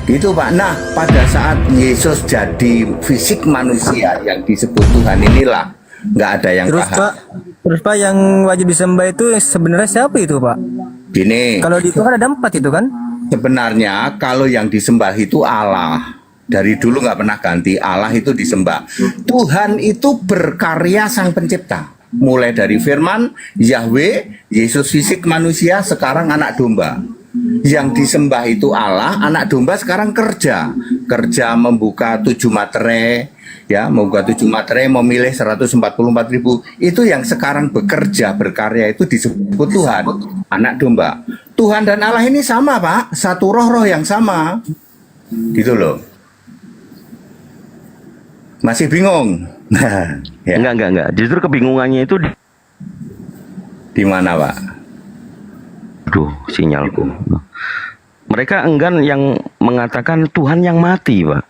Gitu Pak. Nah, pada saat Yesus jadi fisik manusia yang disebut Tuhan inilah nggak ada yang Terus paham. Pak, terus Pak yang wajib disembah itu sebenarnya siapa itu Pak? Gini, Kalau di itu kan ada 4 itu kan? sebenarnya kalau yang disembah itu Allah. Dari dulu nggak pernah ganti, Allah itu disembah. Tuhan itu berkarya sang pencipta. Mulai dari firman, Yahweh, Yesus fisik manusia, sekarang anak domba. Yang disembah itu Allah, anak domba sekarang kerja. Kerja membuka 7 materai, ya, membuka 7 materai, memilih 144.000. Itu yang sekarang bekerja, berkarya itu disebut Tuhan, anak domba. Tuhan dan Allah ini sama Pak, satu roh-roh yang sama. Gitu loh. Masih bingung? Ya. Enggak. Justru kebingungannya itu Di mana Pak? aduh, sinyalku. Mereka enggan yang mengatakan Tuhan yang mati, Pak.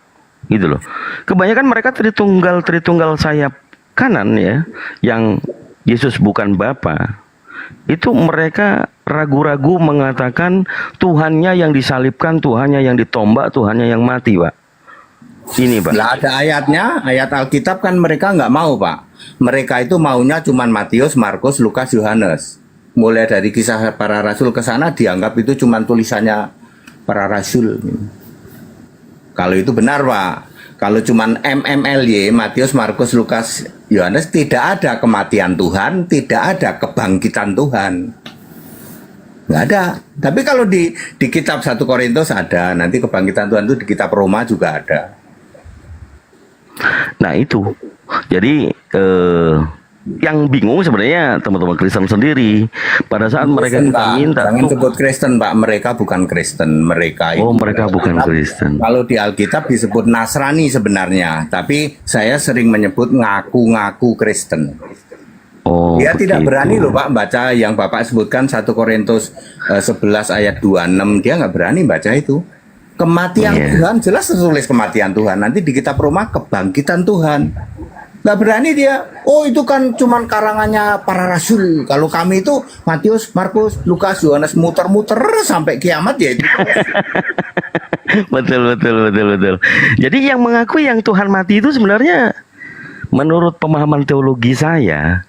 Gitu loh. Kebanyakan mereka tritunggal sayap kanan ya, yang Yesus bukan Bapa. Itu mereka ragu-ragu mengatakan Tuhannya yang disalibkan, Tuhannya yang ditombak, Tuhannya yang mati, Pak. Ini Pak. Lah ada ayatnya, ayat Alkitab kan mereka nggak mau Pak. Mereka itu maunya cuman Matius, Markus, Lukas, Yohanes. Mulai dari kisah para rasul ke sana dianggap itu cuman tulisannya para rasul. Kalau itu benar Pak. Kalau cuman MMLY, Matius, Markus, Lukas, Yohanes, tidak ada kematian Tuhan, tidak ada kebangkitan Tuhan. Nggak ada. Tapi kalau di kitab 1 Korintus ada, nanti kebangkitan Tuhan itu di kitab Roma juga ada. Nah itu, jadi yang bingung sebenarnya teman-teman Kristen sendiri. Pada saat mereka Kristen, kita Pak. minta, Jangan sebut Kristen Pak, mereka bukan Kristen. Mereka itu mereka bukan Kristen. Kalau di Alkitab disebut Nasrani sebenarnya, tapi saya sering menyebut ngaku-ngaku Kristen. Oh, Dia tidak begitu. berani loh Pak baca yang Bapak sebutkan 1 Korintus 11 ayat 26. Dia nggak berani baca itu. Kematian Iya. Tuhan, jelas tertulis kematian Tuhan. Nanti di kitab Roma kebangkitan Tuhan. Nggak berani dia. Oh itu kan cuman karangannya para rasul. Kalau kami itu Matius, Markus, Lukas, Yohanes muter-muter sampai kiamat ya itu. Betul. Jadi yang mengakui yang Tuhan mati itu sebenarnya menurut pemahaman teologi saya,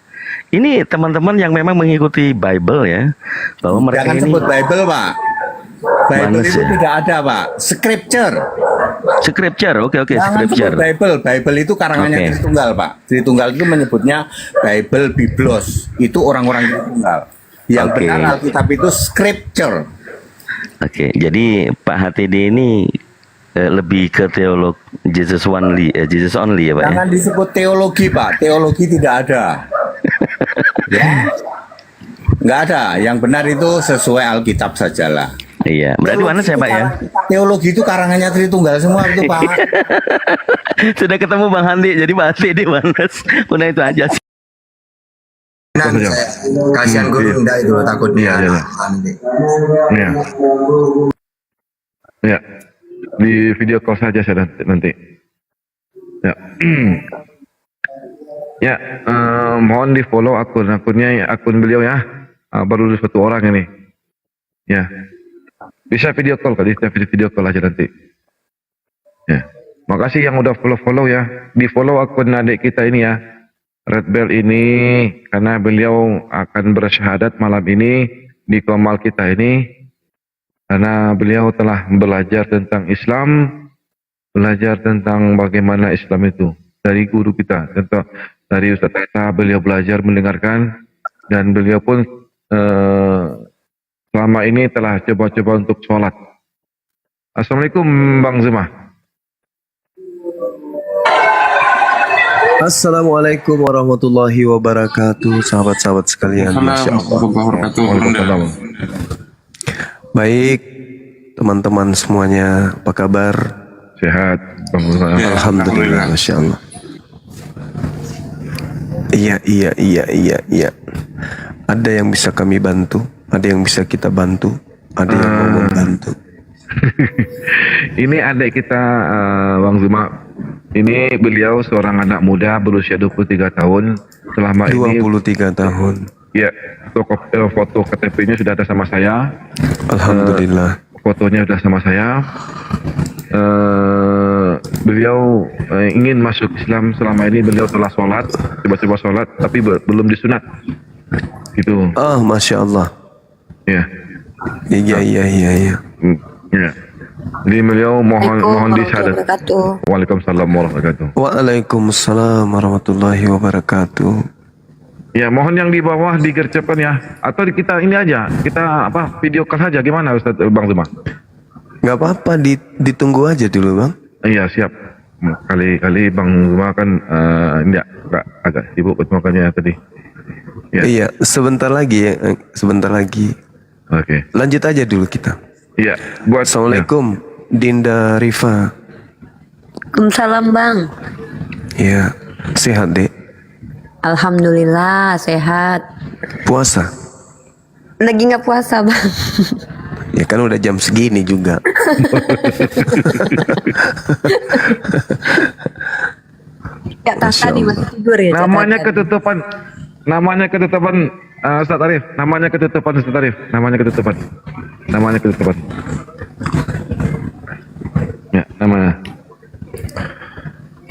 ini teman-teman yang memang mengikuti Bible ya, bahwa mereka Jangan ini sebut Bible Pak. Bible Manusia. itu tidak ada Pak. Scripture. Scripture, oke, Jangan Scripture. sebut Bible. Bible itu karangannya Oke. Tritunggal Pak. Tritunggal itu menyebutnya Bible, Biblos. Itu orang-orang Tritunggal. Yang Oke. benar Alkitab itu Scripture. Oke, jadi Pak HTD ini lebih ke teolog Jesus only ya Pak ya. Jangan disebut teologi Pak. Teologi tidak ada. Ya. Nggak ada. Yang benar itu sesuai Alkitab sajalah. Iya, berarti mana saya Pak ya? Teologi itu karangannya Tritunggal semua itu Pak. Sudah ketemu Bang Handi, jadi Pak HTD Manes. Udah itu aja sih. Kasihan guru enggak itu takutnya. Iya. Iya. Ya. Di video call saja saya nanti. Ya. Ya, mohon di follow akunnya akun beliau ya. Baru satu orang ini. Ya. Bisa video call kali, bisa video call aja nanti. Ya. Makasih yang udah follow ya. Di follow akun adik kita ini ya. Red Bell ini karena beliau akan bersyahadat malam ini di komal kita ini karena beliau telah belajar tentang Islam, belajar tentang bagaimana Islam itu dari guru kita, contoh dari Ustaz Tata beliau belajar mendengarkan dan beliau pun selama ini telah coba-coba untuk sholat. Assalamualaikum Bang Zuma. Assalamualaikum warahmatullahi wabarakatuh, sahabat-sahabat sekalian. Masya Allah. Baik, teman-teman semuanya, apa kabar? Sehat Bang Zuma. Alhamdulillah, Masya Allah. Iya. Ada yang bisa kami bantu, ada yang bisa kita bantu, ada yang mau membantu. Ini adik kita Bang Zuma. Ini beliau seorang anak muda berusia 23 tahun. Selama 23 tahun. Ya, foto KTP-nya sudah ada sama saya. Alhamdulillah. Fotonya sudah sama saya. beliau ingin masuk Islam. Selama ini beliau telah sholat, coba-coba sholat, tapi belum disunat. Gitu. Ah, Masya Allah. Ya. Iya, iya, iya, iya. Ya. Jadi beliau mohon disyahadat. Wabarakatuh. Waalaikumsalam warahmatullahi wabarakatuh. Waalaikumsalam warahmatullahi wabarakatuh. Ya, mohon yang di bawah digercepkan ya. Atau kita ini aja, kita video call saja, gimana Ustaz Bang Zuma? Nggak apa-apa, ditunggu aja dulu Bang. Iya, siap. Kali-kali Bang Zuma kan agak sibuk makanya tadi. Ya. Iya, sebentar lagi ya, sebentar lagi. Oke. Lanjut aja dulu kita. Iya, buat Assalamualaikum, Dinda Rifa. Waalaikumsalam Bang. Iya, sehat Dek. Alhamdulillah sehat. Puasa? Lagi nggak puasa Bang. Ya kan udah jam segini juga. Ya Masya tadi Allah. masih tidur ya. namanya Catat. ketutupan Ustaz Arif. Namanya ketutupan Ustaz Arif. Namanya ketutupan. Ya, namanya.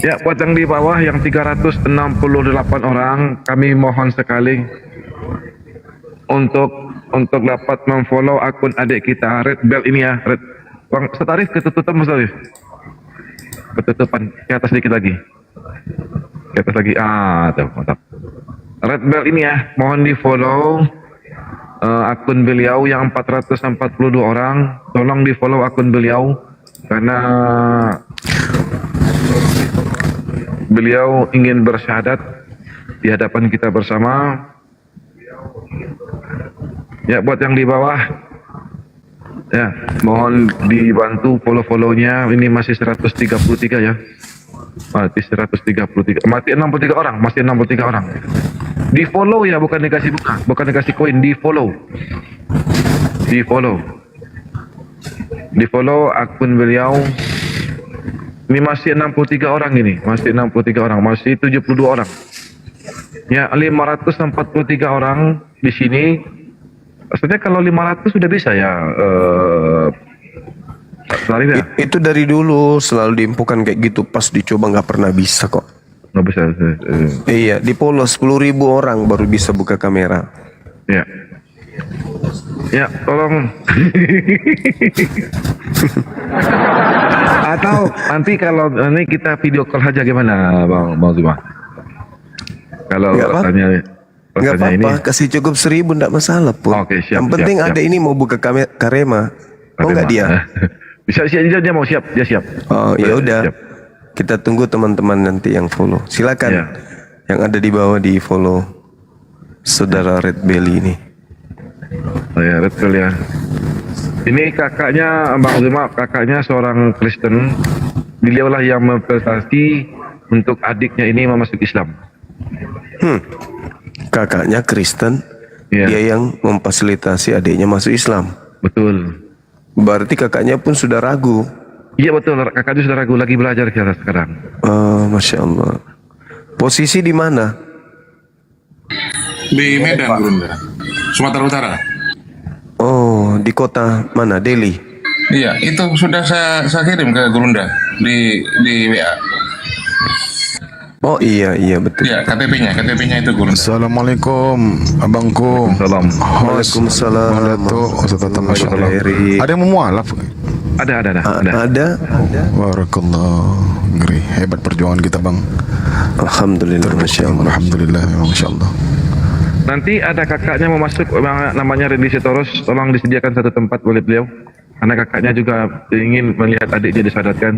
Ya, buat yang di bawah yang 368 orang, kami mohon sekali untuk dapat memfollow akun adik kita Red Bell ini ya. Bang Ustaz Arif ketutupan Ustaz Arif. Ketutupan ke atas sedikit lagi. Ke atas lagi. Tuh, mantap. Red Bell ini ya, mohon di follow akun beliau yang 442 orang. Tolong di follow akun beliau karena beliau ingin bersyahadat di hadapan kita bersama. Ya, buat yang di bawah ya, mohon dibantu follow-follownya. Ini masih 133 ya. Mati 133. Mati 63 orang, masih 63 orang. Di follow ya, bukan dikasih bunga, bukan dikasih koin, di follow. Di follow akun beliau. Ini masih 63 orang ini, masih 63 orang, masih 72 orang. Ya, 543 orang di sini. Maksudnya kalau 500 sudah bisa ya, ya? Itu dari dulu selalu diinfokan kayak gitu, pas dicoba nggak pernah bisa kok. Nggak bisa. Iya, di follow 10.000 orang baru bisa buka kamera. Ya. Ya, tolong. Atau nanti kalau ini kita video call aja gimana, Bang Zuma? Kalau Nggak apa- rasanya Nggak ini. apa-apa, kasih cukup 1.000 nggak masalah pun. Oke, siap, Yang penting siap. ada ini mau buka Karema. Mau nggak dia? Bisa, dia mau siap, dia siap. Oh ya udah, Siap. kita tunggu teman-teman nanti yang follow. Silakan, Ya. yang ada di bawah di follow saudara Red Belly ini. Oh ya, betul ya. Ini kakaknya Bang Zuma, kakaknya seorang Kristen. Beliaulah yang memfasilitasi untuk adiknya ini masuk Islam. Kakaknya Kristen, Iya. dia yang memfasilitasi adiknya masuk Islam. Betul. Berarti kakaknya pun sudah ragu. Iya betul, kakaknya sudah ragu lagi belajar sekarang. Masya Allah. Posisi di mana? Di Medan, Gurunda, Sumatera Utara. Oh, di kota mana? Delhi. Iya, itu sudah saya kirim ke Gurunda di WA. Oh iya betul. Iya, KTP-nya itu Gurunda. Assalamualaikum abangku. Salam. Waalaikumsalam. Datuk Ustaz Tata, Masya Allah. Erik. Ada yang mau mualaf? Ada. Ada. Barakallah. Ngeri. Hebat perjuangan kita bang. Alhamdulillah, Masya Allah. Alhamdulillah, memang Masya Allah. Nanti ada kakaknya mau masuk, namanya Randy Sitorus. Tolong disediakan satu tempat oleh beliau. Karena kakaknya juga ingin melihat adiknya disyahadatkan.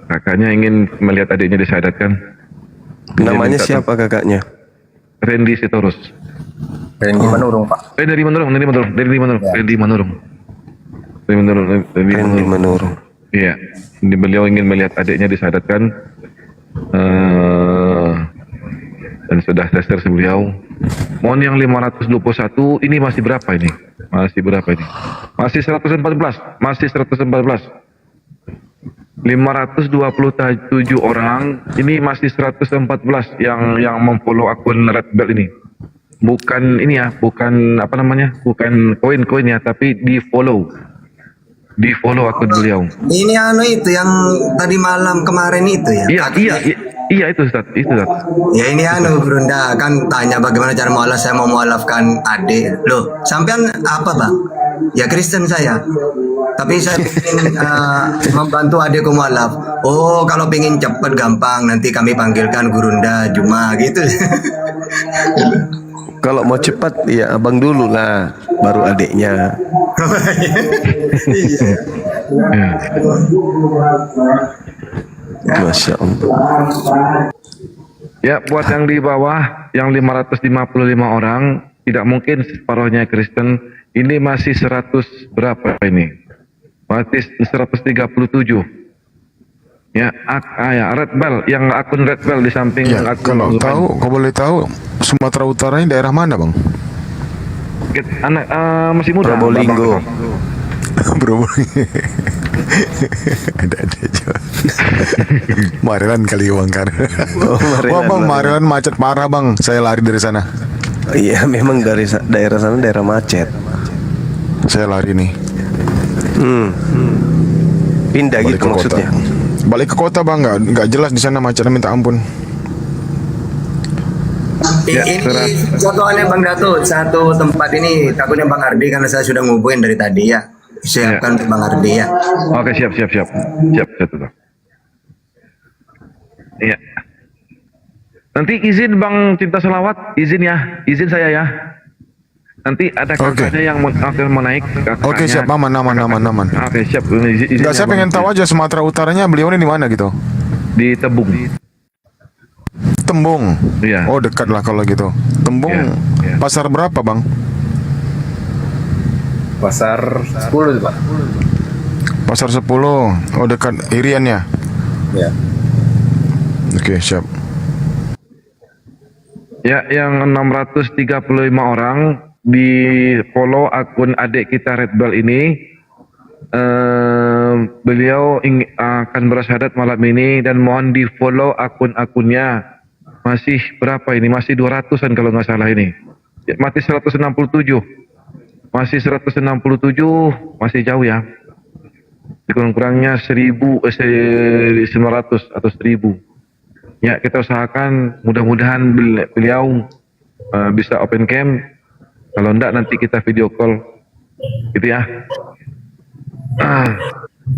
Kakaknya ingin melihat adiknya disyahadatkan. Namanya siapa kakaknya? Randy Sitorus. Randy Manurung Pak. Dari Manurung. Randy Manurung. Iya. Ini beliau ingin melihat adiknya disyahadatkan. Dan sudah tes beliau. Mohon yang 521 ini masih berapa ini? Masih 114. 527 orang, ini masih 114 yang memfollow akun Red Bell ini. Bukan ini ya, bukan apa namanya? Bukan koin-koin ya, tapi di follow. di follow akun beliau. Ini itu yang tadi malam kemarin itu ya. Iya itu Ustaz, itu Ustaz. Ya ini Brunda kan tanya bagaimana cara mualaf, saya mau mualafkan adik. Loh, sampean apa bang? Ya Kristen saya. Tapi saya ingin membantu adikku mualaf. Oh, kalau pengen cepet gampang, nanti kami panggilkan Gurunda Juma gitu. Kalau mau cepat ya abang dulu lah, baru adiknya. Masya Allah. Ya, buat yang di bawah, yang 555 orang, tidak mungkin separuhnya Kristen. Ini masih 100 berapa ini? Masih 137. Ya, ya Red Bell, yang akun Red Bell di samping Ya, akun kalau tahu, kau boleh tahu Sumatera Utara ini daerah mana bang? anak masih muda. Probolinggo. Bro, ada aja. Marelan kali bang kan. Wah bang, Marelan macet parah bang. Saya lari dari sana. Iya, memang dari daerah sana daerah macet. Saya lari nih. Pindah Balik gitu ke kota. maksudnya. Balik ke kota bang, nggak jelas di sana macetnya minta ampun. Ya, Ini contohnya Bang Dato, satu tempat ini takutnya Bang Ardi karena saya sudah ngubungin dari tadi ya. Siapkan untuk Bang Ardi ya. Oke, siap. Tuh. Iya. Nanti izin Bang Cinta Selawat, izin saya ya. Nanti ada kakaknya yang akan mau naik. Oke, siap, aman. Oke, siap. Izin Enggak, saya pengen tahu aja Sumatera Utaranya beliau ini di mana gitu. di Tebung. Tembung. Iya. Oh, dekat lah kalau gitu. Tembung. Iya. Pasar berapa bang? Pasar 10 Pak. Pasar 10. Oh, dekat Irian ya. Ya. Oke, siap. Ya, yang 635 orang di follow akun adik kita Red Bell ini. Beliau akan bersyahadat malam ini dan mohon di follow akun-akunnya. Masih berapa ini? Masih 200-an kalau nggak salah ini. Ya, masih 167. Masih 167, masih jauh ya. Kurang-kurangnya 900 atau 1000. Ya, kita usahakan mudah-mudahan beliau bisa open cam. Kalau enggak nanti kita video call. Gitu ya.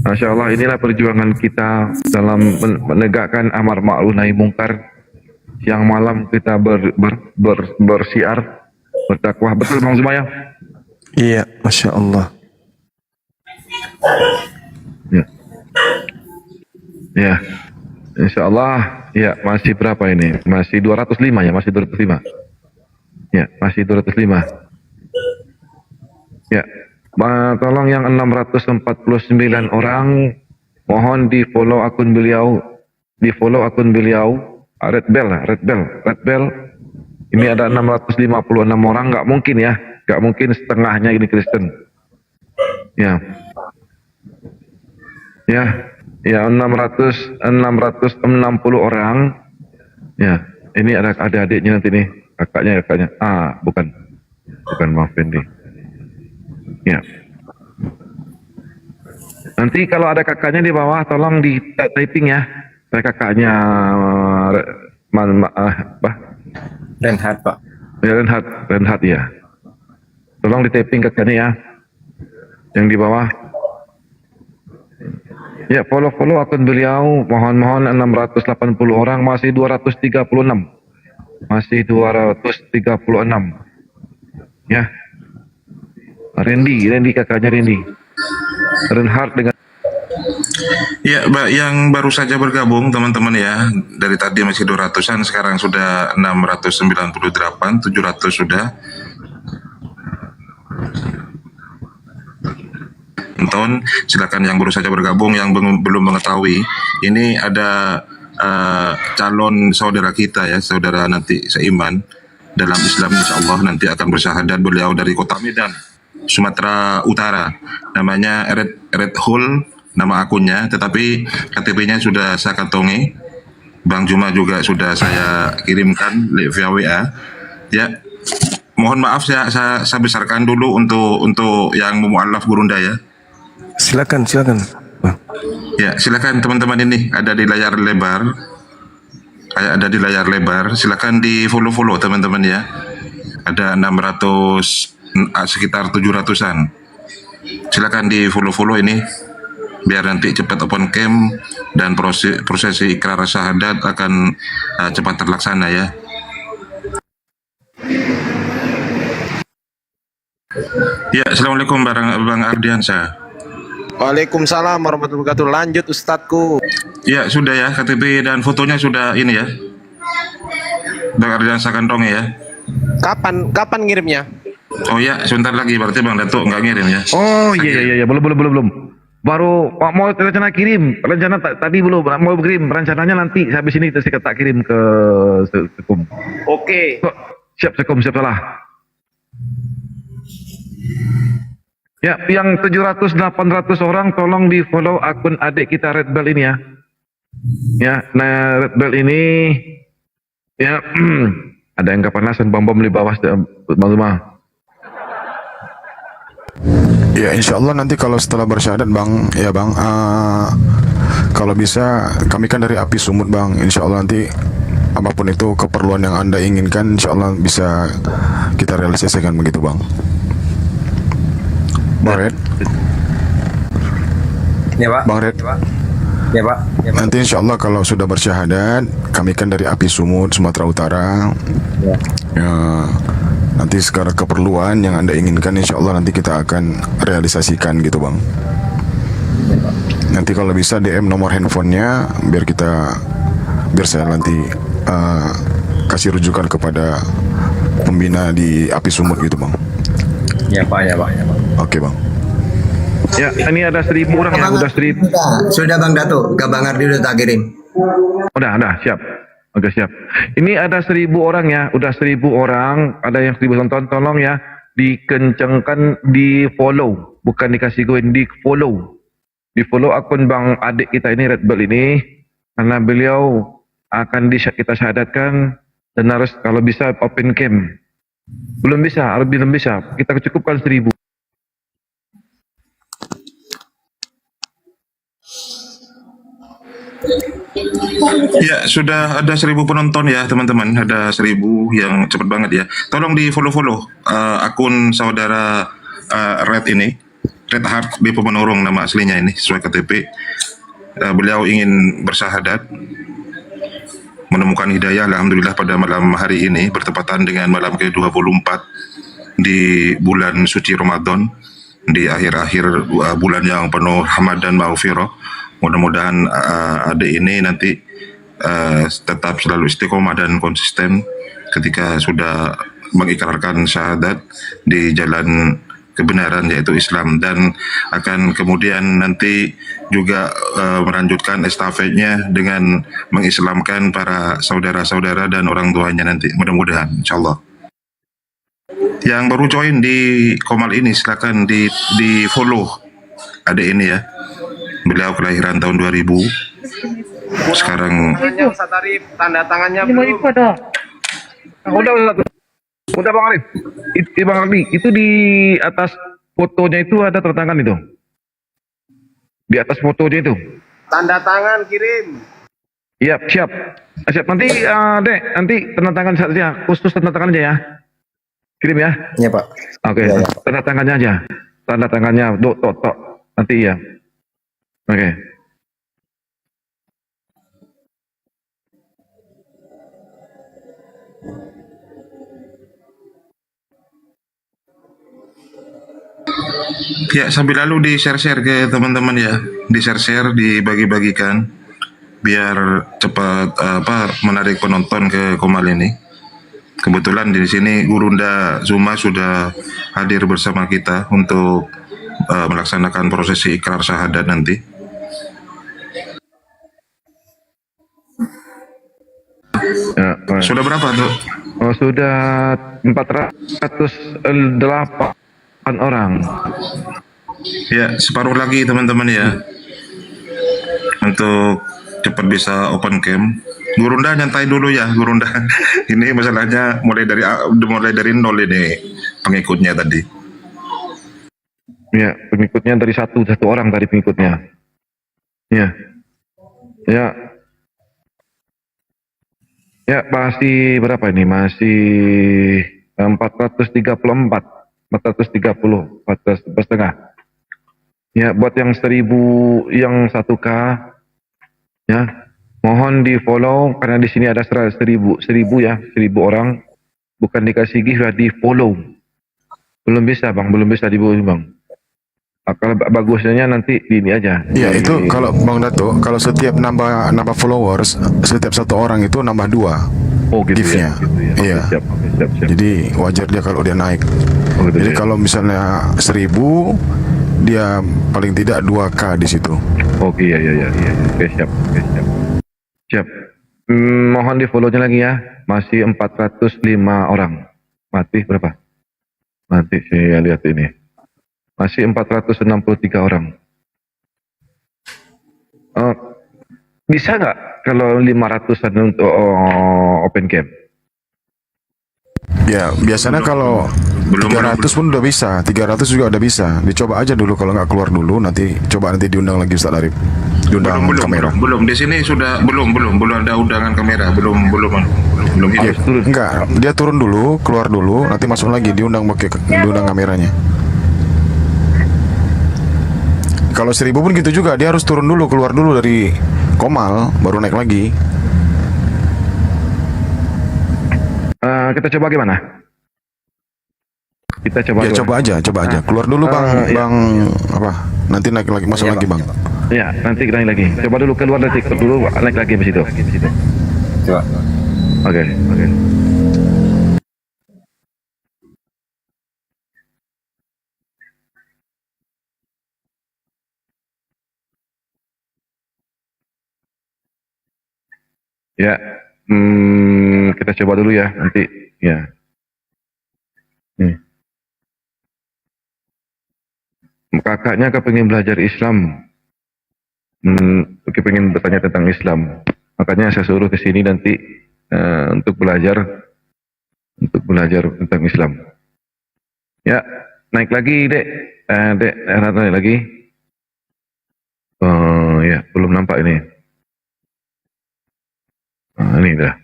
Masya Allah, inilah perjuangan kita dalam menegakkan amar ma'ruf nahi mungkar. Siang malam kita bersiar, berdakwah. Betul Bang Zuma ya? Iya, Masya Allah. Ya. Insya Allah, ya masih berapa ini? Masih 205 ya, masih 205. Ya, masih 205. Ya, tolong yang 649 orang, mohon di follow akun beliau, Red Bell. Ini ada 656 orang, nggak mungkin ya, nggak mungkin setengahnya ini Kristen. Ya, 660 orang. Ya, ini ada adiknya nanti nih, kakaknya. Bukan Bang Fendi. Ya. Nanti kalau ada kakaknya di bawah, tolong di typing ya. Saya kakaknya Renhat Pak. Ya, Renhat ya. Tolong di typing kakaknya ya. Yang di bawah. Ya, follow akun beliau. Mohon 680 orang, masih 236. Masih 236. Ya. Randy kakaknya Randy. Renhat dengan Ya, yang baru saja bergabung teman-teman ya, dari tadi masih 200-an, sekarang sudah 698, 700 sudah. Tonton, silakan yang baru saja bergabung, yang belum mengetahui, ini ada calon saudara kita ya, saudara nanti seiman dalam Islam, insya Allah nanti akan bersyahadat. Beliau dari Kota Medan, Sumatera Utara, namanya Red Hul nama akunnya, tetapi KTP-nya sudah saya kantongi. Bang Juma juga sudah saya kirimkan via WA. Ya, mohon maaf saya besarkan dulu untuk yang mualaf Gurunda ya. Silakan, silakan. Bang. Ya, silakan teman-teman ini ada di layar lebar. Ada di layar lebar. Silakan di follow teman-teman ya. Ada 600 sekitar 700-an. Silakan di follow ini biar nanti cepat open cam dan prosesi ikrar syahadat akan cepat terlaksana ya. Ya, assalamualaikum Bang Ardiansyah. Waalaikumsalam warahmatullahi wabarakatuh. Lanjut Ustadku. Ya, sudah ya, KTP dan fotonya sudah ini ya. Bang Ardiansyah kantong ya. Kapan ngirimnya? Oh ya, sebentar lagi berarti Bang Datuk nggak ngirim ya. Oh iya, belum. Baru mau rencana kirim, tadi belum mau kirim, rencananya nanti habis ini kita tak kirim ke Sekom. Oke. Siap Sekom, siap salah. Ya, yang 700-800 orang tolong di follow akun adik kita Red Bell ini ya. Ya, nah Red Bell ini ya ada yang kepanasan bom di bawah Bang Zuma. Ya insya Allah nanti kalau setelah bersyahadat bang, ya bang, kalau bisa kami kan dari api sumut bang, insya Allah nanti apapun itu keperluan yang anda inginkan, insya Allah bisa kita realisasikan begitu bang. Bang Red, Ya Pak. Bang Red, Ya Pak. nanti insya Allah kalau sudah bersyahadat, kami kan dari api sumut Sumatera Utara. Ya, nanti sekarang keperluan yang anda inginkan, insya Allah nanti kita akan realisasikan gitu bang. Nanti kalau bisa DM nomor handphonenya biar saya nanti kasih rujukan kepada pembina di api sumut gitu bang. Ya Pak. Oke bang. Ya, ini ada 1.000 orang ya, udah 1.000. Sudah Bang Datuk, ke Bang Ardi udah tak kirim. Udah, siap. Oke, siap. Ini ada 1.000 orang ya, udah 1.000 orang, ada yang 1.000 tonton, tolong ya, dikencangkan di follow, bukan dikasih koin, di follow. Di follow akun Bang adik kita ini, Red Bell ini, karena beliau akan kita syahadatkan, dan harus kalau bisa open cam. Belum bisa, kita cukupkan 1.000. Ya, sudah ada 1.000 penonton ya teman-teman, ada 1.000 yang cepat banget ya. Tolong di follow akun saudara Red ini, Red Heart B. Pemenorong nama aslinya ini sesuai KTP. Beliau ingin bersyahadat, menemukan hidayah alhamdulillah pada malam hari ini bertepatan dengan malam ke-24 di bulan suci Ramadan, di akhir-akhir bulan yang penuh rahmat dan maghfirah. Mudah-mudahan adik ini nanti tetap selalu istiqomah dan konsisten ketika sudah mengikrarkan syahadat di jalan kebenaran yaitu Islam, dan akan kemudian nanti juga melanjutkan estafetnya dengan mengislamkan para saudara-saudara dan orang tuanya nanti, mudah-mudahan insyaallah. Yang baru join di Komal ini silakan di follow adik ini ya. Beliau kelahiran tahun 2000. Sekarang Ustaz Arif, tanda tangannya belum. Udah Bang Arif. Bang Arif, itu di atas fotonya itu ada tanda tangan itu. Di atas fotonya itu. Tanda tangan kirim. Iya, siap. Siap. Nanti Dek, nanti tanda tangan saja, khusus tanda tangan aja ya. Kirim ya. Ya Pak. Oke, tanda tangannya aja. Tanda tangannya, tok. Nanti ya. Oke. ya sambil lalu di share-share ke teman-teman ya, di share-share, dibagi-bagikan biar cepat menarik penonton ke Komal ini. Kebetulan di sini Gurunda Zuma sudah hadir bersama kita untuk melaksanakan prosesi ikrar syahadat nanti. Ya, Sudah berapa tuh? oh, sudah 408 orang. Ya, separuh lagi teman-teman ya. Untuk cepat bisa open cam. Gurunda nyantai dulu ya, Gurunda. Ini masalahnya mulai dari nol ini pengikutnya tadi. Ya, pengikutnya dari satu orang tadi pengikutnya. Ya, ya, ya masih berapa ini? Masih 434, 430, 4,5. Ya, buat yang 1000, yang 1K, ya, mohon di follow karena di sini ada 1000 ya, 1000 orang, bukan dikasih gift, ya, di follow. Belum bisa bang, belum bisa di bang. Kalau bagusnya nanti di ini aja. Ya itu kalau Bang Dato, kalau setiap nambah followers, setiap satu orang itu nambah 2 oh, gitu gift-nya. ya, gitu ya. Iya. Oke, siap, oke, siap. Jadi wajar dia kalau dia naik. Oh, gitu Jadi ya. kalau misalnya 1000, dia paling tidak 2K di situ. Oke, iya. Oke, siap. Siap. Mohon di follow-nya lagi ya. Masih 405 orang. Mati berapa? Mati saya lihat ini. Masih 463 orang. Bisa nggak kalau 500-an untuk open camp? Ya, biasanya kalau 300 pun udah bisa, 300 juga udah bisa. Dicoba aja dulu, kalau nggak keluar dulu, nanti diundang lagi Ustaz Arif. Diundang kamera. Belum. Di sini sudah belum ada undangan kamera, belum Ya, hidup. enggak, dia turun dulu, keluar dulu, nanti masuk lagi diundang kameranya. Kalau 1000 pun gitu juga, dia harus turun dulu, keluar dulu dari Komal, baru naik lagi. Kita coba gimana? Kita coba. Ya coba aja. Keluar dulu bang, iya. apa? Nanti naik lagi, masuk lagi bang. Ya, nanti naik lagi. Coba dulu keluar dulu, naik lagi di situ. Coba. Oke. Ya, kita coba dulu ya, nanti ya. Kakaknya kepengen belajar Islam, kepengen bertanya tentang Islam, makanya saya suruh ke sini nanti untuk belajar tentang Islam. Ya, naik lagi dek, naik lagi. Ya, belum nampak ini. Ini udah.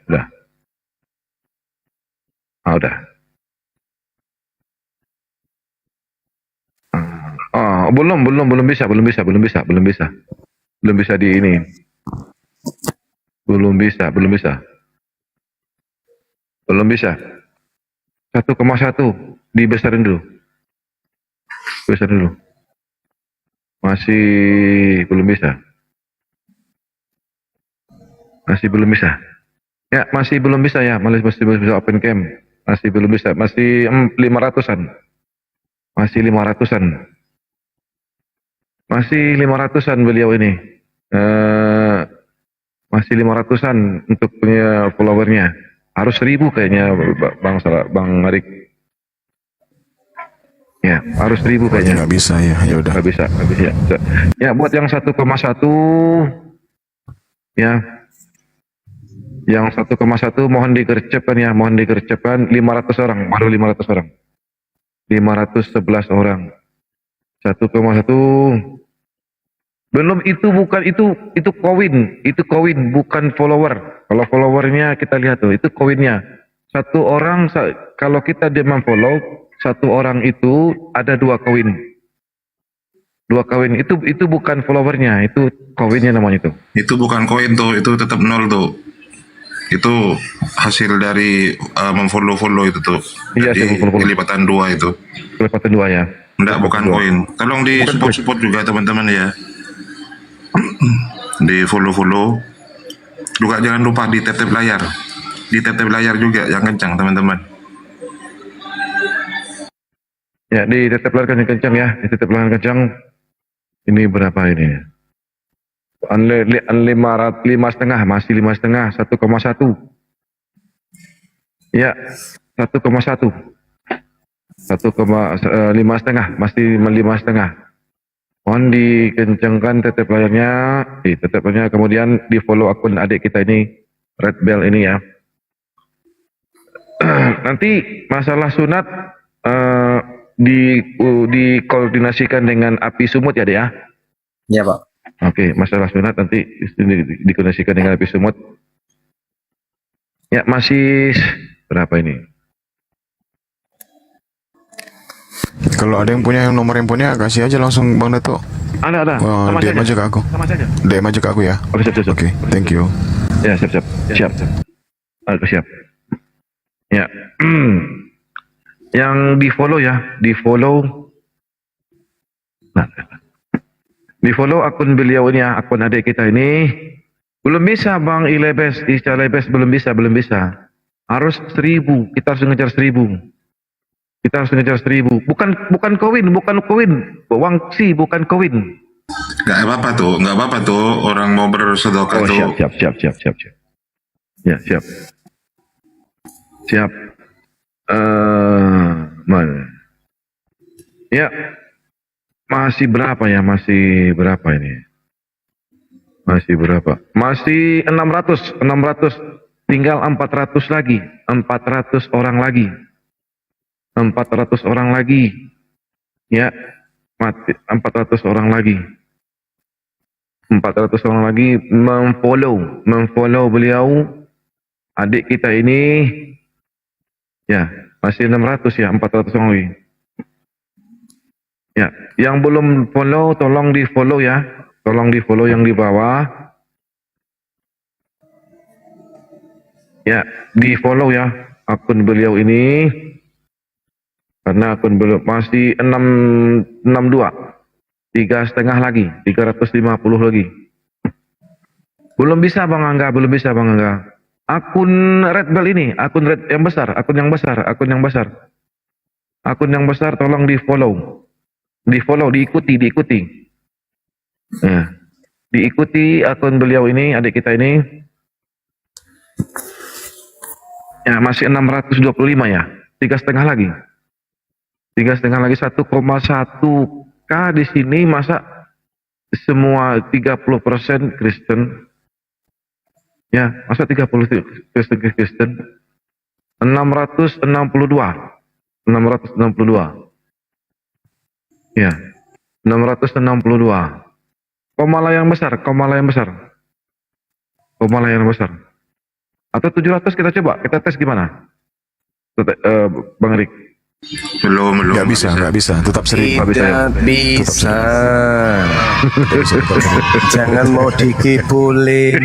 Udah. Belum bisa di ini. Belum bisa. 1,1 dibesarin dulu. Masih belum bisa. Ya, masih belum bisa ya. Masih belum bisa open camp. Masih belum bisa. Masih 500-an. Masih 500-an beliau ini. Masih 500-an untuk punya followernya. Harus 1000 kayaknya Bang Arik. Ya, harus 1000 kayaknya. Nggak bisa ya, ya udah. Nggak bisa. Ya, buat yang 1,1 ya. Yang 1,1 mohon digercepkan ya, 500 orang, baru 500 orang. 511 orang. 1,1 belum, itu bukan, itu koin, bukan follower. Kalau followernya kita lihat tuh, itu koinnya. Satu orang, kalau kita dia memfollow, satu orang itu ada 2 koin. 2 koin itu bukan followernya, itu koinnya namanya itu. Itu bukan koin tuh, itu tetap 0 tuh. Itu hasil dari memfollow itu tuh. Iya, jadi lipatan 2 itu. Lipatan 2 ya. Enggak, bukan koin. Tolong di support juga teman-teman ya. Di follow juga, jangan lupa di tap layar. Di tap layar juga yang kencang teman-teman. Ya, di tap layar kencang ya, di tap layar kencang. Ini berapa ini? 5,5, masih 5,5, 1,1. Ya, 1,1. 1,5, masih 5,5. Mohon dikencangkan tetap layarnya, kemudian di follow akun adik kita ini, Red Bell ini ya. Nanti masalah sunat, dikoordinasikan dengan api sumut ya, Dek ya? Ya Pak. Oke, masalah sunat nanti dikoordinasikan dengan api sumut. Ya, masih berapa ini? Kalau ada yang punya nomor handphonenya kasih aja langsung Bang Dato. Ada. Sama DM aja ke aku. Sama saja. DM aja ke aku ya. Oke, siap. Oke, thank you. Ya, siap. Oke, siap. Ya. Yang di follow ya, di follow akun beliau ini ya, akun adik kita ini. Belum bisa Bang Ilebes, Isya Lebes, belum bisa. Harus 1000, kita harus ngejar 1000. Bukan koin, wangsi, bukan koin. Nggak apa-apa tuh, orang mau bersedekah Oh, tuh. siap. Ya, siap. Mana? Ya, masih berapa ini? Masih berapa? Masih 600, tinggal 400 lagi, 400 orang lagi. Ya, mati 400 orang lagi. 400 orang lagi memfollow beliau adik kita ini. Ya, masih 600 ya, 400 orang lagi. Ya, yang belum follow tolong di follow ya. Tolong di follow yang di bawah. Ya, di follow ya akun beliau ini. Karena akun beliau masih 662. 3,5 lagi, 350 lagi. Belum bisa Bang Angga. Akun Red Bell ini, akun yang besar tolong di follow. Diikuti. Nah, diikuti akun beliau ini, adik kita ini. Ya, masih 625 ya. 3,5 lagi. 1,1K di sini, masa semua 30% Kristen? Ya, masa 30 Kristen? 662. Ya, 662. Komala yang besar. Atau 700 kita coba, kita tes gimana? Bang Rik. Belum. Nggak bisa. Tetap 1000. Tidak bisa. Jangan mau dikibulin.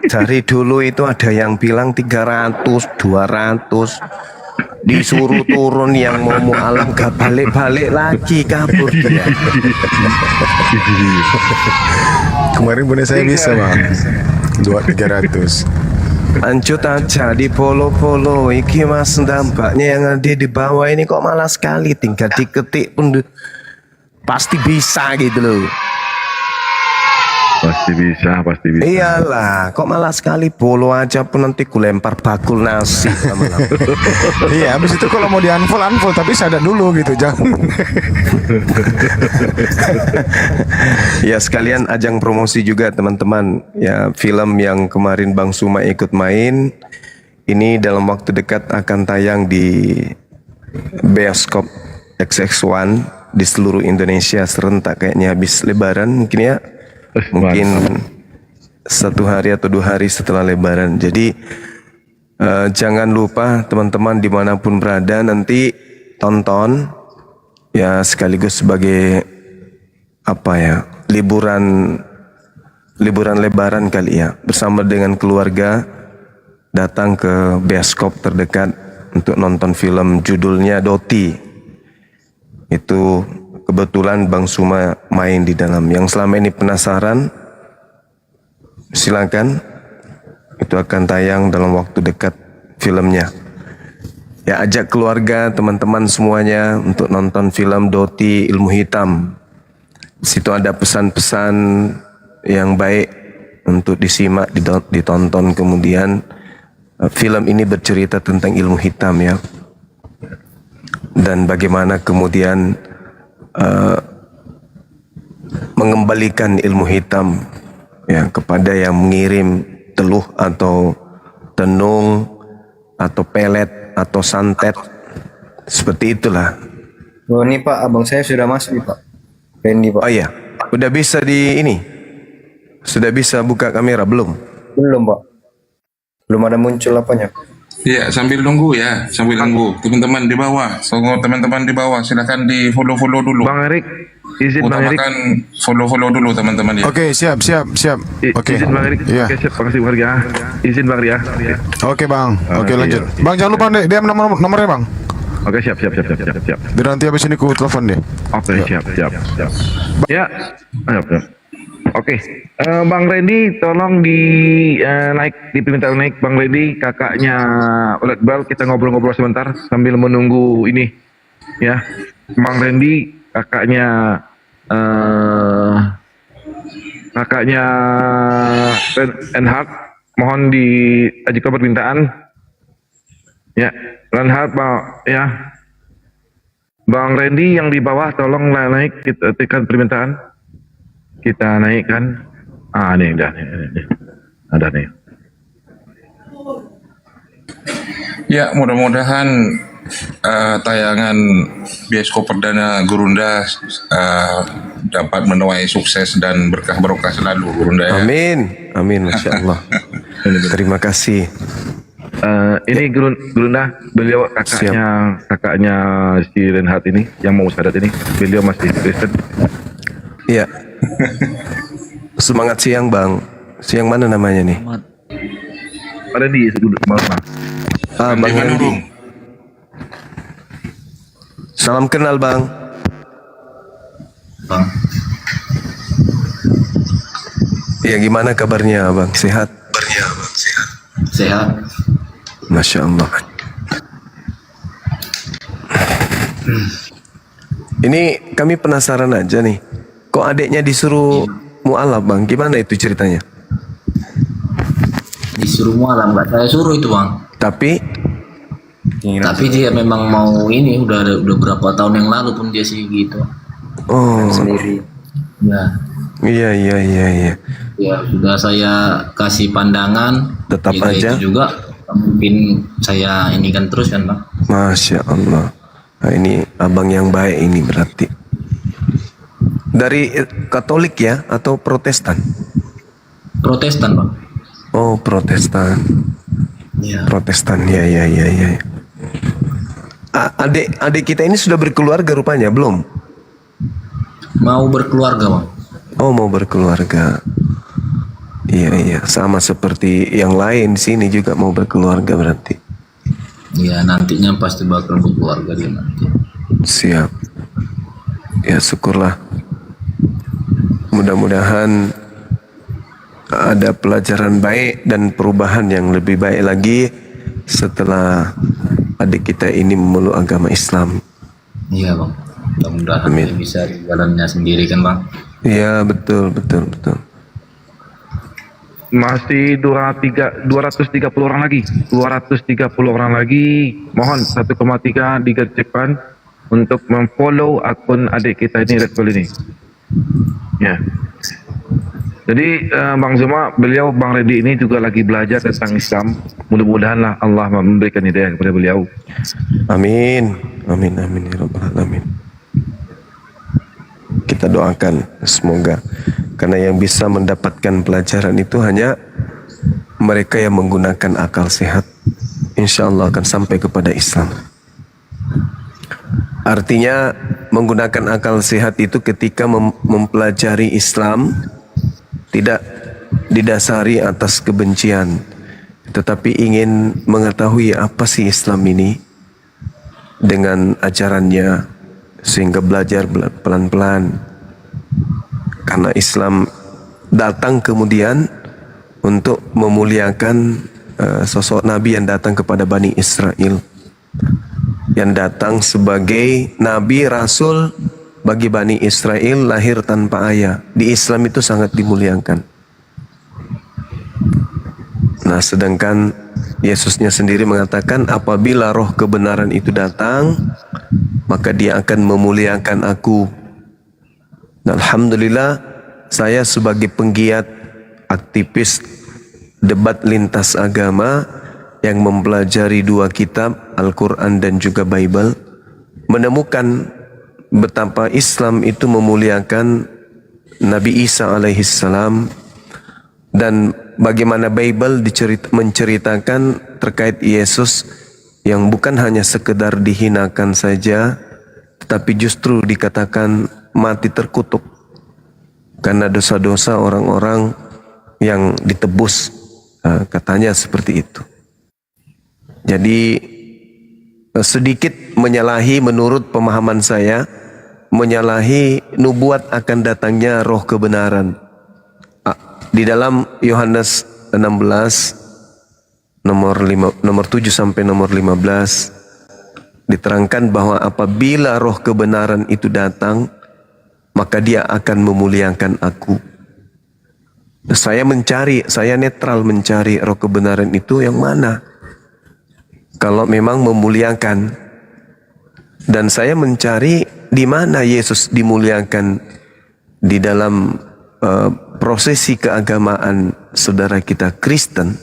Dari dulu itu ada yang bilang 300, 200. Disuruh turun yang mau mu'alaf gak balik-balik lagi, kabur dia. Kemarin punya saya bisa Bang. 300. Lanjut aja di follow. Iki mas dampaknya yang ada di bawah ini kok malah sekali, tinggal diketik pun pasti bisa gitu loh. Pasti bisa. Iyalah, kok malah sekali follow aja pun nanti ku lempar bakul nasi lama-lama. Iya, habis itu kalau mau di unfollow tapi sadar dulu gitu, jangan. Ya sekalian ajang promosi juga teman-teman. Ya, film yang kemarin Bang Suma ikut main ini dalam waktu dekat akan tayang di bioskop XX1 di seluruh Indonesia serentak, kayaknya habis Lebaran mungkin ya. Mungkin 1 hari atau 2 hari setelah Lebaran. Jadi jangan lupa teman-teman dimanapun berada nanti tonton ya, sekaligus sebagai apa ya, liburan Lebaran kali ya, bersama dengan keluarga datang ke bioskop terdekat untuk nonton film judulnya Doti. Itu kebetulan Bang Suma main di dalam. Yang selama ini penasaran, silakan. Itu akan tayang dalam waktu dekat filmnya. Ya, ajak keluarga, teman-teman semuanya untuk nonton film Doti Ilmu Hitam. Di situ ada pesan-pesan yang baik untuk disimak, ditonton. Kemudian film ini bercerita tentang ilmu hitam ya. Dan bagaimana kemudian mengembalikan ilmu hitam ya kepada yang mengirim teluh atau tenung atau pelet atau santet, seperti itulah Oh, ini Pak, abang saya sudah masuk nih Pak. Randy Pak. Oh iya, udah bisa di ini? Sudah bisa buka kamera belum? Belum Pak. Belum ada muncul apanya. Ya, sambil nunggu ya, sambil nunggu. Teman-teman di bawah, teman-teman di bawah, silakan di follow dulu. Bang Erik, izin Bang Erik. Utamakan follow dulu teman-teman ya. Oke, siap. Oke. Izin Bang Erik. Iya. Oke, siap. Makasih Bang Erik ya. Izin Bang Erik ya. Oke, Bang. Oke, Oke, lanjut. iya. Bang, jangan lupa deh, dia nomornya, Bang. Oke, siap. Biar nanti habis ini ku telepon deh. Oke, siap. Ya, siap. Oke, Bang Randy, tolong naik di permintaan naik Bang Randy, kakaknya Ustadz Iqbal, kita ngobrol-ngobrol sebentar sambil menunggu ini, ya. Bang Randy, kakaknya Reinhard, mohon diajukan permintaan. Ya, Reinhard, ya. Bang Randy yang di bawah, tolong naik, kita tekan permintaan. Kita naikkan. Nih udah nih. Ada nih. Ya, mudah-mudahan tayangan bioskop perdana Gurunda dapat menuai sukses dan berkah barokah selalu Gurunda ya. Amin, Masya Allah. Terima kasih. Ini Gurunda, beliau kakaknya si Reinhard ini yang mau syahadat ini, beliau masih Kristen. Iya. Semangat siang Bang. Siang mana namanya nih? Ada di mana? Bang Randy. Salam kenal Bang. Ya gimana kabarnya Bang? Sehat? Sehat. Masya Allah. Ini kami penasaran aja nih. Kok adiknya disuruh mu'alaf Bang? Gimana itu ceritanya? Disuruh mualam, nggak saya suruh itu Bang. Tapi dia memang mau ini udah berapa tahun yang lalu pun dia sih gitu. Sendiri. Ya. Iya. Ya sudah saya kasih pandangan. Tetap aja. Itu juga mungkin saya ini kan terus kan Bang. Masya Allah. Nah, ini abang yang baik ini berarti. Dari Katolik ya atau Protestan? Protestan Bang. Oh Protestan. Ya. Protestan ya. Adik kita ini sudah berkeluarga rupanya belum? Mau berkeluarga Bang. Oh mau berkeluarga. Iya sama seperti yang lain di sini juga mau berkeluarga berarti. Ya nantinya pasti bakal berkeluarga dia nanti. Siap. Ya syukurlah. Mudah-mudahan ada pelajaran baik dan perubahan yang lebih baik lagi setelah adik kita ini memeluk agama Islam. Iya Bang. Mudah-mudahan dia bisa di jalannya sendiri kan Bang. Iya betul. Masih 230 orang lagi. 230 orang lagi. Mohon 1,3 digercekkan untuk memfollow akun adik kita ini, Red Bull ini. Ya. Jadi Bang Zuma, Bang Randy ini juga lagi belajar tentang Islam. Mudah-mudahan Allah memberikan hidayah kepada beliau. Amin ya rabbal alamin. Kita doakan semoga, karena yang bisa mendapatkan pelajaran itu hanya mereka yang menggunakan akal sehat. Insya Allah akan sampai kepada Islam. Artinya menggunakan akal sehat itu ketika mempelajari Islam tidak didasari atas kebencian, tetapi ingin mengetahui apa sih Islam ini dengan ajarannya, sehingga belajar pelan-pelan. Karena Islam datang kemudian untuk memuliakan sosok Nabi yang datang kepada Bani Israel, yang datang sebagai Nabi Rasul bagi Bani Israel, lahir tanpa ayah. Di Islam itu sangat dimuliakan. Nah sedangkan Yesusnya sendiri mengatakan apabila roh kebenaran itu datang, maka dia akan memuliakan aku. Dan alhamdulillah saya sebagai penggiat aktivis debat lintas agama yang mempelajari dua kitab, Al-Quran dan juga Bible, menemukan betapa Islam itu memuliakan Nabi Isa alaihissalam, dan bagaimana Bible menceritakan terkait Yesus yang bukan hanya sekedar dihinakan saja, tetapi justru dikatakan mati terkutuk karena dosa-dosa orang-orang yang ditebus, katanya seperti itu. Jadi sedikit menyalahi, menurut pemahaman saya, menyalahi nubuat akan datangnya roh kebenaran. Di dalam Yohanes 16 nomor 7 sampai nomor 15 diterangkan bahwa apabila roh kebenaran itu datang, maka dia akan memuliakan aku. Saya netral mencari roh kebenaran itu yang mana. Kalau memang memuliakan, dan saya mencari di mana Yesus dimuliakan di dalam prosesi keagamaan saudara kita Kristen,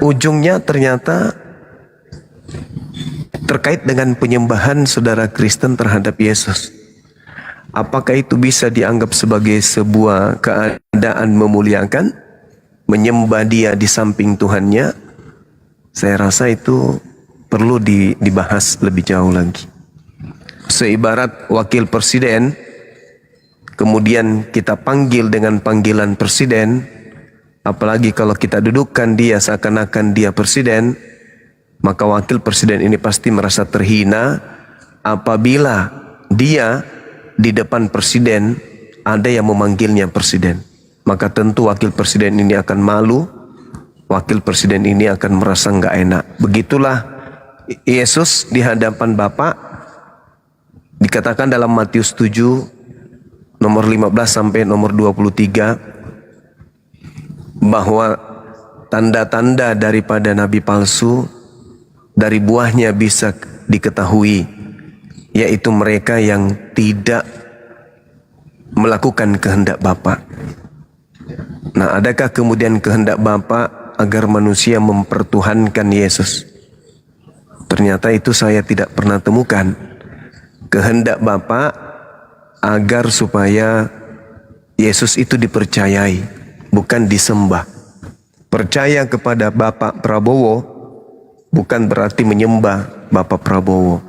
ujungnya ternyata terkait dengan penyembahan saudara Kristen terhadap Yesus. Apakah itu bisa dianggap sebagai sebuah keadaan memuliakan, menyembah dia di samping Tuhannya? Saya rasa itu perlu dibahas lebih jauh lagi. Seibarat wakil presiden, kemudian kita panggil dengan panggilan presiden, apalagi kalau kita dudukkan dia seakan-akan dia presiden, maka wakil presiden ini pasti merasa terhina apabila dia di depan presiden ada yang memanggilnya presiden. Maka tentu wakil presiden ini akan malu, wakil presiden ini akan merasa nggak enak. Begitulah Yesus di hadapan Bapa, dikatakan dalam Matius 7 nomor 15 sampai nomor 23 bahwa tanda-tanda daripada nabi palsu dari buahnya bisa diketahui, yaitu mereka yang tidak melakukan kehendak Bapa. Nah, adakah kemudian kehendak Bapa agar manusia mempertuhankan Yesus? Ternyata itu saya tidak pernah temukan. Kehendak Bapa agar supaya Yesus itu dipercayai, bukan disembah. Percaya kepada Bapak Prabowo bukan berarti menyembah Bapak Prabowo.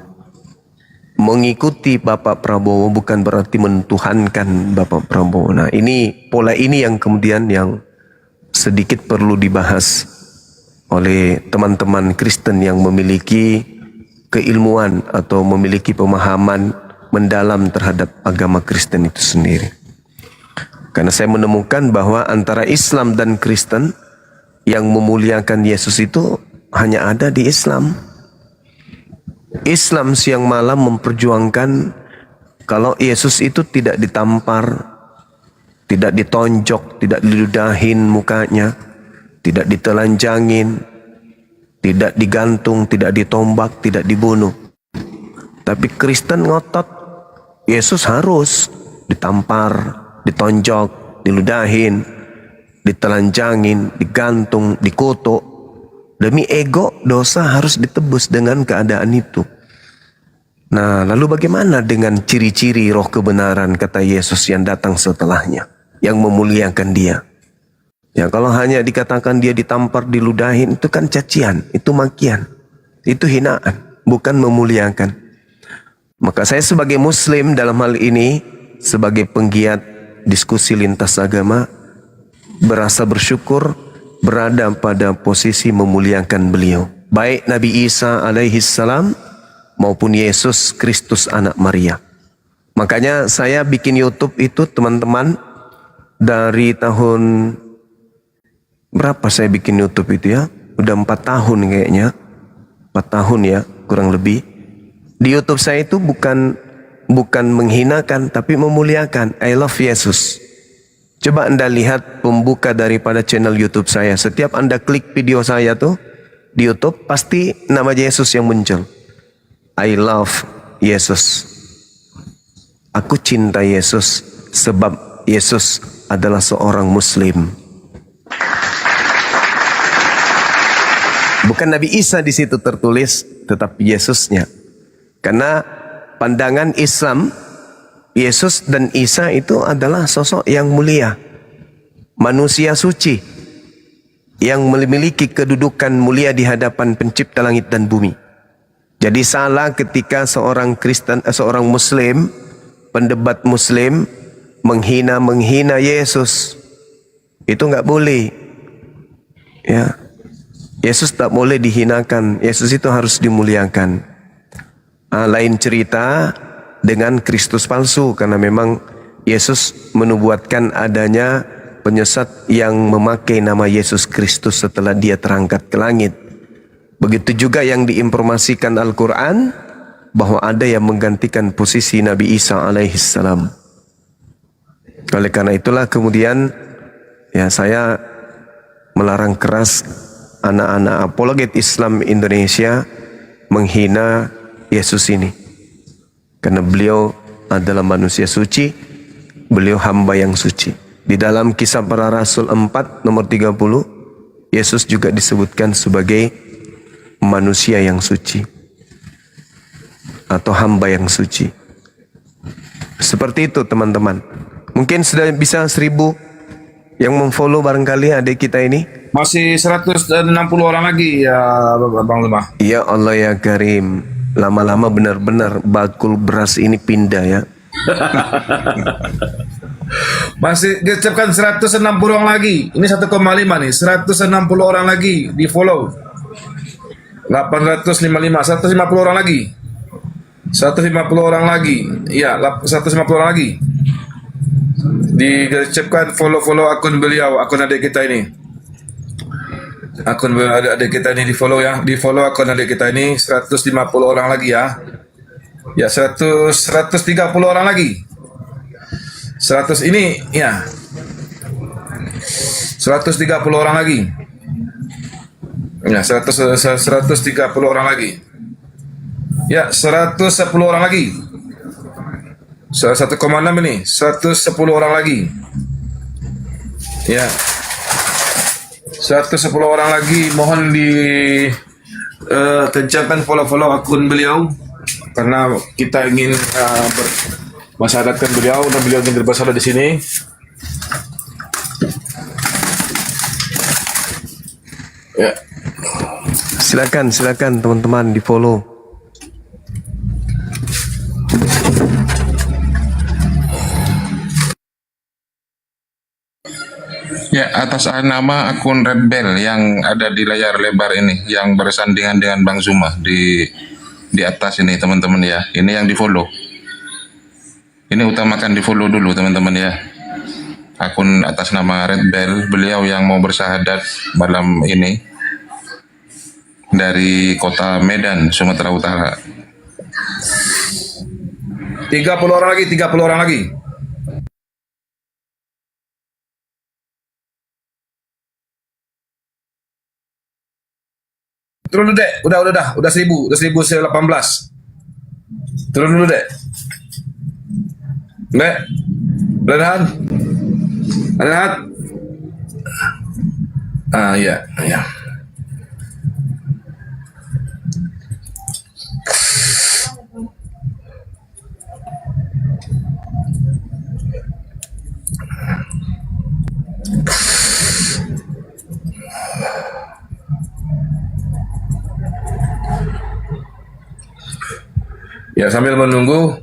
Mengikuti Bapak Prabowo bukan berarti mentuhankan Bapak Prabowo. Nah, ini pola ini yang kemudian yang sedikit perlu dibahas oleh teman-teman Kristen yang memiliki keilmuan atau memiliki pemahaman mendalam terhadap agama Kristen itu sendiri. Karena saya menemukan bahwa antara Islam dan Kristen yang memuliakan Yesus itu hanya ada di Islam. Islam siang malam memperjuangkan kalau Yesus itu tidak ditampar, tidak ditonjok, tidak diludahin mukanya, tidak ditelanjangin, tidak digantung, tidak ditombak, tidak dibunuh. Tapi Kristen ngotot Yesus harus ditampar, ditonjok, diludahin, ditelanjangin, digantung, dikutuk. Demi ego, dosa harus ditebus dengan keadaan itu. Nah, lalu bagaimana dengan ciri-ciri roh kebenaran kata Yesus yang datang setelahnya, yang memuliakan dia? Ya, kalau hanya dikatakan dia ditampar, diludahin, itu kan cacian, itu makian, itu hinaan, bukan memuliakan. Maka saya sebagai Muslim dalam hal ini, sebagai penggiat diskusi lintas agama, berasa bersyukur berada pada posisi memuliakan beliau, baik Nabi Isa alaihissalam maupun Yesus Kristus anak Maria. Makanya saya bikin YouTube itu, teman-teman, dari tahun berapa saya bikin YouTube itu ya? Udah 4 tahun kayaknya. 4 tahun ya, kurang lebih. Di YouTube saya itu bukan menghinakan, tapi memuliakan. I love Yesus. Coba Anda lihat pembuka daripada channel YouTube saya. Setiap Anda klik video saya tuh di YouTube, pasti nama Yesus yang muncul. I love Yesus. Aku cinta Yesus sebab Yesus adalah seorang Muslim. Bukan Nabi Isa di situ tertulis, tetapi Yesusnya. Karena pandangan Islam, Yesus dan Isa itu adalah sosok yang mulia, manusia suci yang memiliki kedudukan mulia di hadapan pencipta langit dan bumi. Jadi salah ketika seorang Kristen, seorang Muslim, pendebat Muslim menghina Yesus. Itu nggak boleh. Ya, Yesus tak boleh dihinakan. Yesus itu harus dimuliakan. Lain cerita dengan Kristus palsu, karena memang Yesus menubuatkan adanya penyesat yang memakai nama Yesus Kristus setelah dia terangkat ke langit. Begitu juga yang diinformasikan Al-Quran bahwa ada yang menggantikan posisi Nabi Isa alaihissalam. Oleh karena itulah kemudian ya saya melarang keras anak-anak apologet Islam Indonesia menghina Yesus ini. Karena beliau adalah manusia suci, beliau hamba yang suci. Di dalam Kisah Para Rasul 4 nomor 30, Yesus juga disebutkan sebagai manusia yang suci atau hamba yang suci. Seperti itu teman-teman. Mungkin sudah bisa 1000 yang memfollow barangkali adik kita ini. Masih 160 orang lagi ya Bang Lemah. Ya Allah ya Karim. Lama-lama benar-benar bakul beras ini pindah ya. Masih diucapkan 160 orang lagi. Ini 1,5 nih. 160 orang lagi di follow. 855, 150 orang lagi. 150 orang lagi. Iya, 150 orang lagi. Diucapkan follow akun beliau, akun adik kita ini. Akun adik kita ini di follow ya. Di follow akun adik kita ini 150 orang lagi ya. Ya 130 orang lagi. 100 ini ya. 130 orang lagi. Ya 130 orang lagi. Ya 110 orang lagi. 1,6 ini 110 orang lagi. Ya 110 orang lagi. Mohon di kencangkan follow akun beliau, karena kita ingin bermasyarakatkan beliau dan beliau ingin bermasyarakat di sini. Ya. Silakan teman-teman di follow. Ya, atas nama akun Red Bell yang ada di layar lebar ini, yang bersandingan dengan Bang Zuma di atas ini teman-teman ya. Ini yang di follow. Ini utamakan di follow dulu teman-teman ya. Akun atas nama Red Bell, beliau yang mau bersahadat malam ini dari kota Medan, Sumatera Utara. 30 orang lagi, 30 orang lagi. Turun dulu dek, udah 1018. Turun dulu dek. Dek, udah Rehat. Iya. Ya sambil menunggu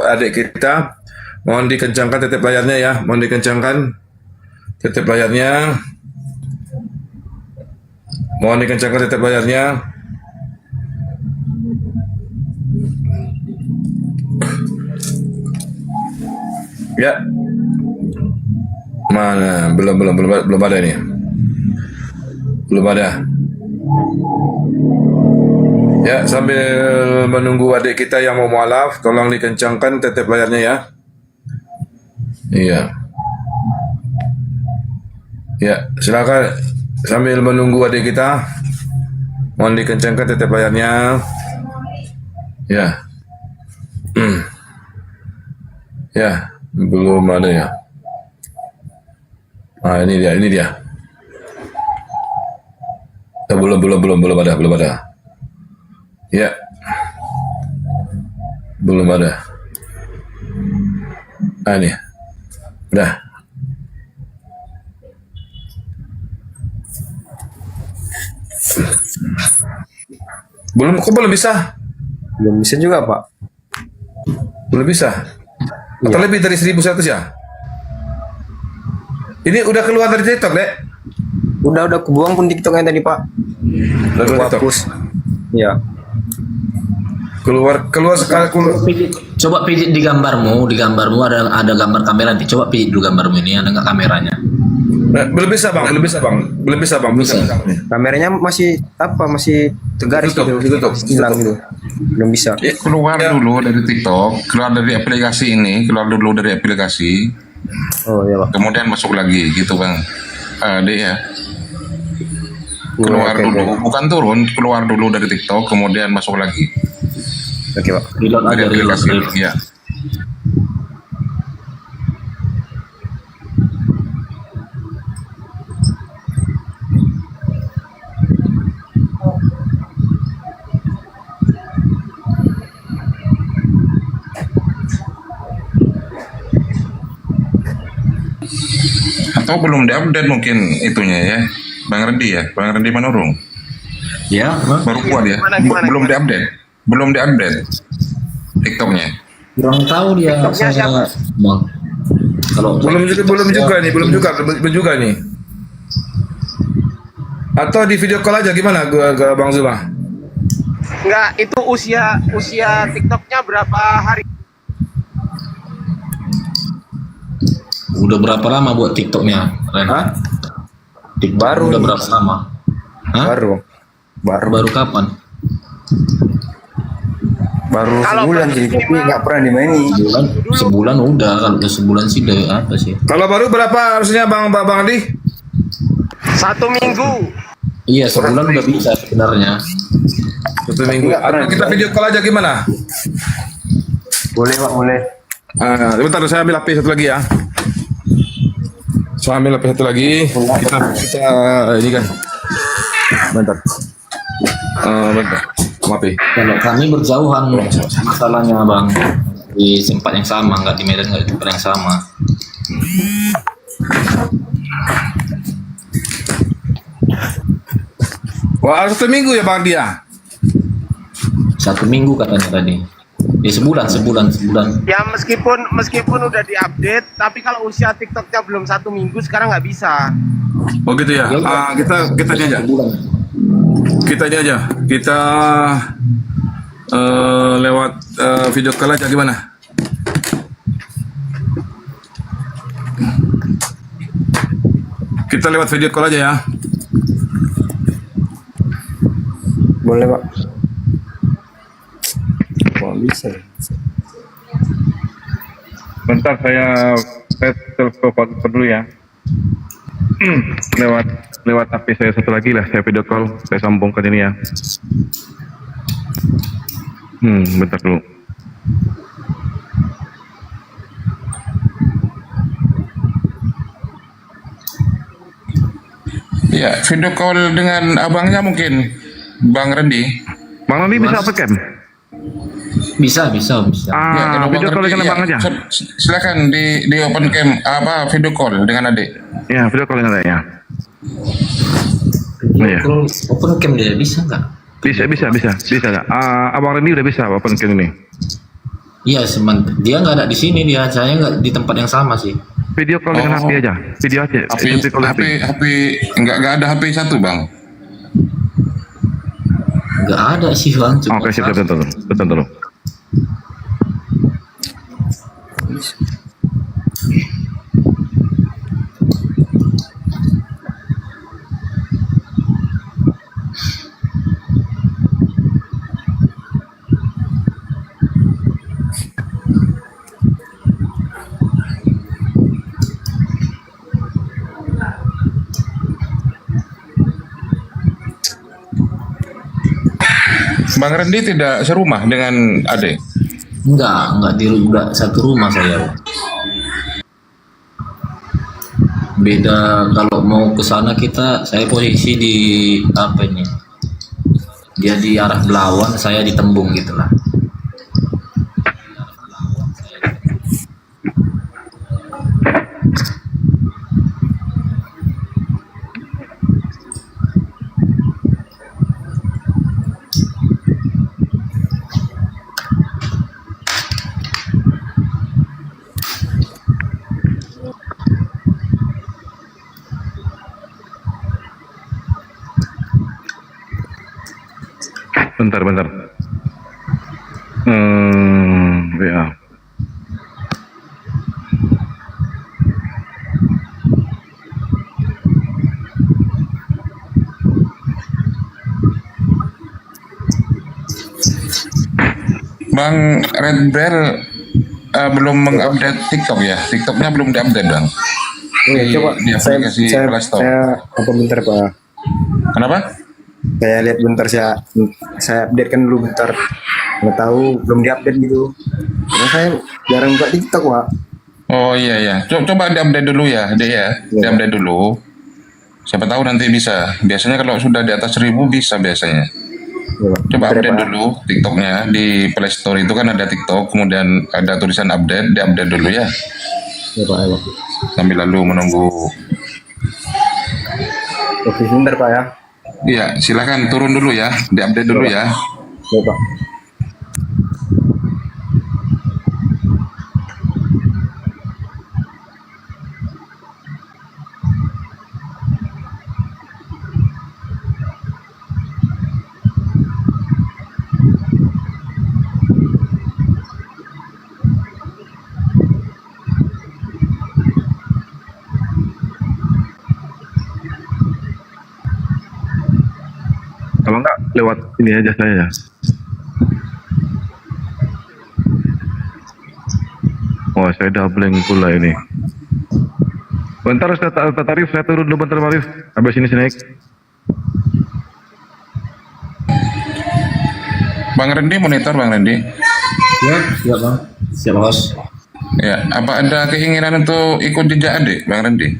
adik kita, mohon dikencangkan tetep layarnya ya, mohon dikencangkan tetep layarnya. Ya. Mana? Belum ada ini. Belum ada. Ya, sambil menunggu adik kita yang mau mualaf, tolong dikencangkan tetep layarnya ya. Iya. Ya, silakan sambil menunggu adik kita, mohon dikencangkan tetep layarnya. Ya. Ya, belum ada ya. Ini dia. Belum ada. Ya. Belum ada. Ah, ini. Udah. Kok belum bisa? Belum bisa juga, Pak. Belum bisa. Atau lebih dari 1.100 ya? Ini udah keluar dari TikTok, Dek? Udah kebuang pun TikToknya tadi, Pak. Udah keluar Aku TikTok. hapus. Ya. Keluar sekali keluar. Coba pijit di gambarmu ada gambar kamera nanti. Coba pijit dulu gambarmu ini, ada nggak kameranya? Belum bisa, Bang. Bisa. Kameranya masih masih tegaris Ditutup, gitu. ditutup. Hilang gitu. Belum bisa. Keluar dulu dari TikTok, keluar dari aplikasi ini, keluar dulu dari aplikasi, Oh iya, Pak. kemudian masuk lagi gitu Bang. Dek ya. Keluar Oke, dulu, oke. bukan turun, keluar dulu dari TikTok, kemudian masuk lagi Oke, Pak. Reload dari aja, reload. aplikasi. Ya. Atau belum diupdate mungkin itunya ya, Bang Rendi ya, Bang Rendi Manurung. Ya, Baru kuat ya, belum diupdate TikToknya. kurang tahu dia. Saya, Bang. Kalau Belum juga nih. Atau di video call aja gimana gua Bang Zuma? Enggak, itu usia TikToknya berapa hari? udah berapa lama buat TikToknya, Ren? Hah? TikTok Baru. udah berapa lama? Hah? Baru Kapan? Kalau sebulan sih, tapi nggak pernah dimainin. Sebulan udah. Kalau udah sebulan sih udah apa sih? Kalau baru berapa harusnya Bang Adi? 1 minggu. Iya, sebulan udah bisa sebenarnya. 1 minggu. Atau kita video call aja gimana? Boleh, Pak, boleh. Bentar, saya ambil HP satu lagi ya. Saya ambil HP satu lagi. Kita ini kan. Bentar. Bentar. Maaf ya. Kalau kami berjauhan masalahnya, Bang, di tempat yang sama, nggak di Medan, nggak di tempat yang sama. Wah, 1 minggu ya Bang dia. 1 minggu katanya tadi. Ya sebulan. Ya meskipun udah diupdate, tapi kalau usia TikToknya belum 1 minggu sekarang nggak bisa. Oh gitu ya. Kita ini aja. Sebulan. Kita ini aja. Kita lewat video call aja gimana? Kita lewat video call aja ya. Boleh, Pak. Kok bisa? Bentar saya telepon dulu ya. lewat HP saya satu lagi lah, saya video call, saya sambungkan ini ya. Bentar dulu. Ya, video call dengan abangnya mungkin, Bang Rendi. Bang Rendi bisa apa cam? Bisa. Ya, kalau Video Bang call Rendi, dengan ya, abang aja. silakan di open cam video call dengan adik. Ya, video call dengan ya. Iya. Kalau open cam dia bisa nggak? Bisa nggak? Abang Rendi udah bisa open cam ini. Iya, dia nggak ada di sini, saya nggak di tempat yang sama sih. Video call dengan HP aja, video aja. Video call HP nggak ada HP satu Bang. Nggak ada sih, Bang. Cuma Oke, siap, betul dulu. Bang Rendi tidak serumah dengan adik. Enggak satu rumah saya. Beda kalau mau ke sana saya posisi di apa ini? Dia di arah Belawan, saya di Tembung gitulah. Bentar. Ya. Bang Red Bell belum mengupdate TikTok ya? TikToknya belum diupdate bang? Di aplikasi Play Store. Saya apa bentar Pak? Kenapa? Saya lihat bentar, saya update kan dulu bentar. Nggak tahu belum diupdate gitu. Karena saya jarang buka TikTok Pak. Oh iya. Coba diupdate dulu ya, deh ya. Diupdate dulu. Siapa tahu nanti bisa. Biasanya kalau sudah di atas 1000 bisa biasanya. Ya, Pak. Coba Bentar, update Pak. dulu TikToknya di Play Store itu kan ada TikTok, kemudian ada tulisan update, diupdate dulu ya. Ya Pak. Ya, Pak. Sambil lalu menunggu. Oke sebentar Pak ya. Iya, silakan turun dulu ya, diupdate dulu ya. Ya Pak. Kalau enggak lewat ini aja saya. Oh, saya udah blank pula ini. Bentar, Tarif, saya turun dulu bentar, Marif. Habis ini saya naik. Bang Rendi monitor, Bang Rendi. Ya, siap bang. Siap bos. Ya, apa ada keinginan untuk ikut jejak adik, Bang Rendi?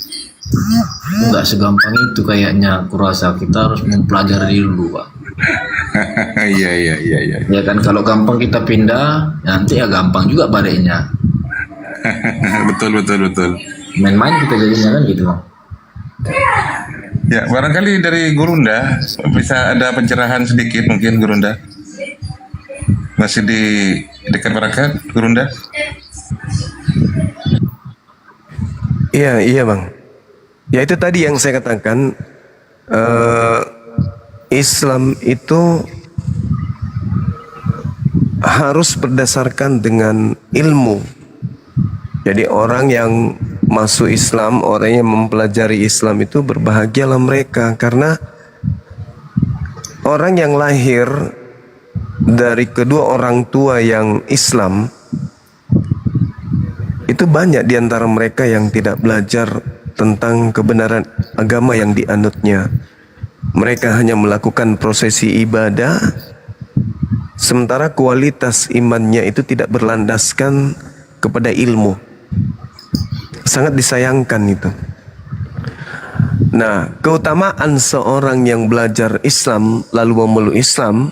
Nggak segampang itu kayaknya. Aku rasa kita harus mempelajari dulu pak. Iya. Ya kan kalau gampang kita pindah, nanti ya gampang juga baliknya. Betul. Main-main kita jadinya kan gitu bang. Ya, barangkali dari Gurunda bisa ada pencerahan sedikit mungkin Gurunda. Masih di dekat Barakat, Gurunda? Iya bang. Ya itu tadi yang saya katakan, Islam itu harus berdasarkan dengan ilmu. Jadi orang yang masuk Islam, orang yang mempelajari Islam itu berbahagialah mereka, karena orang yang lahir dari kedua orang tua yang Islam itu banyak di antara mereka yang tidak belajar tentang kebenaran agama yang dianutnya. Mereka hanya melakukan prosesi ibadah, sementara kualitas imannya itu tidak berlandaskan kepada ilmu. Sangat disayangkan itu. Nah, keutamaan seorang yang belajar Islam lalu memeluk Islam,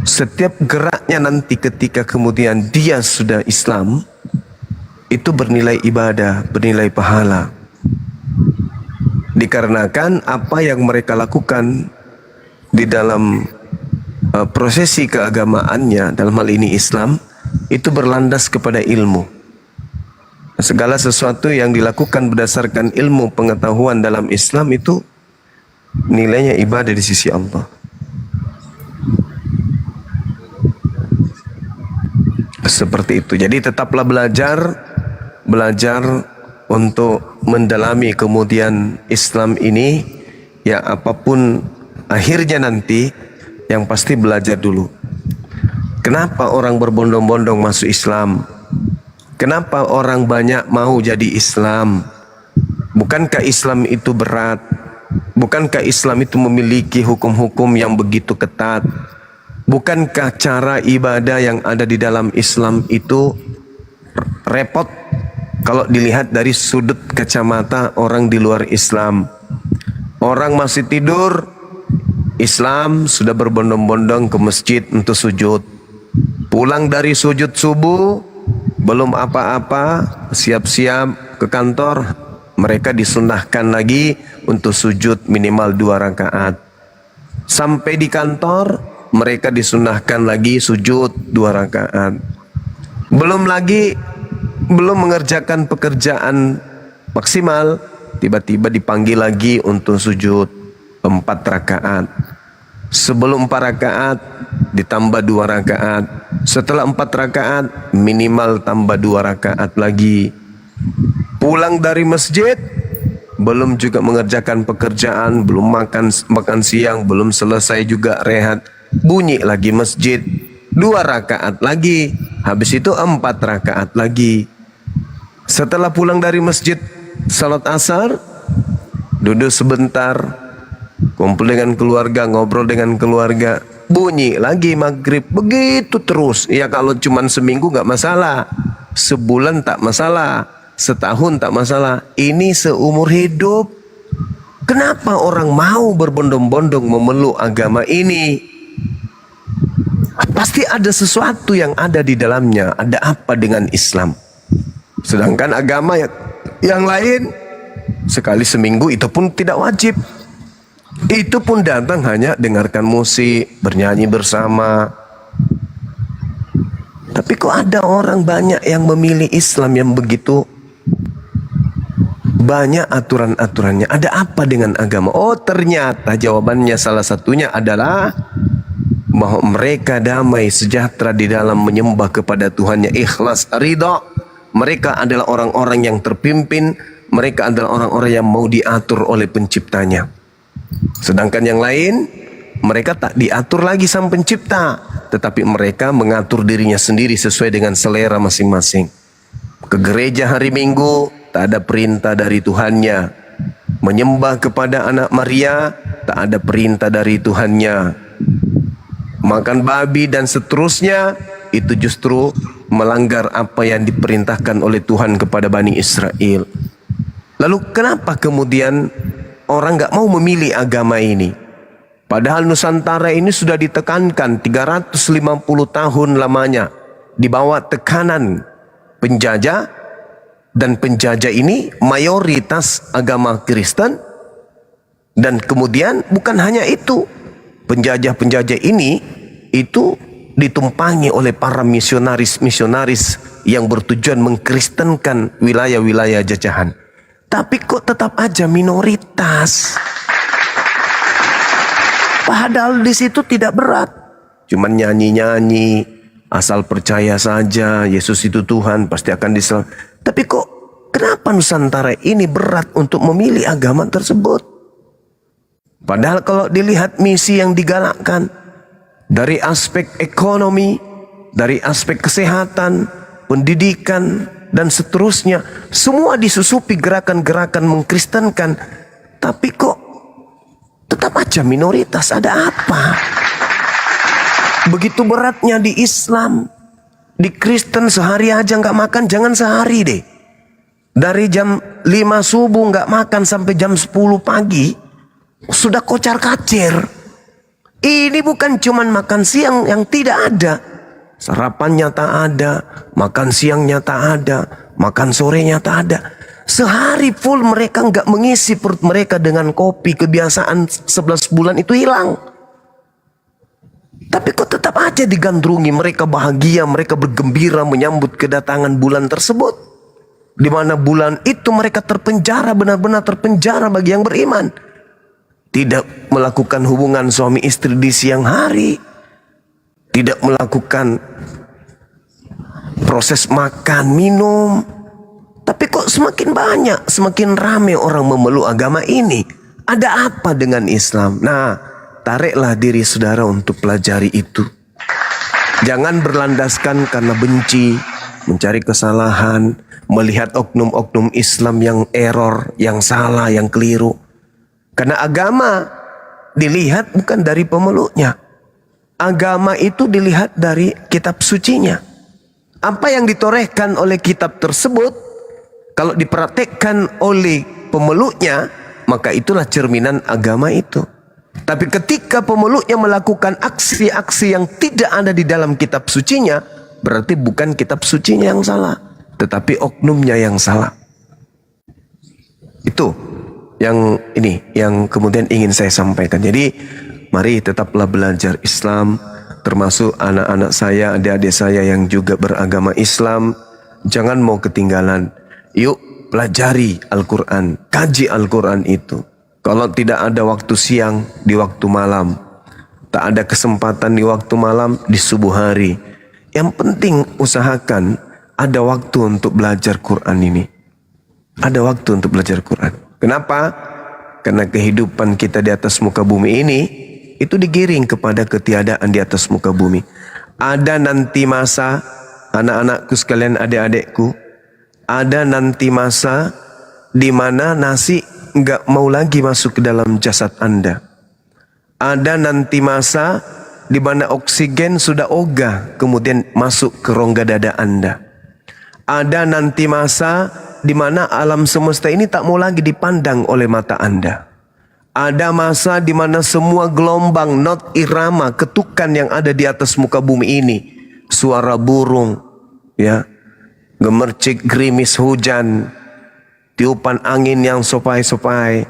setiap geraknya nanti ketika kemudian dia sudah Islam, itu bernilai ibadah, bernilai pahala. Dikarenakan apa yang mereka lakukan di dalam prosesi keagamaannya, dalam hal ini Islam, itu berlandas kepada ilmu. Segala sesuatu yang dilakukan berdasarkan ilmu pengetahuan dalam Islam itu nilainya ibadah di sisi Allah. Seperti itu. Jadi tetaplah belajar untuk mendalami kemudian Islam ini, ya apapun akhirnya nanti, yang pasti belajar dulu. Kenapa orang berbondong-bondong masuk Islam? Kenapa orang banyak mau jadi Islam? Bukankah Islam itu berat? Bukankah Islam itu memiliki hukum-hukum yang begitu ketat? Bukankah cara ibadah yang ada di dalam Islam itu repot kalau dilihat dari sudut kacamata orang di luar Islam? Orang masih tidur, Islam sudah berbondong-bondong ke masjid untuk sujud. Pulang dari sujud subuh, belum apa-apa, siap-siap ke kantor, mereka disunahkan lagi untuk sujud minimal 2 rakaat. Sampai di kantor, mereka disunahkan lagi sujud 2 rakaat. Belum mengerjakan pekerjaan maksimal, tiba-tiba dipanggil lagi untuk sujud 4 rakaat. Sebelum 4 rakaat ditambah 2 rakaat. Setelah 4 rakaat minimal tambah 2 rakaat lagi. Pulang dari masjid belum juga mengerjakan pekerjaan, belum makan siang, belum selesai juga rehat. Bunyi lagi masjid, 2 rakaat lagi. Habis itu 4 rakaat lagi. Setelah pulang dari masjid, salat asar, duduk sebentar, kumpul dengan keluarga, ngobrol dengan keluarga, bunyi lagi maghrib. Begitu terus. Ya kalau cuman seminggu nggak masalah, sebulan tak masalah, setahun tak masalah. Ini seumur hidup. Kenapa orang mau berbondong-bondong memeluk agama ini? Pasti ada sesuatu yang ada di dalamnya. Ada apa dengan Islam? Sedangkan agama yang lain sekali seminggu itu pun tidak wajib. Itu pun datang hanya dengarkan musik, bernyanyi bersama. Tapi kok ada orang banyak yang memilih Islam yang begitu banyak aturan-aturannya. Ada apa dengan agama? Oh, ternyata jawabannya salah satunya adalah bahwa mereka damai sejahtera di dalam menyembah kepada Tuhannya, ikhlas, ridha. Mereka adalah orang-orang yang terpimpin. Mereka adalah orang-orang yang mau diatur oleh penciptanya. Sedangkan yang lain, mereka tak diatur lagi sang pencipta, tetapi mereka mengatur dirinya sendiri sesuai dengan selera masing-masing. Ke gereja hari Minggu, tak ada perintah dari Tuhannya. Menyembah kepada anak Maria, tak ada perintah dari Tuhannya. Makan babi dan seterusnya, itu justru melanggar apa yang diperintahkan oleh Tuhan kepada Bani Israel. Lalu kenapa kemudian orang gak mau memilih agama ini? Padahal Nusantara ini sudah ditekankan 350 tahun lamanya di bawah tekanan penjajah, dan penjajah ini mayoritas agama Kristen. Dan kemudian bukan hanya itu, penjajah-penjajah ini itu ditumpangi oleh para misionaris-misionaris yang bertujuan mengkristenkan wilayah-wilayah jajahan. Tapi kok tetap aja minoritas. Padahal di situ tidak berat. Cuman nyanyi-nyanyi, asal percaya saja Yesus itu Tuhan, pasti akan diselamatkan. Tapi kok kenapa Nusantara ini berat untuk memilih agama tersebut? Padahal kalau dilihat misi yang digalakkan dari aspek ekonomi, dari aspek kesehatan, pendidikan, dan seterusnya, semua disusupi gerakan-gerakan mengkristenkan. Tapi kok tetap aja minoritas? Ada apa? Begitu beratnya di Islam. Di Kristen sehari aja nggak makan, jangan sehari deh. Dari jam 5 subuh nggak makan sampai jam 10 pagi, sudah kocar-kacir. Ini bukan cuman makan siang yang tidak ada. Sarapannya tak ada, makan siangnya tak ada, makan sorenya tak ada. Sehari full mereka nggak mengisi perut mereka dengan kopi. Kebiasaan 11 bulan itu hilang. Tapi kok tetap aja digandrungi, mereka bahagia, mereka bergembira menyambut kedatangan bulan tersebut. Di mana bulan itu mereka terpenjara, benar-benar terpenjara bagi yang beriman. Tidak melakukan hubungan suami istri di siang hari. Tidak melakukan proses makan, minum. Tapi kok semakin banyak, semakin ramai orang memeluk agama ini. Ada apa dengan Islam? Nah, tariklah diri saudara untuk pelajari itu. Jangan berlandaskan karena benci, mencari kesalahan, melihat oknum-oknum Islam yang error, yang salah, yang keliru. Karena agama dilihat bukan dari pemeluknya. Agama itu dilihat dari kitab sucinya. Apa yang ditorehkan oleh kitab tersebut, kalau dipraktekkan oleh pemeluknya, maka itulah cerminan agama itu. Tapi ketika pemeluknya melakukan aksi-aksi yang tidak ada di dalam kitab sucinya, berarti bukan kitab sucinya yang salah, tetapi oknumnya yang salah. Itu yang kemudian ingin saya sampaikan. Jadi mari tetaplah belajar Islam, termasuk anak-anak saya, adik-adik saya yang juga beragama Islam. Jangan mau ketinggalan. Yuk pelajari Al-Quran, kaji Al-Quran itu. Kalau tidak ada waktu siang, di waktu malam. tak ada kesempatan di waktu malam, di subuh hari. Yang penting usahakan ada waktu untuk belajar Quran ini. Ada waktu untuk belajar Quran. Kenapa? Karena kehidupan kita di atas muka bumi ini itu digiring kepada ketiadaan di atas muka bumi. Ada nanti masa, anak-anakku sekalian, adik-adikku, ada nanti masa di mana nasi enggak mau lagi masuk ke dalam jasad Anda. Ada nanti masa di mana oksigen sudah ogah kemudian masuk ke rongga dada Anda. Ada nanti masa di mana alam semesta ini tak mau lagi dipandang oleh mata Anda. Ada masa di mana semua gelombang, not irama, ketukan yang ada di atas muka bumi ini, suara burung, ya, gemercik gerimis hujan, tiupan angin yang sopai-sopai,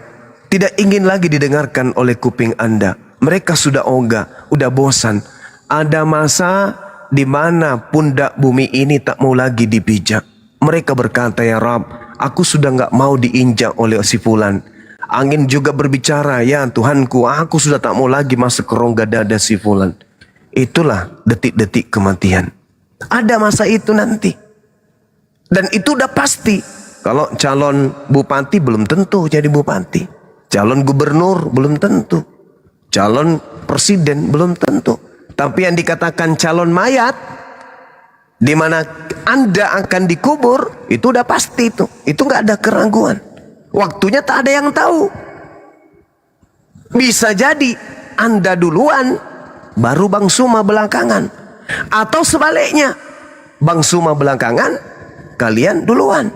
tidak ingin lagi didengarkan oleh kuping Anda. Mereka sudah ogah, udah bosan. Ada masa di mana pundak bumi ini tak mau lagi dipijak. Mereka berkata, ya Rab, aku sudah nggak mau diinjak oleh si fulan. Angin juga berbicara, ya Tuhanku, aku sudah tak mau lagi masuk ke rongga dada si fulan. Itulah detik-detik kematian. Ada masa itu nanti. Dan itu udah pasti. Kalau calon bupati belum tentu jadi bupati. Calon gubernur belum tentu. Calon presiden belum tentu. Tapi yang dikatakan calon mayat, di mana Anda akan dikubur, itu udah pasti itu. Itu nggak ada keraguan. Waktunya tak ada yang tahu. Bisa jadi Anda duluan, baru Bang Suma belakangan. Atau sebaliknya, Bang Suma belakangan, kalian duluan.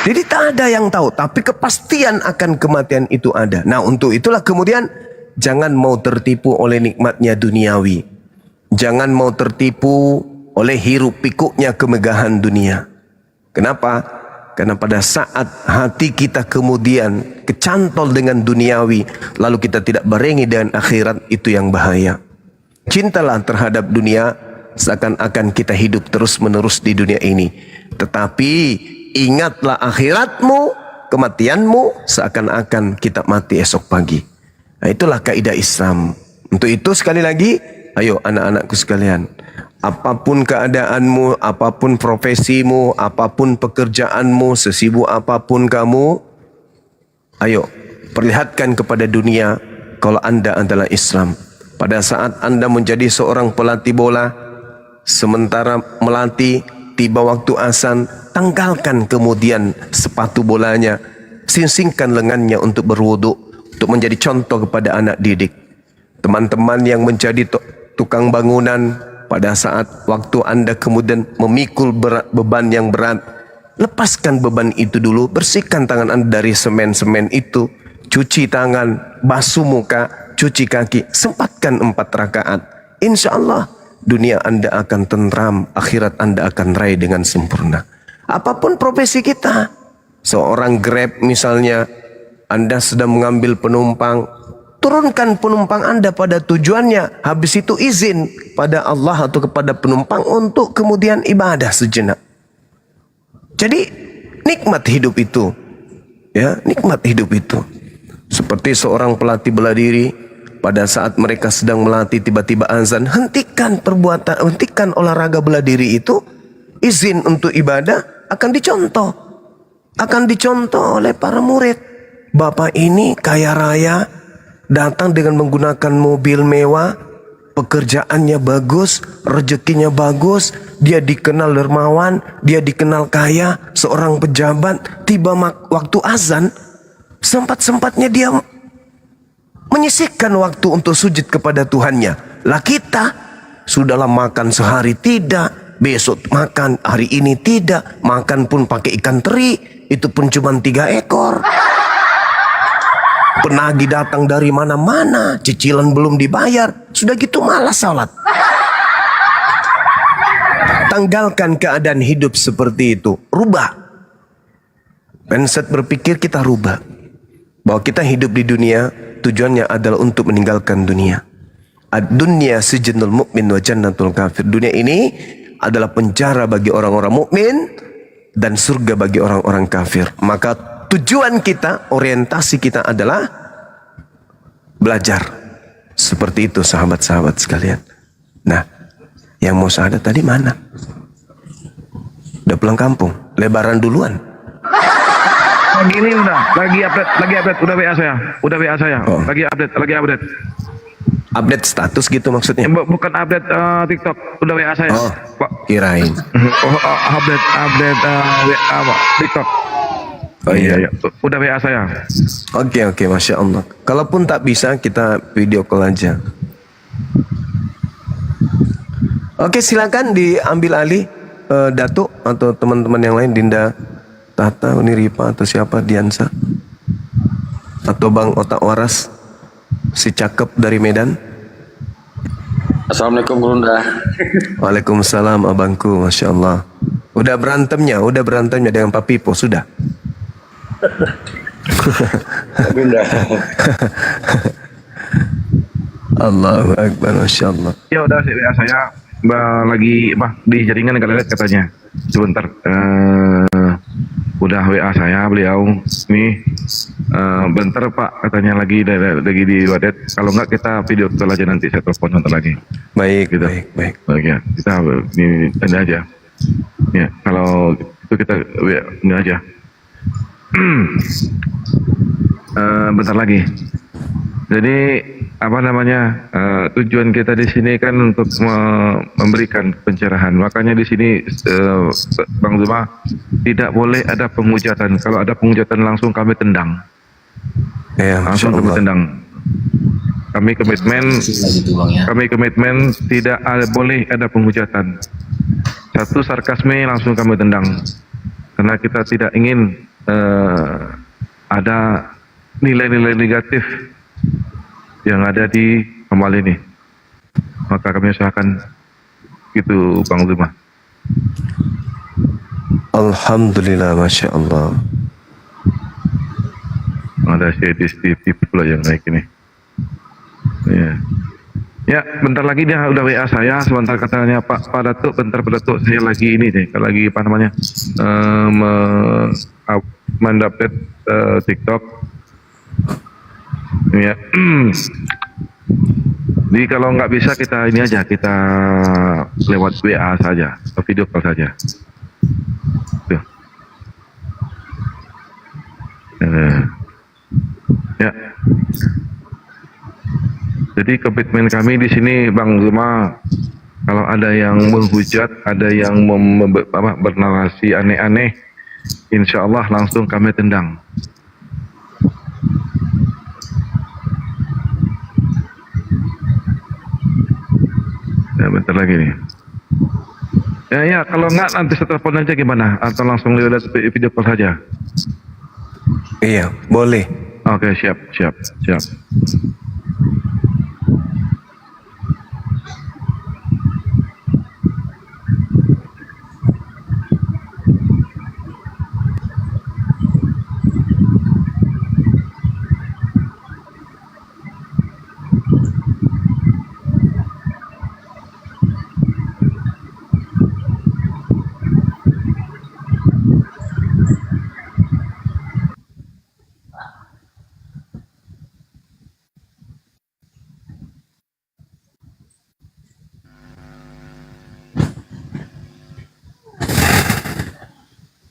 Jadi tak ada yang tahu, tapi kepastian akan kematian itu ada. Nah, untuk itulah kemudian jangan mau tertipu oleh nikmatnya duniawi. Jangan mau tertipu oleh hiruk pikuknya kemegahan dunia. Kenapa? Karena pada saat hati kita kemudian kecantol dengan duniawi, lalu kita tidak barengi dengan akhirat, itu yang bahaya. Cintalah terhadap dunia seakan-akan kita hidup terus-menerus di dunia ini. Tetapi ingatlah akhiratmu, kematianmu seakan-akan kita mati esok pagi. Nah, itulah kaidah Islam. Untuk itu sekali lagi, ayo anak-anakku sekalian, apapun keadaanmu, apapun profesimu, apapun pekerjaanmu, sesibuk apapun kamu, ayo perlihatkan kepada dunia kalau Anda adalah Islam. Pada saat Anda menjadi seorang pelatih bola, sementara melatih, tiba waktu azan, tanggalkan kemudian sepatu bolanya, singsingkan lengannya untuk berwudu, untuk menjadi contoh kepada anak didik. Teman-teman yang menjadi tukang bangunan, pada saat waktu Anda kemudian memikul beban yang berat, lepaskan beban itu dulu, bersihkan tangan Anda dari semen-semen itu, cuci tangan, basuh muka, cuci kaki, sempatkan 4 rakaat. Insya Allah dunia Anda akan tentram, akhirat Anda akan raih dengan sempurna. Apapun profesi kita, seorang Grab misalnya, Anda sedang mengambil penumpang, turunkan penumpang Anda pada tujuannya. Habis itu izin pada Allah atau kepada penumpang untuk kemudian ibadah sejenak. Jadi nikmat hidup itu, ya, nikmat hidup itu. Seperti seorang pelatih bela diri, pada saat mereka sedang melatih tiba-tiba azan, hentikan perbuatan, hentikan olahraga bela diri itu, izin untuk ibadah akan dicontoh oleh para murid. Bapak ini kaya raya, datang dengan menggunakan mobil mewah, pekerjaannya bagus, rezekinya bagus, dia dikenal dermawan, dia dikenal kaya, seorang pejabat. Tiba waktu azan, sempat-sempatnya dia menyisihkan waktu untuk sujud kepada Tuhannya. Lah kita sudahlah makan sehari tidak, besok makan, hari ini tidak, makan pun pakai ikan teri, itu pun cuma 3 ekor. Penagih datang dari mana-mana, cicilan belum dibayar, sudah gitu malas salat. Tanggalkan keadaan hidup seperti itu, rubah. Mindset berpikir kita rubah, bahwa kita hidup di dunia tujuannya adalah untuk meninggalkan dunia. Ad-dunya sijnul mu'min wa jannatul kafir. Dunia ini adalah penjara bagi orang-orang mukmin dan surga bagi orang-orang kafir. Maka tujuan kita, orientasi kita adalah belajar. Seperti itu sahabat-sahabat sekalian. Nah, yang mau syahadat tadi mana? Udah pulang kampung, lebaran duluan. Lagi ini lagi update, udah WA saya, Oh. lagi update. Update status gitu maksudnya? Bukan update TikTok, udah WA saya. Oh, Pak. kirain. Update WA Pak, TikTok. Oh iya. Udah WA saya. Oke, Masya Allah. Kalaupun tak bisa, kita video call aja. Oke, silakan diambil alih Datuk atau teman-teman yang lain, Dinda Tata, Uniripa atau siapa, Diansa atau Bang Otak Waras, si cakep dari Medan. Assalamualaikum Gurunda. Waalaikumsalam abangku, Masya Allah. Udah berantemnya dengan Pak Pipo, sudah. Allahu Akbar, Masya Allah. Ya udah WA saya lagi di jaringan Galelet katanya. Sebentar. Udah WA saya beliau nih. Bentar Pak katanya lagi di Wadet. Kalau enggak kita video call aja nanti, saya telepon nanti lagi. Baik, Gitu. baik. Baik ya. Kita ini aja. Ya, kalau itu kita ini aja. Bentar lagi. Jadi apa namanya, tujuan kita di sini kan untuk memberikan pencerahan. Makanya di sini Bang Zuma tidak boleh ada penghujatan. Kalau ada penghujatan langsung kami tendang. Ya, Langsung Masya kami Allah. tendang. Kami komitmen tidak boleh ada penghujatan. Satu sarkasme langsung kami tendang. Karena kita tidak ingin ada nilai-nilai negatif yang ada di amal ini. Maka kami usahakan itu Bang Zuma. Alhamdulillah, Masya Allah. Ada CCTV pula yang naik ini. Ya, bentar lagi dia udah WA saya. Sebentar katanya Pak Datuk, bentar Pak Datuk, saya lagi ini deh, lagi apa namanya, mendupdate TikTok. Ya. Jadi kalau nggak bisa kita ini aja, kita lewat WA saja, atau video call saja. Tuh. Ya. Jadi komitmen kami di sini Bang Zuma, kalau ada yang menghujat, ada yang bernarasi aneh-aneh, insya Allah langsung kami tendang. Ya, bentar lagi nih. Ya, kalau enggak nanti setelah telepon aja gimana? Atau langsung lihat video call saja? Iya, boleh. Oke, siap.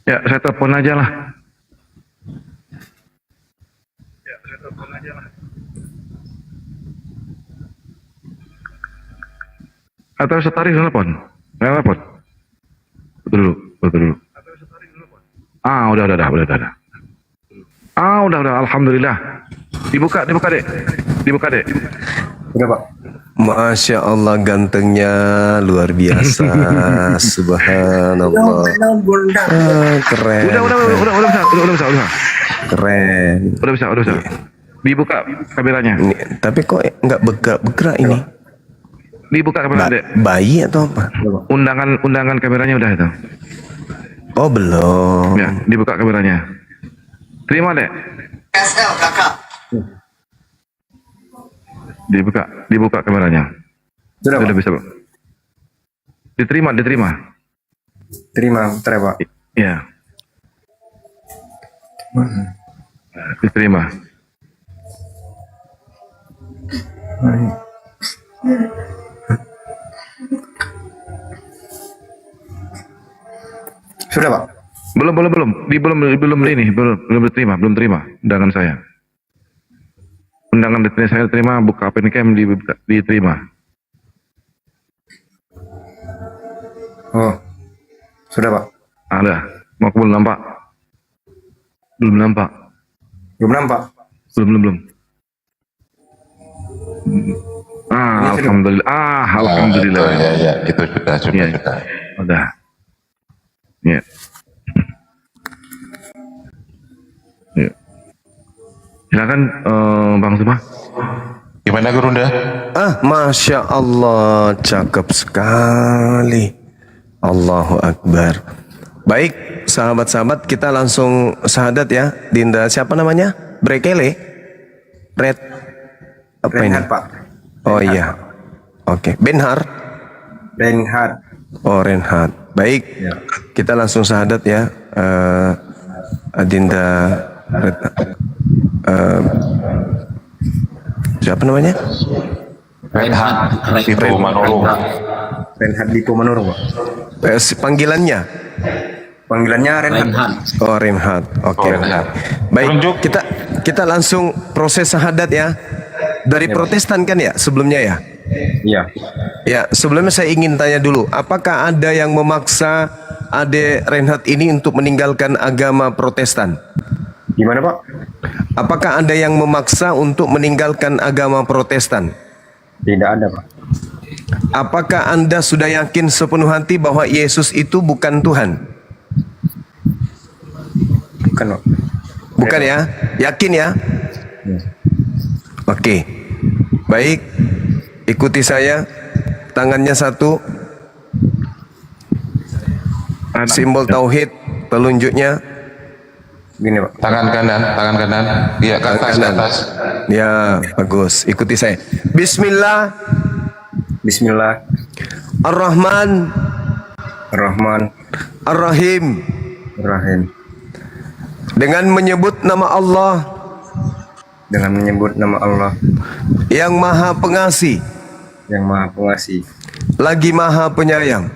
Ya, saya telepon aja lah. Atau setari telepon? Saya telepon. Betul dulu. Udah. Udah. Alhamdulillah. Dibuka dek. Udah Pak. Masya Allah, gantengnya luar biasa. Subhanallah. Keren. Udah bisa. Keren. Udah bisa. Dibuka kameranya. Ini, tapi kok nggak bergerak ini? Dibuka kamera dek. Bayi atau apa? Undangan kameranya udah itu. Oh, belum. Ya, dibuka kameranya. Terima dek. Dibuka kameranya. Sudah Sudah Pak. bisa, Pak. Diterima. Terima, bentar ya Pak. Iya. Diterima. Sudah Pak? Belum diterima undangan saya. Undangan saya terima, buka open cam diterima. Oh, sudah Pak? Ada. Mau aku belum nampak? Belum nampak. Belum. Alhamdulillah. Alhamdulillah. Ya, itu sudah. Ya. Udah. Ya. Ya. Silakan Bang Suma. Gimana Gurunda? Masya Allah, cakep sekali. Allahu Akbar. Baik, sahabat-sahabat, kita langsung syahadat ya. Dinda, siapa namanya? Brekele? Red? Apa Reinhard, ini? Pak. Oh iya. Oke, Benhar? Reinhard. Oh, Reinhard. Baik, kita langsung syahadat ya. Adinda siapa namanya? Reinhard Dito Manurung. Reinhard Dito Manurung, Pak. Panggilannya? Panggilannya Reinhard. Oh, Reinhard. Oke. Baik, kita langsung proses syahadat ya. Dari Protestan kan ya sebelumnya ya? Iya. Ya, sebelumnya saya ingin tanya dulu, apakah ada yang memaksa Ade Reinhard ini untuk meninggalkan agama Protestan? Gimana Pak? Apakah ada yang memaksa untuk meninggalkan agama Protestan? Tidak ada Pak. Apakah Anda sudah yakin sepenuh hati bahwa Yesus itu bukan Tuhan? Bukan Pak. Bukan ya? Yakin ya? Oke. Baik. Ikuti saya. Tangannya satu. Simbol tauhid, telunjuknya. Gini Pak. Tangan kanan. Iya, ke atas. Ya, bagus. Ikuti saya. Bismillah. Ar-Rahman. Ar-Rahim. Dengan menyebut nama Allah. Yang Maha Pengasih. Lagi Maha Penyayang.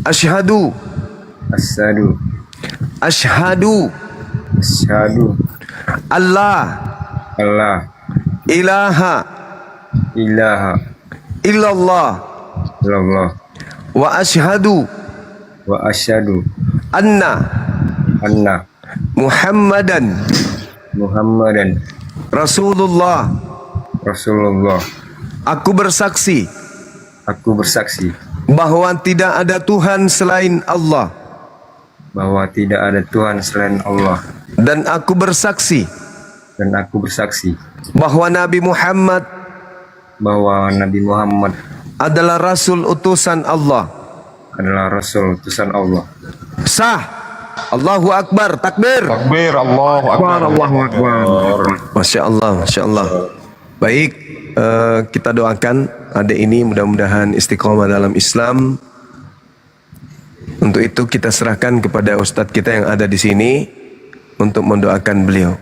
Asyhadu. Allah. Ilaha. Illallah. Wa asyhadu. Anna. Muhammadan. Rasulullah. Aku bersaksi. Bahwa tidak ada Tuhan selain Allah. Dan aku bersaksi. Bahwa Nabi Muhammad. Adalah Rasul utusan Allah. Sah. Allahu Akbar. Takbir. Allahu Akbar. Masya Allah. Baik, kita doakan adik ini mudah-mudahan istiqomah dalam Islam. Untuk itu kita serahkan kepada Ustadz kita yang ada di sini untuk mendoakan beliau.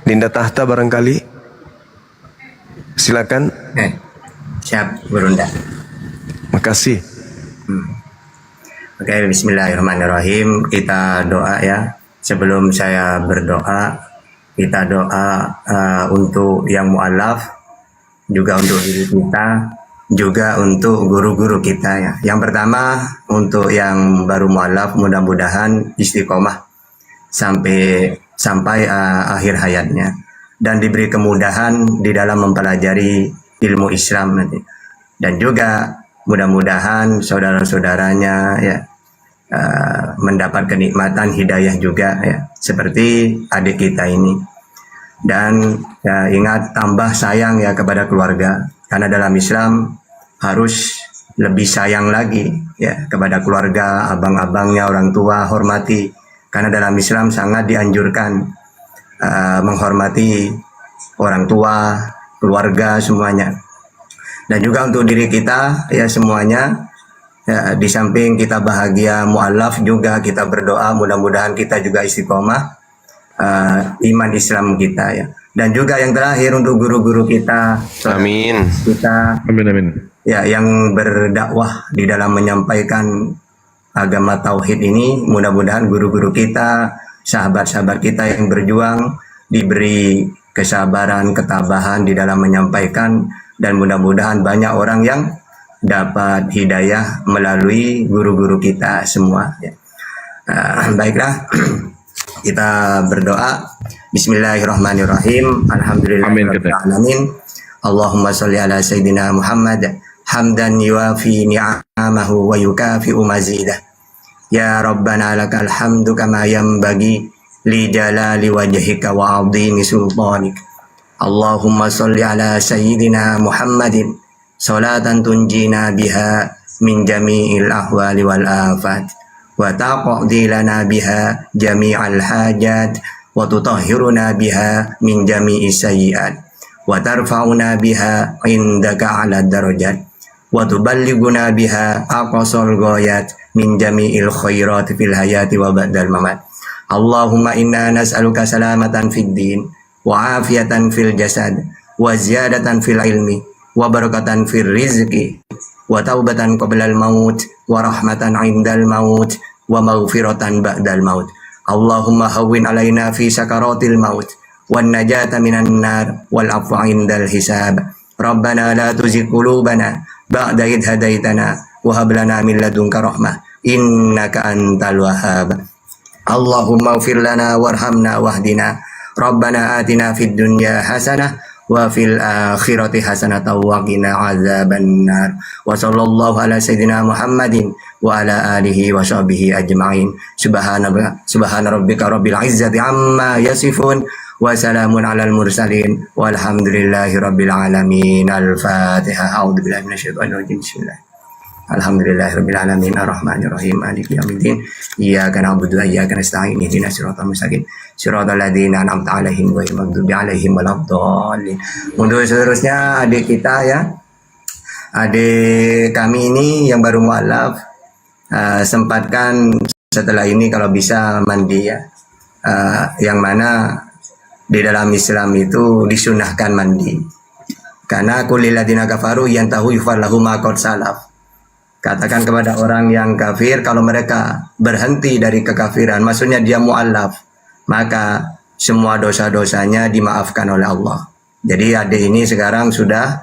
Dinda Tahta barangkali. Silakan. Siap, Gurunda. Makasih. Oke, bismillahirrahmanirrahim. Kita doa ya. Sebelum saya berdoa, kita doa untuk yang mu'alaf, juga untuk diri kita, juga untuk guru-guru kita ya. Yang pertama, untuk yang baru mu'alaf, mudah-mudahan istiqomah sampai akhir hayatnya. Dan diberi kemudahan di dalam mempelajari ilmu Islam nanti. Dan juga mudah-mudahan saudara-saudaranya ya mendapat kenikmatan hidayah juga ya, seperti adik kita ini. Dan ya, ingat, tambah sayang ya kepada keluarga, karena dalam Islam harus lebih sayang lagi ya kepada keluarga, abang-abangnya, orang tua, hormati, karena dalam Islam sangat dianjurkan menghormati orang tua, keluarga, semuanya. Dan juga untuk diri kita ya semuanya. Ya, di samping kita bahagia mu'alaf, juga kita berdoa mudah-mudahan kita juga istiqomah iman Islam kita ya. Dan juga yang terakhir untuk guru-guru kita, Amin. Amin. ya, yang berdakwah di dalam menyampaikan agama tauhid ini, mudah-mudahan guru-guru kita, sahabat-sahabat kita yang berjuang diberi kesabaran, ketabahan di dalam menyampaikan, dan mudah-mudahan banyak orang yang dapat hidayah melalui guru-guru kita semua. Ya. Baiklah, kita berdoa. Bismillahirrahmanirrahim. Alhamdulillahirrahmanirrahim. Allahumma salli ala Sayyidina Muhammad hamdan yuafi ni'amahu wa yukafi'u mazidah. Ya Rabbana lakal hamdu kama yanbaghi li jalali wajhika wa 'azimi sultanik. Allahumma salli ala Sayyidina Muhammadin salatan tunjina biha min jami'il ahwali wal afat wa taqdi lana biha jami'al hajat wa tutahhiruna biha min jami'is sayyi'at wa tarfa'una biha indaka 'ala darajat wa tuballighuna biha aqsal ghayat min jami'il khairat fil hayati wa ba'dal mamat. Allahumma inna nas'aluka salamatan fid din wa afiyatan fil jasad wa ziyadatan fil ilmi wa barakatan fil rizqi wa taubatan qablal maut wa rahmatan 'indal maut wa maghfiratan ba'dal maut. Allahumma hawwin alaina fi sakaratil maut wan najata minan nar wal afwa 'indal hisab. Rabbana la tuzigh qulubana ba'da idh hadaitana wa hab lana min ladunka rahmah innaka antal wahhab. Allahumma ighfir lana warhamna wahdina. Rabbana atina fid dunya hasanah wa fil akhirati hasanatan wa qina azabannar. Wa sallallahu ala sayyidina Muhammadin wa ala alihi wa sahbihi ajma'in. Subhana rabbika rabbil izzati amma yasifun wa salamun alal mursalin walhamdulillahi rabbil alamin. Al-Fatihah. A'udzu billahi minasyaitonir rajim. Bismillah. Alhamdulillahi rabbil alamin arrahmanir rahim maliki yaumiddin. Iyyaka na'budu wa iyyaka nasta'in ihdinas siratal mustaqim siratal ladzina an'amta 'alaihim ghairil maghdubi 'alaihim waladdallin. Untuk seterusnya adik kita ya, adik kami ini yang baru mualaf, sempatkan setelah ini kalau bisa mandi ya, yang mana di dalam Islam itu disunahkan mandi, karena kulil ladzina kafaru yantahu yufar lahum ma qad salaf. Katakan kepada orang yang kafir, kalau mereka berhenti dari kekafiran, maksudnya dia mu'allaf, maka semua dosa-dosanya dimaafkan oleh Allah. Jadi adik ini sekarang sudah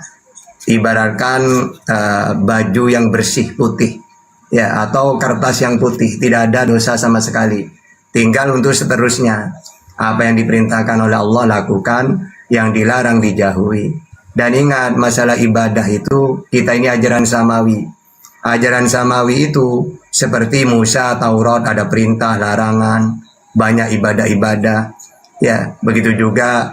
ibaratkan baju yang bersih putih, ya, atau kertas yang putih, tidak ada dosa sama sekali. Tinggal untuk seterusnya, apa yang diperintahkan oleh Allah lakukan, yang dilarang dijauhi. Dan ingat, masalah ibadah itu, kita ini ajaran samawi. Ajaran samawi itu seperti Musa, Taurat, ada perintah, larangan, banyak ibadah-ibadah. Ya, begitu juga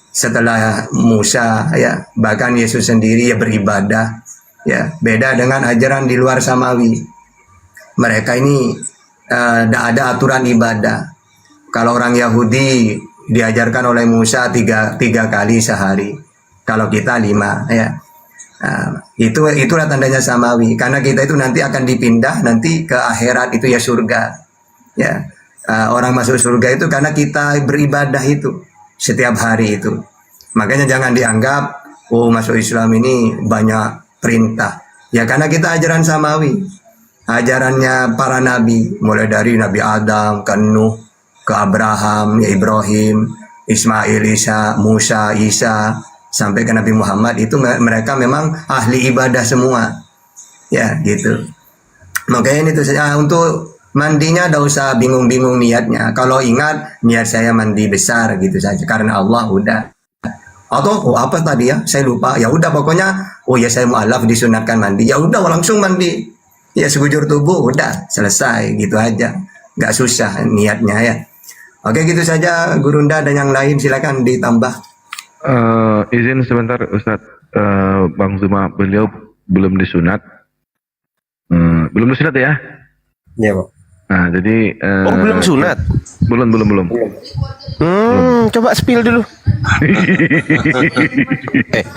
setelah Musa, ya, bahkan Yesus sendiri ya beribadah. Ya, beda dengan ajaran di luar samawi. Mereka ini tidak ada aturan ibadah. Kalau orang Yahudi diajarkan oleh Musa tiga kali sehari. Kalau kita 5, ya. Itulah tandanya samawi, karena kita itu nanti akan dipindah nanti ke akhirat, itu ya surga, ya. Orang masuk surga itu karena kita beribadah itu setiap hari itu. Makanya jangan dianggap masuk Islam ini banyak perintah, ya, karena kita ajaran samawi, ajarannya para nabi, mulai dari Nabi Adam ke Nuh ke Abraham, ya, Ibrahim, Ismail, Isa, Musa, Isa, sampai ke Nabi Muhammad. Itu mereka memang ahli ibadah semua, ya, gitu. Makanya itu saja. Untuk mandinya tidak usah bingung-bingung niatnya. Kalau ingat niat saya mandi besar gitu saja, karena Allah udah. Atau apa tadi ya, saya lupa. Ya udah, pokoknya ya saya mualaf disunatkan mandi, ya udah langsung mandi, ya, sekujur tubuh, udah selesai gitu aja, nggak susah niatnya, ya. Oke, gitu saja Gurunda, dan yang lain silakan ditambah. Izin sebentar Ustadz, Bang Zuma, beliau belum disunat. Belum disunat ya? Iya, Pak. Nah, jadi belum sunat? Belum. Coba spill dulu.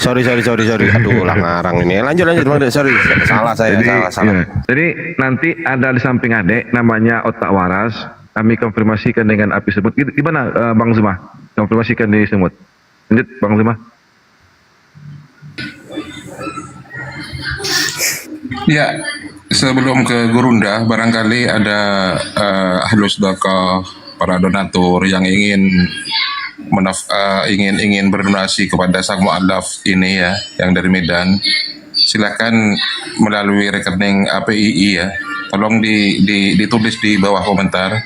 Sorry. Aduh, ngarang ini. Lanjut, Bang. Sorry. Salah saya, salah. Iya. Jadi nanti ada di samping adek namanya otak waras. kami konfirmasikan dengan api semut. Gimana Bang Zuma? Konfirmasikan di semut. Lanjut Bang Zuma. Ya, sebelum ke Gurunda, barangkali ada ahlus sedekah, para donatur yang ingin ingin berdonasi kepada sang mu'alaf ini ya, yang dari Medan. Silakan melalui rekening APII ya. Tolong ditulis di bawah komentar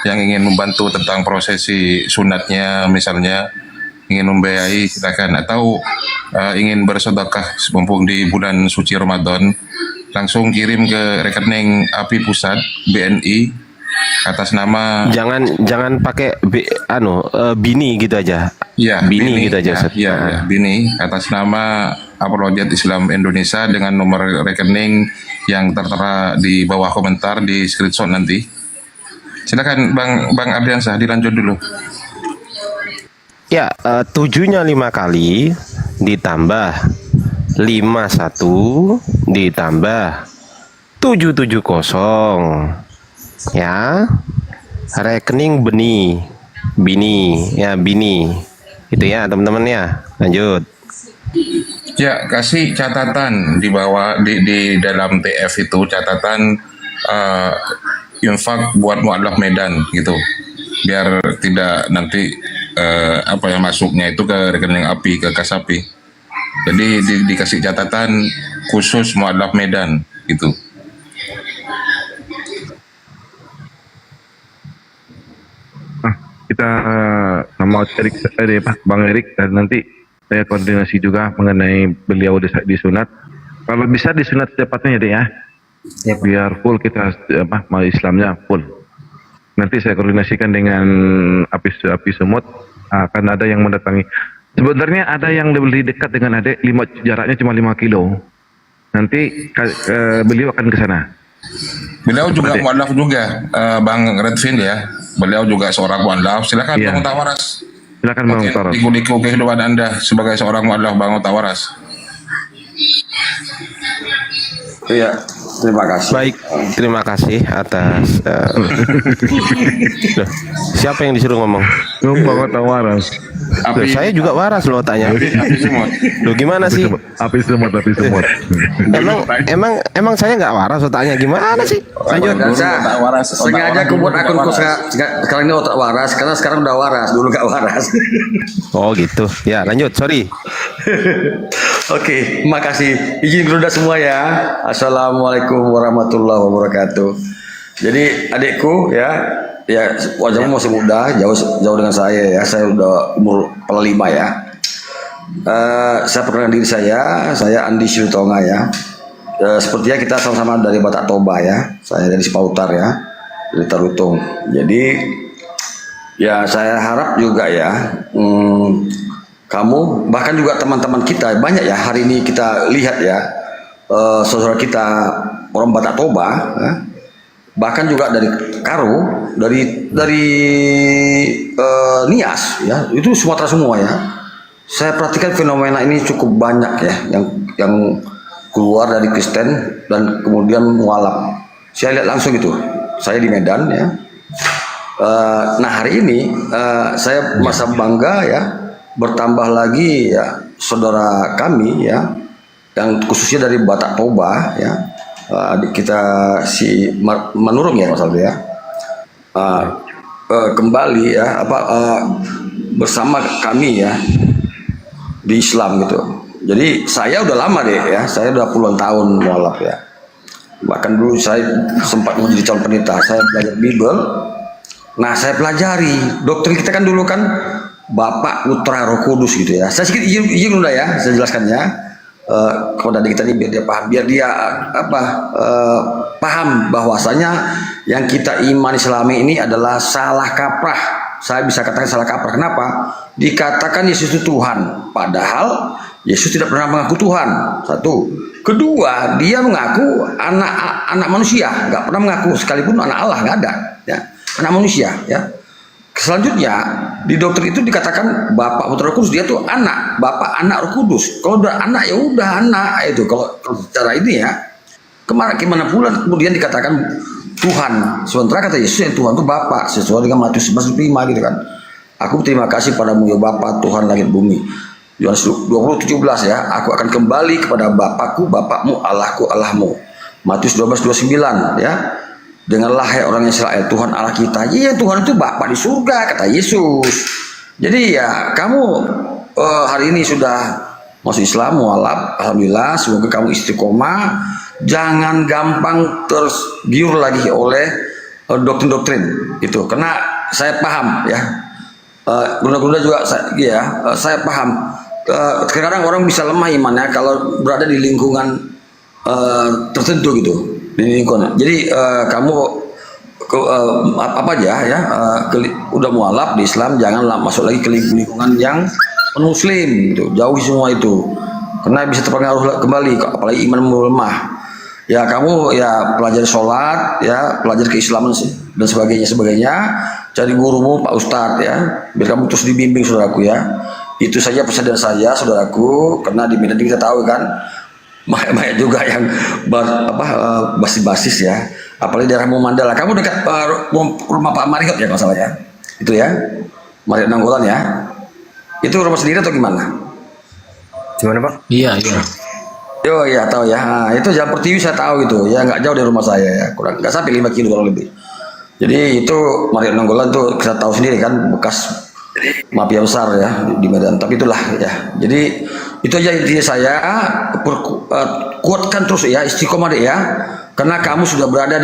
yang ingin membantu tentang prosesi sunatnya, misalnya ingin membiayai silakan, atau ingin bersedekah mumpung di bulan suci Ramadan, langsung kirim ke rekening API Pusat BNI atas nama jangan pakai Bini gitu aja. Ya, Bini gitu aja, Ustaz. Ya, Bini atas nama Apologet Islam Indonesia dengan nomor rekening yang tertera di bawah komentar di screenshot nanti. Silakan Bang Ardiansah, dilanjut dulu. Ya, 7-nya 5 kali ditambah 51 ditambah 770 ya, rekening Bini ya, Bini itu ya teman-teman ya. Lanjut. Ya, kasih catatan di bawah di dalam TF itu catatan infak buat mu'alaf Medan gitu, biar tidak nanti masuknya itu ke rekening API, ke kas API. Jadi dikasih catatan khusus mu'alaf Medan gitu. Kita sama Bang Erik, dan nanti saya koordinasi juga mengenai beliau disunat. Kalau bisa disunat secepatnya ya, biar full kita Islamnya full. Nanti saya koordinasikan dengan api semut, akan ada yang mendatangi. Sebenarnya ada yang lebih dekat dengan adek, jaraknya cuma 5 kilo. Nanti beliau akan ke sana. Beliau juga mu'alaf juga, Bang Redvin ya. Beliau juga seorang mu'alaf. Silakan Iya. Bang Tawaras. Silakan Bang Tawaras. Liku-liku kehidupan Anda sebagai seorang mu'alaf, Bang Tawaras. Iya, terima kasih. Baik, terima kasih atas Loh, siapa yang disuruh ngomong? Bang Tawaras. Loh, saya juga waras loh tanya. Loh gimana sih? Api semut. Emang saya nggak waras otaknya, gimana sih? Lanjut. Sengaja aku buat akunku sekarang ini otak waras, karena sekarang udah waras, dulu nggak waras. Oh gitu. Ya lanjut, sorry. Oke, makasih. Izin Gurunda semua ya. Assalamualaikum warahmatullahi wabarakatuh. Jadi adikku ya wajahmu masih muda, jauh dengan saya ya. Saya udah umur kepala 5 ya. Saya perkenalkan diri saya Andi Syutonga ya. Sepertinya kita sama-sama dari Batak Toba ya. Saya dari Sepautar ya, dari Tarutung. Jadi ya saya harap juga ya kamu, bahkan juga teman-teman kita banyak ya, hari ini kita lihat ya, saudara kita orang Batak Toba ya, bahkan juga dari Karo, dari Nias ya, itu Sumatera semua ya. Saya perhatikan fenomena ini cukup banyak ya, yang keluar dari Kristen dan kemudian mualaf. Saya lihat langsung itu, saya di Medan ya. Nah hari ini saya merasa bangga ya, bertambah lagi ya saudara kami ya, yang khususnya dari Batak Toba ya, adik kita si Manurung ya Mas Aldo ya, kembali ya bersama kami ya di Islam gitu. Jadi saya udah lama deh ya, saya udah puluhan tahun mualaf ya. Bahkan dulu saya sempat menjadi calon pendeta, saya belajar Bible. Nah saya pelajari doktrin kita kan dulu kan Bapa, Putra, Roh Kudus gitu ya. Saya sedikit izin dulu ya, saya jelaskannya kepada adik kita ini biar dia paham, paham bahwasanya yang kita imani selama ini adalah salah kaprah. Saya bisa katakan salah kaprah. Kenapa? Dikatakan Yesus itu Tuhan, padahal Yesus tidak pernah mengaku Tuhan. Satu. Kedua, dia mengaku anak manusia, nggak pernah mengaku sekalipun anak Allah, nggak ada. Ya, anak manusia. Ya. Selanjutnya di doktrin itu dikatakan Bapak, Putra, Roh Kudus, dia tuh anak, Bapak, Anak, Roh Kudus. Kalau udah anak ya udah anak itu. Kalau secara ini ya, gimana pula kemudian dikatakan Tuhan. Sementara kata Yesus yang Tuhan itu Bapa, sesuai dengan Matius 11:5 gitu kan. Aku terima kasih padamu ya Bapa, Tuhan langit bumi. Yohanes 20:17 ya, aku akan kembali kepada Bapakku, Bapakmu, Allahku, Allahmu. Matius 12:29 ya. Dengarlah hai orang Israel, Tuhan Allah kita. Iya, Tuhan itu Bapa di surga, kata Yesus. Jadi ya kamu hari ini sudah masuk Islam, mualaf, alhamdulillah, semoga kamu istiqomah, jangan gampang tergiur lagi oleh doktrin-doktrin itu, karena saya paham ya, guna-guna juga saya paham. Terkadang orang bisa lemah imannya kalau berada di lingkungan tertentu gitu, di lingkungan. Jadi kamu apa aja ya, udah mualaf di Islam, janganlah masuk lagi ke lingkungan yang muslim gitu, jauhi semua itu karena bisa terpengaruh kembali, apalagi imanmu lemah. Ya kamu ya pelajari sholat ya, pelajari keislaman dan sebagainya, cari gurumu Pak Ustadz ya, biar kamu terus dibimbing saudaraku ya. Itu saja pesan dari saya saudaraku, karena di Medan kita tahu kan banyak juga yang basis ya, apalagi daerah Mandala. Kamu dekat rumah Pak Mariot ya kalau salah ya, itu ya, Mariot Nanggolan ya. Itu rumah sendiri atau gimana? Gimana Pak? Iya. Oh iya tahu ya. Nah, itu Jalan Pertiwi saya tahu itu. Ya nggak jauh dari rumah saya ya. Kurang nggak sampai 5 kilo kalau lebih. Jadi itu Mariot Nanggolan tuh kita tahu sendiri kan, bekas mafia besar ya di Medan. Tapi itulah ya. Jadi itu aja intinya saya, kuatkan terus ya, istiqomah deh ya. Karena kamu sudah berada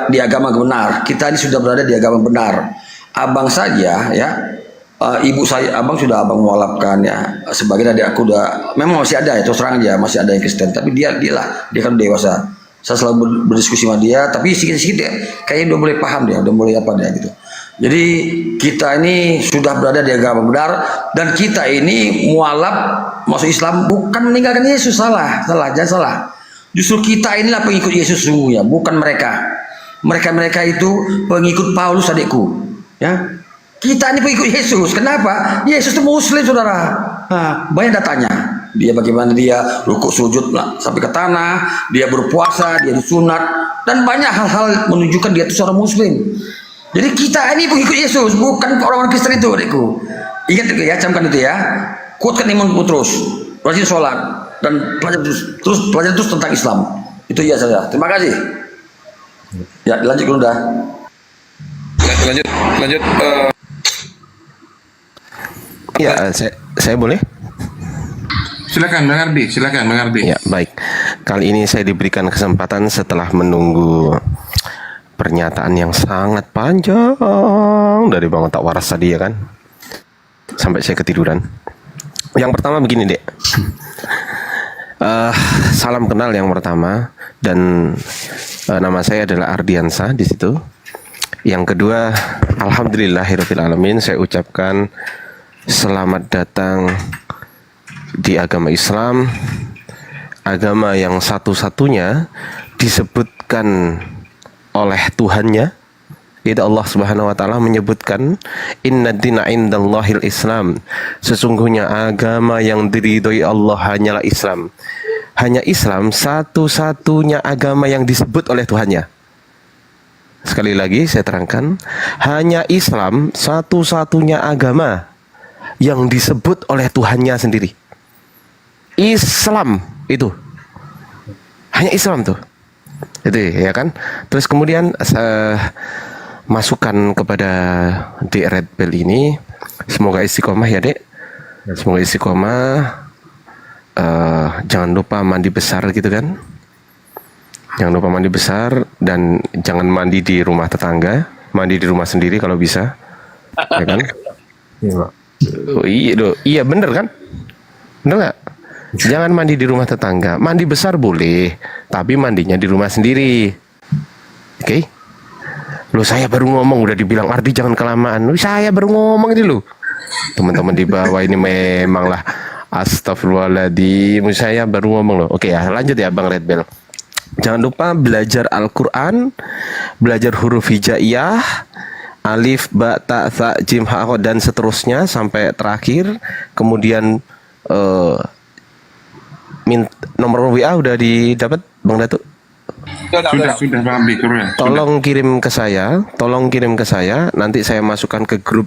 di agama benar. Kita ini sudah berada di agama benar. Abang saja ya. Ibu saya, abang sudah abang mualafkan ya. Sebagian adik aku udah, memang masih ada ya, terus terang aja masih ada yang Kristen. Tapi dia kan dewasa. Saya selalu berdiskusi sama dia, tapi sedikit-sedikit ya, kayaknya udah mulai paham dia, udah mulai apa dia gitu. Jadi kita ini sudah berada di agama benar, dan kita ini mualaf masuk Islam bukan meninggalkan Yesus, salah, jangan salah. Justru kita inilah pengikut Yesus sesungguhnya, bukan mereka. Mereka itu pengikut Paulus adikku, ya. Kita ini pengikut Yesus. Kenapa? Yesus itu Muslim, saudara. Nah, banyak datanya. Dia bagaimana dia rukuk sujud sampai ke tanah, dia berpuasa, dia disunat, dan banyak hal-hal menunjukkan dia itu seorang Muslim. Jadi kita ini pengikut Yesus, bukan orang-orang Kristen itu, adikku. Ingat itu ya, camkan itu ya. Kuatkan imanmu terus, rajin sholat, dan pelajari terus tentang Islam. Itu ya saja. Terima kasih. Ya, lanjut dulu dah. Lanjut. Ya, saya boleh? Silakan Bang Ardi. Ya, baik. Kali ini saya diberikan kesempatan setelah menunggu pernyataan yang sangat panjang dari Bang Otak Waras tadi ya kan. Sampai saya ketiduran. Yang pertama begini, Dek. Salam kenal yang pertama, dan nama saya adalah Ardiansa di situ. Yang kedua, alhamdulillahirabbil alamin, saya ucapkan selamat datang di agama Islam, agama yang satu-satunya disebutkan oleh Tuhannya, yaitu Allah Subhanahu wa taala menyebutkan innad dina indallahil Islam. Sesungguhnya agama yang diridhoi Allah hanyalah Islam. Hanya Islam satu-satunya agama yang disebut oleh Tuhannya. Sekali lagi saya terangkan, hanya Islam satu-satunya agama yang disebut oleh Tuhannya sendiri. Islam itu hanya Islam tuh, itu ya kan. Terus kemudian masukan kepada Dek Red Bell ini, semoga istiqomah ya Dek, semoga istiqomah. Jangan lupa mandi besar gitu kan, jangan lupa mandi besar, dan jangan mandi di rumah tetangga, mandi di rumah sendiri kalau bisa, ya kan. Oh, iya bener kan, bener nggak? Jangan mandi di rumah tetangga. Mandi besar boleh, tapi mandinya di rumah sendiri. Oke? Loh, saya baru ngomong udah dibilang Ardi jangan kelamaan. Loh, saya baru ngomong ini loh. Teman-teman di bawah ini memanglah astagfirullahaladzim. Saya baru ngomong loh. Oke ya, lanjut ya Bang Red Bell. Jangan lupa belajar Al-Quran, belajar huruf hijaiyah, alif, ba, ta, tha, jim, ha, dan seterusnya sampai terakhir. Kemudian nomor WA udah didapat Bang Datuk? Sudah Bang Abdi, ya. Tolong kirim ke saya, nanti saya masukkan ke grup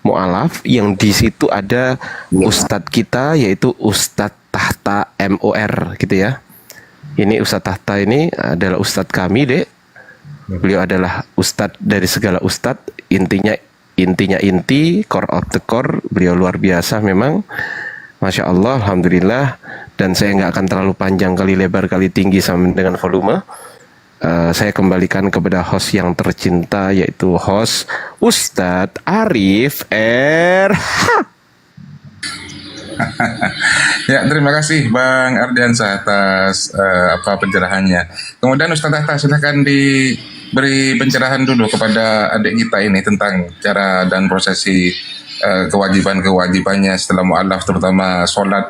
mualaf yang di situ ada ustadz kita yaitu Ustadz Tahta MOR gitu ya. Ini Ustadz Tahta ini adalah ustadz kami, Dek. Beliau adalah ustadz dari segala ustadz, intinya inti, core of the core. Beliau luar biasa memang. Masya Allah, Alhamdulillah. Dan saya nggak akan terlalu panjang kali lebar kali tinggi sama dengan volume. Saya kembalikan kepada host yang tercinta, yaitu host Ustadz Arif RH. Ya, terima kasih Bang Ardiansyah atas pencerahannya. Kemudian Ustadz Tahta, silakan diberi pencerahan dulu kepada adik kita ini tentang cara dan prosesi kewajiban-kewajibannya setelah mu'alaf, terutama sholat.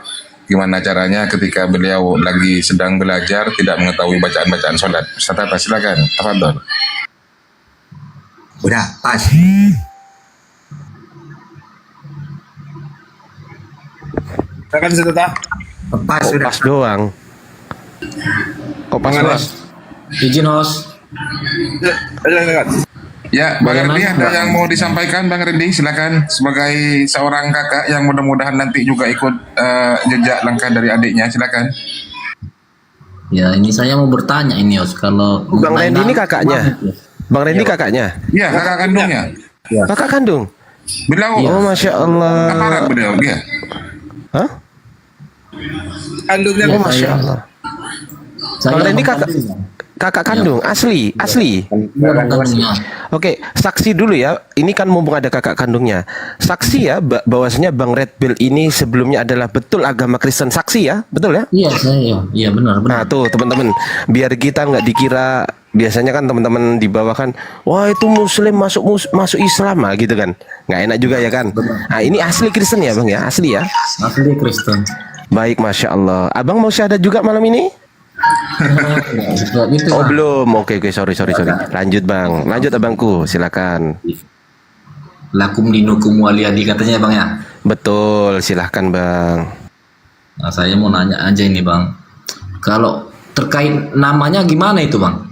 Gimana caranya ketika beliau lagi sedang belajar tidak mengetahui bacaan-bacaan sholat. Ustaz Tahta, silakan. Tafadhol. Udah, pas. Silakan Ustaz Tahta. Pas sudah. Pas doang. Kok pas doang? Izin host. Silakan. Ya, Bang Rendi, ada yang mau disampaikan Bang Rendi? Silakan, sebagai seorang kakak yang mudah-mudahan nanti juga ikut jejak langkah dari adiknya, silakan. Ya, ini saya mau bertanya ini host, kalau Bang Rendi ini kakaknya. Bang Rendi kakaknya. Iya, kakak kandungnya. Kakak kandung. Beliau. Oh, Masya Allah. Aparat beliau, dia. Hah? Kandungnya. Oh, Masya Allah. Bang Rendi kakak kandung, asli. Oke, saksi dulu ya. Ini kan mumpung ada kakak kandungnya. Saksi ya, bahwasanya Bang Red Bill ini sebelumnya adalah betul agama Kristen. Saksi ya, betul ya? Iya, saya. Iya, benar. Nah, tuh teman-teman, biar kita nggak dikira, biasanya kan teman-teman di bawah kan, wah itu Muslim masuk Islam lah gitu kan. Nggak enak juga ya kan. Nah, ini asli Kristen ya Bang ya, asli ya. Asli Kristen. Baik, Masya Allah. Abang mau syahadat juga malam ini? Oh belum, oke, sorry. Lanjut Bang, lanjut abangku, silakan. Lakum dinukum waliyadi katanya Bang ya. Betul, silahkan Bang. Nah, saya mau nanya aja ini Bang, kalau terkait namanya gimana itu Bang?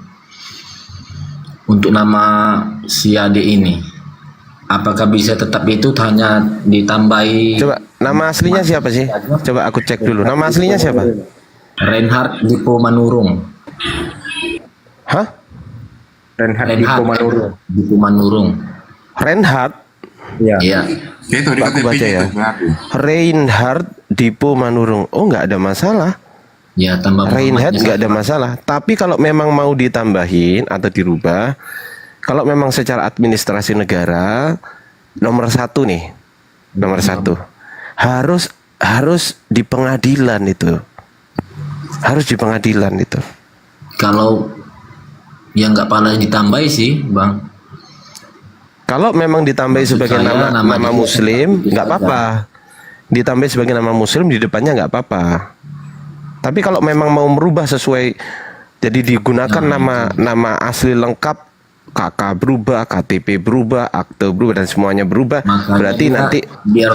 Untuk nama si adik ini, apakah bisa tetap itu hanya ditambahi? Coba nama aslinya siapa sih? Coba aku cek dulu. Nama aslinya siapa? Reinhard Dipo Manurung. Hah? Reinhard Dipo Manurung. Reinhard? Iya. Itu di aku baca ya. Reinhard Dipo Manurung. Oh, nggak ada masalah. Ya, tambah Reinhard nggak ada masalah. Tapi kalau memang mau ditambahin atau dirubah, kalau memang secara administrasi negara, nomor satu harus di pengadilan itu. Harus di pengadilan itu. Kalau yang nggak pernah ditambahi sih Bang. Kalau memang ditambahi sebagai nama Muslim, nggak apa-apa. Ditambahi sebagai nama Muslim di depannya nggak apa-apa. Tapi kalau memang mau merubah sesuai, jadi digunakan nama asli lengkap, KK berubah, KTP berubah, akte berubah dan semuanya berubah. Makanya berarti nanti biar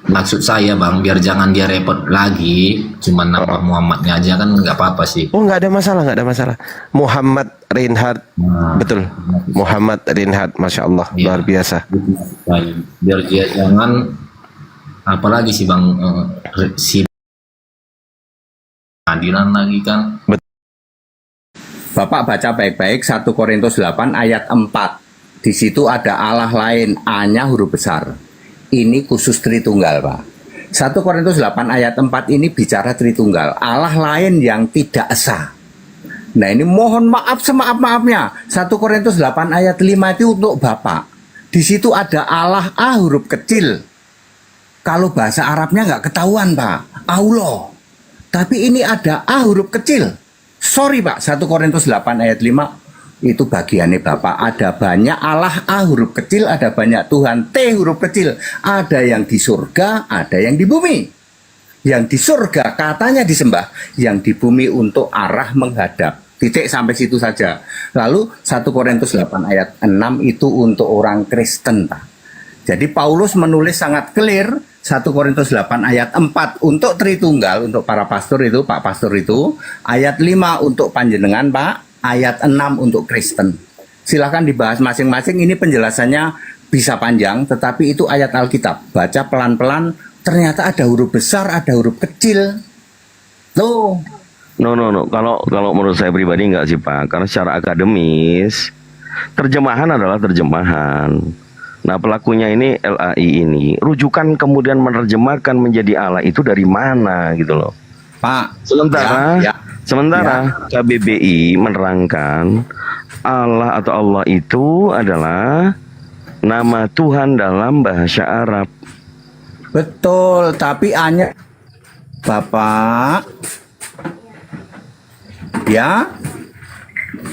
maksud saya Bang, biar jangan dia repot lagi, cuman nama Muhammadnya aja kan nggak apa-apa sih. Oh, nggak ada masalah. Muhammad Reinhard, betul. Muhammad Reinhard, Masya Allah, luar biasa. Biar dia jangan, apalagi sih Bang, si pengadilan lagi kan. Bapak baca baik-baik 1 Korintus 8 ayat 4. Di situ ada Allah lain, A-nya huruf besar. Ini khusus Tritunggal, Pak. 1 Korintus 8 ayat 4 ini bicara Tritunggal. Allah lain yang tidak esa. Nah, ini mohon maaf semaaf-maafnya. 1 Korintus 8 ayat 5 itu untuk Bapak. Di situ ada Allah A huruf kecil. Kalau bahasa Arabnya nggak ketahuan, Pak. Allah. Tapi ini ada A huruf kecil. Sorry, Pak. 1 Korintus 8 ayat 5 itu bagiannya Bapak. Ada banyak Allah A huruf kecil, ada banyak Tuhan T huruf kecil. Ada yang di surga, ada yang di bumi. Yang di surga katanya disembah, yang di bumi untuk arah menghadap. Titik sampai situ saja. Lalu 1 Korintus 8 ayat 6 itu untuk orang Kristen, Pak. Jadi Paulus menulis sangat clear 1 Korintus 8 ayat 4 untuk Tritunggal, untuk para pastor itu, Pak Pastor itu, ayat 5 untuk panjenengan Pak, ayat 6 untuk Kristen. Silahkan dibahas masing-masing, ini penjelasannya bisa panjang, tetapi itu ayat Alkitab. Baca pelan-pelan, ternyata ada huruf besar, ada huruf kecil. Tuh. No. Kalau menurut saya pribadi enggak sih Pak, karena secara akademis terjemahan adalah terjemahan. Nah pelakunya ini LAI ini, rujukan kemudian menerjemahkan menjadi Allah itu dari mana gitu loh. Pak. Sementara KBBI menerangkan Allah atau Allah itu adalah nama Tuhan dalam bahasa Arab. Betul, tapi hanya Bapak ya,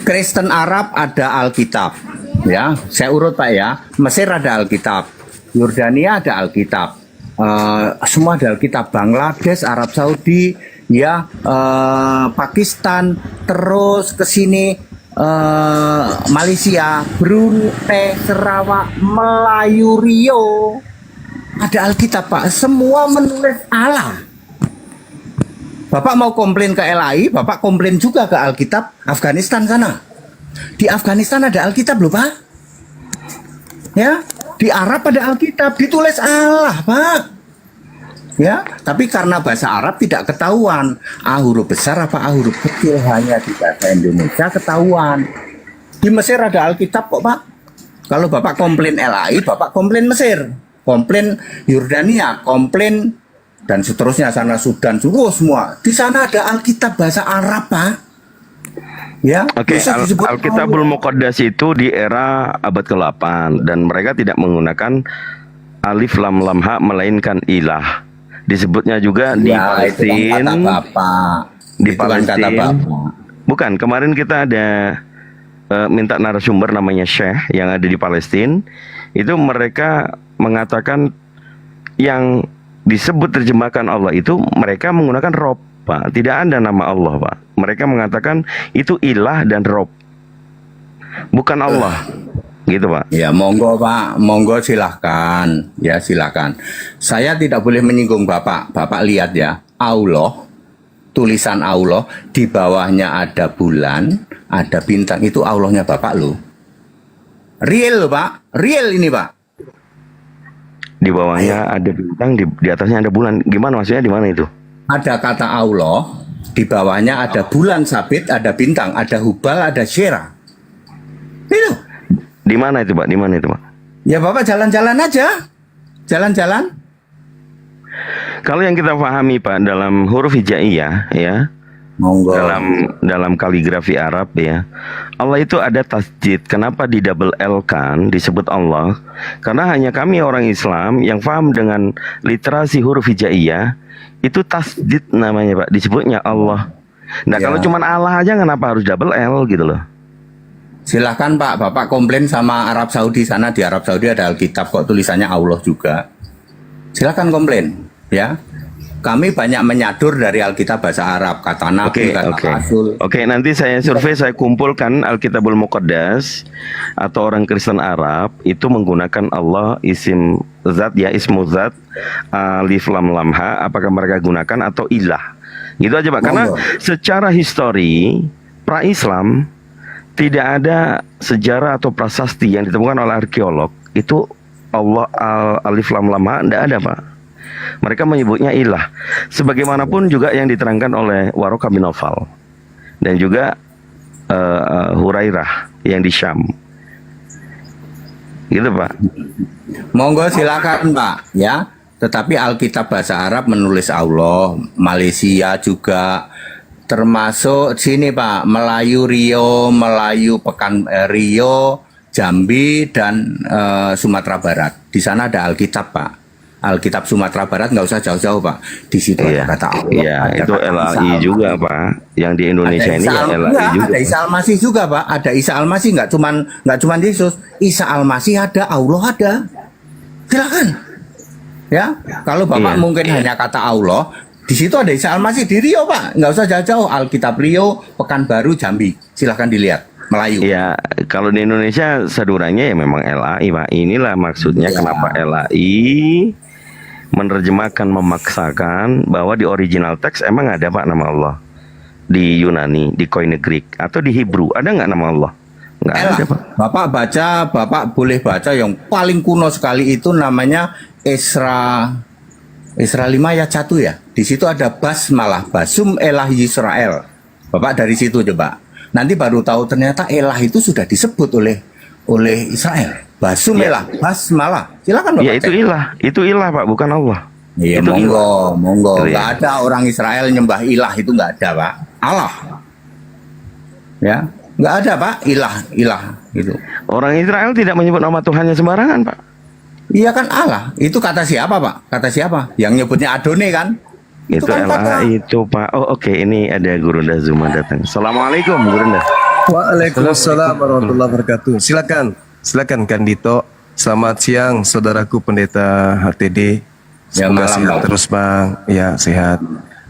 Kristen Arab ada Alkitab ya, saya urut Pak ya. Mesir ada Alkitab, Yordania ada Alkitab, semua ada Alkitab. Bangladesh, Arab Saudi ya, Pakistan, terus ke sini Malaysia, Brunei, Sarawak, Melayu, Rio ada Alkitab Pak, semua menulis Allah. Bapak mau komplain ke LAI, Bapak komplain juga ke Alkitab Afghanistan sana. Di Afghanistan ada Alkitab loh Pak. Ya, di Arab ada Alkitab, ditulis Allah Pak. Ya, tapi karena bahasa Arab tidak ketahuan A huruf besar apa A huruf kecil, hanya di bahasa Indonesia ketahuan. Di Mesir ada Alkitab kok Pak. Kalau Bapak komplain LAI, Bapak komplain Mesir, komplain Yordania, komplain dan seterusnya sana Sudan, semua. Di sana ada Alkitab bahasa Arab, Pak. Ya. Oke, Alkitabul Muqaddas itu di era abad ke-8 dan mereka tidak menggunakan alif lam lam ha melainkan ilah. Disebutnya juga di Palestina. Di Palestina. Bukan, kemarin kita ada minta narasumber namanya Syekh yang ada di Palestina. Itu mereka mengatakan yang disebut terjemahkan Allah itu mereka menggunakan Rob Pak, tidak ada nama Allah Pak. Mereka mengatakan itu ilah dan Rob, bukan Allah gitu Pak. Ya monggo Pak, monggo silahkan. Ya silahkan. Saya tidak boleh menyinggung Bapak. Bapak lihat ya, Allah, tulisan Allah, di bawahnya ada bulan, ada bintang, itu Allahnya Bapak loh. Real loh Pak, real ini Pak. Di bawahnya ada bintang, di atasnya ada bulan. Gimana maksudnya, di mana itu? Ada kata Allah, di bawahnya ada bulan sabit, ada bintang, ada hubal, ada syera. Itu. Di mana itu Pak? Di mana itu Pak? Ya Bapak jalan-jalan aja. Jalan-jalan. Kalau yang kita pahami Pak dalam huruf hijaiyah ya, monggo. Dalam kaligrafi Arab ya, Allah itu ada tasjid. Kenapa di double L kan disebut Allah? Karena hanya kami orang Islam yang paham dengan literasi huruf hijaiyah, itu tasjid namanya Pak, disebutnya Allah. Nah Ya. kalau cuman Allah aja kenapa harus double L gitu loh? Silahkan Pak, Bapak komplain sama Arab Saudi sana. Di Arab Saudi ada Alkitab kok tulisannya Allah juga. Silahkan komplain ya. Kami banyak menyadur dari Alkitab bahasa Arab, kata Nabi, kata Rasul. Oke, nanti saya survei, saya kumpulkan Alkitabul Muqaddas atau orang Kristen Arab itu menggunakan Allah isim zat ya, ismu zat, alif lam lam ha, apakah mereka gunakan atau ilah. Gitu aja Pak, karena secara histori pra-Islam tidak ada sejarah atau prasasti yang ditemukan oleh arkeolog itu Allah alif lam lam ha, tidak ada Pak. Mereka menyebutnya ilah. Sebagaimanapun juga yang diterangkan oleh Waraqah bin Nawfal dan juga Hurairah yang di Syam. Gitu Pak. Monggo silakan Pak ya. Tetapi Alkitab bahasa Arab menulis Allah. Malaysia juga termasuk sini Pak, Melayu Rio, Melayu Pekan Rio, Jambi dan Sumatera Barat. Di sana ada Alkitab Pak. Alkitab Sumatera Barat nggak usah jauh-jauh Pak. Di situ ada kata Allah. Iya, itu LAI juga Pak. Yang di Indonesia ini ya LAI juga. Ada Isa Al-Masih juga Pak. Ada Isa Al-Masih, nggak cuman Yesus. Isa Al-Masih ada, Allah ada. Silakan. Ya, kalau Bapak mungkin hanya kata Allah, di situ ada Isa Al-Masih di Rio Pak. Nggak usah jauh-jauh. Alkitab Rio, Pekanbaru, Jambi. Silakan dilihat. Melayu. Ya, kalau di Indonesia sadurannya ya memang LAI Pak. Inilah maksudnya kenapa LAI menerjemahkan, memaksakan bahwa di original teks emang ada Pak nama Allah. Di Yunani, di Koine Greek, atau di Hebrew, ada nggak nama Allah? Nggak ada Pak. Bapak boleh baca yang paling kuno sekali itu namanya Esra 5 ayat 1 ya. Di situ ada basmalah, basum elah Yisrael. Bapak dari situ coba. Nanti baru tahu ternyata elah itu sudah disebut oleh Israel. Basum elah, basmalah. Silakan Bapak. Ya itu ilah Pak, bukan Allah. Iya, Itu monggo. Iya. Nggak ada orang Israel nyembah ilah, itu nggak ada Pak. Allah. Ya, nggak ada Pak, ilah gitu. Orang Israel tidak menyebut nama Tuhannya sembarangan Pak. Iya kan Allah. Itu kata siapa Pak? Kata siapa? Yang nyebutnya Adone kan? Itu kan Allah itu Pak. Oh oke, ini ada Gurunda Zuma datang. Assalamualaikum Gurunda. Waalaikumsalam warahmatullahi wabarakatuh. Silakan Kandito. Selamat siang saudaraku pendeta HTD. Ya, Semoga malam, sehat Bang. terus Bang. Ya sehat.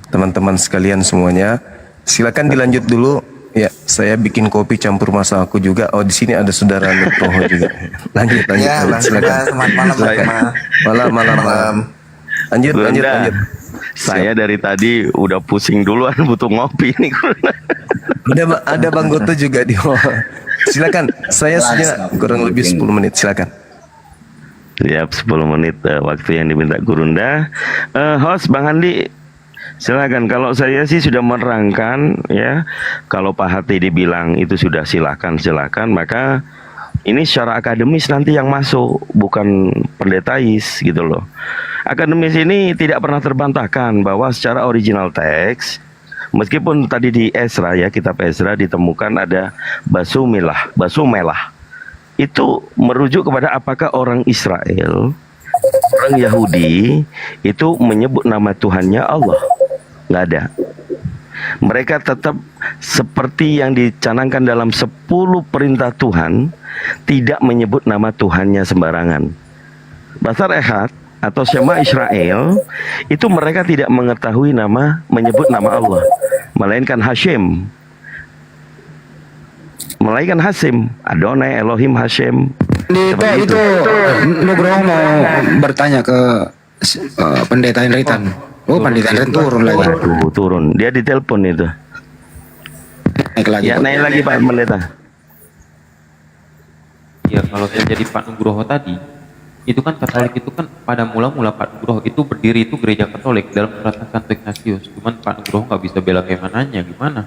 Teman-teman sekalian semuanya. Silakan dilanjut dulu. Ya, saya bikin kopi campur masa aku juga. Oh, di sini ada saudara Nugroho juga. Lanjut. Ya, Bang, Silakan. selamat malam, Bang. Malam. Lanjut. Gurunda, saya dari tadi udah pusing duluan butuh ngopi nih Gurunda. Ada Bang Goto juga di bawah. Silakan. Saya sejenak kurang lebih 10 menit. Silakan. Siap 10 menit waktu yang diminta Gurunda. Host Bang Andi, silakan. Kalau saya sih sudah menerangkan ya, kalau Pak Hati dibilang itu sudah silakan, maka ini secara akademis nanti yang masuk, bukan pendetais gitu loh. Akademis ini tidak pernah terbantahkan bahwa secara original teks, meskipun tadi di Ezra ya, kitab Ezra ditemukan ada basumelah, itu merujuk kepada apakah orang Israel, orang Yahudi itu menyebut nama Tuhannya Allah. Nggak ada. Mereka tetap seperti yang dicanangkan dalam 10 perintah Tuhan, tidak menyebut nama Tuhannya sembarangan. Basar Ehad atau Shema Israel itu mereka tidak mengetahui menyebut nama Allah, melainkan Hashem, melainkan Hasim, Adonai, Elohim, Hashem. Itu Nugroho mau bertanya ke pendeta Henritan. Oh, pendeta Henritan turun lagi. Waduh, turun. Dia ditelepon itu. Naik lagi. Ya, naik lagi Pak Pendeta. Ya, kalau saya jadi Pak Nugroho tadi, itu kan Katolik itu kan pada mula-mula Pak Nugroho itu berdiri itu gereja Katolik dalam peraturan Santo Ignatius. Cuman Pak Nugroho nggak bisa bela keimanannya, gimana?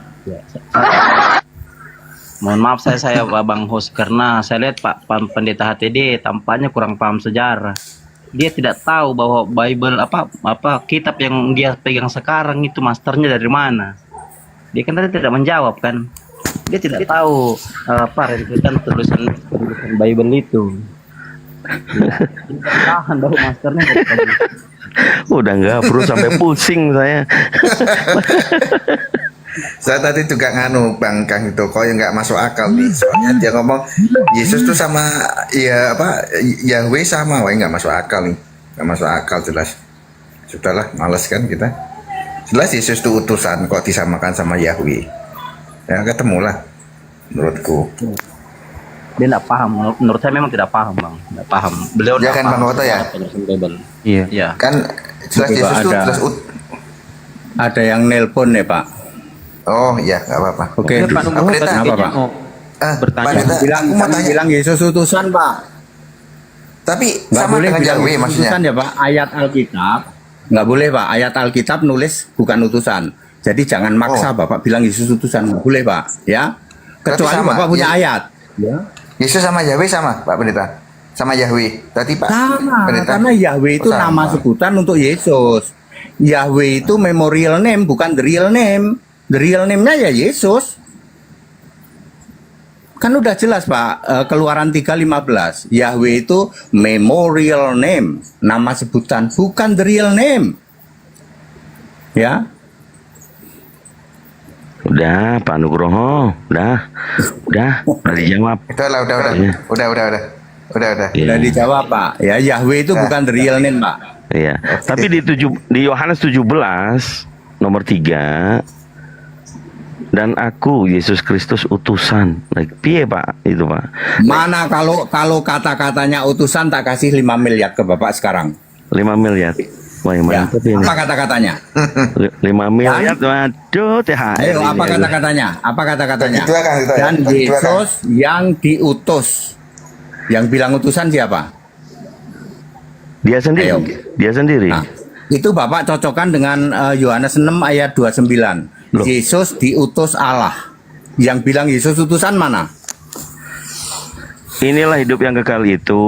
Mohon maaf saya Bang Host, karena saya lihat Pak Pendeta HTD tampaknya kurang paham sejarah. Dia tidak tahu bahwa Bible apa kitab yang dia pegang sekarang itu masternya dari mana. Dia kan tadi tidak menjawab kan. Dia tidak tahu rentetan tulisan Bible itu. Ya, tahan bahwa masternya dari Udah nggak perlu sampai pusing saya. Saya tadi juga nganu Bang Kang itu kok yang nggak masuk akal nih. Soalnya dia ngomong Yesus tuh sama ya Yahweh sama, wah nggak masuk akal nih, nggak masuk akal jelas. Sudahlah, males kan kita. Jelas Yesus tuh utusan kok disamakan sama Yahweh. Ya ketemulah menurutku. dia tidak paham. Menurut saya memang tidak paham Bang, tidak paham. Beliau Ya tidak kan, paham Bang Oto, ya? Bible. Iya. Ya. Kan jelas Juga Yesus tuh ada. jelas Ada yang nelpon nih Pak. Oh iya, nggak apa-apa. Oke, Oke, Pak Nugroho Pendeta, tadi kenapa, Pak? mau bertanya. Pendeta, bilang aku mau tanya. bilang Yesus utusan Pak. Tapi Nggak sama boleh dengan bilang Yahweh Yesus maksudnya. utusan ya Pak. Ayat Alkitab nggak boleh Pak. Ayat Alkitab nulis bukan utusan. Jadi jangan maksa Bapak bilang Yesus utusan. Nggak boleh Pak. Ya. Kecuali sama, Bapak punya ya. ayat. Ya. Yesus sama Yahweh sama, Pak Pendeta. Sama Yahweh. Tadi Pak Sama, Pendeta. karena Yahweh itu Oh, sama. nama sebutan untuk Yesus. Yahweh itu memorial name, bukan the real name. The real name-nya ya Yesus. Kan udah jelas Pak, Keluaran 3:15. Yahweh itu memorial name, nama sebutan, bukan the real name. Ya. Udah Pak Nugroho, udah dijawab. Udah. Iya. Udah. Udah dijawab Pak. Ya, Yahweh itu bukan the real name Pak. Iya. Tapi di Yohanes 17 nomor 3, dan aku Yesus Kristus utusan. Like piye Pak itu Pak? Mana kalau kata-katanya utusan tak kasih 5 miliar ke Bapak sekarang. 5 miliar. Wah, mantap ini. Apa kata-katanya? 5 miliar, waduh, THR. Ayo, apa ini. kata-katanya? Apa kata-katanya? Itu akan, itu Dan akan. Yesus yang diutus. Yang bilang utusan siapa? Dia sendiri. Ayo. Dia sendiri. Nah, itu Bapak cocokkan dengan Yohanes 6 ayat 29. Loh. Yesus diutus Allah. Yang bilang Yesus utusan mana? Inilah hidup yang kekal itu.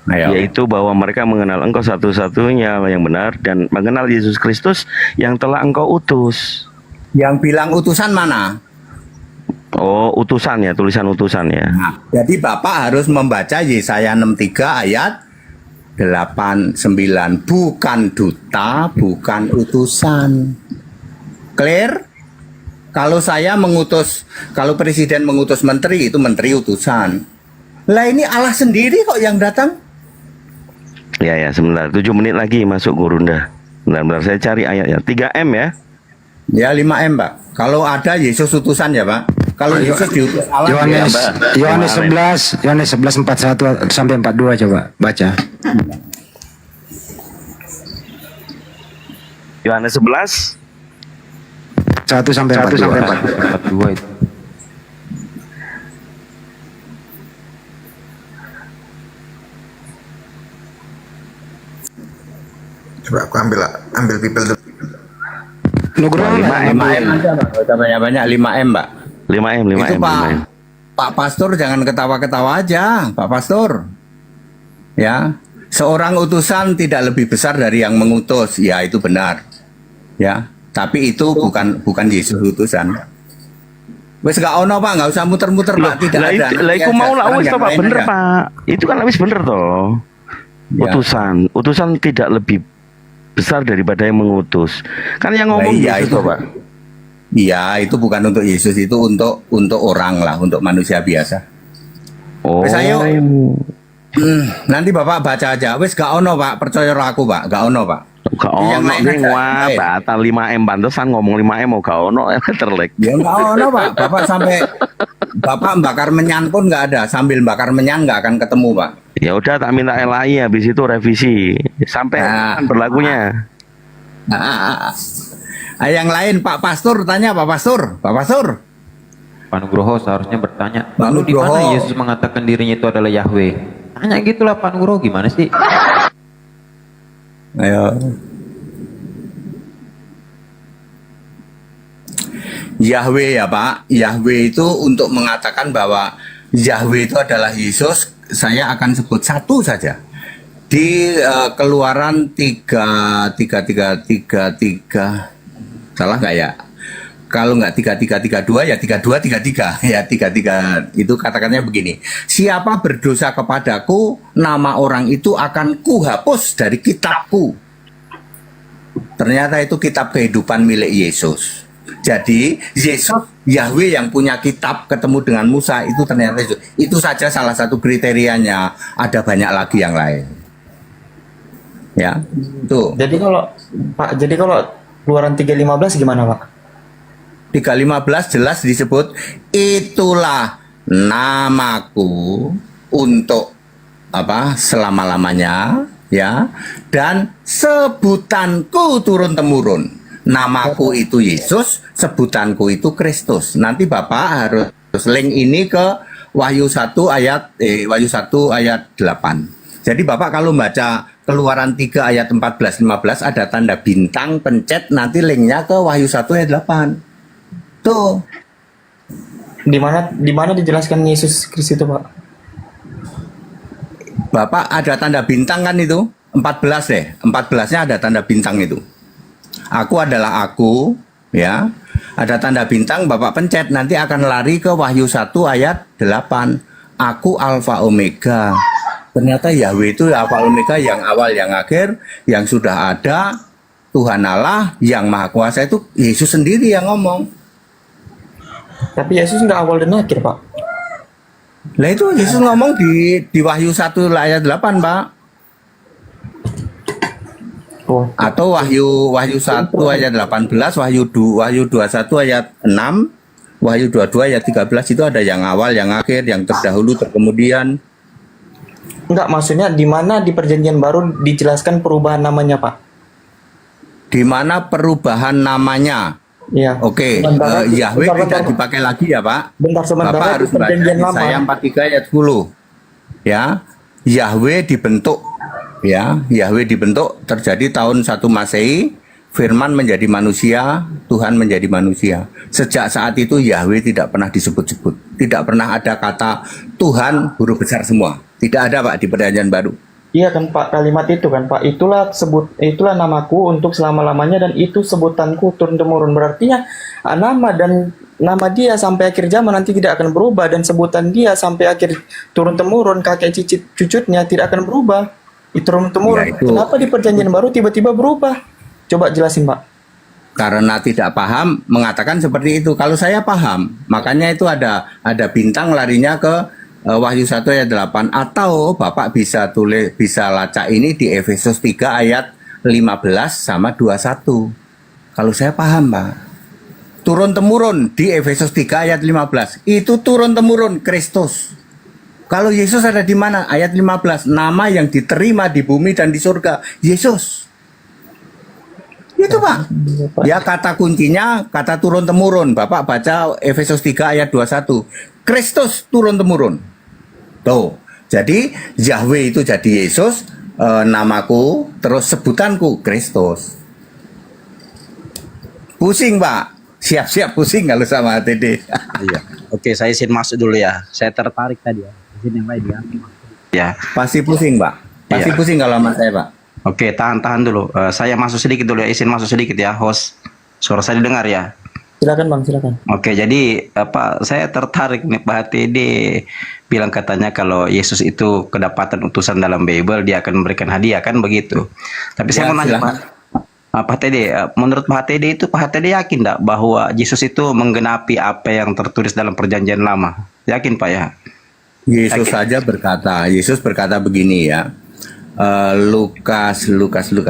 Ayo. Yaitu bahwa mereka mengenal Engkau satu-satunya yang benar dan mengenal Yesus Kristus yang telah Engkau utus. Yang bilang utusan mana? Oh, utusan ya, tulisan utusan ya. Nah, jadi Bapak harus membaca Yesaya 63 ayat 8-9. Bukan duta, bukan utusan. Clear? Kalau saya mengutus, kalau presiden mengutus menteri, itu menteri utusan. Lah ini Allah sendiri kok yang datang. Ya, sebentar. 7 menit lagi masuk Gurunda. Bentar, saya cari ayatnya. 3M ya. Ya 5M Pak. Kalau ada Yesus utusan ya Pak. Kalau Yesus diutus Allah ya, Yohanes Pak. Yohanes 11 41 sampai 42 coba baca. Yohanes 11 1 sampai 42 42. itu. Coba aku ambil people dulu. Nugroho 5M aja Pak. Gak usah banyak-banyak 5M Pak. 5M Itu Pak. 5M. Pak Pastor jangan ketawa-ketawa aja, Pak Pastor. Ya, seorang utusan tidak lebih besar dari yang mengutus. Ya, itu benar. Ya, tapi itu bukan Yesus utusan. Wes gak ono Pak, nggak usah muter-muter Pak, tidak Lah ada. itu, lah Nanti iku aja. mau lah Sekarang wis yang toh Pak, lain bener aja. Pak. Itu kan wis bener toh. Ya. Utusan tidak besar daripada yang mengutus. Kan yang ngomong Nah, iya, Yesus itu. toh, Pak. Iya, itu bukan untuk Yesus, itu untuk orang lah, untuk manusia biasa. Oh. Wes ayo. Nanti Bapak baca aja. Wes gak ono Pak, percaya aku Pak, gak ono Pak. Gak Yang ono lain ning aja. wah Lain. batal 5M pantesan ngomong 5M mau gak ono terlek. Ya gak ono Pak, Bapak sampai Bapak bakar menyan pun nggak ada, sambil bakar menyan nggak akan ketemu Pak. Ya udah tak minta LAI habis itu revisi sampai kapan berlakunya. Yang lain Pak Pastor tanya Pak Pastor, Pak Pastor. Pak Nugroho seharusnya bertanya, Pak lalu di mana Nugroho. Yesus mengatakan dirinya itu adalah Yahweh? Tanya gitulah Pak Nugroho, gimana sih? Ayo. Yahweh ya Pak, Yahweh itu untuk mengatakan bahwa Yahweh itu adalah Yesus, saya akan sebut satu saja. Di Keluaran 3 salah nggak ya? Kalau nggak 3332 ya 3233 ya 33 itu katakannya begini. Siapa berdosa kepadaku, nama orang itu akan kuhapus dari kitabku. Ternyata itu kitab kehidupan milik Yesus. Jadi Yesus Yahweh yang punya kitab ketemu dengan Musa itu ternyata itu saja salah satu kriterianya. Ada banyak lagi yang lain. Ya, tuh. Jadi kalau Keluaran 3:15 gimana Pak? 3:15 jelas disebut itulah namaku untuk selama-lamanya ya, dan sebutanku turun temurun. Namaku itu Yesus, sebutanku itu Kristus. Nanti Bapak harus link ini ke Wahyu 1 ayat 8. Jadi Bapak kalau baca Keluaran 3 ayat 14-15 ada tanda bintang pencet, nanti linknya ke Wahyu 1 ayat 8. Tuh. Di mana dijelaskan Yesus Kristus itu, Pak? Bapak ada tanda bintang kan itu? 14 deh. 14-nya ada tanda bintang itu. Aku adalah aku, ya. Ada tanda bintang, Bapak pencet nanti akan lari ke Wahyu 1 ayat 8. Aku Alfa Omega. Ternyata Yahweh itu Alfa Omega, yang awal yang akhir, yang sudah ada. Tuhan Allah yang Maha Kuasa itu Yesus sendiri yang ngomong. Tapi Yesus nggak awal dan akhir, Pak. Lah itu Yesus ngomong di Wahyu 1 ayat 8, Pak. Atau Wahyu 1 ayat 18, Wahyu 21 ayat 6, Wahyu 22 ayat 13 itu ada yang awal, yang akhir, yang terdahulu, terkemudian. Enggak, maksudnya di mana di Perjanjian Baru dijelaskan perubahan namanya, Pak? di mana perubahan namanya. Iya. Oke, Yahweh tidak dipakai lagi ya Pak. Bentar sementara Bapak harus baca perjanjian lama. Yesaya 43 ayat 10. Ya, Yahweh dibentuk. Ya, Yahweh dibentuk terjadi tahun 1 Masehi. Firman menjadi manusia, Tuhan menjadi manusia. Sejak saat itu Yahweh tidak pernah disebut-sebut. Tidak pernah ada kata Tuhan huruf besar semua. Tidak ada Pak di Perjanjian Baru. Iya kan Pak, kalimat itu kan Pak, itulah namaku untuk selama-lamanya dan itu sebutanku turun-temurun. Berarti ya nama dan nama dia sampai akhir zaman nanti tidak akan berubah dan sebutan dia sampai akhir turun-temurun kakek cicit cucutnya tidak akan berubah. Itu turun-temurun. Ya, itu. Kenapa di Perjanjian Baru tiba-tiba berubah? Coba jelasin Pak. Karena tidak paham mengatakan seperti itu. Kalau saya paham, makanya itu ada bintang larinya ke Wahyu 1 ayat 8, atau Bapak bisa lacak ini di Efesus 3 ayat 15 sama 21. Kalau saya paham Pak, turun temurun di Efesus 3 ayat 15 itu turun temurun Kristus. Kalau Yesus ada di mana? Ayat 15, nama yang diterima di bumi dan di surga, Yesus. Itu Pak. Ya, kata kuncinya kata turun temurun. Bapak baca Efesus 3 ayat 21. Kristus turun temurun. Tuh. Jadi Yahweh itu jadi Yesus, namaku, terus sebutanku Kristus. Pusing Pak. Siap-siap pusing kalau sama HTD. Iya. Oke, saya izin masuk dulu ya. Saya tertarik tadi ya. Izin yang lain ya. Ya. Pasti pusing Pak. Pasti Iya. pusing kalau sama saya Pak. Oke, tahan dulu. Saya masuk sedikit dulu ya. Izin masuk sedikit ya, host. Suara saya didengar ya. Silakan Bang, silakan. Oke, jadi saya tertarik nih Pak TD bilang katanya kalau Yesus itu kedapatan utusan dalam Bible, dia akan memberikan hadiah kan begitu. Tapi saya mau nanya Pak TD, menurut Pak TD itu Pak TD yakin enggak bahwa Yesus itu menggenapi apa yang tertulis dalam Perjanjian Lama? Yakin Pak ya? Yesus saja berkata, Yesus berkata begini ya. Lukas 24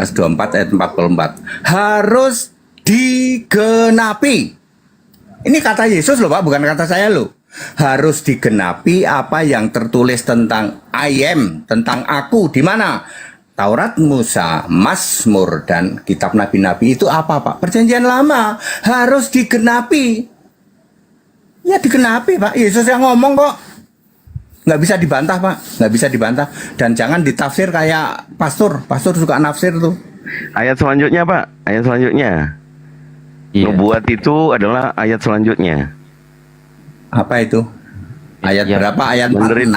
ayat 44. Harus digenapi. Ini kata Yesus loh Pak, bukan kata saya loh. Harus digenapi apa yang tertulis tentang I am, tentang aku. Di mana? Taurat, Musa, Mazmur, dan kitab nabi-nabi itu apa Pak? Perjanjian Lama. Harus digenapi. Ya digenapi Pak. Yesus yang ngomong kok. Nggak bisa dibantah Pak. Nggak bisa dibantah. Dan jangan ditafsir kayak pastor. Pastor suka nafsir tuh. Ayat selanjutnya Pak. Ayat selanjutnya. Nubuat itu adalah ayat selanjutnya. Apa itu? Ayat berapa? Ayat 46.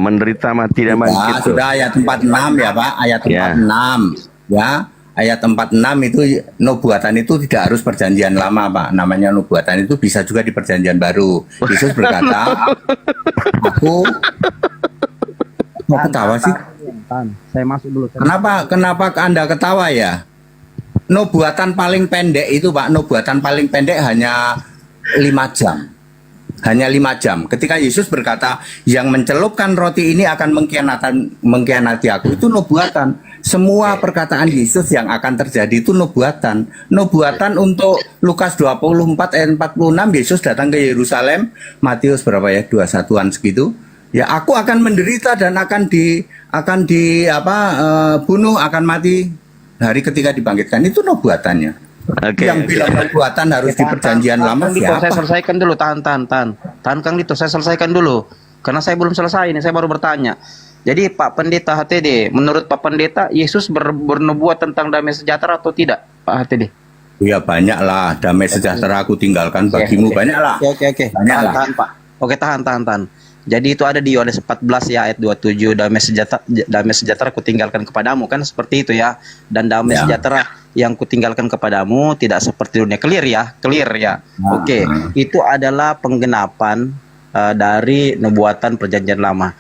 Menderita mati dan bangkit. Sudah ayat 46 ya Pak. Ayat 46. Ya. Ayat 46 itu nubuatan itu tidak harus perjanjian lama Pak. Namanya nubuatan itu bisa juga di perjanjian baru. Yesus berkata, aku mau ketawa sih. Saya masuk dulu. Kenapa Anda ketawa ya? Nubuatan paling pendek itu Pak, nubuatan paling pendek hanya 5 jam. Hanya 5 jam. Ketika Yesus berkata, yang mencelupkan roti ini akan mengkhianati aku, itu nubuatan. Semua perkataan Yesus yang akan terjadi itu nubuatan. Nubuatan untuk Lukas 24 ayat 46, Yesus datang ke Yerusalem, Matius berapa ya? 21-an segitu. Ya, aku akan menderita dan akan bunuh, akan mati. Hari ketika dibangkitkan itu nubuatannya. Yang bilang nubuatan harus di perjanjian lama siapa? Saya selesaikan dulu, tahan Kang Dito, saya selesaikan dulu. Karena saya belum selesai ini, saya baru bertanya. Jadi Pak Pendeta HTD, menurut Pak Pendeta, Yesus bernubuat tentang damai sejahtera atau tidak, Pak HTD? Iya banyak lah, damai sejahtera aku tinggalkan bagimu, banyak lah. Oke. Tahan Pak. Oke, tahan. Jadi itu ada di Yohanes 14 ya ayat 27, damai sejahtera kutinggalkan kepadamu, kan seperti itu ya. Dan damai sejahtera yang kutinggalkan kepadamu tidak seperti dunia. Clear ya. Oke, itu adalah penggenapan dari nubuatan perjanjian lama.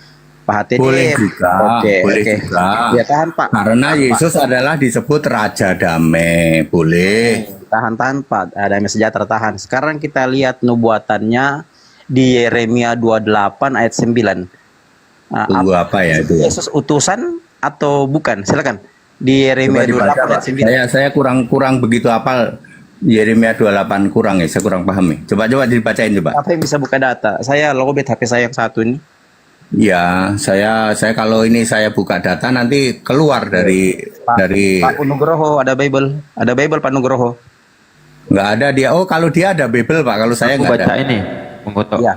Pak HTD. Boleh juga. Boleh juga. Ya tahan Pak. Karena Yesus adalah disebut Raja Damai. Boleh. Tahan Pak. Damai sejahtera tahan. Sekarang kita lihat nubuatannya di Yeremia 28 ayat 9. Tunggu apa ya itu? Yesus utusan atau bukan? Silakan. Di Yeremia 28 ayat 9. Saya kurang begitu hafal Yeremia 28 kurang ya, saya kurang paham ya. Coba dibacain coba. Apa yang bisa buka data? Saya lowbat HP saya yang satu ini. Ya, saya kalau ini saya buka data nanti keluar dari Pak Nugroho ada Bible Pak Nugroho. nggak ada dia. Oh, kalau dia ada Bible Pak, kalau saya Aku nggak ada. baca ini, Menggotok. Iya.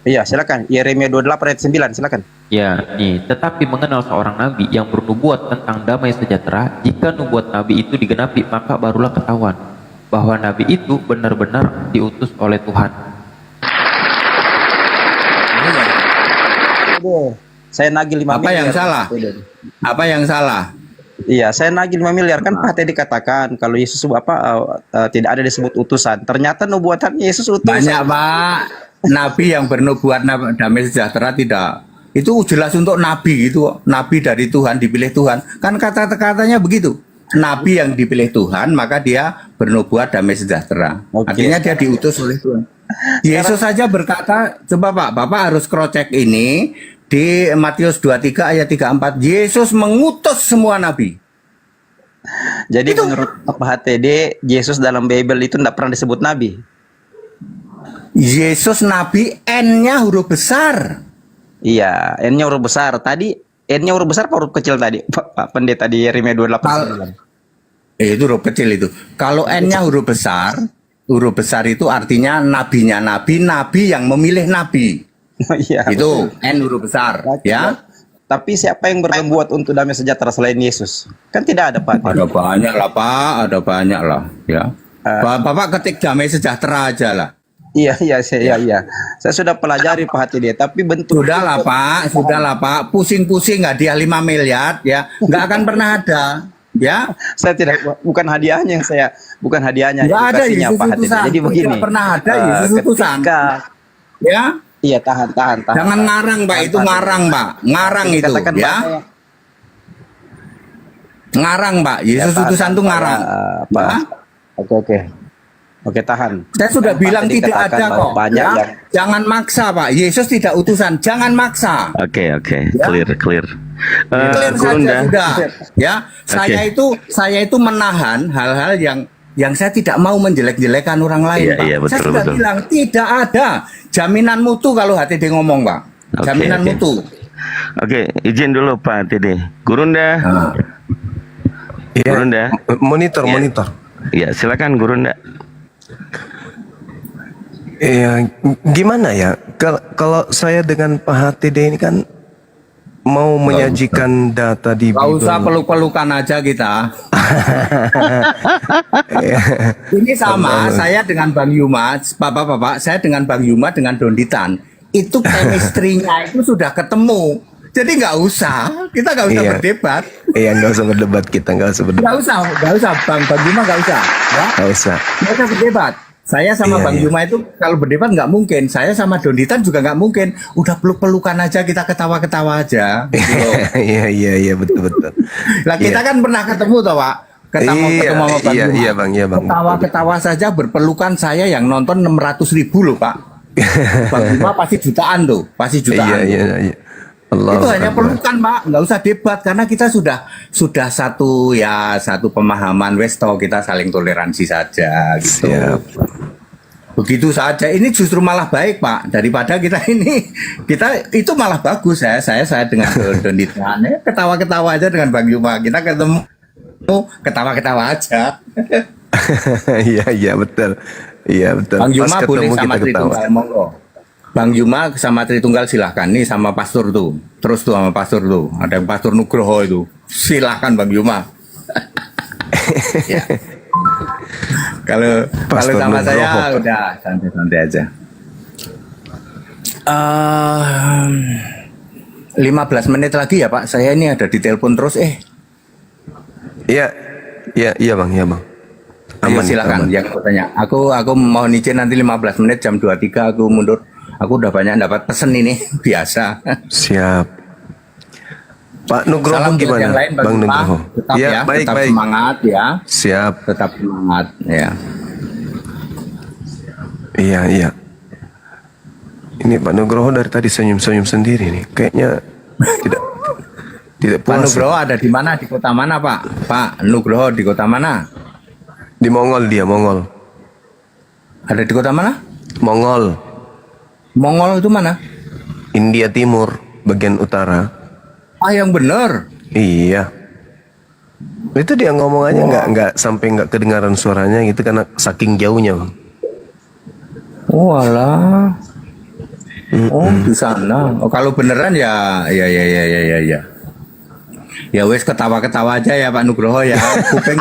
Iya, silakan. Yeremia 28 ayat 9, silakan. Ya, nih, tetapi mengenal seorang nabi yang bernubuat tentang damai sejahtera, jika nubuat nabi itu digenapi, maka barulah ketahuan bahwa nabi itu benar-benar diutus oleh Tuhan. Saya nagih 5 Apa miliar. yang salah? Apa yang salah? Iya, saya nagih 5 miliar kan Pak tadi dikatakan kalau Yesus tidak ada disebut utusan. Ternyata nubuatan Yesus utusan. Banyak Pak. Nabi yang bernubuat damai sejahtera tidak. Itu jelas untuk nabi gitu. Nabi dari Tuhan, dipilih Tuhan. Kan kata-katanya begitu. Nabi yang dipilih Tuhan, maka dia bernubuat damai sejahtera. Artinya dia diutus oleh Tuhan. Yesus saja berkata, coba Pak, Bapak harus crosscheck ini di Matius 23 ayat 34. Yesus mengutus semua nabi. Jadi menurut Pak HTD, Yesus dalam Bible itu tidak pernah disebut nabi. Yesus nabi, N-nya huruf besar. Iya, N-nya huruf besar. Tadi N-nya huruf besar apa huruf kecil tadi? Pak Pendeta di Yeremia 28. Itu huruf kecil itu. Kalau N-nya huruf besar itu artinya nabinya nabi yang memilih nabi. Iya. Itu N huruf besar, ya. Tapi siapa yang berbuat untuk damai sejahtera selain Yesus? Kan tidak ada Pak. Ada banyak lah Pak, ada banyak lah, ya. Bapak ketik damai sejahtera aja lah. Iya. Saya sudah pelajari Pak HTD, tapi bentuk Sudahlah Pak, pusing-pusing nggak dia 5 miliar, ya, nggak akan pernah ada, ya. Saya bukan hadiahnya Nggak ada edukasinya, Yesus Pak HTD. utusan, Jadi begini. tidak pernah ada Yesus utusan, ya. Iya, tahan. Jangan ngarang Pak, itu ngarang Pak, ngarang itu, ya. Ngarang Pak, Yesus utusan tuh ngarang. Oke, tahan. Saya sudah bilang tidak ada kok. Banyak Ya? yang Jangan maksa Pak. Yesus tidak utusan. Jangan maksa. Oke, Ya? clear. Clear saja sudah. Ya, saya itu menahan hal-hal yang saya tidak mau menjelek-jelekan orang lain, Iya, Pak. iya, Saya betul, sudah betul. bilang tidak ada jaminan mutu kalau HTD ngomong, Pak. Jaminan mutu. Oke, izin dulu Pak TD. Gurunda. Gurunda. Monitor. Ya, silakan Gurunda. Ya, gimana ya? Kalau saya dengan Pak HTD ini kan mau menyajikan data di Gak Bible. usah peluk-pelukan aja kita. Ini sama saya dengan Bang Yuma, Bapak-bapak, saya dengan Bang Yuma dengan Donditan. Itu chemistry-nya itu sudah ketemu. Jadi nggak usah, kita nggak usah Iya. berdebat. Iya, nggak usah berdebat kita, nggak usah berdebat. Nggak usah, Bang Yuma nggak usah. Ya? Nggak usah. Nggak usah berdebat. Saya sama Iya, Bang iya. Yuma itu kalau berdebat nggak mungkin. Saya sama Donditan juga nggak mungkin. Udah peluk-pelukan aja, kita ketawa-ketawa aja. Gitu loh. Iya, betul. Lah kita kan pernah ketemu toh Pak. Ketemu sama Bang Yuma. Iya, Bang. Ketawa-ketawa saja berpelukan saya yang nonton 600.000 loh Pak. Bang Yuma pasti jutaan tuh, pasti jutaan. Iya. Allah Itu hanya Akbar. pelukan Pak, nggak usah debat karena kita sudah satu pemahaman Westo, kita saling toleransi saja gitu. Siap. Begitu saja. Ini justru malah baik Pak daripada kita itu malah bagus ya. Saya dengan Donditan ketawa-ketawa aja dengan Bang Yuma. Kita ketemu ketawa-ketawa aja. Iya, betul. Iya, betul. Bang Pas Yuma boleh ketemu sama kita ketawa. Tritunggal, monggo. Bang Yuma sama Tritunggal silahkan. Nih sama Pastor tuh. Terus tuh sama Pastor tuh. Ada yang Pastor Nugroho itu. Silahkan Bang Yuma. Ya. Kalau sama Nugroho. saya udah santai-santai aja. 15 menit lagi ya Pak. Saya ini ada di telepon terus. Iya, Bang. Aman, silakan. Yang aku tanya. Aku mohon izin nanti 15 menit jam 23 aku mundur. Aku udah banyak dapat pesen ini biasa. Siap. Pak Nugroho Salam buat gimana? yang lain, Bang Yuma. Nugroho. Tetap Ya, ya, baik. tetap semangat ya. Siap. Tetap semangat ya. Iya. Ini Pak Nugroho dari tadi senyum-senyum sendiri nih. Kayaknya tidak Pak puas. Nugroho ada di mana? Di kota mana Pak? Pak Nugroho di kota mana? Di Mongol dia, Mongol. Ada di kota mana? Mongol. Mongol itu mana? India Timur. bagian utara. Ah, yang benar. Iya. Itu dia ngomong aja nggak sampai nggak kedengaran suaranya gitu karena saking jauhnya, Bang. Oh alah. Oh di sana. Oh kalau beneran ya. Ya wes ketawa-ketawa aja ya Pak Nugroho ya. Kuping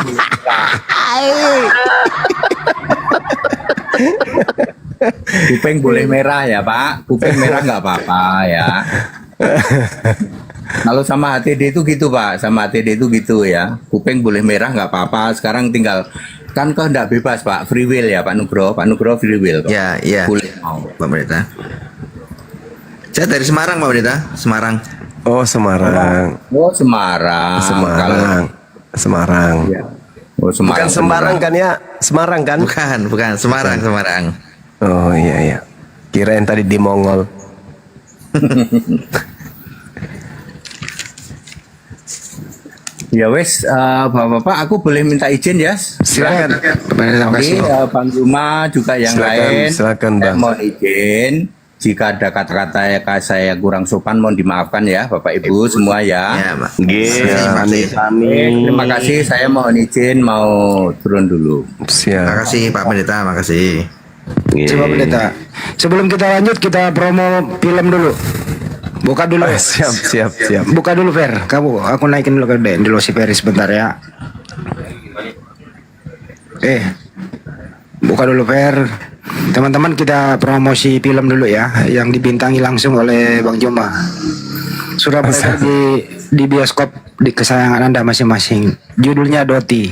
kuping boleh merah ya Pak. Kuping merah nggak apa-apa ya. Kalau sama HTD itu gitu Pak, sama HTD itu gitu ya. Kuping boleh merah nggak apa-apa. Sekarang tinggal kan kehendak bebas Pak, free will ya Pak Nugroho. Pak Nugroho free will. Kok. Ya, iya. Boleh mau. Pak Pendeta. Saya dari Semarang, Pak Pendeta. Semarang. Oh, Semarang. Oh, Semarang. Semarang. Semarang. Ya. Oh, Semarang. Bukan Semarang kan ya? Semarang kan? Bukan. Semarang, Semarang. Oh iya. Kirain tadi di Mongol. Ya wes, bapak-bapak, aku boleh minta izin ya? Silakan. Ini Bang Juma juga yang lain. Silakan Bang. Mohon izin. Jika ada kata-kata yang saya kurang sopan, mohon dimaafkan ya, Bapak Ibu semua ya. Ya, Pak. Terima kasih. Saya mohon izin mau turun dulu. Terima kasih Pak Pendeta, makasih. Coba Pendeta. Sebelum kita lanjut, kita promo film dulu. Buka dulu. Siap. Buka dulu Fer. Aku naikin dulu ke dulu si Ferry sebentar ya. Buka dulu Fer. Teman-teman kita promosi film dulu ya, yang dibintangi langsung oleh Bang Joma. Sudah beredar di bioskop di kesayangan Anda masing-masing. Judulnya Doti.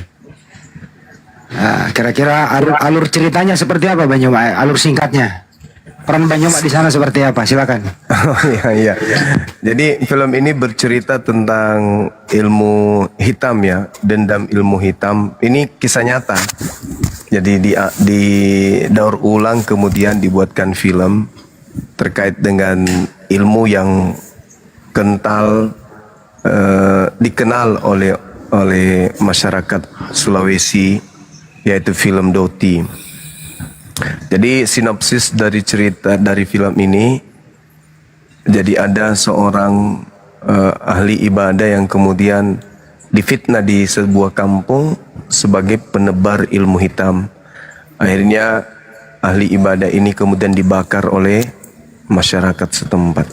Nah, kira-kira alur ceritanya seperti apa Bang Joma? Alur singkatnya. Peran Bang Joma di sana seperti apa? Silakan. Oh iya. Jadi film ini bercerita tentang ilmu hitam ya, dendam ilmu hitam. Ini kisah nyata. Jadi di daur ulang kemudian dibuatkan film terkait dengan ilmu yang kental dikenal oleh masyarakat Sulawesi, yaitu film Doti. Jadi sinopsis dari cerita dari film ini, jadi ada seorang ahli ibadah yang kemudian difitnah di sebuah kampung sebagai penebar ilmu hitam. Akhirnya ahli ibadah ini kemudian dibakar oleh masyarakat setempat.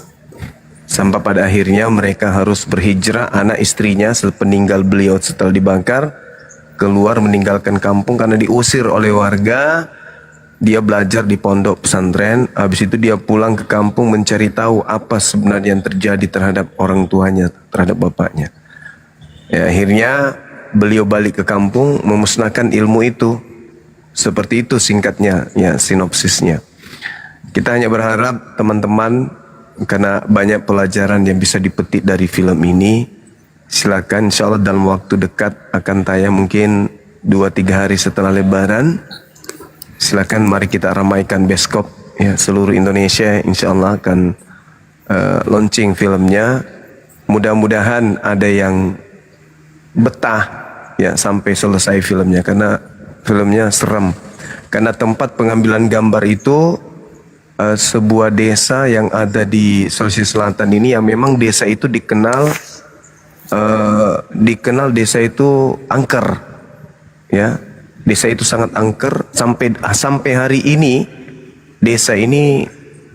Sampai pada akhirnya mereka harus berhijrah, anak istrinya sepeninggal beliau setelah dibakar keluar meninggalkan kampung karena diusir oleh warga. Dia belajar di pondok pesantren, habis itu dia pulang ke kampung mencari tahu apa sebenarnya yang terjadi terhadap orang tuanya, terhadap bapaknya. Ya, akhirnya beliau balik ke kampung memusnahkan ilmu itu. Seperti itu singkatnya, ya sinopsisnya. Kita hanya berharap teman-teman, karena banyak pelajaran yang bisa dipetik dari film ini, silakan insya Allah dalam waktu dekat akan tayang mungkin 2-3 hari setelah Lebaran. Silakan mari kita ramaikan bioskop ya seluruh Indonesia, insya Allah akan launching filmnya. Mudah-mudahan ada yang betah ya sampai selesai filmnya, karena filmnya serem. Karena tempat pengambilan gambar itu sebuah desa yang ada di Sulawesi Selatan ini, yang memang desa itu dikenal desa itu angker ya. Desa itu sangat angker sampai hari ini. Desa ini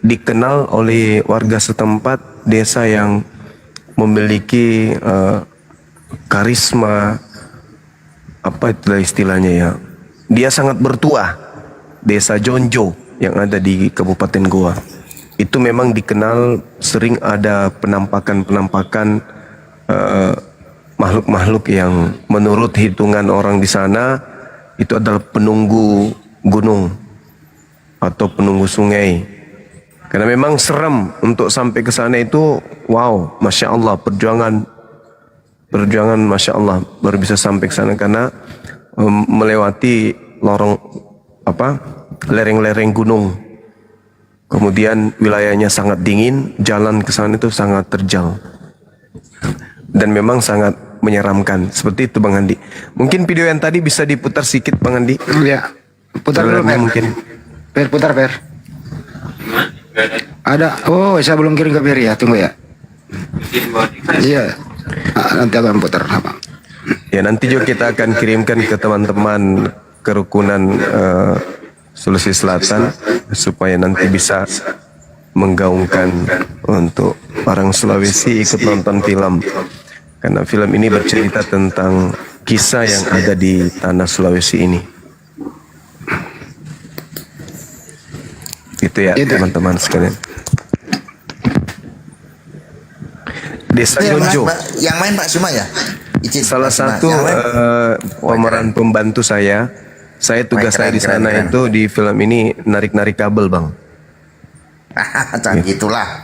dikenal oleh warga setempat desa yang memiliki karisma, apa itu istilahnya ya. Dia sangat bertuah. Desa Jonjo yang ada di Kabupaten Goa. Itu memang dikenal sering ada penampakan makhluk-makhluk yang menurut hitungan orang di sana itu adalah penunggu gunung atau penunggu sungai. Karena memang serem untuk sampai ke sana itu, wow, masya Allah, perjuangan masya Allah baru bisa sampai ke sana, karena melewati lereng-lereng gunung. Kemudian wilayahnya sangat dingin, jalan ke sana itu sangat terjal dan memang sangat menyeramkan. Seperti itu Bang Andi. Mungkin video yang tadi bisa diputar sedikit Bang Andi. Ya, putar dulu Per. Mungkin. Per. Ada. Oh, saya belum kirim ke Per ya. Tunggu ya. Iya. Nanti akan putar apa? Ya nanti juga kita akan kirimkan ke teman-teman kerukunan Sulawesi Selatan supaya nanti bisa menggaungkan untuk orang Sulawesi ikut nonton film, karena film ini bercerita tentang kisah yang ada di tanah Sulawesi ini. Itu ya teman-teman sekalian. Desa Jojo. Yang main Pak Suma ya? Salah satu pemeran pembantu saya. Saya tugas saya di sana itu di film ini narik-narik kabel, Bang. Jangan gitulah.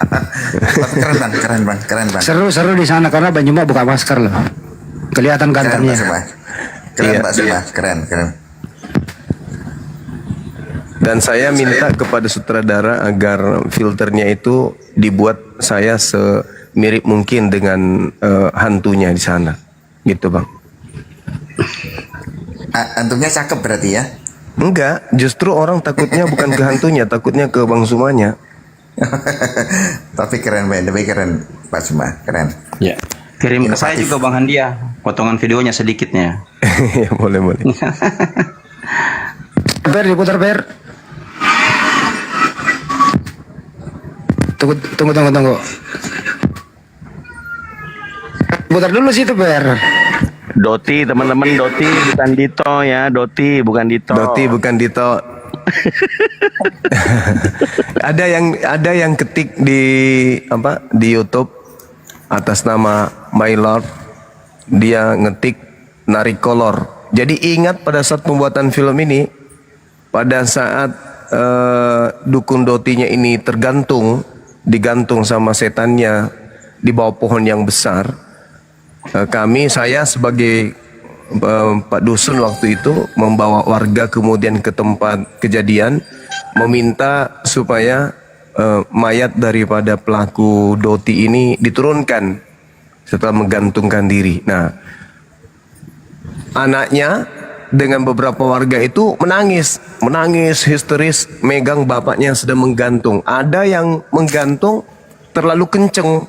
Keren bang. Seru di sana karena Bang Juma buka masker loh. Kelihatan gantengnya. Keren Pak Suma, keren. Dan saya minta kepada sutradara agar filternya itu dibuat saya semirip mungkin dengan hantunya di sana, gitu Bang. Hantunya cakep berarti ya? Enggak, justru orang takutnya bukan ke hantunya, takutnya ke Bang Sumanya. Tapi keren Pak Suma, keren. Ya. Kirim ke saya juga Bang Handia, potongan videonya sedikitnya. Ya boleh. Diputar Per. Tunggu. Putar dulu situ Per. Doti teman-teman, Doti bukan Dito ya, Doti bukan Dito. ada yang ketik di YouTube atas nama My Lord, dia ngetik Naricolor. Jadi ingat pada saat pembuatan film ini, pada saat dukun Dotinya ini digantung sama setannya di bawah pohon yang besar. Saya sebagai Pak Dusun waktu itu membawa warga kemudian ke tempat kejadian, meminta supaya mayat daripada pelaku Doti ini diturunkan setelah menggantungkan diri. Nah, anaknya dengan beberapa warga itu menangis histeris, megang bapaknya yang sedang menggantung. Ada yang menggantung terlalu kenceng,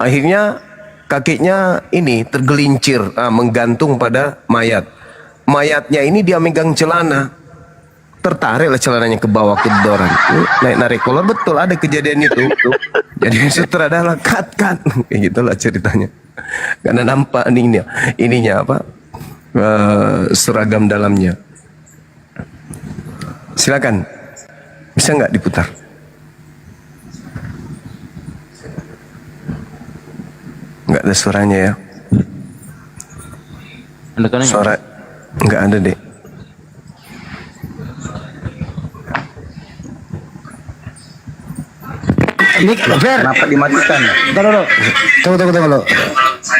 akhirnya kakinya ini tergelincir, menggantung pada mayatnya ini dia megang celana, tertariklah celananya ke bawah ke doran, narik kolor. Betul ada kejadian itu. Jadi sutradara cut kayak gitulah ceritanya, karena nampak ininya seragam dalamnya. Silakan, bisa nggak diputar? Nggak ada suaranya ya? Suara nggak ada deh. Fer, kenapa dimatikan? Tunggu lo.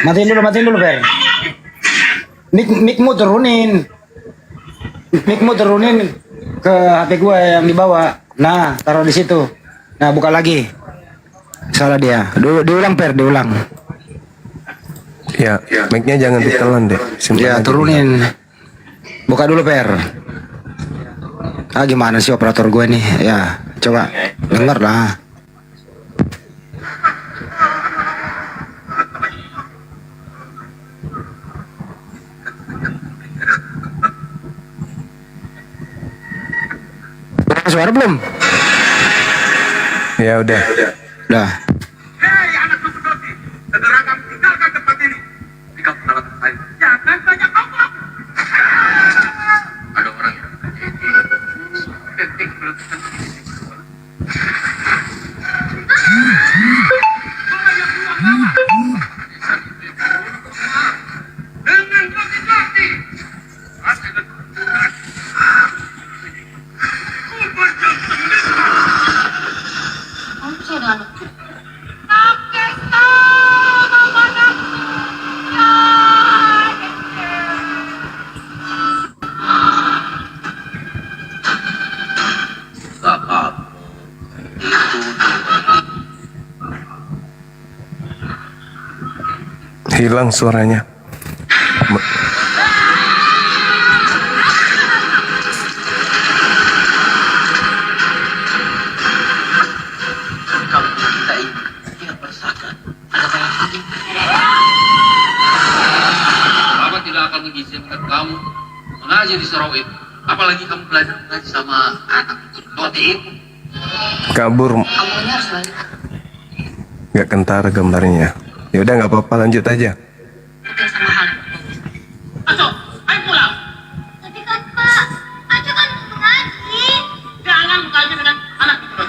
Matiin dulu Fer. Mikmu turunin ke HP gua yang dibawa. Nah, taruh di situ. Nah, buka lagi. Salah dia. Diulang Per, diulang. Ya, mic-nya jangan ditelan deh. Ya, turunin. Buka dulu Per. Gimana sih operator gue nih? Ya, coba denger lah. Suara belum? Ya udah. Udah. Hilang suaranya. aja di Sarawet. Apalagi kamu belajar ngaji sama anak itu. Kabur. Kamunya harus belajar. Nggak kentara gambarnya. Ya udah nggak apa-apa, lanjut aja. Bukan sama hal. Aco, ayo pulang. Tapi kan Pak, Aco kan mengaji. Jangan mengaji dengan anak itu.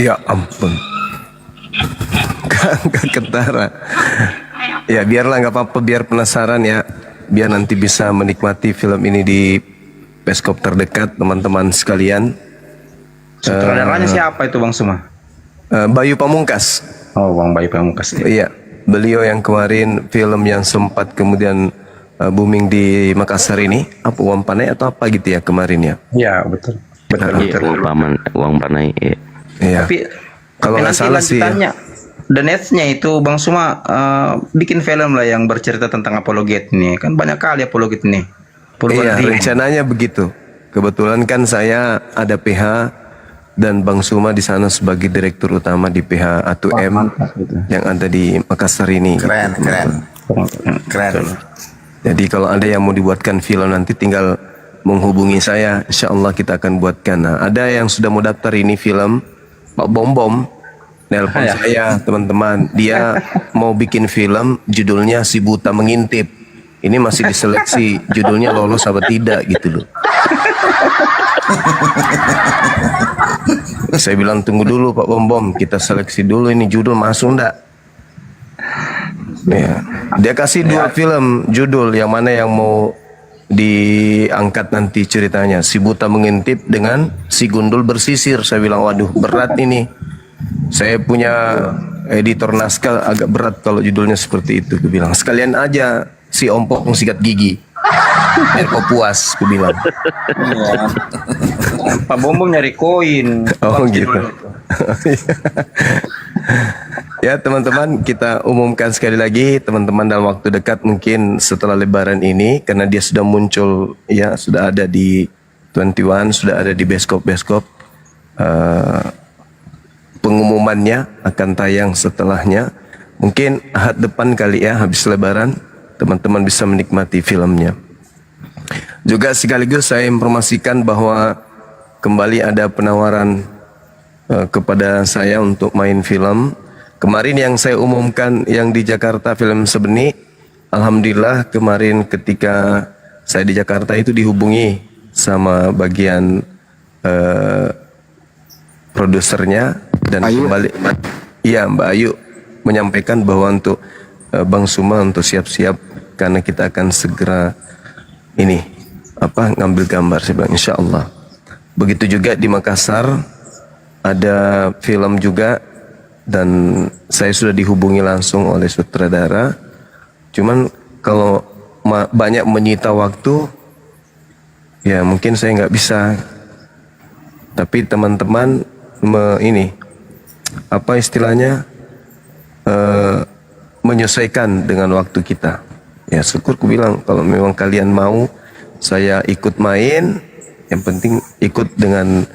Ya ampun. Gak kentara. Ya biarlah, nggak apa-apa, biar penasaran ya. Biar nanti bisa menikmati film ini di bioskop terdekat teman-teman sekalian. Sutradaranya siapa itu Bang Suma? Bayu Pamungkas. Oh, Bang Bayu Pamungkas. Iya, beliau yang kemarin film yang sempat kemudian booming di Makassar ini, apa uang panai atau apa gitu ya kemarin ya? Iya, betul. Uang panai. Iya. Tapi kalau nggak nanti salah sih ya. lanjutannya, The Nets-nya itu Bang Suma bikin film lah yang bercerita tentang apologet nih. Kan banyak kali apologet nih. Iya, rencananya begitu. Kebetulan kan saya ada PH dan Bang Suma di sana sebagai direktur utama di PH A2M yang ada di Makassar ini. Keren. Jadi kalau ada yang mau dibuatkan film nanti tinggal menghubungi saya, insya Allah kita akan buatkan. Nah, ada yang sudah mau daftar ini film, Pak Bom Bom, nelpon saya teman-teman, dia mau bikin film judulnya Si Buta Mengintip. Ini masih diseleksi judulnya lolos apa tidak gitu loh. Saya bilang tunggu dulu Pak Bom Bom, kita seleksi dulu ini judul masuk enggak. Ya. Dia kasih dua film judul, yang mana yang mau diangkat nanti ceritanya, Si Buta Mengintip dengan Si Gundul Bersisir. Saya bilang waduh berat ini, saya punya editor naskah agak berat kalau judulnya seperti itu. Aku bilang sekalian aja Si Ompok Sikat Gigi biar kau puas, aku bilang. Pak Bombom nyari koin. Oh gitu. Ya teman-teman, kita umumkan sekali lagi teman-teman dalam waktu dekat mungkin setelah lebaran ini, karena dia sudah muncul ya, sudah ada di 21, sudah ada di bioskop-bioskop. Pengumumannya akan tayang setelahnya. Mungkin Ahad depan kali ya, habis lebaran teman-teman bisa menikmati filmnya. Juga sekaligus saya informasikan bahwa kembali ada penawaran kepada saya untuk main film. Kemarin yang saya umumkan yang di Jakarta film Sebeni, alhamdulillah kemarin ketika saya di Jakarta itu dihubungi sama bagian produsernya dan kembali, iya Mbak Ayu menyampaikan bahwa untuk Bang Suma untuk siap-siap karena kita akan segera ini ngambil gambar. Saya bilang insya Allah. Begitu juga di Makassar ada film juga, dan saya sudah dihubungi langsung oleh sutradara. Cuman kalau banyak menyita waktu, ya mungkin saya nggak bisa. Tapi teman-teman ini apa istilahnya menyesuaikan dengan waktu kita. Ya syukur ku bilang kalau memang kalian mau saya ikut main, yang penting ikut dengan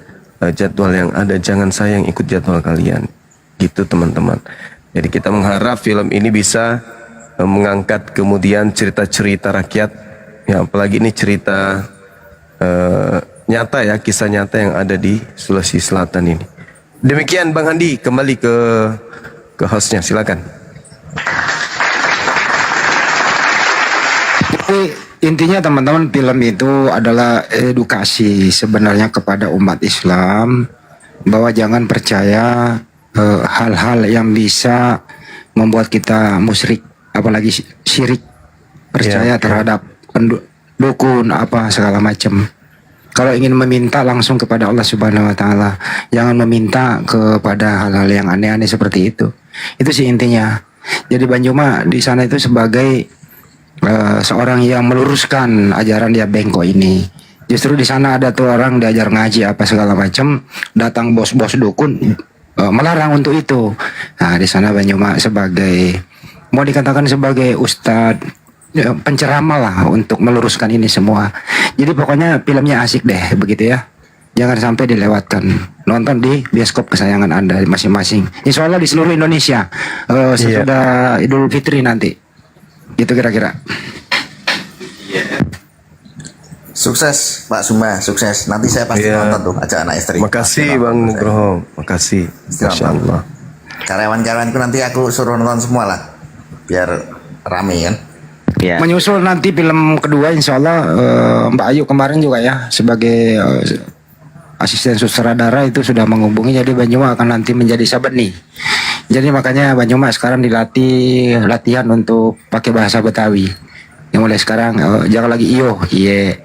jadwal yang ada, jangan saya yang ikut jadwal kalian. Gitu teman-teman. Jadi kita mengharap film ini bisa mengangkat kemudian cerita-cerita rakyat, ya apalagi ini cerita nyata ya, kisah nyata yang ada di Sulawesi Selatan ini. Demikian Bang Andi, kembali ke hostnya, silakan. Jadi intinya teman-teman, film itu adalah edukasi sebenarnya kepada umat Islam, bahwa jangan percaya hal-hal yang bisa membuat kita musyrik, apalagi syirik, percaya terhadap dukun apa segala macam. Kalau ingin meminta langsung kepada Allah Subhanahu Wa Taala, jangan meminta kepada hal-hal yang aneh-aneh seperti itu. Itu sih intinya. Jadi Bang Juma di sana itu sebagai seorang yang meluruskan ajaran dia bengkok ini. Justru di sana ada tuh orang diajar ngaji apa segala macam, datang bos-bos dukun melarang untuk itu. Nah di sana Bang Juma sebagai mau dikatakan sebagai ustadz, ya, penceramah lah untuk meluruskan ini semua. Jadi pokoknya filmnya asik deh begitu ya. Jangan sampai dilewatkan. Nonton di bioskop kesayangan Anda masing-masing. Insya Allah di seluruh Indonesia sesudah Idul Fitri nanti. Gitu kira-kira. Sukses Pak Suma, sukses. Nanti saya pasti nonton tuh, ajak anak istri. Makasih Bang Nugroho, makasih. Masya Allah. Karyawan-karyawanku nanti aku suruh nonton semua lah, biar rame kan. Menyusul nanti film kedua insya Allah Mbak Ayu kemarin juga ya sebagai asisten sutradara itu sudah menghubungi, jadi Banyuma akan nanti menjadi Sabeni. Jadi makanya Banyuma sekarang dilatih latihan untuk pakai bahasa Betawi. Yang mulai sekarang jangan lagi iyo, iye,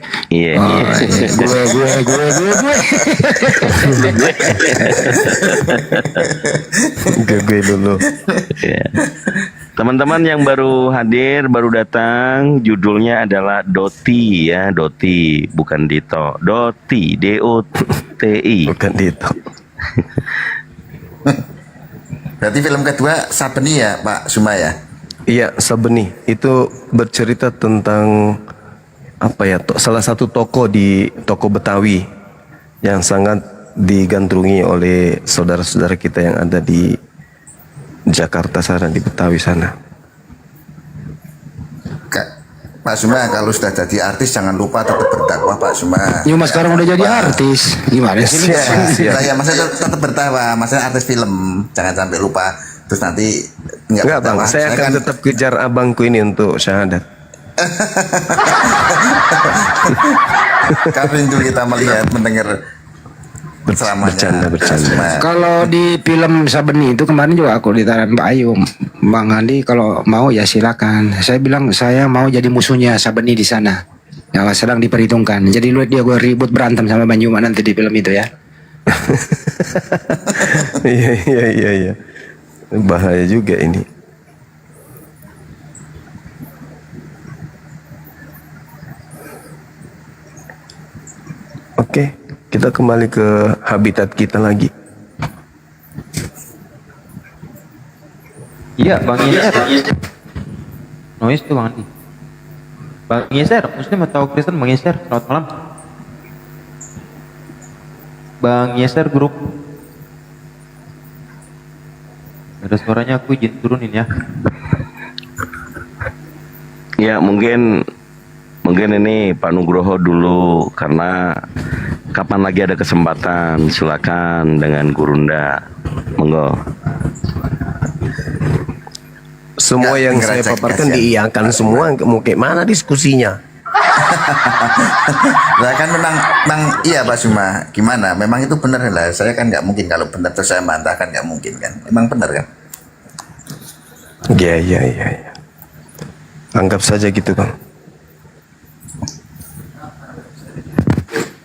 gue dulu. Teman-teman yang baru hadir, baru datang, judulnya adalah Doti ya, Doti, bukan Dito. Doti, D-O-T-I. Bukan Dito. Berarti film kedua Sabeni ya Pak Suma ya? Iya, Sabeni. Itu bercerita tentang apa ya? Salah satu toko di toko Betawi yang sangat digandrungi oleh saudara-saudara kita yang ada di Jakarta sana, di Betawi sana. Pak Suma kalau sudah jadi artis jangan lupa tetap berdakwah Pak Suma. Mas sekarang udah jadi artis, gimana sih? Ya, maksudnya tetap berdakwah, maksudnya artis film, jangan sampai lupa. Terus nanti enggak Bang, saya akan tetap kejar abangku ini untuk syahadat. Kami rindu kita melihat, mendengar selamanya. Bercanda. Kalau di film Sabeni itu kemarin juga aku ditaran Mbak Ayu, Bang Andi kalau mau ya silakan. Saya bilang saya mau jadi musuhnya Sabeni di sana. Ya sedang diperhitungkan. Jadi lu dia gue ribut berantem sama Banyuma nanti di film itu ya. Iya. Bahaya juga ini. Oke, kita kembali ke habitat kita lagi. Iya, Bang Yeser. Noise tuh Bang Andi. Bang Yeser, Muslim atau Kristen Bang Yeser? Selamat malam. Bang Yeser grup. Ada suaranya, aku izin turunin ya. Ya mungkin ini Pak Nugroho dulu, karena kapan lagi ada kesempatan silakan dengan Gurunda, monggo. Semua yang saya paparkan diiyakan semua, mau kayak mana diskusinya? Nah kan memang iya Pak Suma, gimana? Memang itu benar lah. Saya kan nggak mungkin kalau benar terus saya bantah kan nggak mungkin kan. Memang benar kan? Iya. Anggap saja gitu Bang.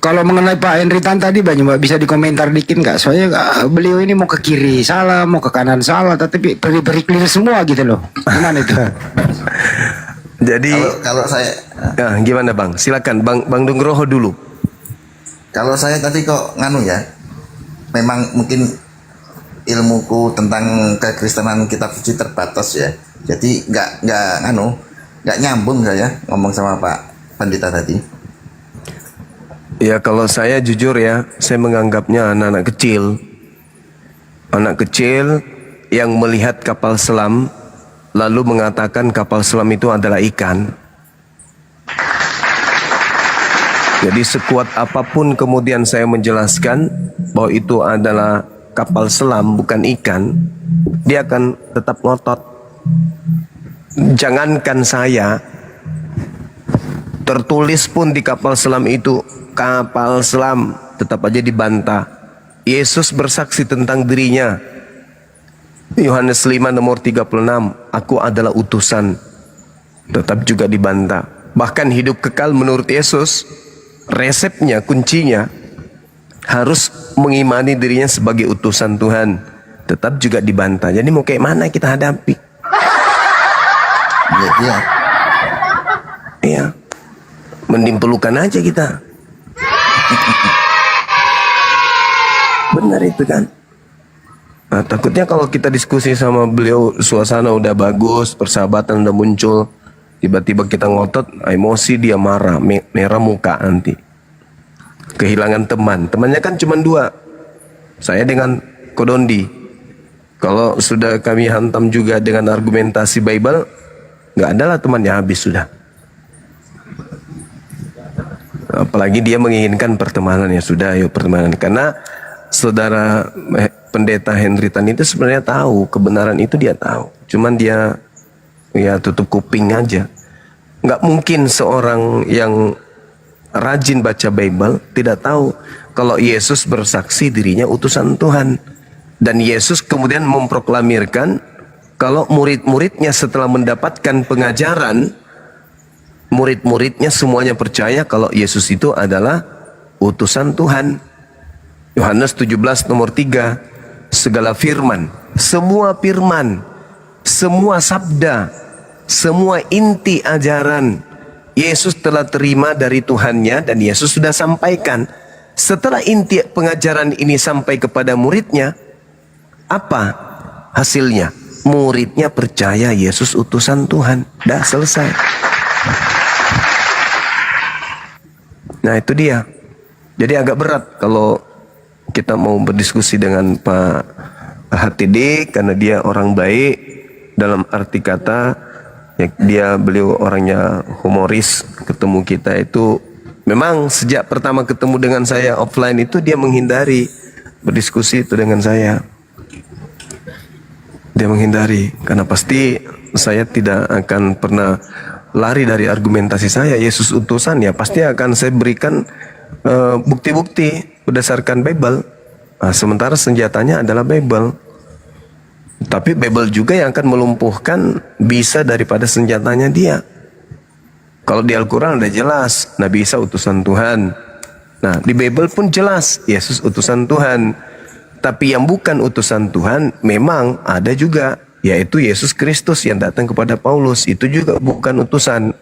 Kalau mengenai Pak Henry Tan tadi Banyuma bisa dikomentar dikit nggak? Soalnya beliau ini mau ke kiri salah, mau ke kanan salah, tapi beri clear semua gitu loh. Gimana itu? Jadi kalau saya gimana Bang? Silakan Bang Nugroho dulu. Kalau saya tadi kok nganu ya, memang mungkin ilmuku tentang kekristenan kitab suci terbatas ya. Jadi nggak nyambung saya ngomong sama Pak Pendeta tadi. Ya kalau saya jujur ya, saya menganggapnya anak-anak kecil. Anak kecil yang melihat kapal selam lalu mengatakan kapal selam itu adalah ikan. Jadi sekuat apapun kemudian saya menjelaskan bahwa itu adalah kapal selam bukan ikan, dia akan tetap ngotot. Jangankan saya, tertulis pun di kapal selam itu kapal selam, tetap aja dibantah. Yesus bersaksi tentang dirinya, Yohanes 5 nomor 36, aku adalah utusan, tetap juga dibantah. Bahkan hidup kekal menurut Yesus, resepnya, kuncinya harus mengimani dirinya sebagai utusan Tuhan, tetap juga dibantah. Jadi mau kayak mana kita hadapi? Iya. Mending pelukan aja kita. Benar itu kan? Nah, takutnya kalau kita diskusi sama beliau, suasana udah bagus, persahabatan udah muncul, tiba-tiba kita ngotot, emosi, dia marah, merah muka nanti. Kehilangan teman. Temannya kan cuma 2. Saya dengan Kodondi. Kalau sudah kami hantam juga dengan argumentasi Bible, nggak adalah temannya, habis sudah. Apalagi dia menginginkan pertemanan, ya sudah, ayo pertemanan. Karena saudara pendeta Henry Tan itu sebenarnya tahu kebenaran itu, dia tahu. Cuman dia ya tutup kuping aja. Nggak mungkin seorang yang rajin baca Bible tidak tahu kalau Yesus bersaksi dirinya utusan Tuhan. Dan Yesus kemudian memproklamirkan kalau murid-muridnya setelah mendapatkan pengajaran, murid-muridnya semuanya percaya kalau Yesus itu adalah utusan Tuhan. Yohanes 17 nomor 3, segala firman, semua sabda, semua inti ajaran Yesus telah terima dari Tuhannya dan Yesus sudah sampaikan. Setelah inti pengajaran ini sampai kepada muridnya, apa hasilnya? Muridnya percaya Yesus utusan Tuhan. Dah selesai. Nah itu dia. Jadi agak berat kalau kita mau berdiskusi dengan Pak HTD karena dia orang baik dalam arti kata ya, beliau orangnya humoris. Ketemu kita itu memang sejak pertama ketemu dengan saya offline itu dia menghindari berdiskusi itu dengan saya. Dia menghindari karena pasti saya tidak akan pernah lari dari argumentasi saya. Yesus utusan, ya pasti akan saya berikan bukti-bukti berdasarkan Bible. Nah, sementara senjatanya adalah Bible. Tapi Bible juga yang akan melumpuhkan bisa daripada senjatanya dia. Kalau di Al-Quran ada jelas Nabi Isa utusan Tuhan. Nah di Bible pun jelas Yesus utusan Tuhan. Tapi yang bukan utusan Tuhan memang ada juga, yaitu Yesus Kristus yang datang kepada Paulus. Itu juga bukan utusan.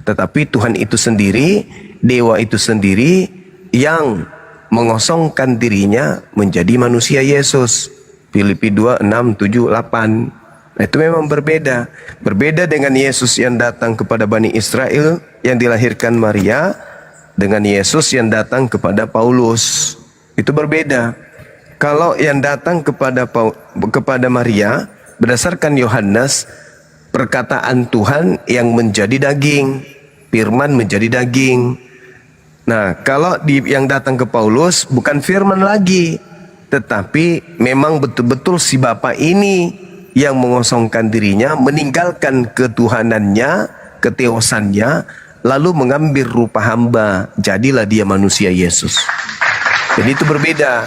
Tetapi Tuhan itu sendiri, dewa itu sendiri yang mengosongkan dirinya menjadi manusia Yesus. Filipi 2, 6, 7, 8. Nah, itu memang berbeda. Berbeda dengan Yesus yang datang kepada Bani Israel yang dilahirkan Maria, dengan Yesus yang datang kepada Paulus. Itu berbeda. Kalau yang datang kepada Maria, berdasarkan Yohanes, perkataan Tuhan yang menjadi daging, firman menjadi daging. Nah, kalau yang datang ke Paulus bukan firman lagi, tetapi memang betul-betul si Bapa ini yang mengosongkan dirinya, meninggalkan ketuhanannya, keteosannya, lalu mengambil rupa hamba, jadilah dia manusia Yesus. Jadi itu berbeda.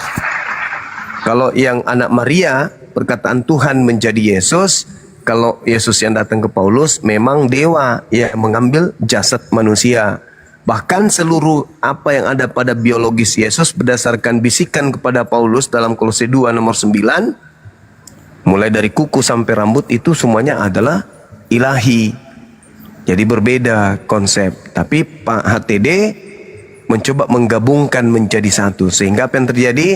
Kalau yang anak Maria, perkataan Tuhan menjadi Yesus. Kalau Yesus yang datang ke Paulus memang dewa yang mengambil jasad manusia. Bahkan seluruh apa yang ada pada biologis Yesus berdasarkan bisikan kepada Paulus dalam Kolose 2 nomor 9, mulai dari kuku sampai rambut itu semuanya adalah ilahi. Jadi berbeda konsep. Tapi Pak HTD mencoba menggabungkan menjadi satu. Sehingga apa yang terjadi?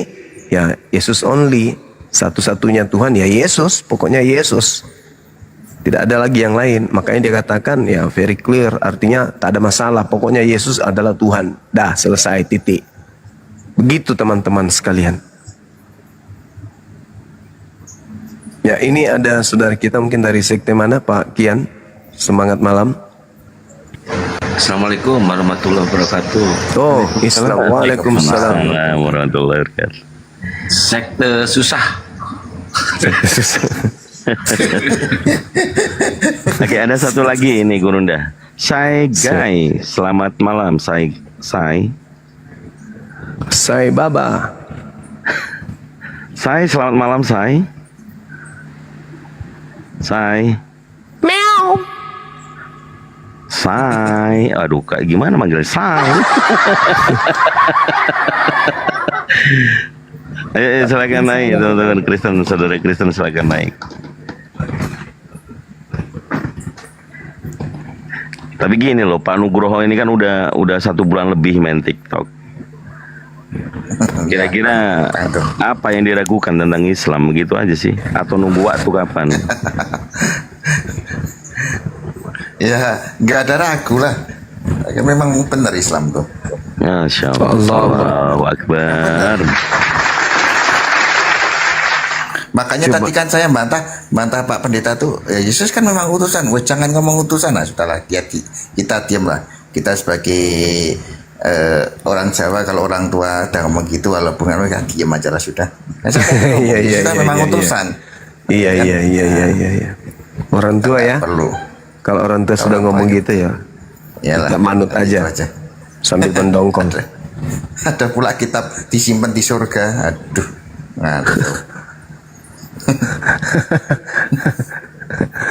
Ya Yesus only, satu-satunya Tuhan ya Yesus, pokoknya Yesus. Tidak ada lagi yang lain. Makanya dia katakan ya very clear, artinya tak ada masalah, pokoknya Yesus adalah Tuhan. Dah selesai, titik. Begitu teman-teman sekalian. Ya ini ada saudara kita mungkin dari sekte mana, Pak Kian. Semangat malam. Assalamualaikum warahmatullahi wabarakatuh. Oh, Islam. Waalaikumsalam warahmatullahi wabarakatuh. Sekte susah. Oke, ada satu lagi ini Gurunda. Sai Gai, selamat malam Sai Baba. Sai, selamat malam Sai. Meow. Sai, aduh kak gimana manggil Sai? Ayo silakan naik teman-teman Kristen, saudara Kristen silakan naik. Tapi gini loh, Pak Nugroho ini kan udah 1 bulan lebih main TikTok. Kira-kira apa yang diragukan tentang Islam, begitu aja sih? Atau nunggu waktu kapan? Ya, nggak ada ragu lah. Memang benar Islam tuh. Masya Allah. Allahu Akbar. Makanya tadi kan saya bantah Pak Pendeta tuh, ya Yesus kan memang utusan. Weh, jangan ngomong utusan lah, sudahlah. Kita diam lah. Kita sebagai orang Jawa, kalau orang tua udah ngomong gitu, walaupun mereka diam aja lah sudah. Nah, kita memang utusan. Iya. Orang tua ya. Perlu. Kalau orang tua sudah ngomong gitu ya, kita manut aja. Sambil mendongkong. Ada pula kitab disimpan di surga. Aduh.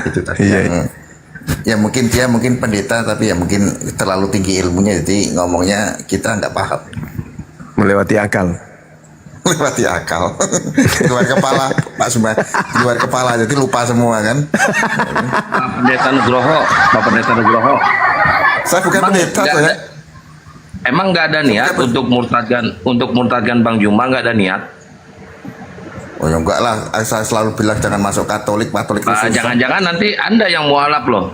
Itu tadi ya mungkin dia pendeta, tapi ya mungkin terlalu tinggi ilmunya, jadi ngomongnya kita nggak paham, melewati akal. Di luar kepala Pak Suma, di luar kepala, jadi lupa semua kan. Pak Pendeta Nugroho. Saya bukan pendeta saya. Emang nggak ada niat untuk murtadkan Bang Juma, nggak ada niat? Oh ya enggak lah, saya selalu bilang jangan masuk Katolik khusus. Jangan-jangan nanti Anda yang mualaf loh.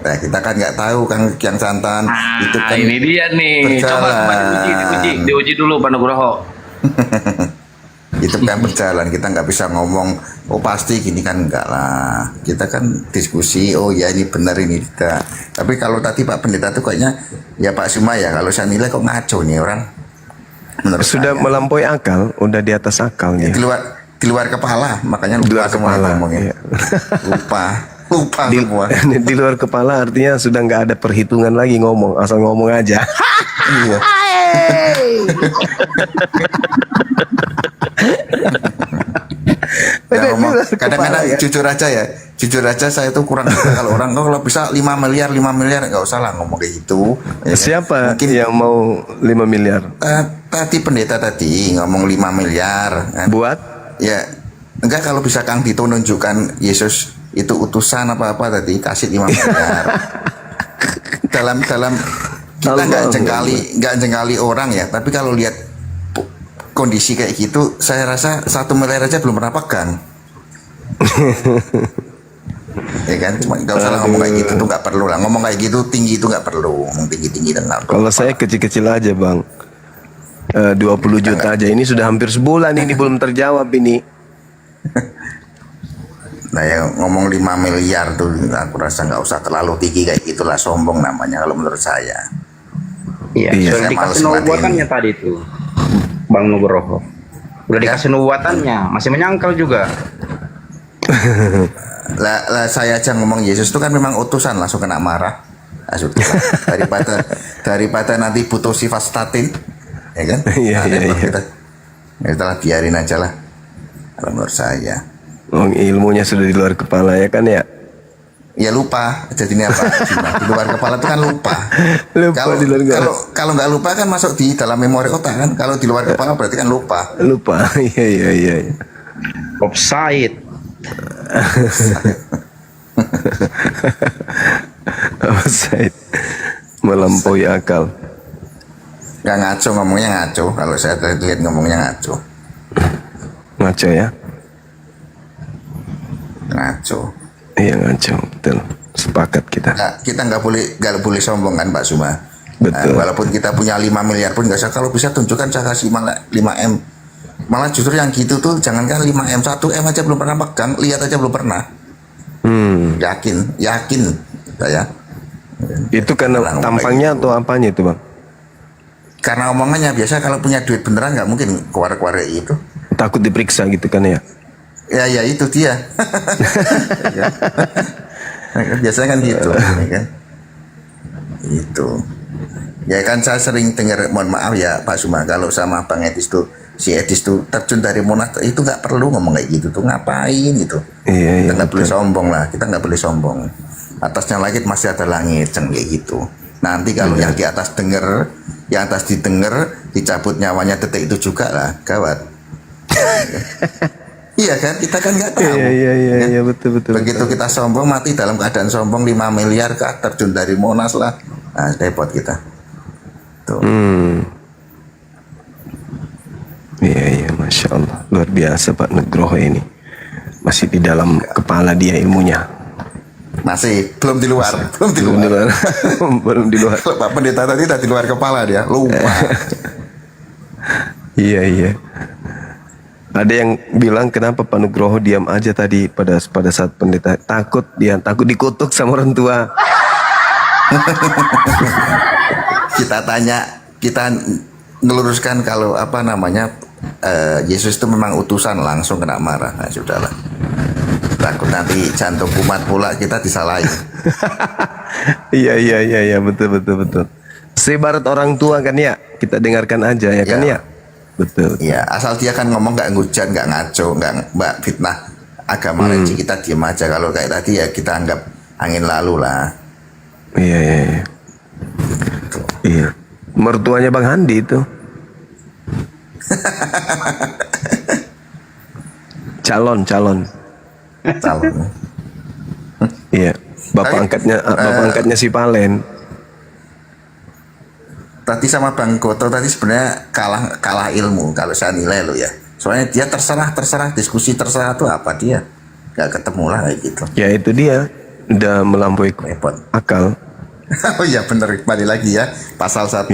Nah, kita kan nggak tahu kan yang santan itu kan. Ini dia nih. Coba diuji dulu Pak Nugroho. Itu kan berjalan, kita nggak bisa ngomong oh pasti gini kan, enggak lah. Kita kan diskusi, oh ya ini benar ini tidak. Tapi kalau tadi Pak Pendeta tuh kayaknya ya Pak Suma ya, kalau saya nilai kok ngaco nih orang. Sudah melampaui akal, udah di atas akalnya. Di luar kepala, makanya lupa semua ngomongnya. Iya. lupa semua. Di luar kepala artinya sudah nggak ada perhitungan lagi, ngomong asal ngomong aja. Iya. Kadang-kadang jujur aja saya tuh kurang kalau orang kalau bisa 5 miliar nggak usah lah ngomong kayak gitu ya. Siapa mungkin yang mau 5 miliar? Tadi pendeta tadi ngomong 5 miliar kan? Buat? Ya enggak, kalau bisa Kang Dito nunjukkan Yesus itu utusan apa tadi, kasih 5 miliar. dalam kita nggak jengkali orang ya, tapi kalau lihat kondisi kayak gitu, saya rasa 1 miliar aja belum pernah pegang. Ya kan, cuma nggak usah ngomong kayak gitu tuh, nggak perlu lah ngomong kayak gitu tinggi itu, nggak perlu ngomong tinggi dan nggak perlu. Kalau saya kecil-kecil aja Bang, 20 juta aja, ini sudah hampir sebulan ini belum terjawab ini. Nah ya ngomong 5 miliar tuh aku rasa nggak usah terlalu tinggi kayak gitulah, sombong namanya kalau menurut saya. Iya, sudah dikasih nubuatannya tadi itu Bang Nugroho. Udah dikasih nubuatannya, masih menyangkal juga. lah saya aja ngomong Yesus itu kan memang utusan, langsung kena marah. Nah, sudah daripada nanti butuh sifat statin, ya kan? Kita biarin aja lah kalau menurut saya. Ilmunya sudah di luar kepala ya kan ya? Ya lupa, jadinya apa? Di luar kepala itu kan lupa. Kalau nggak lupa kan masuk di dalam memori otak kan. Kalau di luar kepala berarti kan lupa. Lupa, iya. Offside. Offside. Melampaui akal. Nggak ngaco, ngomongnya ngaco. Kalau saya lihat ngomongnya ngaco. Ngaco ya? Ngaco. Iya ngaco, betul. Sepakat kita. Nah, kita nggak boleh sombong kan Pak Suma. Betul. Walaupun kita punya 5 miliar pun nggak usah, kalau bisa tunjukkan saya kasih 5M. Malah justru yang gitu tuh jangankan 5M, 1M aja belum pernah pegang, lihat aja belum pernah. Yakin saya. Itu karena tampangnya atau apanya itu Bang? Karena omongannya biasa, kalau punya duit beneran nggak mungkin keluar itu. Takut diperiksa gitu kan ya? Ya itu dia. Biasanya kan gitu, ya kan? Itu. Ya kan saya sering dengar, mohon maaf ya Pak Suma, kalau sama Bang Edis tuh, si Edis tuh terjun dari Monas itu nggak perlu ngomong kayak gitu tuh, ngapain gitu. Kita nggak boleh sombong lah, kita nggak boleh sombong. Atasnya langit masih ada langit, kayak gitu. Nanti kalau yang di atas denger, yang atas didengar, dicabut nyawanya detik itu juga lah, gawat. Iya kan, kita kan nggak tahu. Iya betul. Begitu kita sombong, mati dalam keadaan sombong, 5 miliar ke terjun dari Monas lah. Nah, repot kita. Tuh. Masya Allah, luar biasa Pak Nugroho ini. Masih di dalam kepala dia ilmunya. Masih belum di luar, belum di luar. Belum di luar. Kalau Pak Pendeta tadi di luar kepala dia, lupa. Iya. Ada yang bilang kenapa Pak Nugroho diam aja tadi pada saat pendeta takut dikutuk sama orang tua. kita ngeluruskan kalau Yesus itu memang utusan, langsung kena marah. Nah, sudahlah. Takut nanti jantung kumat pula kita disalahin. Iya, betul. Sebarat orang tua kan ya, kita dengarkan aja ya kan ya. Betul. Iya, asal dia kan ngomong nggak ngujat, nggak ngaco, nggak fitnah agama rinci, kita diam aja. Kalau kayak tadi ya kita anggap angin lalu lah. Iya. Mertuanya Bang Handi itu. calon. Iya, bapak angkatnya si Palen. Tadi sama Bang Goto tadi sebenarnya kalah ilmu kalau saya nilai lo ya. Soalnya dia terserah diskusi terserah tuh apa dia nggak ketemu lah kayak gitu. Ya itu dia udah melampaui akal. Oh iya bener, kembali lagi ya pasal 1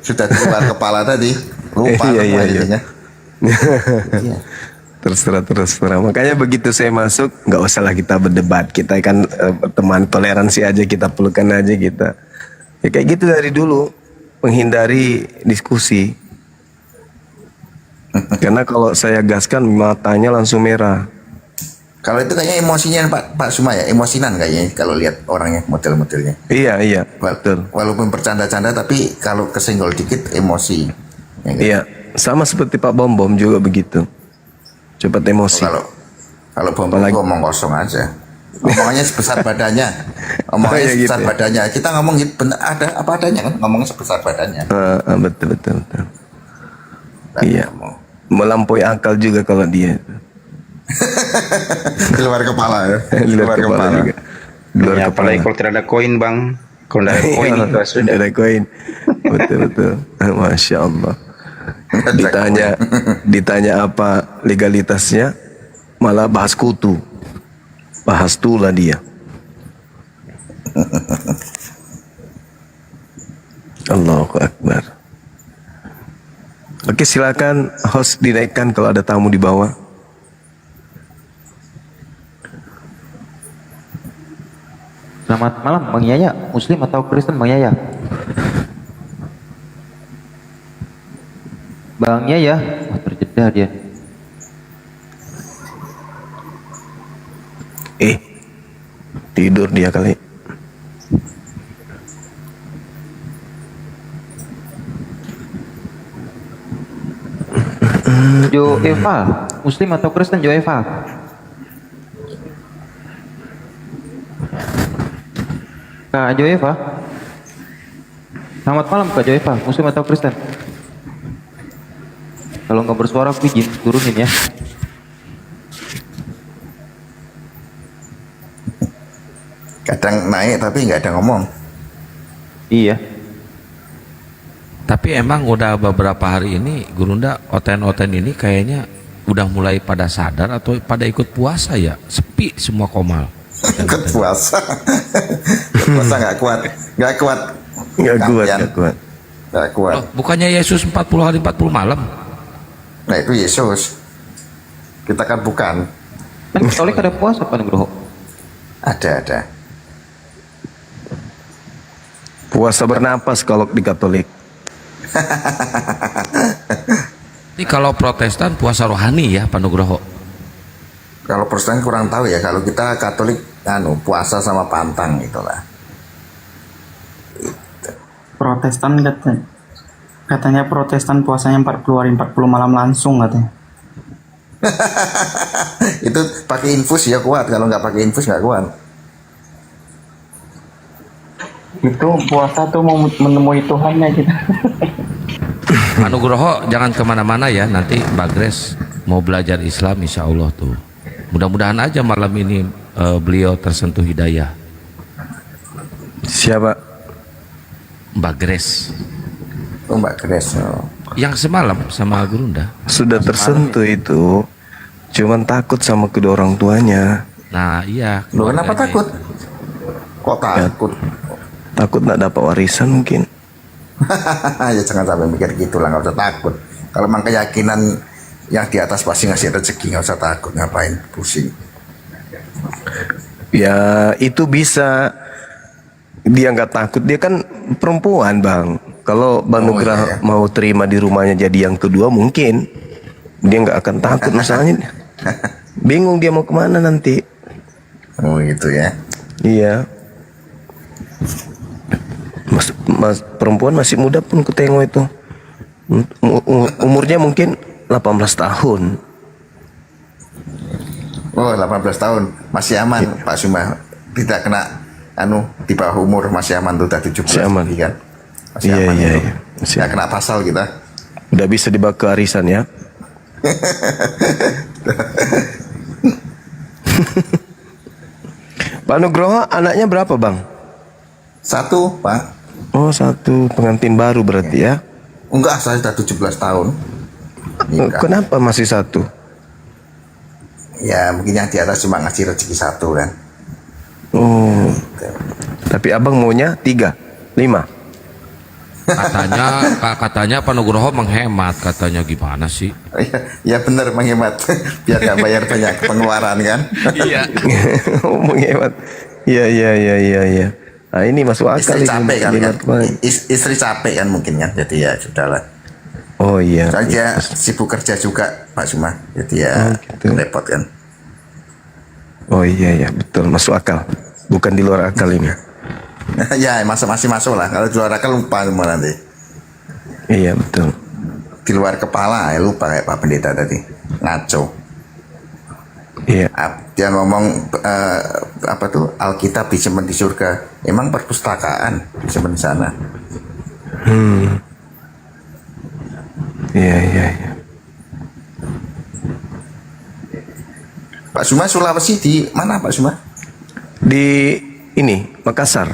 sudah di luar kepala tadi lupa iya. Terserah. Makanya begitu saya masuk nggak usah lah kita berdebat, kita kan teman toleransi aja, kita pelukan aja kita. Ya kayak gitu dari dulu, menghindari diskusi. Karena kalau saya gaskan matanya langsung merah. Kalau itu kayaknya emosinya Pak Suma ya, emosinan kayaknya kalau lihat orangnya, model-modelnya. Iya, betul. Walaupun bercanda-canda tapi kalau kesenggol dikit emosi. Ya, kan? Iya, sama seperti Pak Bom juga begitu. Cepat emosi. Kalau Bom ngomong kosong aja. Omongannya sebesar badannya. Omongannya sebesar badannya. Kita ngomong bener, ada apa adanya kan, ngomongnya sebesar badannya. Betul. Iya. Melampaui akal juga kalau dia. Di luar kepala ya. Di luar kepala juga. Apalagi kalau tidak ada koin Bang. Kalau tidak ada koin itu sudah. Tidak ada koin. Betul. Masya Allah. Ditanya apa legalitasnya, malah bahas kutu. Bahas tulah dia. Allahu Akbar. Oke, silakan host dinaikkan kalau ada tamu di bawah. Selamat malam Bang Yaya, Muslim atau Kristen Bang Yaya? Bang Yaya, terjeda dia. Tidur dia kali. Jo Eva, Muslim atau Kristen Jo Eva? Kak Jo Eva. Selamat malam Kak Jo Eva, Muslim atau Kristen? Kalau nggak bersuara aku izin turunin ya. Kadang naik tapi nggak ada ngomong. Iya. Tapi emang udah beberapa hari ini Gurunda oten-oten ini kayaknya udah mulai pada sadar atau pada ikut puasa ya? Sepi semua komal. Ikut puasa. Puasa nggak kuat. Loh, bukannya Yesus 40 hari 40 malam? Nah itu Yesus. Kita kan bukan. Kan Katolik ada puasa Pak Nugroho? Ada. Puasa bernapas kalau di Katolik. Ini kalau Protestan puasa rohani ya Pak Nugroho? Kalau Protestan kurang tahu ya. Kalau kita Katolik puasa sama pantang itulah. Protestan katanya Protestan puasanya 40 hari 40 malam langsung katanya. Itu pakai infus ya kuat, kalau nggak pakai infus nggak kuat. Itu puasa tuh mau menemui Tuhannya kita. Pak Nugroho jangan kemana-mana ya, nanti Mbak Grace mau belajar Islam insya Allah tuh. Mudah-mudahan aja malam ini beliau tersentuh hidayah. Siapa? Mbak Grace. Oh Mbak Grace. Yang semalam sama Gurunda. Sudah tersentuh itu, cuman takut sama kedua orang tuanya. Nah iya. Loh, kenapa takut? Kok takut? Takut nggak dapat warisan mungkin. Ya jangan sampai mikir gitu lah, nggak usah takut. Kalau memang keyakinan yang di atas pasti ngasih rezeki, nggak usah takut, ngapain pusing. Ya itu bisa. Dia nggak takut, dia kan perempuan bang. Kalau Bang Nugrah mau terima di rumahnya jadi yang kedua mungkin dia nggak akan takut. Masalahnya bingung dia mau kemana nanti. Oh gitu ya. Iya. Perempuan masih muda pun ku tengok itu. Umurnya mungkin 18 tahun. Oh 18 tahun masih aman Pak Suma, tidak kena di bawah umur, masih aman tuh, udah 17 masih aman kan, masih iya, aman iya, itu. iya. Nggak kena pasal kita. Udah bisa dibawa ke arisan ya. Pak Nugroho anaknya berapa bang? 1 Pak. Oh 1, pengantin baru berarti ya? Enggak, saya sudah 17 tahun. Nikah. Kenapa masih 1? Ya mungkin yang di atas cuma ngasih rezeki 1 kan. Oh. Tapi abang maunya 3, 5. Katanya Pak Nugroho menghemat, katanya gimana sih? Ya benar, menghemat biar nggak bayar banyak pengeluaran kan. Iya. Menghemat. Iya. Nah ini masuk akal. Istri capek kan, istri capek kan mungkin kan, jadi ya sudahlah. Oh iya. Soalnya sibuk kerja juga Pak Suma, jadi ya gitu. repot kan. Oh iya betul, masuk akal. Bukan di luar akal ini. Ya masih masuk lah. Kalau di luar akal lupa semua nanti. Iya betul. Di luar kepala ya lupa, kayak Pak Pendeta tadi ngaco. Iya. Dia ngomong apa tuh, Alkitab disimpan di surga. Emang perpustakaan disimpan di sana. Iya. Pak Suma Sulawesi di mana Pak Suma? Di ini Makassar.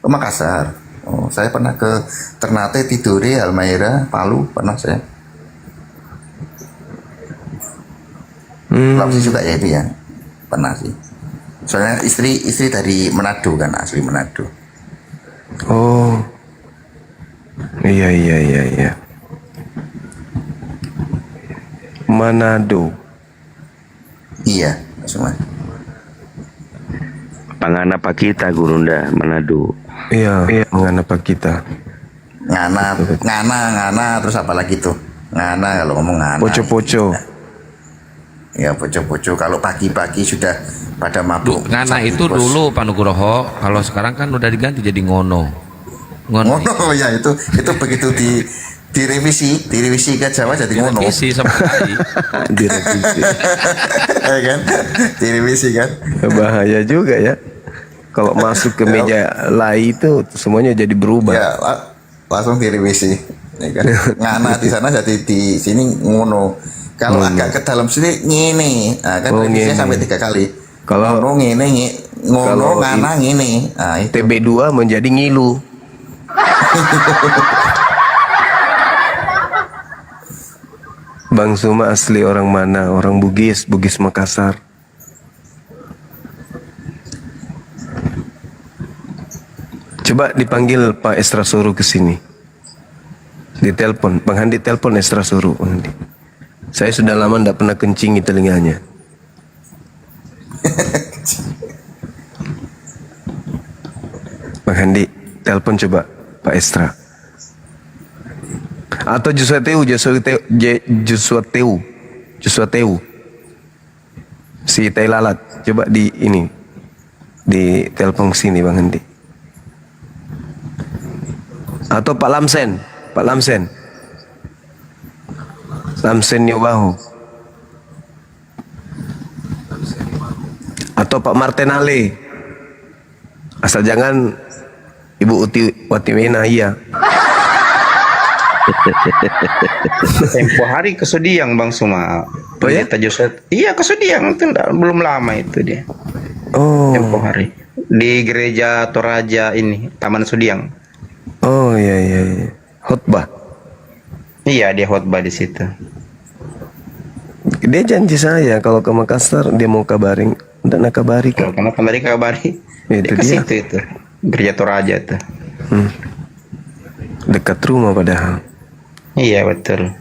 Oh, Makassar. Oh, saya pernah ke Ternate, Tidore, Halmahera, Palu pernah saya. Sulawesi juga ya itu ya, pernah sih. Soalnya istri dari Manado kan, asli Manado. Oh. Iya. Manado. Iya, semua. Panganapa kita Gurunda Manado. Iya. Panganapa kita. Ngana, terus apa lagi tuh? Ngana, kalau ngomong ngana. Poco-poco. Ya poco-poco. Kalau pagi-pagi sudah pada mabuk. Ngana itu dulu Pak Nugroho, kalau sekarang kan udah diganti jadi ngono. Ngono ya itu begitu direvisi ke Jawa jadi ngono. Direvisi sama sekali. Direvisi. Ya kan? Direvisi kan. Bahaya juga ya. Kalau masuk ke meja lai itu semuanya jadi berubah. Ya, langsung direvisi. Ya kan? Ngana di sana jadi di sini ngono. Kalau agak ke dalam sini ngene. Nah, kan revisinya sampai 3 kali. Kalau ngono ngene, ngono ngana ngene. Nah, itu. TB2 menjadi ngilu. Bang Suma asli orang mana? Orang Bugis Makassar. Coba dipanggil Pak Estra Suruh ke sini. Ditelepon, Bang Handi telepon Estra Suruh, Bang Handi. Saya sudah lama tidak pernah kencingi telinganya. Bang Handi, telepon coba Pak Estra. Atau Joshua Teu. Si Tai Lalat. Coba di telepon sini Bang Handi. Atau Pak Lamsen. Lamsen Nyobahu. Atau Pak Martenale. Asal jangan Ibu Watimena, iya. Tempo hari ke Sudiang Bang Suma. Pendeta Joshua. Iya ke Sudiang itu belum lama itu dia. Oh. Tempo hari di gereja Toraja ini Taman Sudiang. Oh iya. Khotbah. Iya, dia khotbah di situ. Dia janji saya kalau ke Makassar dia mau kabarin, dan nak kabari kan. Karena kembali kabari. Itu Dia ke dia. situ itu. Gereja Toraja tuh. Dekat rumah padahal. Iya, betul.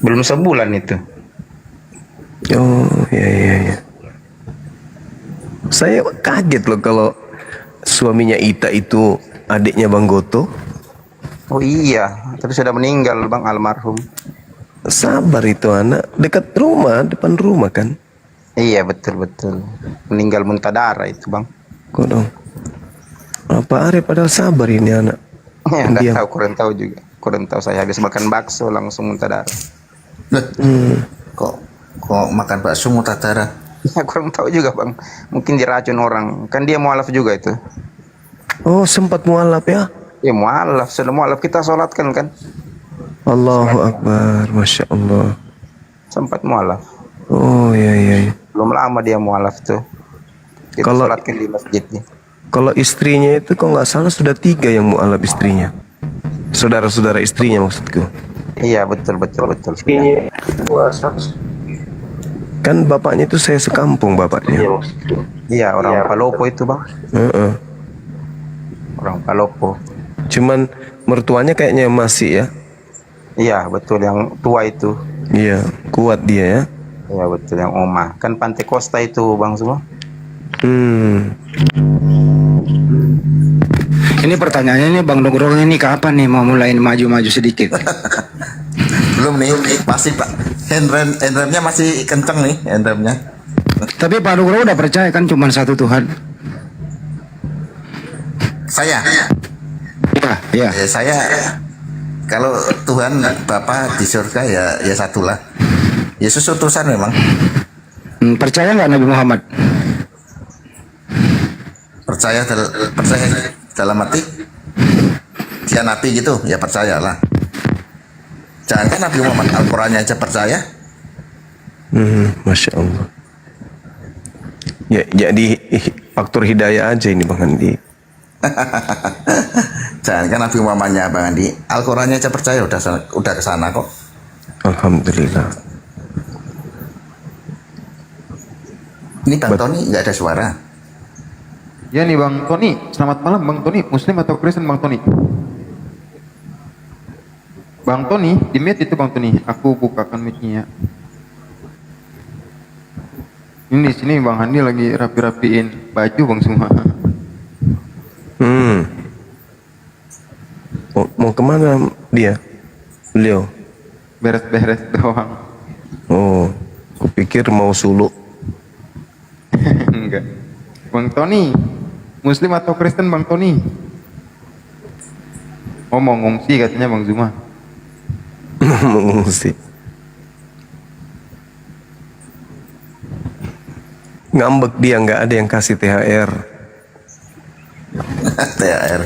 Belum sebulan itu. Oh, iya. Saya kaget loh kalau suaminya Ita itu adiknya Bang Goto. Oh iya, tapi sudah meninggal Bang, almarhum. Sabar itu anak, dekat rumah, depan rumah kan. Iya, betul. Meninggal muntah darah itu Bang. Kok dong? Apa are padahal sabar ini anak. Ya, enggak Diam. tahu, kurang tahu saya habis makan bakso langsung muntah darah. Kok makan bakso muntah darah? Ya, kurang tahu juga Bang. Mungkin diracun orang. Kan dia mualaf juga itu. Oh, sempat mualaf ya? Ya mualaf, sudah mualaf kita sholatkan kan. Allahu Akbar, Masya Allah. Sempat mualaf. Oh, iya. Belum lama dia mualaf tuh. Kita Kalau- sholatkan di masjidnya. Kalau istrinya itu kok nggak salah sudah 3 yang mualaf istrinya. Saudara-saudara istrinya maksudku. Iya, betul. Kan bapaknya itu saya sekampung bapaknya. Iya, orang Palopo itu Bang. Heeh. Orang Palopo. Cuman mertuanya kayaknya masih ya. Iya, betul, yang tua itu. Iya, kuat dia ya. Iya, betul, yang Oma. Kan Pantai Costa itu Bang semua. Ini pertanyaannya nih Bang Nugroho ini kapan nih mau mulai maju-maju sedikit? Belum nih, masih Pak. Handremnya masih kenceng nih, handremnya. Tapi Pak Nugroho udah percaya kan cuma satu Tuhan? Saya? Iya. Saya kalau Tuhan Bapa di surga ya satulah. Yesus utusan memang. Percaya nggak Nabi Muhammad? Percaya dalam arti dia nabi gitu, ya percayalah. Jangan kan Nabi Muhammad, Al-Qurannya aja percaya. Masya Allah. Ya, jadi faktor hidayah aja ini Bang Andi. Jangan kan Nabi Muhammadnya Bang Andi, Al-Qurannya aja percaya, udah kesana kok. Alhamdulillah. Ini Bang Tony nggak ada suara. Ya nih Bang Tony, selamat malam Bang Tony, Muslim atau Kristen Bang Tony? Bang Tony, di mute itu Bang Tony, aku bukakan mic-nya. Ini di sini Bang Handi lagi rapi-rapiin baju Bang semua. Mau kemana dia? Beliau? Beres-beres doang. Oh, kupikir mau suluk. Enggak. Bang Tony, Muslim atau Kristen Bang Tony? Oh mau ngungsi katanya Bang Zuma. Mengungsi. Ngambek dia, nggak ada yang kasih THR. THR.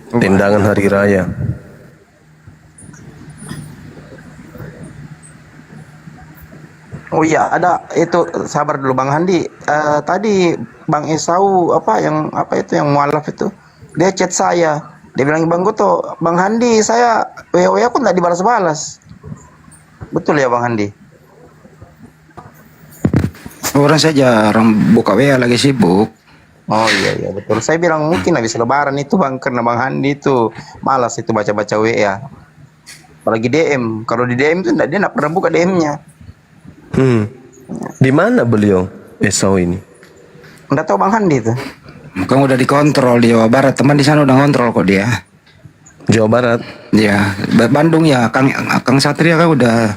Tendangan hari raya. Oh iya, ada itu, sabar dulu Bang Handi. Tadi Bang Esau yang mualaf itu, dia chat saya. Dia bilang Bang Goto, Bang Handi saya WA aku nggak dibalas-balas. Betul ya Bang Handi? Orang saya jarang buka WA, lagi sibuk. Oh iya betul. Saya bilang mungkin habis lebaran itu Bang, karena Bang Handi itu malas itu baca-baca WA. Apalagi DM. Kalau di DM itu dia nggak pernah buka DM-nya. Di mana beliau Esau ini? Nggak tahu Bang Handi itu. Kan udah dikontrol di Jawa Barat, teman di sana udah kontrol kok dia. Jawa Barat? Ya, Bandung ya, Kang Satria kan udah,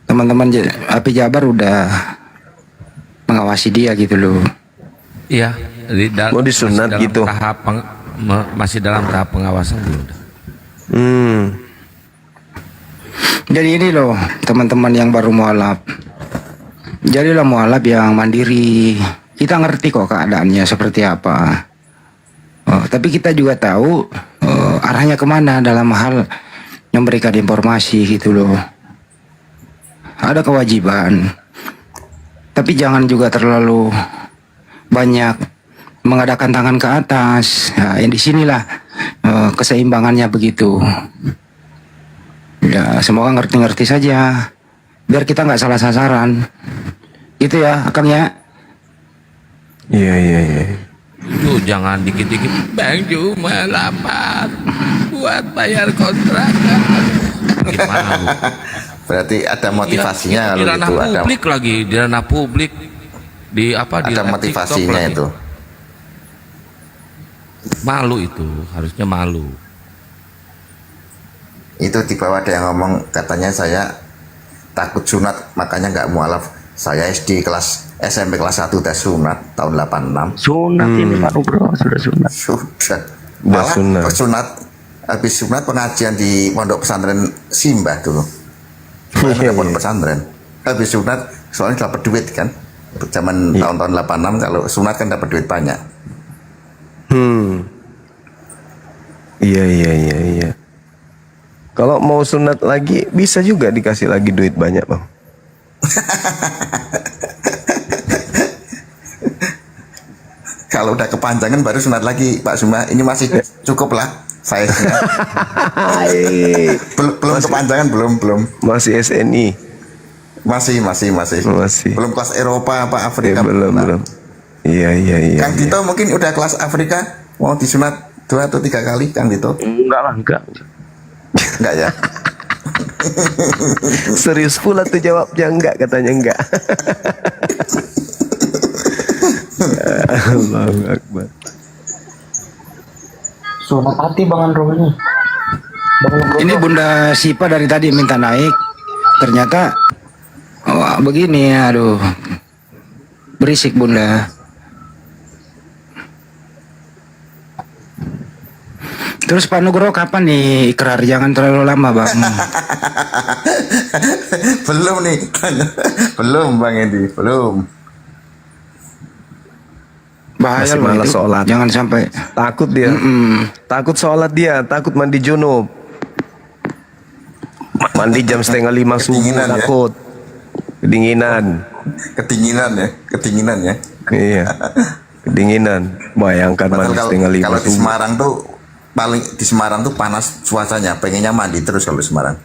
teman-teman api Jabar udah mengawasi dia gitu loh. Iya, mau disunat gitu. Masih dalam tahap pengawasan belum. Jadi ini loh teman-teman yang baru mualaf, jadilah mualaf yang mandiri. Kita ngerti kok keadaannya seperti apa. Tapi kita juga tahu arahnya kemana dalam hal memberikan informasi gitu loh. Ada kewajiban, tapi jangan juga terlalu banyak mengadakan tangan ke atas. Nah, yang disinilah keseimbangannya begitu. Ya, semoga ngerti-ngerti saja, biar kita nggak salah sasaran. Gitu ya, Kang ya. Iya. Itu jangan dikit-dikit Bang cuma lapar buat bayar kontrakan. Gimana lu? Berarti ada motivasinya Di kalau ranah itu ada. publik lagi, di ranah publik, di apa di Ada ranah motivasinya TikTok lagi. itu. Malu itu, harusnya malu. Itu di bawah ada yang ngomong, katanya saya takut sunat makanya nggak mualaf. Saya SMP kelas 1 udah sunat tahun 86. Sunat ini Pak Nugroho sudah sunat. Sudah. Udah Malah sunat. sunat, habis sunat pengajian di pondok pesantren Simbah dulu. Ada pondok pesantren. Habis sunat soalnya dapat duit kan. Zaman tahun-tahun 86 kalau sunat kan dapat duit banyak. Iya. Kalau mau sunat lagi bisa juga dikasih lagi duit banyak, Bang. Kalau udah kepanjangan baru sunat lagi, Pak Suma. Ini masih cukup lah saya. belum kepanjangan, belum. Masih SNI. Masih. Belum kelas Eropa apa Afrika. Belum. Iya. Kang Dito mungkin udah kelas Afrika, mau disunat 2 atau 3 kali, Kang Dito? Enggak. Enggak ya? Serius pula tuh jawabnya, enggak, katanya enggak. Allahu Akbar. Sunat hati Bang Andro ini. Ini Bunda Sipa dari tadi minta naik, ternyata wah begini, aduh, berisik Bunda. Terus Pak Nugroho kapan nih ikrar? Jangan terlalu lama Bang. Belum nih. Belum Bang Edi, belum. Bahaya Masih loh malas itu. sholat. Jangan sampai. Takut dia. Takut sholat dia, takut mandi junub. Mandi jam 4:30 subuh, Kedinginan ya? takut. Kedinginan ya. Iya. Kedinginan. Bayangkan Padahal mandi 4:30 kalau di subuh. Semarang tuh di Semarang tuh panas cuacanya, pengennya mandi terus kalau di Semarang.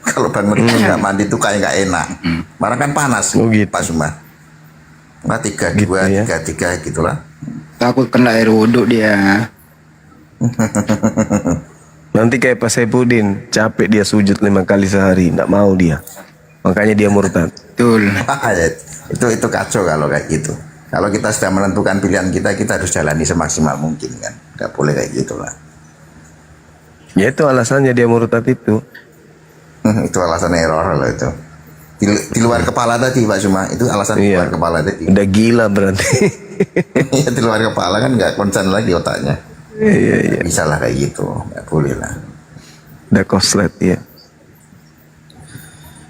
Kalau bangun nggak mandi tuh kayak nggak enak. Semarang kan panas, Pak Suma. Nah, 32, 33 gitulah. Takut kena air wudhu dia. Nanti kayak Pak Saipudin, capek dia sujud 5 kali sehari, nggak mau dia. Makanya dia murtad. Betul. itu kacau kalau kayak gitu. Kalau kita sudah menentukan pilihan kita harus jalani semaksimal mungkin kan. Nggak boleh kayak gitulah. Ya itu alasannya dia murtad itu. Itu alasan error loh itu. Di luar kepala tadi Pak Suma, itu alasan di luar kepala tadi. Udah gila berarti. Ya, di luar kepala kan nggak konsen lagi otaknya. Iya. Bisa lah kayak gitu, nggak boleh lah. Udah koslet ya.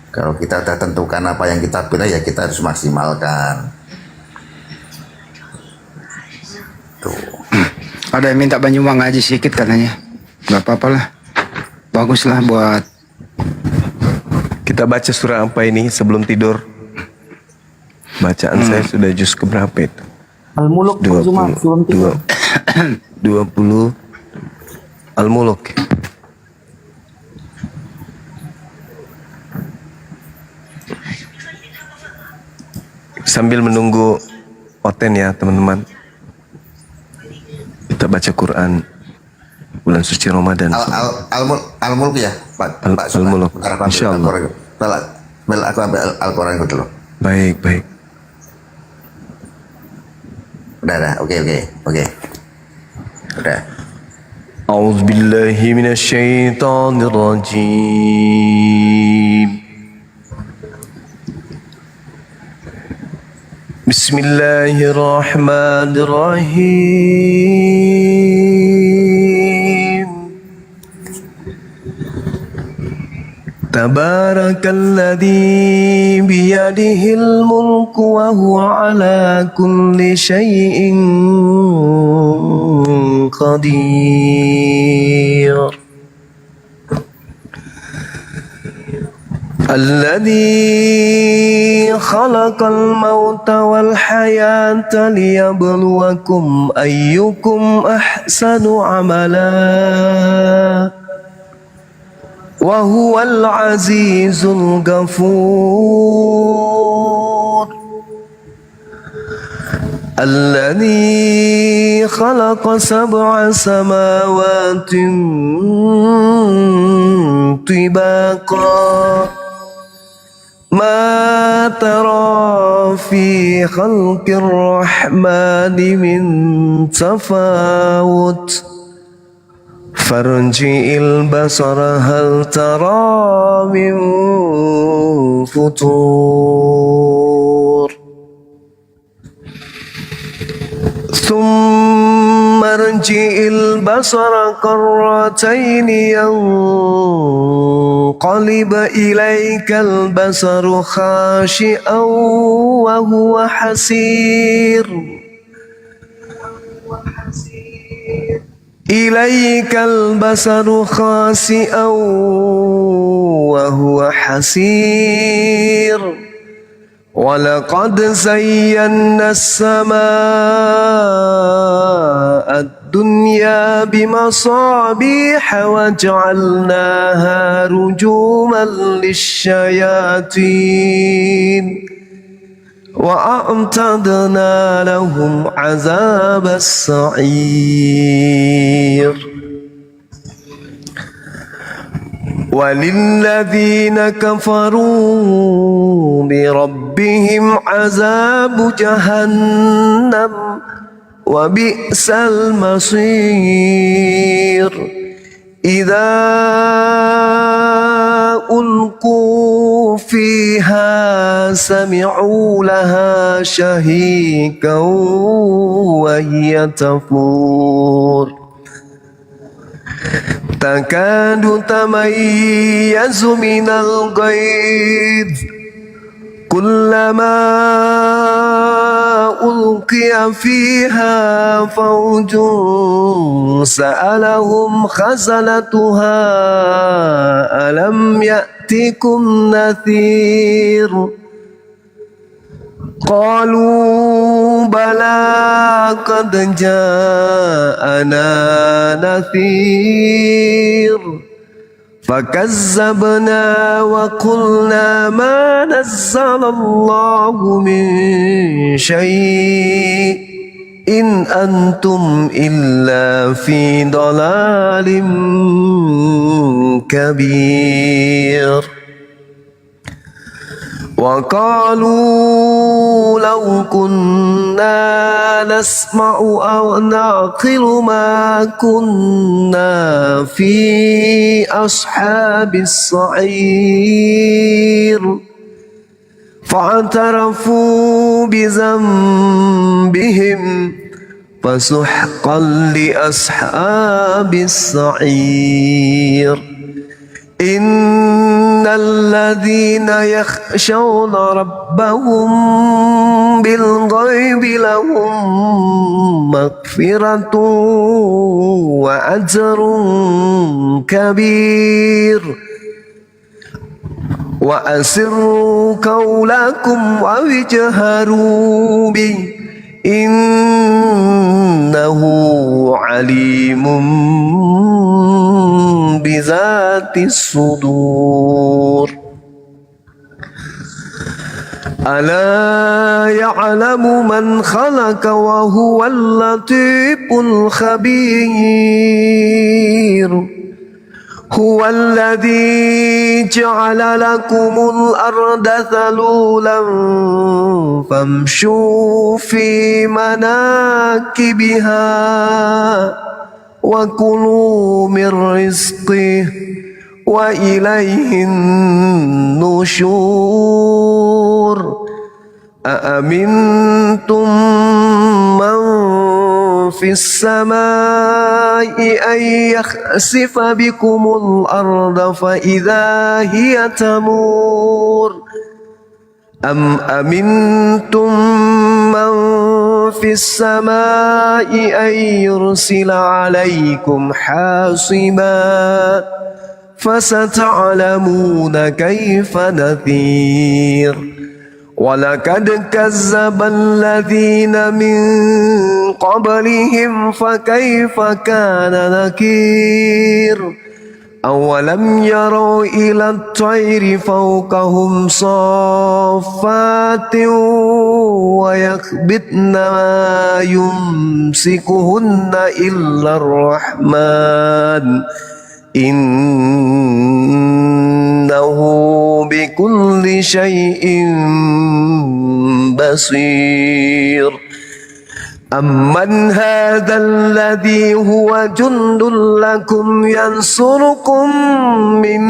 Kalau kita udah tentukan apa yang kita pilih ya kita harus maksimalkan. Tuh. Ada yang minta Banyuwangi ngaji sedikit katanya. Gak apa-apa lah. Bagus lah buat. Kita baca surah apa ini sebelum tidur? Bacaan saya sudah juz keberapa itu? Al-Muluk 20 Al-Muluk. Sambil menunggu Oten ya teman-teman, kita baca Quran bulan suci Ramadan. Al-Mulk ya Pak Al-Muluk, insyaallah. Aku ambil Al-Quran dulu. Baik. Udah, oke. Udah. A'udzu billahi minasyaitonir rajim. Bismillahirrahmanirrahim. Tabarakalladzi biyadihil mulku wa huwa ala kulli syai'in qadir. الذي خلق الموت والحياة ليبلوكم أيكم أحسن عملا وهو العزيز الغفور الذي خلق 7 سماوات طباقا ما ترى في خلق الرحمن من تفاوت فارجع البصر هل ترى من فطور ثم ارجع البصر كرتين ينقلب إليك البصر خاشئا وهو حسير إليك البصر خاسئا وهو حسير ولقد زينا السماء الدنيا بمصابيح وجعلناها رجوما للشياطين وأعتدنا لهم عذاب السعير وللذين كفروا بربهم عذاب جهنم وبئس المصير إذا ألقوا فيها سمعوا لها شهيقا وهي تفور تكاد تميز من الغيظ كلما ألقي فيها فوج سألهم خزنتها ألم يأتكم نذير قالوا بلى قد جاءنا نذير فكذبنا وقلنا ما نزل الله من شيء إن أنتم إلا في ضلال كبير وقالوا لو كنا نسمع أو نعقل ما كنا في أصحاب السعير فاعترفوا بذنبهم فسحقا لأصحاب السعير إن الذين يخشون ربهم بالغيب لهم مغفرة وأجر كبير وأسروا قولكم أو اجهروا به إنه عليم بذات الصدور ألا يعلم من خلق وهو اللطيف الخبير هو الذي جعل لكم الأرض ذلولا فامشوا في مناكبها وكلوا من رزقه وإليه النشور أأمنتم من في السماء أن يخسف بكم الأرض فإذا هي تمور أم أمنتم من في السماء أن يرسل عليكم حاصبا فستعلمون كيف نذير ولقد كذب الذين من قبلهم فكيف كان نكير أولم يروا إلى الطير فوقهم صافات ويخبطن ما يمسكهن إلا الرحمن إنه بكل شيء بصير أمن هذا الذي هو جند لكم ينصركم من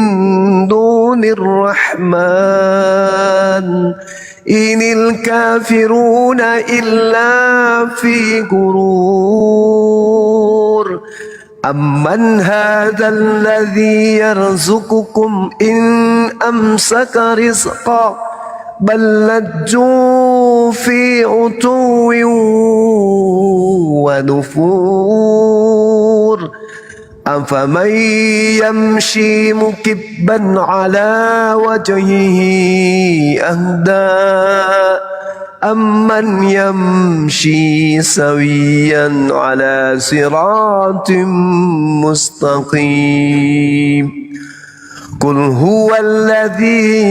دون الرحمن إن الكافرون إلا في غرور أمن هذا الذي يرزقكم إن أمسك رزقا بل لجوا في عتو ونفور أفمن يمشي مكبا على وجهه أهدى أمن يمشي سويا على صراط مستقيم قل هو الذي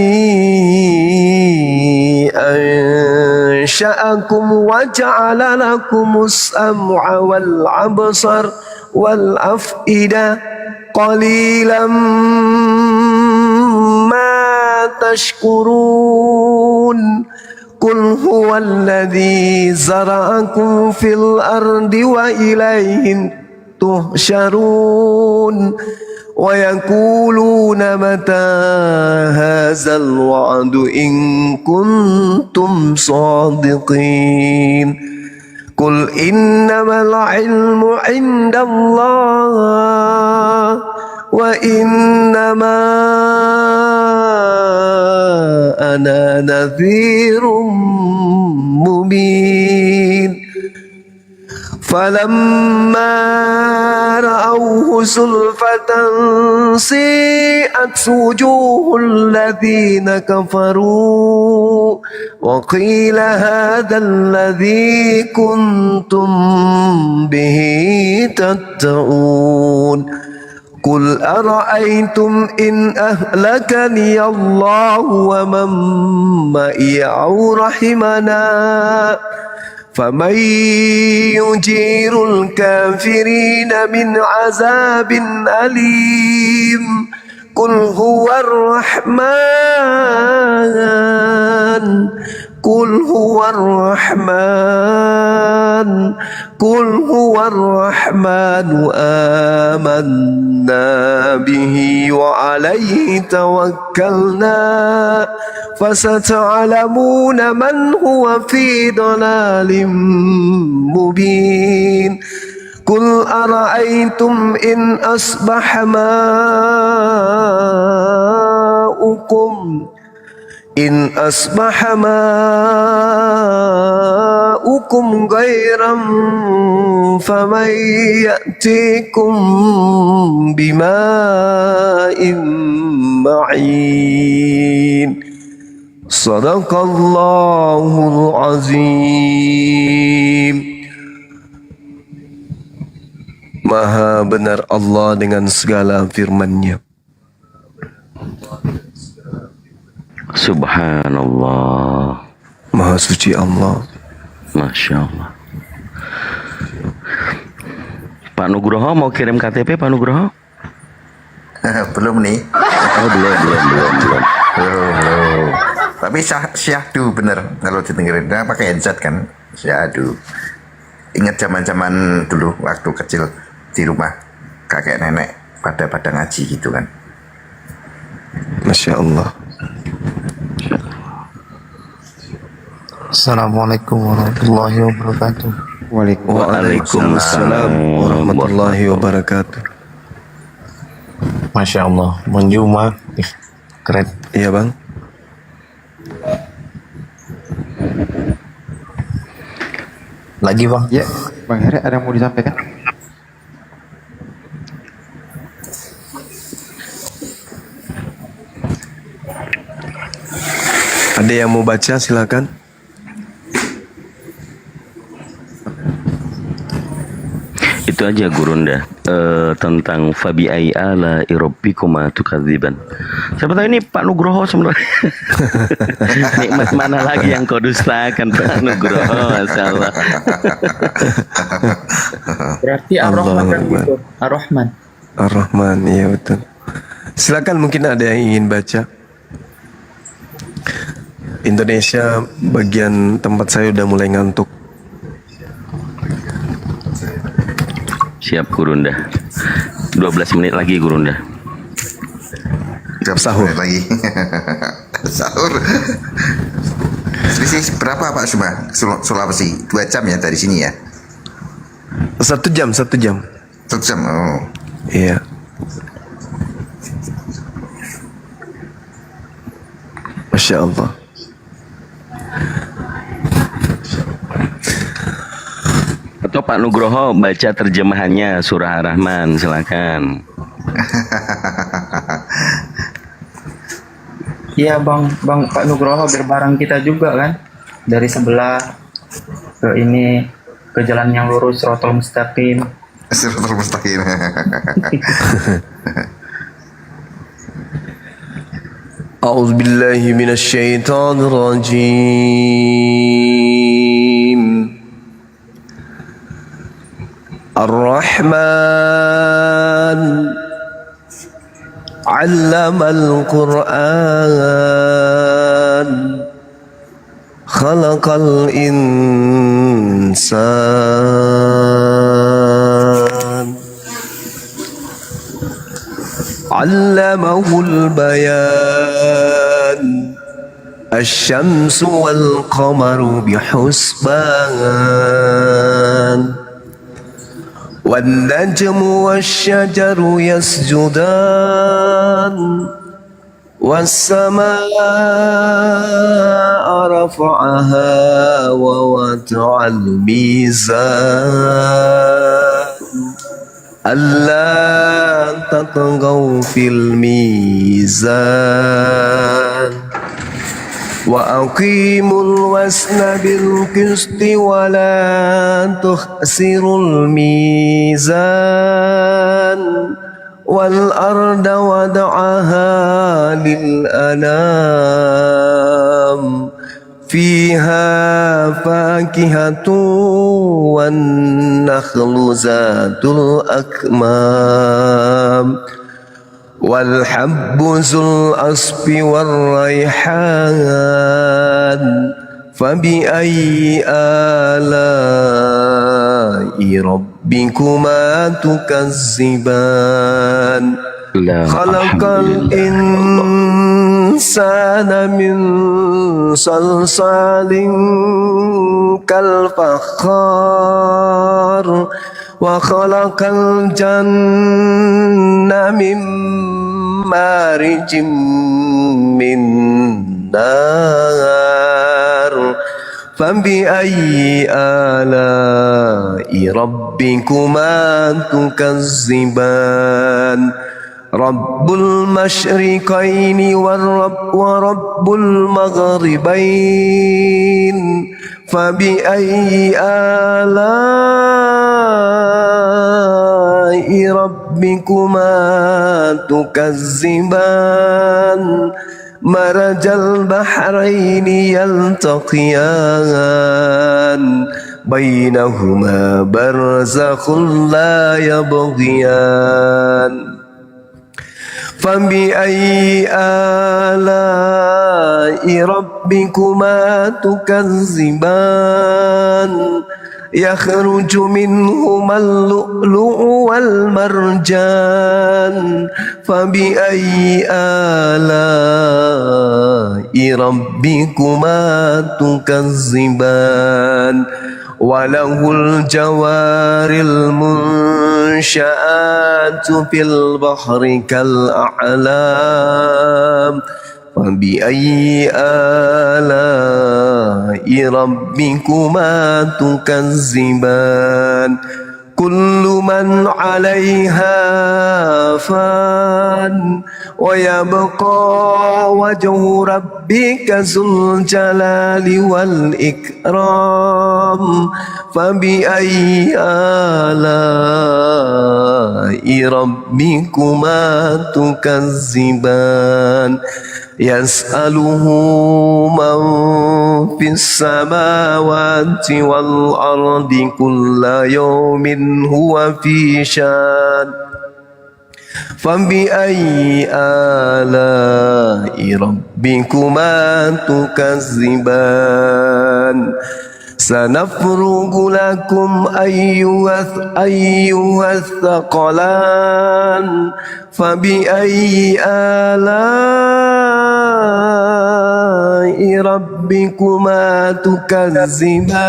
أنشأكم وجعل لكم السمع والأبصار والأفئدة قليلا ما تشكرون قل هو الذي زرعكم في الأرض وإليه تحشرون ويقولون متى هذا الوعد إن كنتم صادقين قل إنما العلم عند الله وإنما أنا نذير مبين فلما رأوه زلفة سيئت وجوه الذين كفروا وقيل هذا الذي كنتم به تدعون قل أرأيتم إن أهلكني الله ومن معي أو رحمنا فمن يجير الكافرين من عذاب أليم قل هو الرحمن قل هو الرحمن قل هو الرحمن آمنا به وعليه توكلنا فستعلمون من هو في ضلال مبين قل أرأيتم إن أصبح ماؤكم غيرا فمن يأتيكم بماء معين صدق الله العظيم. Maha benar Allah dengan segala firman-Nya. Subhanallah. Maha suci Allah. Masya Allah. Pak Nugroho mau kirim KTP, Pak Nugroho? Belum nih. Oh, belum. Tapi syahdu bener kalau didengerin. Nah, pakai headset kan. Syahdu. Ingat zaman-zaman dulu waktu kecil di rumah kakek nenek pada ngaji gitu kan. Masya Allah. Assalamualaikum warahmatullahi wabarakatuh. Waalaikumsalam warahmatullahi wabarakatuh. Masya Allah, Bang Juma, keren. Iya Bang. Lagi Bang? Ya, Bang Heri ada yang mau disampaikan? Ada yang mau baca silakan. Itu aja Gurunda, tentang fabi ai ala rabbikuma tukadziban. Siapa tahu ini Pak Nugroho sebenarnya. Nikmat mana lagi yang kau dustakan Pak Nugroho, masyaallah. Berarti Ar-Rahman kan gitu. Ar-Rahman. Ar-Rahman, iya betul. Silakan, mungkin ada yang ingin baca. Indonesia bagian tempat saya udah mulai ngantuk. Siap Gurunda. 12 menit lagi Gurunda. Sahur lagi. Sahur. Selisih berapa Pak Suma? Sulawesi 2 jam ya dari sini ya? 1 jam. 1 jam, oh. Iya. Masya Allah. Atau Pak Nugroho baca terjemahannya surah Ar-Rahman, silakan. Iya Bang Pak Nugroho berbareng kita juga kan, dari sebelah ke ini, ke jalan yang lurus, Siratal Mustaqim. Siratal Mustaqim. A'udzu billahi minasy syaithanir rajim. Ar-Rahman 'allamal Qur'an khalaqal insan 'allamahul bayan asy-syamsu wal qamaru bihusban wan najmu wasy-syajaru yasjudan was samaa'a rafa'aha wa wada'al mizan alla tatghaw fil mizan wa aqimul wasna bil qisti wa la tukhsirul mizan wal arda wada'aha lil anam fiha fakihatu wan nakhlu zatul akmam wal habbu zul asfi war raihan fabi ayyi ala'i rabbikuma tukazziban khalaqal insana min salsalin kal fakhar wa khalaqal janna min marijim min nar fabi ayyi ala'i rabbikuma tukazziban Rabbul masyriqaini wa rabbul maghribain fabi ayyi ala'i rabbikuma tukazziban marajal bahraini yaltaqiyan bainahuma barzakhun la yabghiyan fabi ayyi ala'i rabbikuma tukazziban yakhruju minhumal lu'lu'u wal marjan fabi ayyi ala'i rabbikuma tukazziban walahul jawaril munsya'atu fil bahri kal a'lam fabi ayyi ala'i rabbikuma tukazziban كل من عليها فان ويبقى وجه ربك ذو الجلال والإكرام فبأي آلاء ربكما تكذبان يسأله من في السماوات والأرض كل يوم هو في شان فبأي آلاء ربكما تكذبان سنفرغ لكم أيها الثقلان فبأي آلاء ربكما تكذبان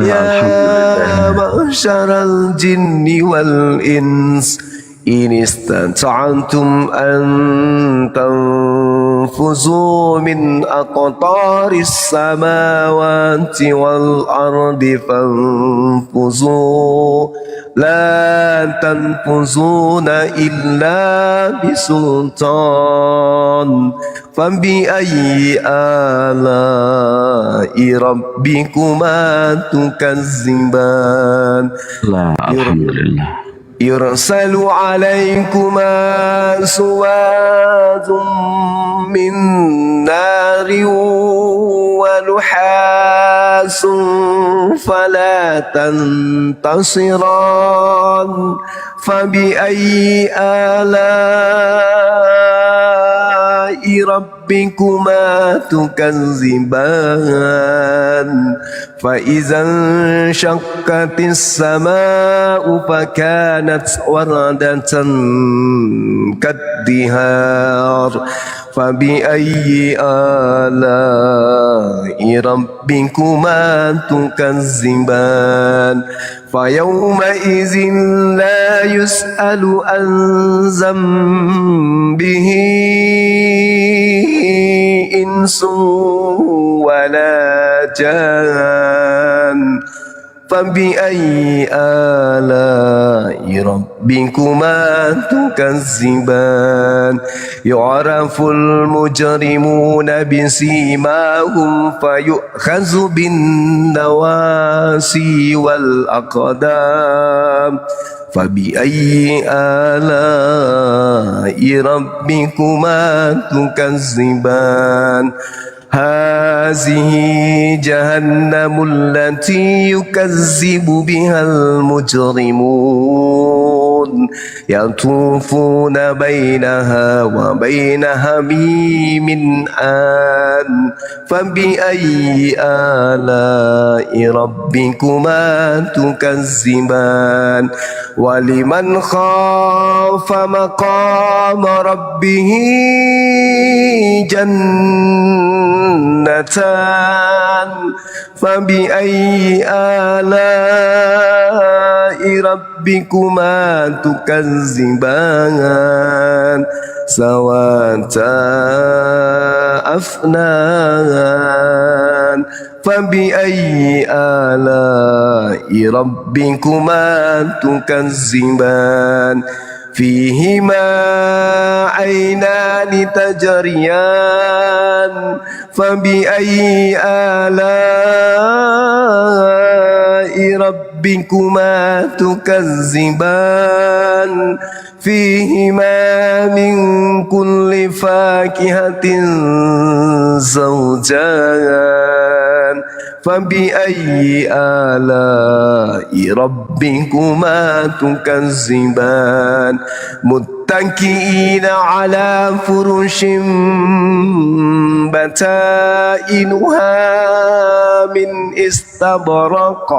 يا معشر الجن والإنس إن استطعتم أن تنفذوا من أقطار السماوات والأرض فانفذوا لا تنفذون إلا بسلطان فبأي آلاء ربكما تكذبان لا الحمد لله يرسل عليكما سواد من نار ونحاس فلا تنتصران فبأي آلاء ربكما تكذبان فإذا انشقت السماء فكانت وردة كالدهار فبأي آلاء ربكما تكذبان فيومئذ لا يسأل عن ذنبه إنس ولا جان فبأي آلاء ربكما تكذبان يعرف المجرمون بسيماهم فيؤخذ بالنواسي والأقدام فبأي آلاء ربكما تكذبان هذه جهنم التي يكذب بها المجرمون يطوفون بينها وبين حميم آن فبأي آلاء ربكما تكذبان ولمن خاف مقام ربه جنتان فبأي آلاء ربكما تكذبان سواتا أفنان فبأي آلاء ربكما تكذبان فيهما عينان تجريان فبأي آلاء ربكما تكذبان فيهما من كل فاكهة زوجان فبأي آلاء ربكما تكذبان متكئين على فرش بطائنها من استبرق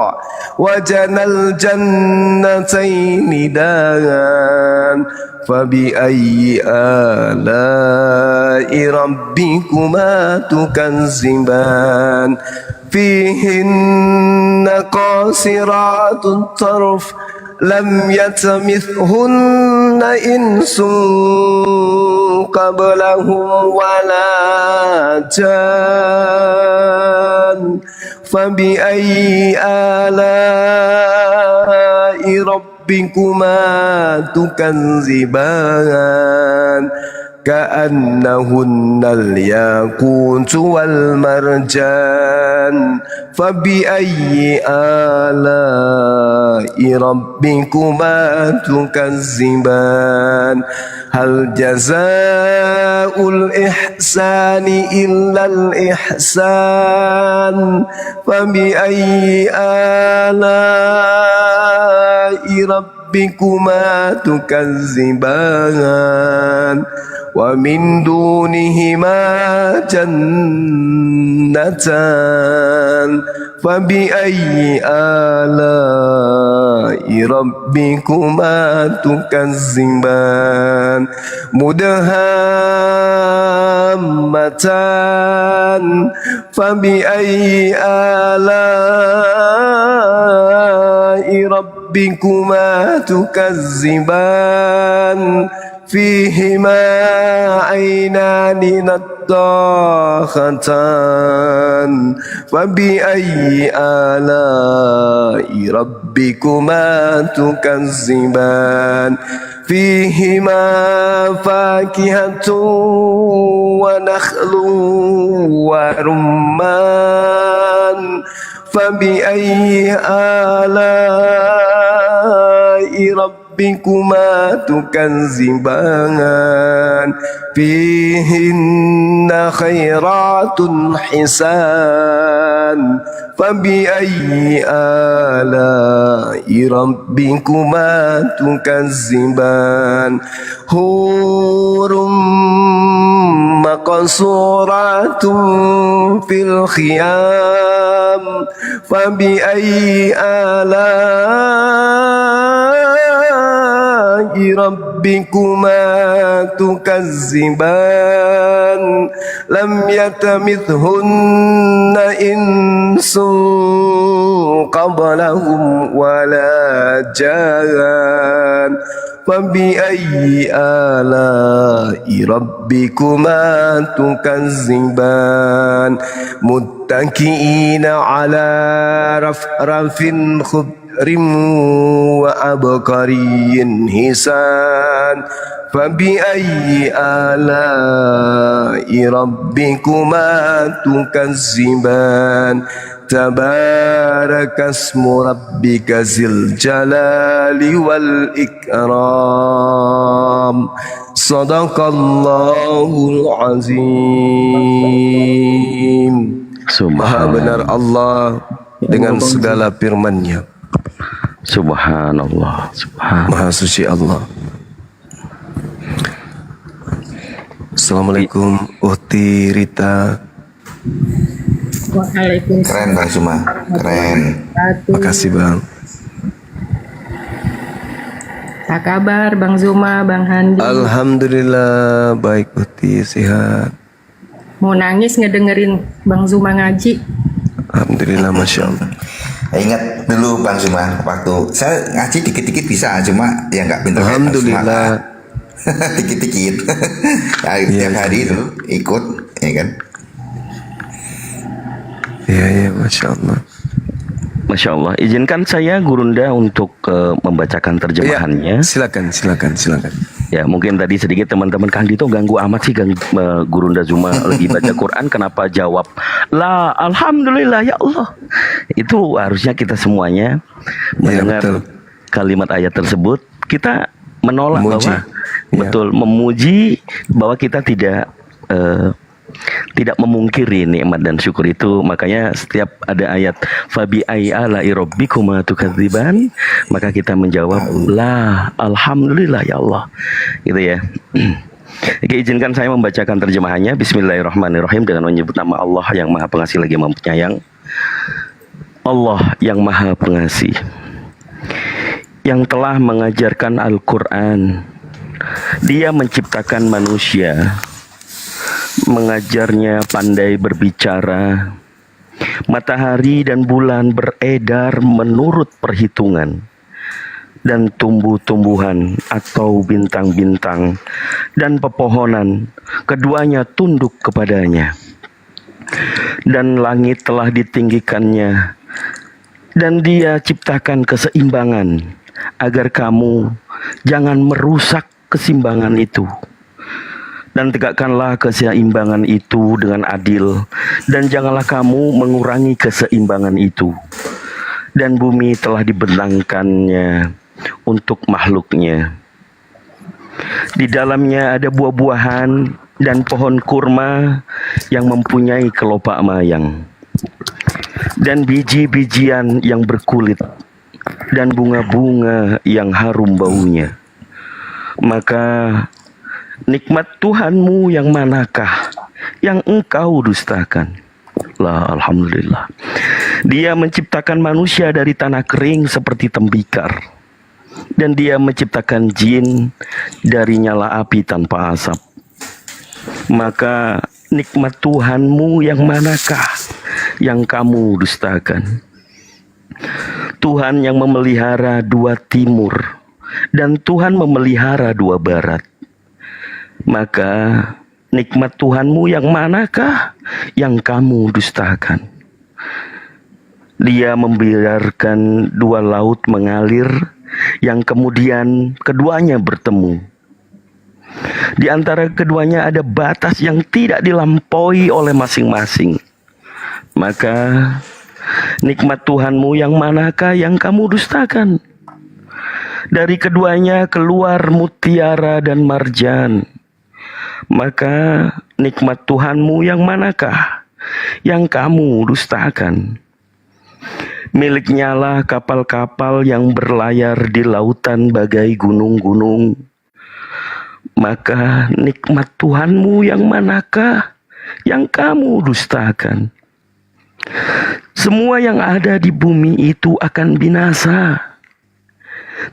وجنى الجنتين دان فبأي آلاء ربكما تكذبان فيهن قاصرات الطرف لم يطمثهن إنس قبلهم ولا جان فبأي آلاء ربكما تكذبان كأنهن الياقوت والمرجان فبأي آلاء ربكما تكذبان هل جزاء الإحسان إلا الإحسان فبأي آلاء ربكما تكذبان ومن دونهما جنتان فبأي آلاء ربكما تكذبان مدهامتان فبأي آلاء ربكما تكذبان فيهما عينان نضاختان فبأي آلاء ربكما تكذبان فيهما فاكهة ونخل ورمان فبأي آلاء ربكما تكذبان فيهن خيرات حسان فبأي آلاء ربكما تكذبان حور مقصورات في الخيام فبأي آلاء ربكما تكذبان لم يطمثهن إنس قبلهم ولا جان فبأي آلاء ربكما تكذبان متكئين على رفرف خضر وعبقري حسان فبأي آلاء ربكما تكذبان تبارك اسم ربك ذي الجلال والإكرام صدق الله العظيم. Maha benar Allah dengan segala firman-Nya. Subhanallah, subhanallah. Maha suci Allah. Assalamualaikum Uhti Rita. Waalaikumsalam. Keren Bang Suma, keren. Makasih Bang. Apa kabar Bang Zuma, Bang Handi? Alhamdulillah baik Uhti, sehat. Mau nangis ngedengerin Bang Zuma ngaji? Alhamdulillah, Masya Allah. Ingat dulu Bang Zuma, waktu saya ngaji dikit-dikit bisa, cuma ya nggak pintar. Alhamdulillah. Dikit-dikit. Tiap hari itu ikut, ya kan? Ya, Masya Allah. Masya Allah. Izinkan saya Gurunda untuk membacakan terjemahannya. Ya, silakan. Ya, mungkin tadi sedikit teman-teman Kang Dito ganggu amat sih Gurunda Zuma lagi baca Quran, kenapa jawab la alhamdulillah ya Allah. Itu harusnya kita semuanya mendengar kalimat ayat tersebut, kita menolak bahwa betul memuji bahwa kita tidak memungkiri nikmat dan syukur itu. Makanya setiap ada ayat fabi ai ala'i rabbikuma tukadziban, maka kita menjawab la alhamdulillah ya Allah, gitu ya. Oke, izinkan saya membacakan terjemahannya. Bismillahirrahmanirrahim, dengan menyebut nama Allah yang Maha Pengasih lagi Maha Penyayang. Allah yang Maha Pengasih, yang telah mengajarkan Al-Quran. Dia menciptakan manusia mengajarnya pandai berbicara. Matahari dan bulan beredar menurut perhitungan, dan tumbuh-tumbuhan atau bintang-bintang dan pepohonan keduanya tunduk kepadanya. Dan langit telah ditinggikannya, dan Dia ciptakan keseimbangan agar kamu jangan merusak keseimbangan itu. Dan tegakkanlah keseimbangan itu dengan adil, dan janganlah kamu mengurangi keseimbangan itu. Dan bumi telah dibentangkannya untuk makhluknya. Di dalamnya ada buah-buahan dan pohon kurma yang mempunyai kelopak mayang, dan biji-bijian yang berkulit, dan bunga-bunga yang harum baunya. Maka nikmat Tuhanmu yang manakah yang engkau dustakan? Lah, alhamdulillah. Dia menciptakan manusia dari tanah kering seperti tembikar, dan Dia menciptakan jin dari nyala api tanpa asap. Maka nikmat Tuhanmu yang manakah yang kamu dustakan? Tuhan yang memelihara dua timur, dan Tuhan memelihara dua barat. Maka nikmat Tuhanmu yang manakah yang kamu dustakan? Dia membiarkan dua laut mengalir, yang kemudian keduanya bertemu. Di antara keduanya ada batas yang tidak dilampaui oleh masing-masing. Maka nikmat Tuhanmu yang manakah yang kamu dustakan? Dari keduanya keluar mutiara dan marjan. Maka nikmat Tuhanmu yang manakah yang kamu dustakan? Miliknya lah kapal-kapal yang berlayar di lautan bagai gunung-gunung. Maka nikmat Tuhanmu yang manakah yang kamu dustakan? Semua yang ada di bumi itu akan binasa,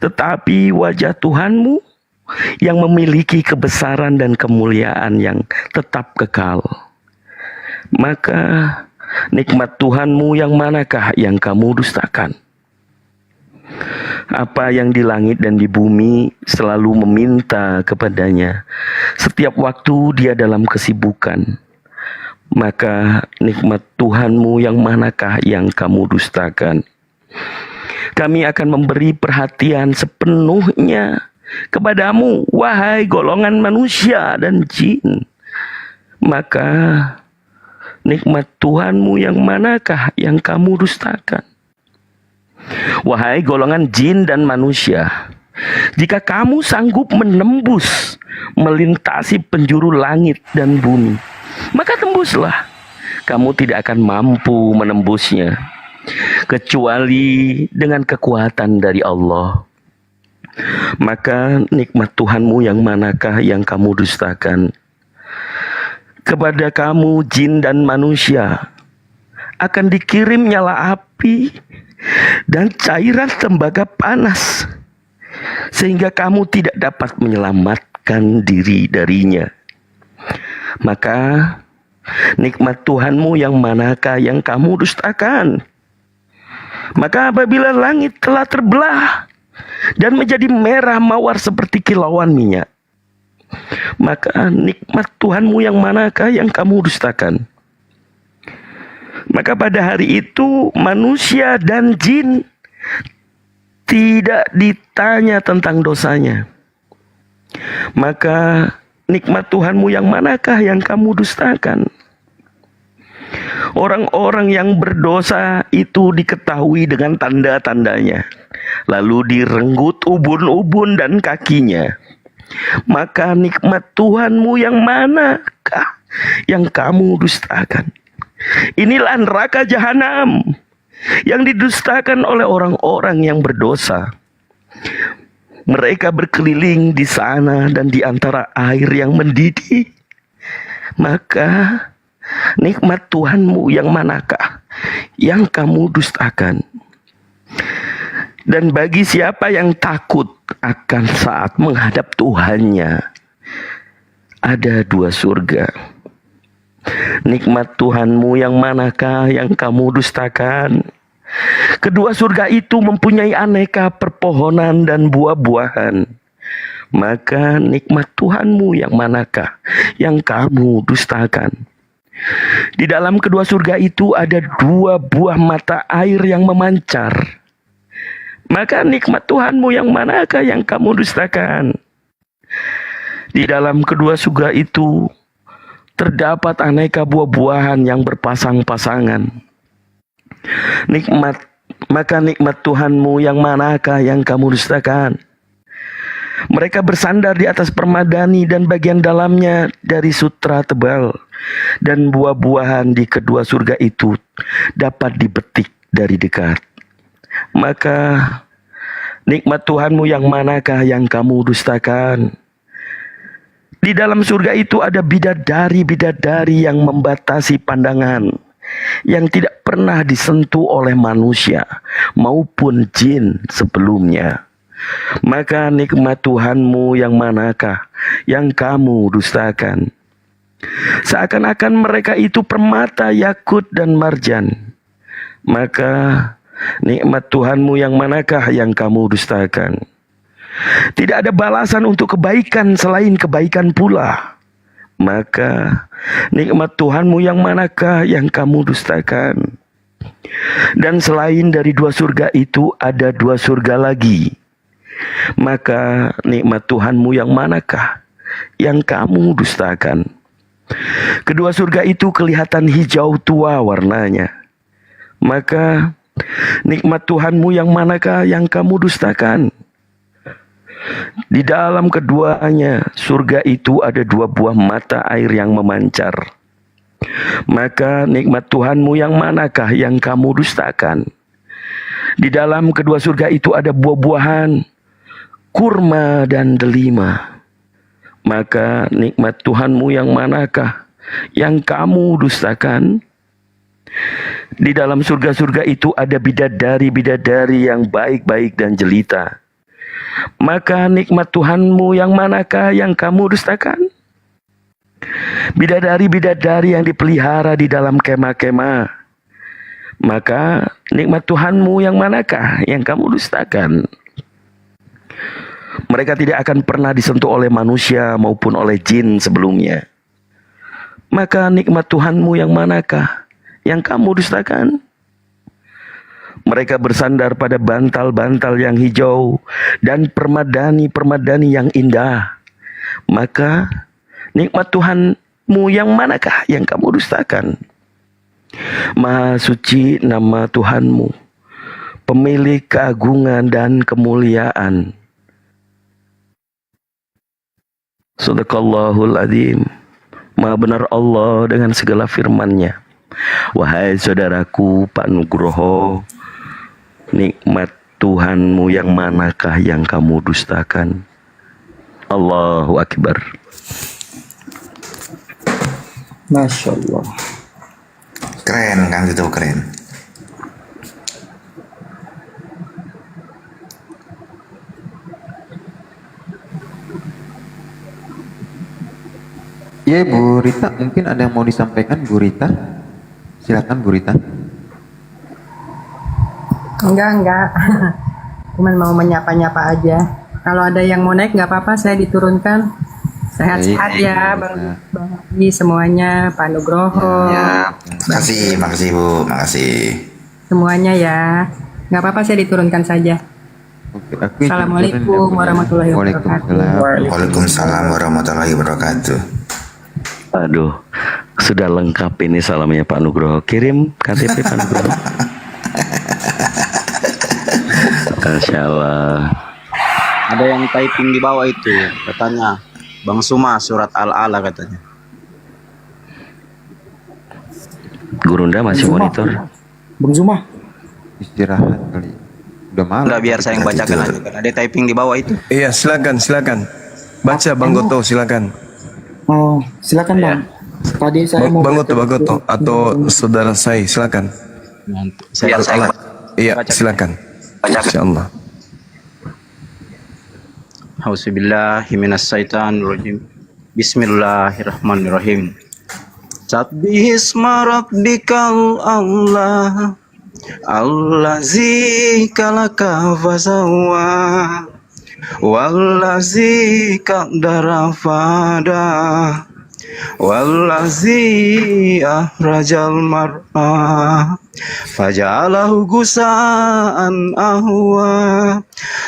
tetapi wajah Tuhanmu yang memiliki kebesaran dan kemuliaan yang tetap kekal. Maka nikmat Tuhanmu yang manakah yang kamu dustakan? Apa yang di langit dan di bumi selalu meminta kepadanya. Setiap waktu Dia dalam kesibukan. Maka nikmat Tuhanmu yang manakah yang kamu dustakan? Kami akan memberi perhatian sepenuhnya kepadamu, wahai golongan manusia dan jin. Maka nikmat Tuhanmu yang manakah yang kamu dustakan? Wahai golongan jin dan manusia, jika kamu sanggup menembus, melintasi penjuru langit dan bumi, maka tembuslah. Kamu tidak akan mampu menembusnya, kecuali dengan kekuatan dari Allah. Maka nikmat Tuhanmu yang manakah yang kamu dustakan? Kepada kamu jin dan manusia akan dikirim nyala api dan cairan tembaga panas, sehingga kamu tidak dapat menyelamatkan diri darinya. Maka nikmat Tuhanmu yang manakah yang kamu dustakan? Maka apabila langit telah terbelah dan menjadi merah mawar seperti kilauan minyak, maka nikmat Tuhanmu yang manakah yang kamu dustakan? Maka pada hari itu manusia dan jin tidak ditanya tentang dosanya. Maka nikmat Tuhanmu yang manakah yang kamu dustakan? Orang-orang yang berdosa itu diketahui dengan tanda-tandanya, lalu direnggut ubun-ubun dan kakinya. Maka nikmat Tuhanmu yang manakah yang kamu dustakan? Inilah neraka jahanam yang didustakan oleh orang-orang yang berdosa. Mereka berkeliling di sana dan di antara air yang mendidih. Maka nikmat Tuhanmu yang manakah yang kamu dustakan? Dan bagi siapa yang takut akan saat menghadap Tuhannya, ada dua surga. Nikmat Tuhanmu yang manakah yang kamu dustakan? Kedua surga itu mempunyai aneka perpohonan dan buah-buahan. Maka nikmat Tuhanmu yang manakah yang kamu dustakan? Di dalam kedua surga itu ada 2 buah mata air yang memancar. Maka nikmat Tuhanmu yang manakah yang kamu dustakan? Di dalam kedua surga itu terdapat aneka buah-buahan yang berpasang-pasangan. Maka nikmat Tuhanmu yang manakah yang kamu dustakan? Mereka bersandar di atas permadani dan bagian dalamnya dari sutra tebal. Dan buah-buahan di kedua surga itu dapat dipetik dari dekat. Maka nikmat Tuhanmu yang manakah yang kamu dustakan? Di dalam surga itu ada bidadari-bidadari yang membatasi pandangan, yang tidak pernah disentuh oleh manusia maupun jin sebelumnya. Maka nikmat Tuhanmu yang manakah yang kamu dustakan? Seakan-akan mereka itu permata, yakut, dan marjan. Maka nikmat Tuhanmu yang manakah yang kamu dustakan? Tidak ada balasan untuk kebaikan selain kebaikan pula. Maka nikmat Tuhanmu yang manakah yang kamu dustakan? Dan selain dari 2 surga itu ada 2 surga lagi. Maka nikmat Tuhanmu yang manakah yang kamu dustakan? Kedua surga itu kelihatan hijau tua warnanya. Maka nikmat Tuhanmu yang manakah yang kamu dustakan? Di dalam keduanya surga itu ada 2 buah mata air yang memancar. Maka nikmat Tuhanmu yang manakah yang kamu dustakan? Di dalam kedua surga itu ada buah-buahan, kurma dan delima. Maka nikmat Tuhanmu yang manakah yang kamu dustakan? Di dalam surga-surga itu ada bidadari-bidadari yang baik-baik dan jelita. Maka nikmat Tuhanmu yang manakah yang kamu dustakan? Bidadari-bidadari yang dipelihara di dalam kemah-kemah. Maka nikmat Tuhanmu yang manakah yang kamu dustakan? Mereka tidak akan pernah disentuh oleh manusia maupun oleh jin sebelumnya. Maka nikmat Tuhanmu yang manakah yang kamu dustakan? Mereka bersandar pada bantal-bantal yang hijau dan permadani-permadani yang indah. Maka nikmat Tuhanmu yang manakah yang kamu dustakan? Maha suci nama Tuhanmu, pemilik keagungan dan kemuliaan. Sadaqallahul adzim. Maha benar Allah dengan segala firman-Nya. Wahai saudaraku Pak Nugroho, nikmat Tuhanmu yang manakah yang kamu dustakan? Allahu Akbar. Masya Allah. Keren kan itu, keren. Ya Bu Rita, mungkin ada yang mau disampaikan Bu Rita? Silakan Bu Rita. Enggak. Cuman mau menyapa-nyapa aja. Kalau ada yang mau naik nggak apa-apa, saya diturunkan. Sehat-sehat ya Bang Haji semuanya, Pak Nugroho. Ya, makasih Bu, makasih. Semuanya ya. Nggak apa-apa, saya diturunkan saja. Assalamualaikum warahmatullahi wabarakatuh. Waalaikumsalam warahmatullahi wabarakatuh. Aduh, sudah lengkap ini salamnya Pak Nugroho. Kirim KTP Pak Nugroho. Masya Allah. Ada yang typing di bawah itu, katanya Bang Suma surat Al-Ala katanya. Gurunda masih monitor. Bang Zuma. Istirahat kali. Udah malam. Udah biar saya yang bacakan aja kan. Ada typing di bawah itu. Iya, silakan. Baca Bang Goto, silakan. Oh, silakan Bang. Tadi saya mau Bang Goto atau saudara saya, silakan. Iya, silakan. Insyaallah. Auzubillahi minasyaitonirrajim. Bismillahirrahmanirrahim. Sabbihisma rabbikal a'la allazi kalaka fasawwa wallazi qaddara fada wallazi akhrajal mar'a faja'alahu gusa'an ahwa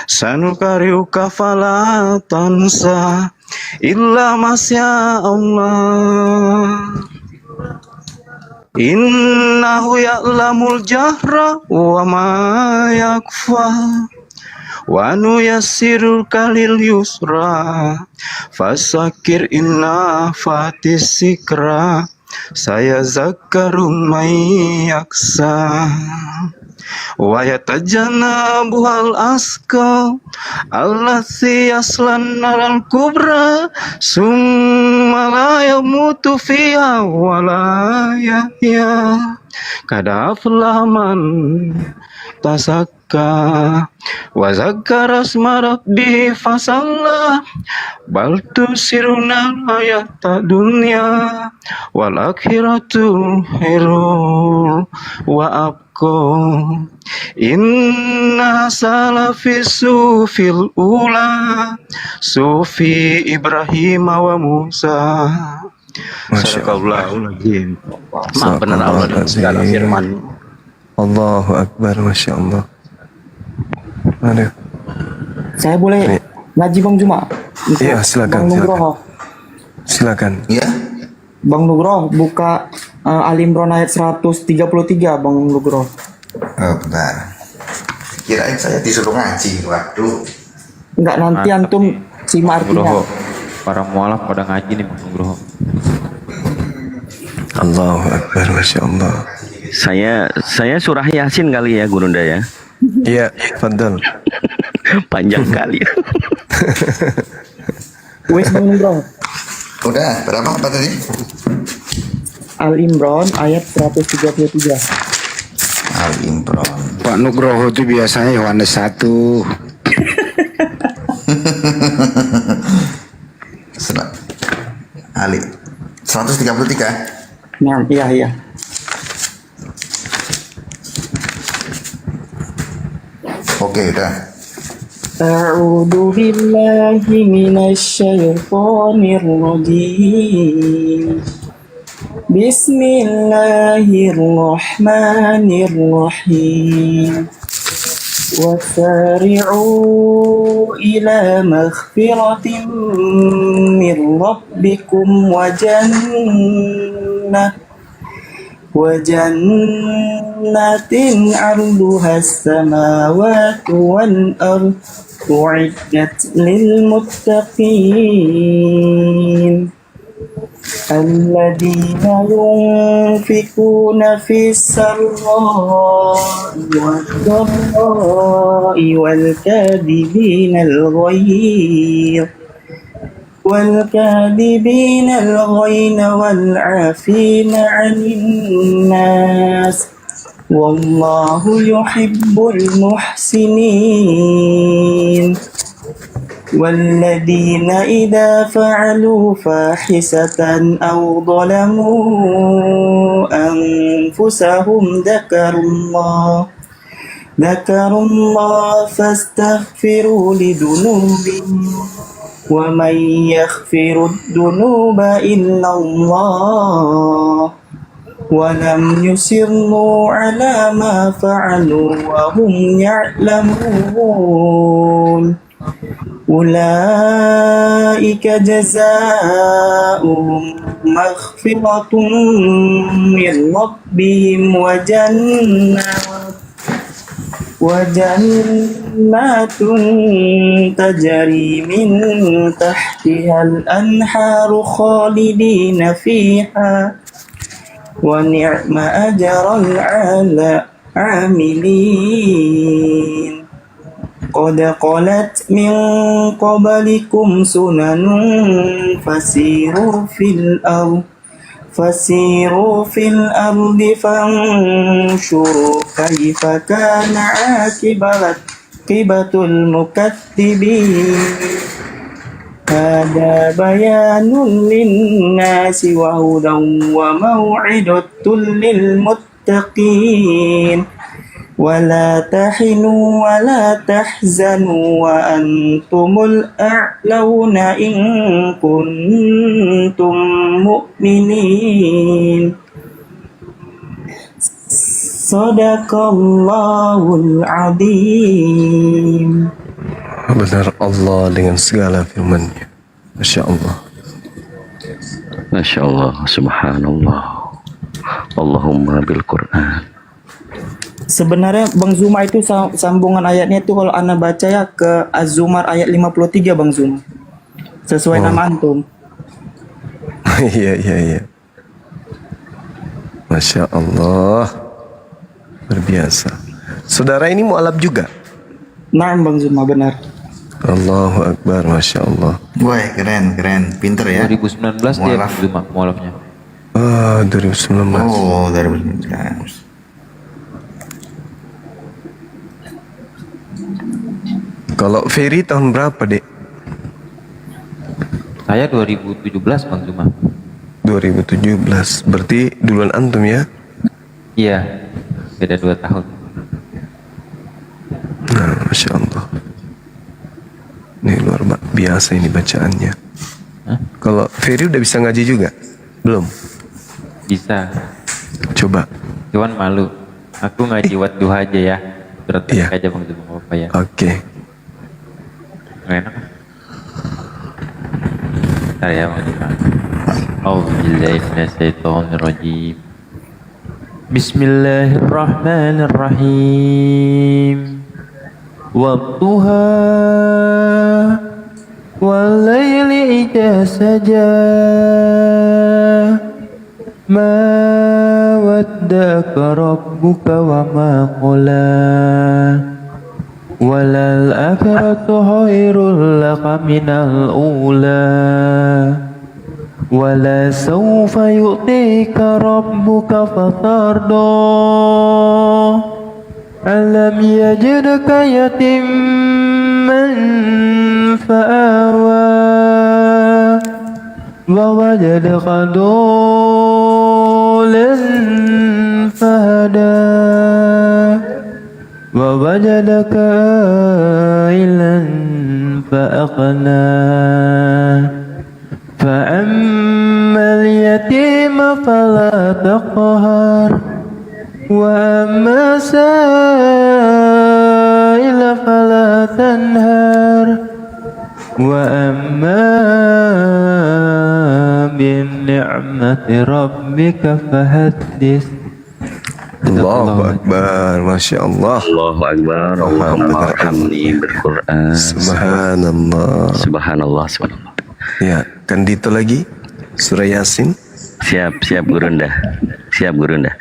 sanukariuka fala tansa illa masya Allah innahu ya'lamul jahra wa ma yakfa wa nuyassiruka lil yusra fasakir inna fatis sikra saya zakarun may yaksa wa yatajannabuhal aska allati yaslan naral kubra summa la yamutu fiha wa la yahya kada aflaman tasakka wa zakkara asma rabbih fasalla bal tusiruna hayata dunya wal akhiratu khairun wa abqa inna salafi sufil ula sufi Ibrahim wa Musa. Sadaqallahul azim. Maha benar Allah dengan segala firman. Allahu Akbar, Masya Allah. Aduh. Saya boleh ngaji Bang Juma? Iya, silakan. Bang Nugroho. Silakan. Iya. Bang Nugroho buka Al Imran ayat 133 Bang Nugroho. Oh, bentar. Kirain saya disuruh ngaji. Waduh. Enggak, nanti antum simak artinya. Nugroho. Para mualaf pada ngaji nih Bang Nugroho. Allahu Akbar, Masya Allah. Saya surah Yasin kali ya Gurunda ya. Iya, fadal. Panjang kali. Wes Bang Nugroho. Udah, berapa apa tadi? Al Imran ayat 133. Al Imran. Pak Nugroho itu biasanya Yohanes 1. Ali 133. Nah, iya. Oke, udah. A'udzu billahi minasy syaithanir rajim. Bismillahirrahmanirrahim. وسارعوا إلى مغفرة من ربكم وجنة عرضها السماوات والأرض أعدت للمتقين الذين ينفقون في السراء والضراء والكاذبين الغيظ والعافين عن الناس والله يحب المحسنين والذين إذا فعلوا فاحشة أو ظلموا أنفسهم ذكروا الله فاستغفروا لذنوبهم ومن يغفر الذنوب إلا الله ولم يصروا على ما فعلوا وهم يعلمون أولئك جزاؤهم مغفرة من ربهم وجنات تجري من تحتها الأنهار خالدين فيها ونعم أجر العاملين قد خلت من قبلكم سنن فسيروا في الأرض فانشروا كيف كان عاقبة المكذبين هذا بيان للناس وهدى وموعظة للمتقين ولا تهنوا ولا تحزنوا وأنتم الأعلون إن كنتم مؤمنين Sadaqallahul Azim. Benar Allah dengan segala firman-Nya. Masya Allah. Masya Allah, subhanallah. Allahumma bil Quran. Sebenarnya Bang Zuma itu sambungan ayatnya itu kalau Anda baca ya ke Az-Zumar ayat 53 Bang Zuma. Sesuai nama antum. Iya. Masya Allah. Luar biasa. Saudara ini mualaf juga? Nah Bang Zuma benar. Allahu Akbar, Masya Allah. Wah, keren. Pinter ya. 2019 dia Bang Zuma mualafnya. 2019. Oh, 2019. Kalau Ferry tahun berapa, Dek? Saya 2017 Bang Zuma. 2017. Berarti duluan antum ya? Iya. Beda 2 tahun. Nah, Masya Allah. Ini luar biasa ini bacaannya. Kalau Ferry udah bisa ngaji juga? Belum? Bisa. Coba. Cuman malu. Aku ngaji wadduha aja ya. Berarti aja Bang Zuma apa ya? Oke. Nggak enak. Bentar ya Bang Zuma. A'udzubillahi minasyaitonirrajim. Bismillahirrahmanirrahim. Wadduha wal-laili idza saja ma wadda'aka rabbuka wa ma qala walal akhiratu khairul laka minal ula wala sawfa yu'tika rabbuka fatarda alam yajidka yatimman fa'awa wa wajadaka dolan fahada wa wajadaka ailan fa'aqna فأما اليتيم فلا تقهر وأما سائل فلا تنهر وأما بنعمة ربك فحدث. Allahu Akbar, Masya Allah. Allahu Akbar. Allahumma arhamni bil Quran. Subhanallah. Subhanallah. Subhanallah. Ya, kan dito lagi surah Yasin. Siap Gurunda. Siap Gurunda.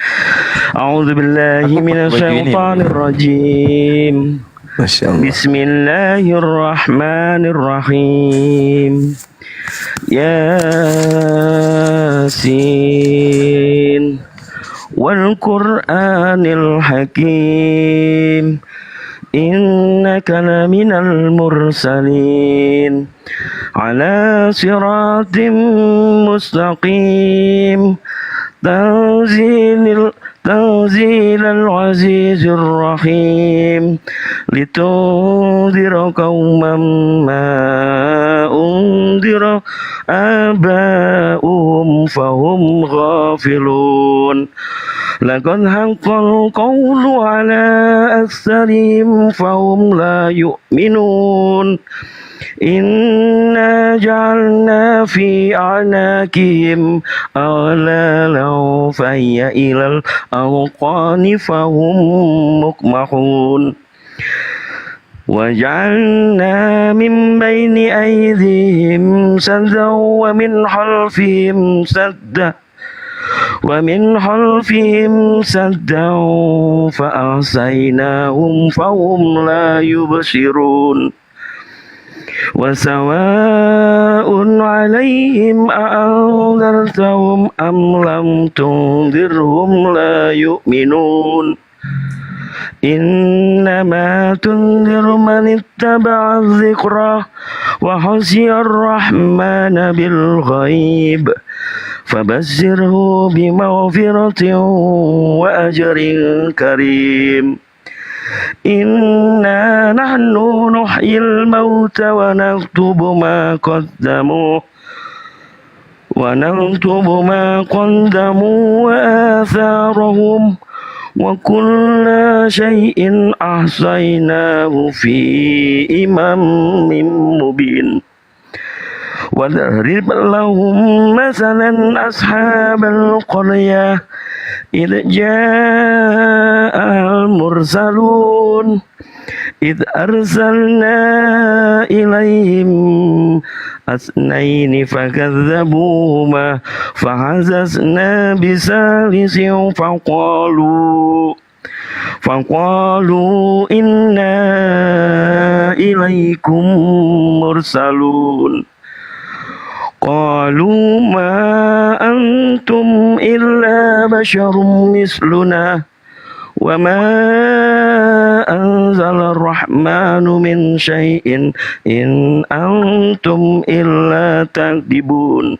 A'udzu billahi minasyaitonir rajim. Masyaallah. Bismillahirrahmanirrahim. Yasin wal Qur'anil Hakim. Innaka laminal mursalin ala siratim mustaqim tanzilal azizir rahim litundira qauman ma undira aba'uhum fahum ghafilun laqad haqqal qawlu ala aktharihim fahum la yu'minun inna ja'alna fi a'naqihim aghlalan fahiyya ilal awqani fahum muqmahun وجعلنا من بين أيديهم سدا ومن خلفهم سدا فأغشيناهم فهم لا يبصرون وسواء عليهم أأنذرتهم أم لم تنذرهم لا يؤمنون إنما تنذر من اتبع الذكر وخشي الرحمن بالغيب فبشره بمغفرة وأجر كريم إنا نحن نحيي الموتى ونكتب ما قدموا وآثارهم وكل شيء أحصيناه في إمام مبين واضرب لهم مثلا أصحاب القرية إذ جاء المرسلون إذ أرسلنا إليهم اثنين فكذبوهما فعززنا بثالث فقالوا إنا إليكم مرسلون قالوا ما أنتم إلا بشر مثلنا وما أنزل الرحمن من شيء إن أنتم إلا تكذبون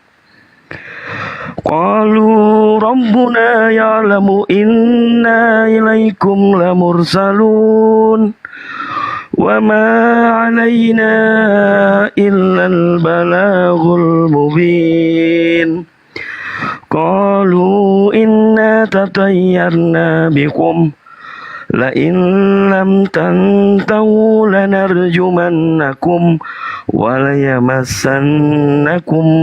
قالوا ربنا يعلم إنا إليكم لمرسلون وما علينا إلا البلاغ المبين قالوا إنا تطيرنا بكم لئن لم تنتهوا لنرجمنكم وليمسنكم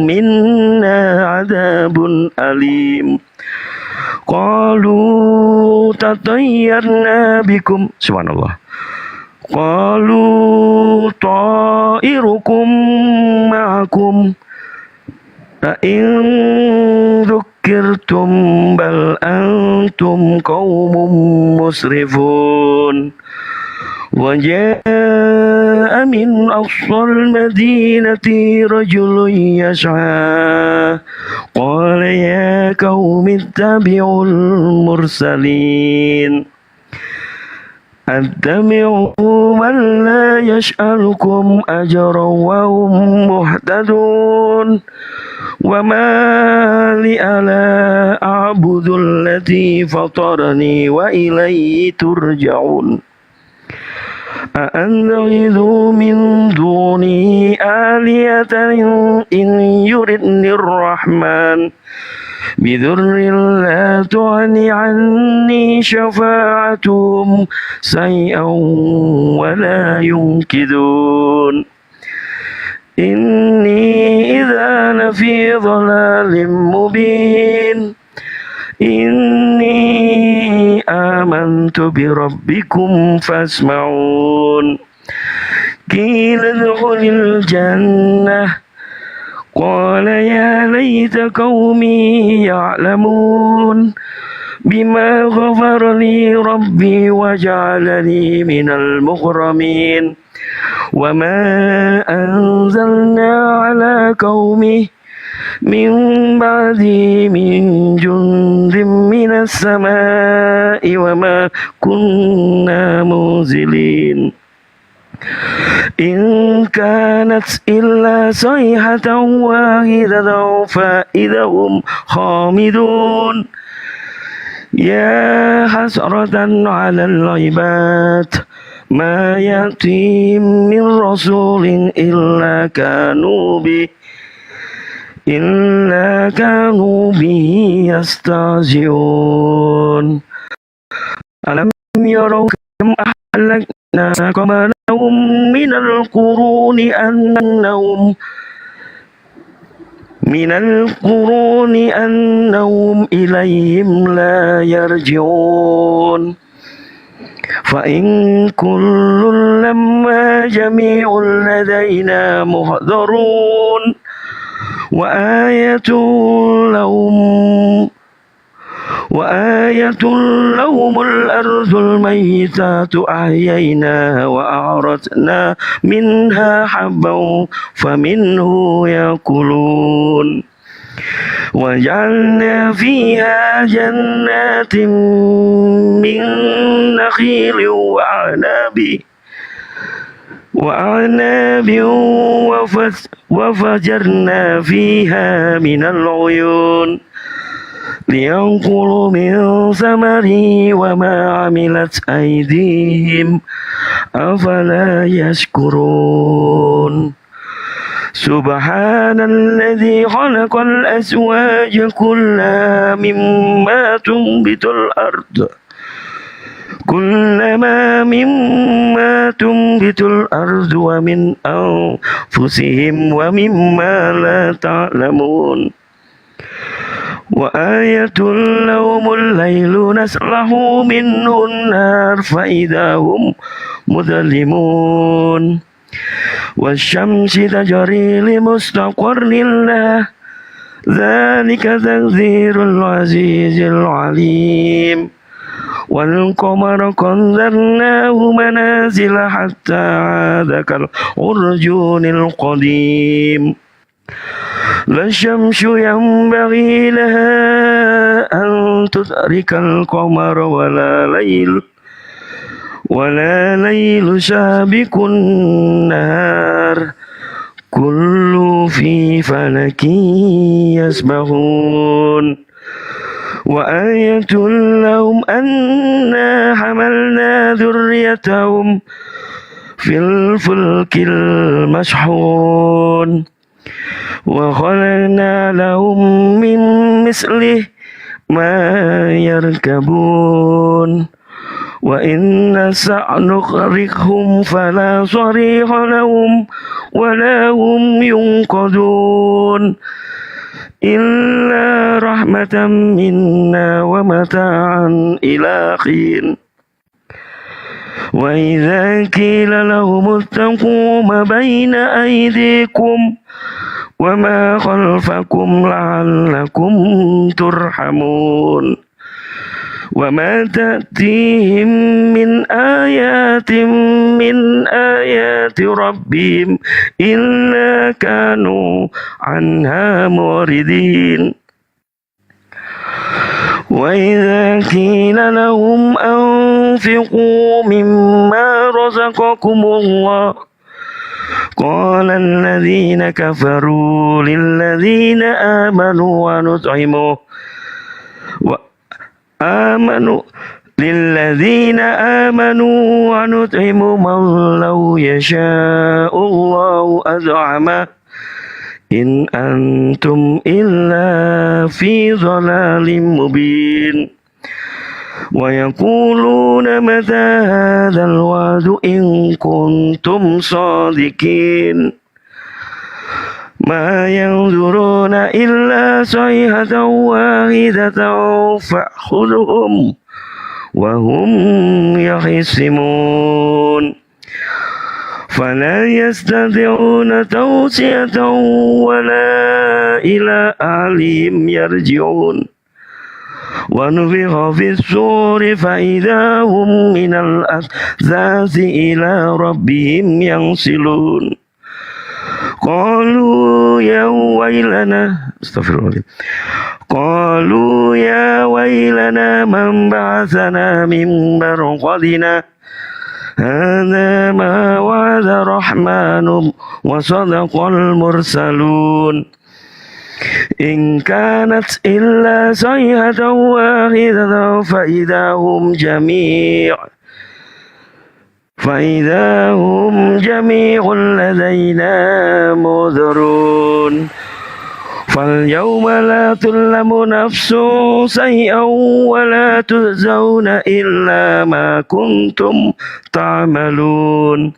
منا عذاب أليم قالوا تطيرنا بكم سبحان الله قالوا طائركم معكم أئن ذكرتم بل أنتم قوم مسرفون وجاء من أقصى المدينة رجل يسعى قال يا قوم اتبعوا المرسلين اتبعوا من لا يسألكم أجرا وهم مهتدون وما لي ألا أعبد الذي فطرني وإليه ترجعون أأتخذ من دونه آلهة إن يردني الرحمن بضر لا تغني عني شفاعتهم شيئا ولا ينقذون إني إذا لفي ضلال مبين إني آمنت بربكم فاسمعون قيل ادخل الجنة قال يا ليت قومي يعلمون بما غفر لي ربي وجعلني من المكرمين وما أنزلنا على قومه من بعده من جند من السماء وما كنا منزلين إن كانت إلا صيحة واحدة فإذا هم خامدون يا حسرة على العباد ما يأتيهم من رسول إلا كانوا به يستهزئون ألم يروا كم أهلكنا قبلهم من القرون أنهم إليهم لا يرجعون فإن كل لما جميع لدينا محضرون وآية لهم الأرض الميتة أحييناها وأعرتنا منها حبا فمنه يأكلون وجعلنا فيها جنات من نخيل وأعناب وفجرنا فيها من العيون لينقلوا من ثمره وما عملت أيديهم أفلا يشكرون سبحان الذي خلق الأزواج كلها مما تنبت الأرض ومن أنفسهم ومما لا تعلمون وآية لهم الليل نسلخ منه النار فإذا هم مظلمون والشمس تجري لمستقر لها ذلك تقدير العزيز العليم والقمر قدرناه منازل حتى عاد كالعرجون القديم لا الشمس ينبغي لها أن تدرك القمر ولا ليل سابق النهار كل في فلك يسبحون وآية لهم أنا حملنا ذريتهم في الفلك المشحون وخلقنا لهم من مثله ما يركبون وإن نشأ نغرقهم فلا صريخ لهم ولا هم ينقذون إلا رحمة منا ومتاعا إلى حين وإذا قيل لهم اتقوا ما بين أيديكم وما خلفكم لعلكم ترحمون وما تأتيهم من آيات ربهم إلا كانوا عنها معرضين وإذا قيل لهم أنفقوا مما رزقكم الله قال الذين كفروا للذين آمنوا ونطعم من لو يشاء الله أطعمه إن أنتم إلا في ضلال مبين ويقولون متى هذا الوعد إن كنتم صادقين ما ينظرون إلا صيحة واحدة فأخذهم وهم يخصمون فلا يستطيعون توصية ولا إلى أهلهم يرجعون ونفخ في الصور فإذا هم من الأجداث إلى ربهم ينسلون قالوا يا ويلنا من بعثنا من مرقدنا هذا ما وعد الرحمن وصدق المرسلون إن كانت إلا صيحة واحدة فإذا هم جميع لدينا محضرون فاليوم لا تظلم نفس شيئا ولا تجزون إلا ما كنتم تعملون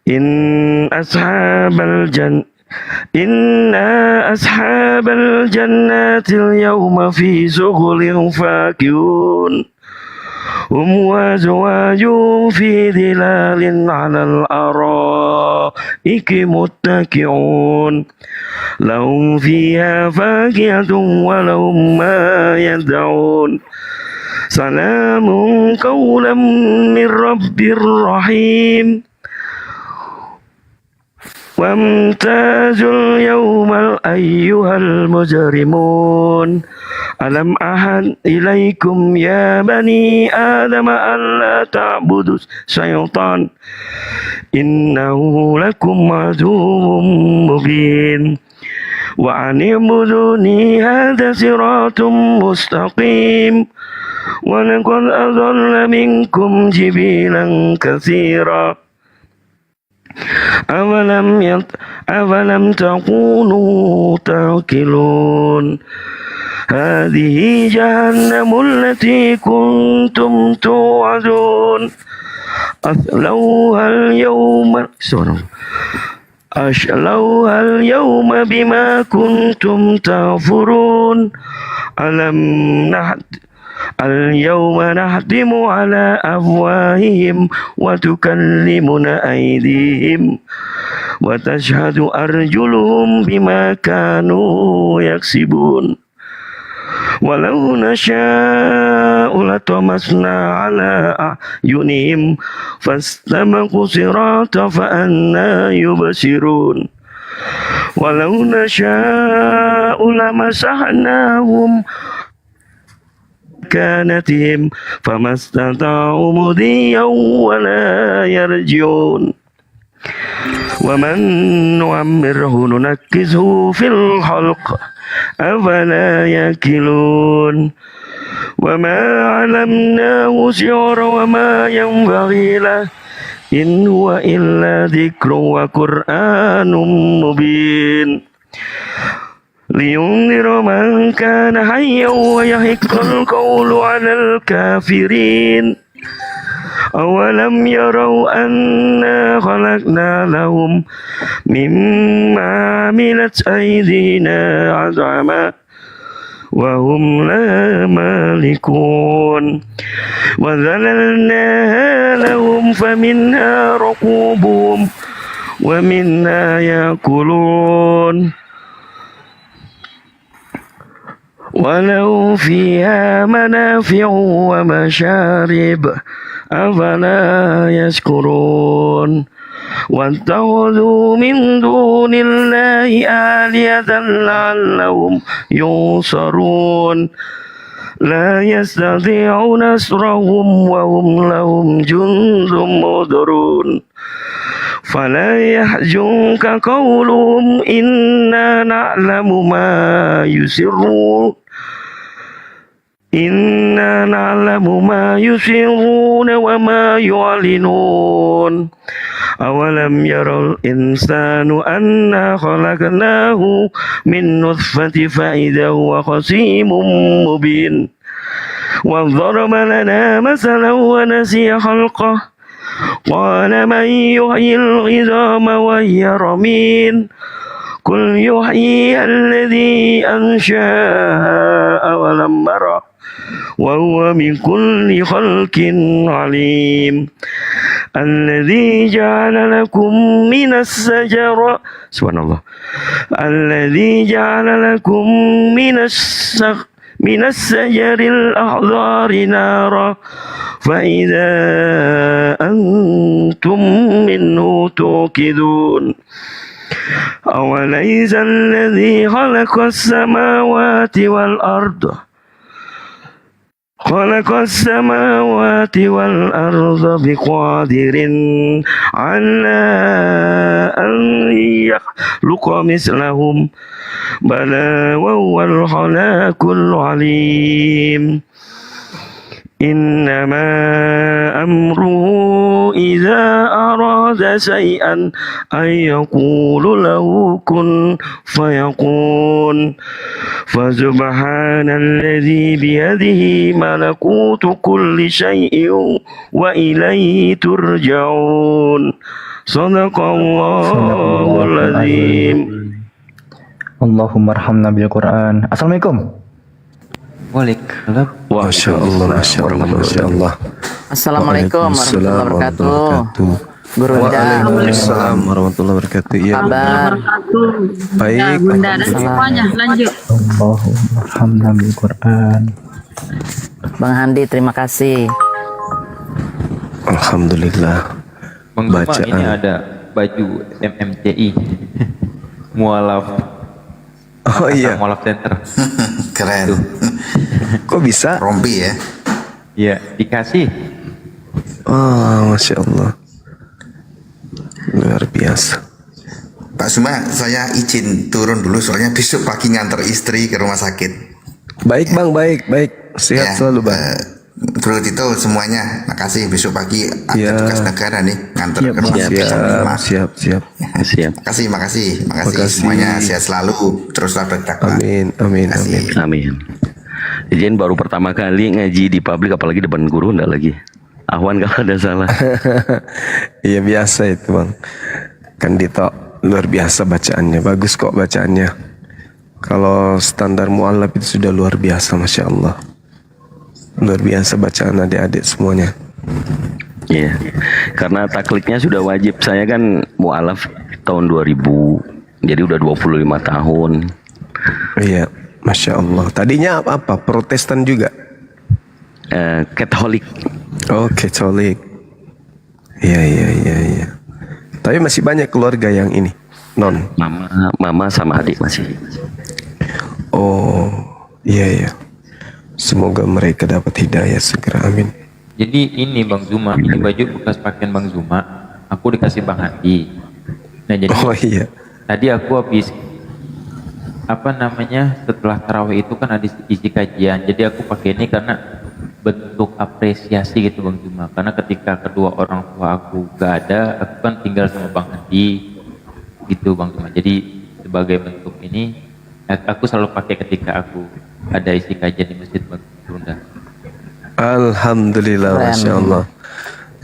إن أصحاب الجنات اليوم في شغل فاكهون هم وأزواجهم في ظلال على الأرائك متكئون لهم فيها فاكهة ولهم ما يدعون سلام قولا من رب رحيم وامتازوا اليوم أيها المجرمون ألم أعهد إليكم يا بني آدم ألا تعبدوا الشيطان إنه لكم عدو مبين وأن اعبدوني هذا صراط مستقيم ولقد أضل منكم جبلا كثيرا أولم تكونوا تعقلون هذه جهنم التي كنتم توعدون أصلوها اليوم بما كنتم تغفرون اليوم نختم على أفواههم وتكلمنا أيديهم وتشهد أرجلهم بما كانوا يكسبون ولو نشاء لطمسنا على أعينهم فاستبقوا الصراط فأنى يبصرون ولو نشاء لمسحناهم كانتهم فما استطاعوا مضيا ولا يرجعون ومن نعمره ننكسه في الخلق أفلا يأكلون وما علمناه الشعر وما ينبغي له إن هو إلا ذكر وقرآن مبين لينذر من كان حيا ويحق القول على الكافرين أولم يروا أنا خلقنا لهم مما عملت أيدينا عظاما وهم لا مالكون وذللناها لهم فمنها ركوبهم ومنها يأكلون ولو فيها منافع ومشارب أفلا يشكرون واتخذوا من دون الله آلهة لعلهم ينصرون لا يستطيعون نصرهم وهم لهم جند مهضرون فلا يحزنك قولهم إنا نعلم ما يسرون وما يعلنون أولم يرى الإنسان أنا خلقناه من نطفة فإذا هو خصيم مبين وضرب لنا مثلا ونسي خلقه قال من يحيي العظام وهي رميم قل يحييها الذي أنشأها أول مرة وهو من كل خلق عليم الذي جعل لكم من الشجر سبحان الله الذي جعل لكم من الشجر الأخضر نارا فإذا أنتم منه توقدون أوليس الذي خلق السماوات والأرض بقادر على أن يخلق مثلهم بلى وهو الخلاق العليم إنما أمره إذا أراد شيئا أن يقول له كن فيكون فسبحان الذي بيده ملكوت كل شيء وإليه ترجعون صدق الله العظيم. Allahumma arhamna bil Quran. Assalamualaikum. Waalaikumsalam. Masya Allah, Masya Allah, Masya Allah. Assalamualaikum warahmatullahi wabarakatuh. Guru Waalaikumsalam warahmatullahi wabarakatuh. Ya. Kabar? Baik. Bunda dan semuanya lanjut. Allahumma arhamna bil Quran. Bang Handi, terima kasih. Alhamdulillah. Bang Juma, ini baju MMCI mualaf. Oh iya. Mualaf Center. Keren. Kok bisa? Rompi ya. Iya, dikasih. Oh, Masya Allah. Luar biasa. Pak Suma, saya izin turun dulu soalnya besok pagi nganter istri ke rumah sakit. Baik Bang, baik. Sehat selalu Bang. Bro Tito semuanya, makasih. Besok pagi ada Ya. tugas negara nih nganter ke rumah sakit. Siap. Makasih semuanya, sehat selalu, teruslah berdakwah. Amin. Izin baru pertama kali ngaji di publik, apalagi depan guru, enggak lagi. Ahwan kalau ada salah. Iya biasa itu Bang. Kan Dito luar biasa bacaannya, bagus kok bacaannya. Kalau standar mu'alaf itu sudah luar biasa, Masya Allah. Luar biasa bacaan adik-adik semuanya. Iya, karena taklidnya sudah wajib. Saya kan mu'alaf tahun 2000, jadi udah 25 tahun. Iya, Masya Allah. Tadinya apa? Protestan juga? Katolik. Oh, Katolik. Iya. Tapi masih banyak keluarga yang ini non. Mama sama adik masih. Oh, iya. Semoga mereka dapat hidayah segera, amin. Jadi ini Bang Zuma, ini baju bekas pakaian Bang Zuma, aku dikasih Bang Hadi. Nah jadi iya. Tadi aku habis setelah tarawih itu kan ada isi kajian, jadi aku pakai ini karena bentuk apresiasi gitu Bang Zuma. Karena ketika kedua orang tua aku gak ada, aku kan tinggal sama Bang Hadi gitu Bang Zuma. Jadi sebagai bentuk ini, aku selalu pakai ketika aku ada isi kajian di Masjid Bunda. Alhamdulillah, Masya Allah.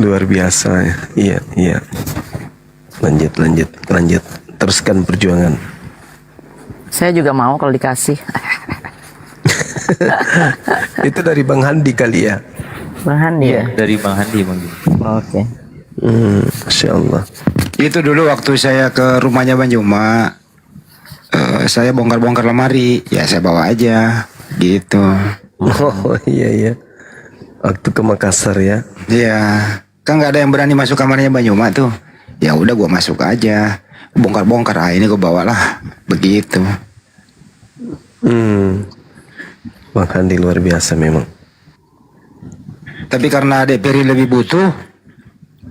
Luar biasa. Iya. Lanjut. Teruskan perjuangan. Saya juga mau kalau dikasih. Itu dari Bang Handi kali ya? Bang Handi ya? Dari Bang Handi Bang. Oke. Masya Allah. Itu dulu waktu saya ke rumahnya Bang Juma, saya bongkar-bongkar lemari, ya saya bawa aja gitu. Oh iya. Waktu ke Makassar ya? Iya, kan nggak ada yang berani masuk kamarnya Bang Juma tuh. Ya udah gua masuk aja, bongkar-bongkar. Ini gua bawalah, begitu. Bang Handi luar biasa memang. Tapi karena Adek Peri lebih butuh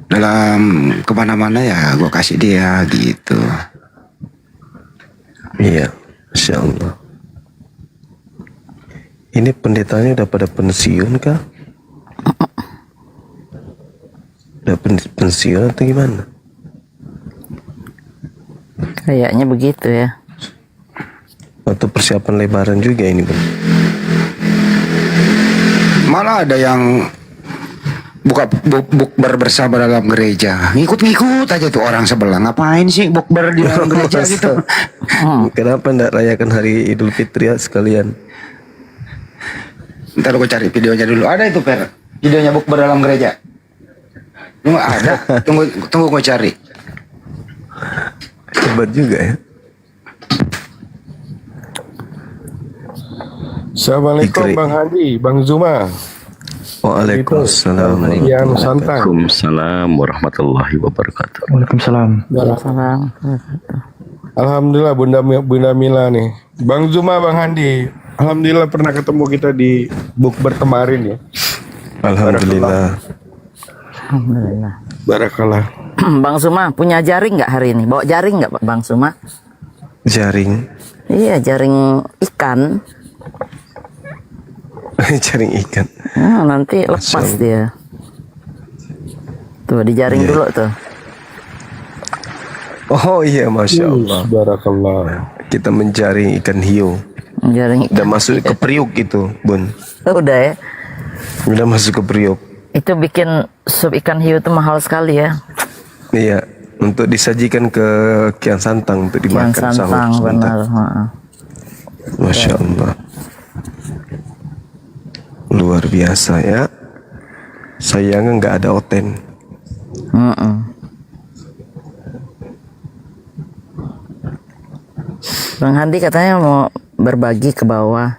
dalam kemana-mana, ya gua kasih dia gitu. Iya, Masya Allah. Ini pendetanya udah pada pensiun kah? Udah pensiun atau gimana? Kayaknya begitu ya. Atau persiapan lebaran juga ini Bang? Malah ada yang buka bukber bersama dalam gereja. Ngikut-ngikut aja tuh orang sebelah. Ngapain sih bukber di dalam gereja gitu? Kenapa enggak rayakan hari Idul Fitri ya sekalian? Ntar gue cari videonya dulu. Ada itu Per, videonya bukber dalam gereja. Cuma ada. Tunggu gue cari. Hebat juga ya. Assalamualaikum Bang Hadi, Bang Zuma. Waalaikumsalam. Waalaikumsalam warahmatullahi wabarakatuh. Waalaikumsalam. Alhamdulillah Bunda Mila nih. Bang Zuma, Bang Hadi. Alhamdulillah pernah ketemu kita di bukber kemarin ya. Alhamdulillah. Alhamdulillah. Barakallah. Bang Suma punya jaring nggak hari ini? Bawa jaring nggak Bang Suma? Jaring? Iya, jaring ikan. Jaring ikan. Nah, nanti lepas dia. Tuh dijaring dulu tuh. Oh iya, Masya Allah. Barakallah. Kita menjaring ikan hiu. Jaring ikan. Udah masuk ke periuk gitu, Bun. Udah ya. Udah masuk ke periuk. Itu bikin sup ikan hiu itu mahal sekali ya. Iya, untuk disajikan ke Kian Santang untuk dimakan Kian Santang, sahur sebentar. benar. Masya Allah. Luar biasa ya. Sayangnya nggak ada oten. Bang Handi katanya mau berbagi ke bawah.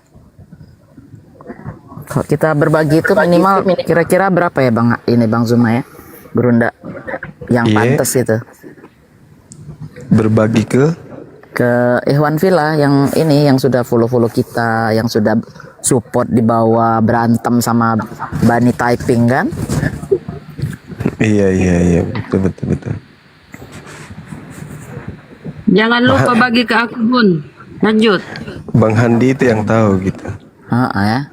Kalau kita berbagi itu minimal kira-kira berapa ya Bang Zuma ya? Berunda yang pantas itu. Berbagi ke Ikhwan Villa yang ini, yang sudah follow kita, yang sudah support di bawah, berantem sama Bani Typing kan? Iya, betul. Jangan lupa bagi ke aku Bun. Lanjut. Bang Handi itu yang tahu gitu. Ya.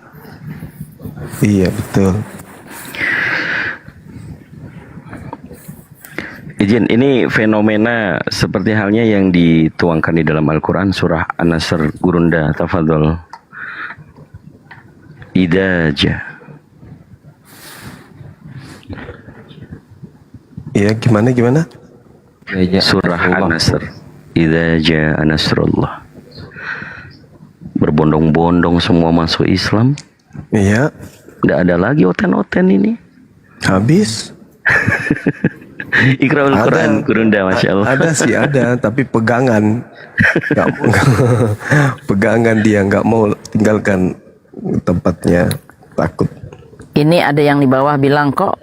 Iya, betul. Izin, ini fenomena seperti halnya yang dituangkan di dalam Al-Quran surah An-Nasr. Gurunda, tafadhol. Idaja. Iya, gimana? Surah An-Nasr. Idaja Nasrullah. Berbondong-bondong semua masuk Islam. Iya. Nggak ada lagi oten-oten ini. Habis. Iqra'ul Quran, Gurunda, Masya Allah. Ada sih, ada, tapi pegangan. Pegangan dia nggak mau tinggalkan tempatnya, takut. Ini ada yang di bawah bilang kok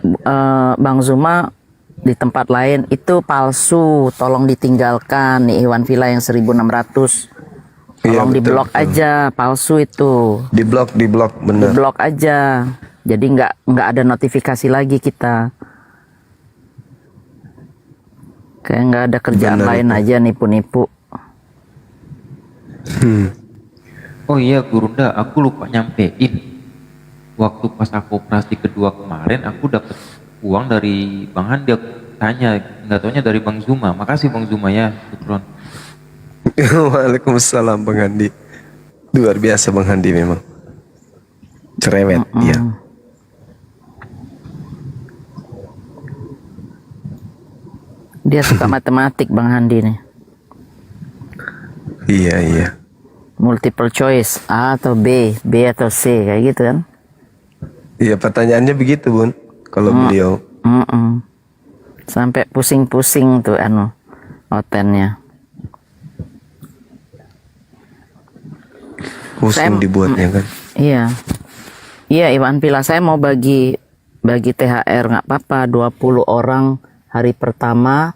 Bang Zuma di tempat lain itu palsu, tolong ditinggalkan. Nih Ikhwan Villa yang 1600. Tolong Iya, diblok betul. aja, palsu itu. Diblok, bener. Diblok aja. Jadi nggak ada notifikasi lagi kita. Kayak nggak ada kerjaan Bener lain itu. aja nipu-nipu. Oh iya Gurunda, aku lupa nyampein. Waktu pas aku operasi kedua kemarin, aku dapat uang dari Bang Handi. Aku tanya, nggak taunya dari Bang Zuma. Makasih Bang Zuma ya, syukron. Waalaikumsalam Bang Handi. Luar biasa Bang Handi memang. Cerewet dia. Dia suka matematik Bang Handi nih. Iya. Multiple choice, A atau B atau C, kayak gitu kan. Iya, pertanyaannya begitu Bun. Kalau beliau. Sampai pusing-pusing tuh otennya. Pusing dibuatnya kan. Iya. Iya, Iwan Villa, saya mau bagi THR nggak apa-apa, 20 orang hari pertama.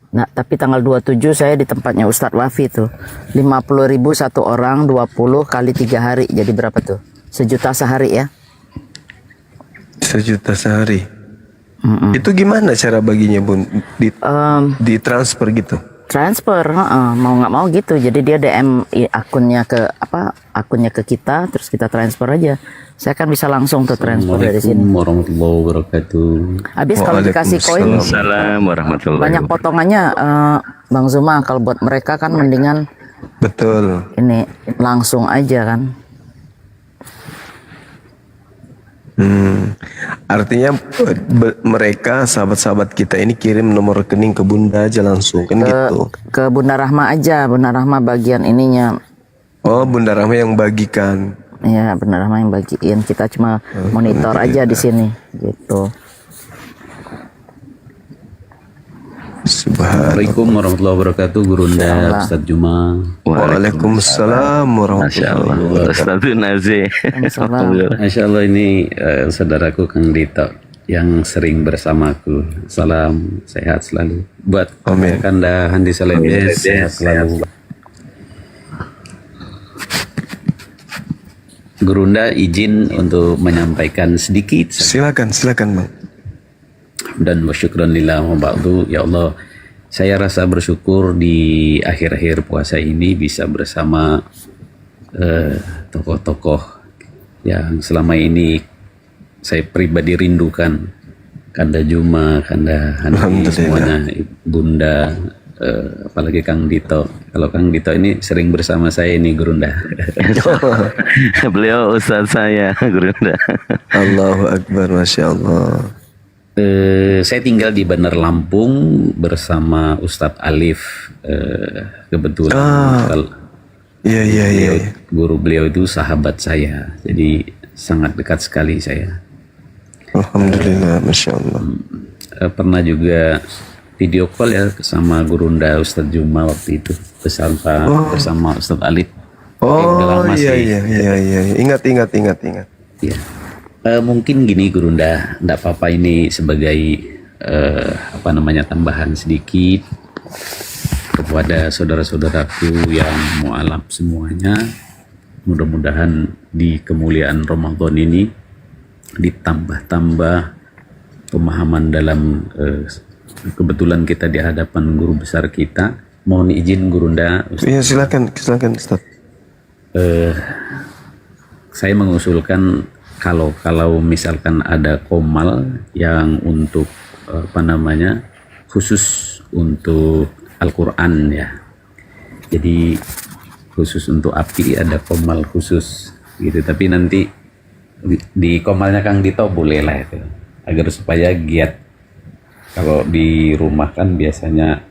Nah, tapi tanggal 27 saya di tempatnya Ustadz Wafi tuh. 50.000 satu orang, 20 kali 3 hari. Jadi berapa tuh? 1 juta sehari ya. 1 juta sehari. Itu gimana cara baginya Bun? Di transfer gitu? Transfer, mau nggak mau gitu. Jadi dia DM akunnya ke kita, terus kita transfer aja. Saya kan bisa langsung tuh transfer dari sini. Assalamualaikum warahmatullahi wabarakatuh. Habis kalau dikasih koin, Waalaikumsalam warahmatullahi banyak potongannya, Bang Zuma. Kalau buat mereka kan mendingan betul. Ini langsung aja kan. Artinya mereka sahabat-sahabat kita ini kirim nomor rekening ke Bunda aja langsung kan gitu. Ke Bunda Rahma aja, Bunda Rahma bagian ininya. Oh, Bunda Rahma yang bagikan. Iya, Bunda Rahma yang bagiin. Kita cuma monitor aja di sini gitu. Assalamualaikum warahmatullahi wabarakatuh. Gurunda, Ustadz Juma. Waalaikumsalam warahmatullahi wabarakatuh. Ustadz Nazi. Masya Allah, ini saudaraku Kang Dito yang sering bersamaku. Salam sehat selalu. Buat Kanda Handi Seledes, sehat selalu. Gurunda izin untuk menyampaikan sedikit. Silakan Bang. Dan bersyukuran lillah wa ba'du. Ya Allah, saya rasa bersyukur di akhir-akhir puasa ini bisa bersama tokoh-tokoh yang selama ini saya pribadi rindukan. Kanda Juma, Kanda Handi, semuanya, Bunda, apalagi Kang Dito. Kalau Kang Dito ini sering bersama saya ini Gurunda. Beliau ustadz saya Gurunda. Allahu Akbar, Masya Allah. Saya tinggal di Bandar Lampung bersama Ustadz Alif. Kebetulan Iya. Guru beliau itu sahabat saya, jadi sangat dekat sekali saya. Alhamdulillah, Masya Allah. Pernah juga video call ya sama Gurunda Ustadz Juma waktu itu bersama Ustadz Alif. Oh iya. Ingat. Iya. Mungkin gini Gurunda, enggak apa-apa ini sebagai tambahan sedikit kepada saudara-saudaraku yang mu'alaf semuanya, mudah-mudahan di kemuliaan Ramadan ini ditambah-tambah pemahaman dalam kebetulan kita di hadapan guru besar kita. Mohon izin Gurunda. Iya, silakan Ustaz. Saya mengusulkan kalau misalkan ada komal yang untuk khusus untuk Al-Quran ya. Jadi khusus untuk api ada komal khusus gitu. Tapi nanti di komalnya Kang Dito boleh lah itu, agar supaya giat. Kalau di rumah kan biasanya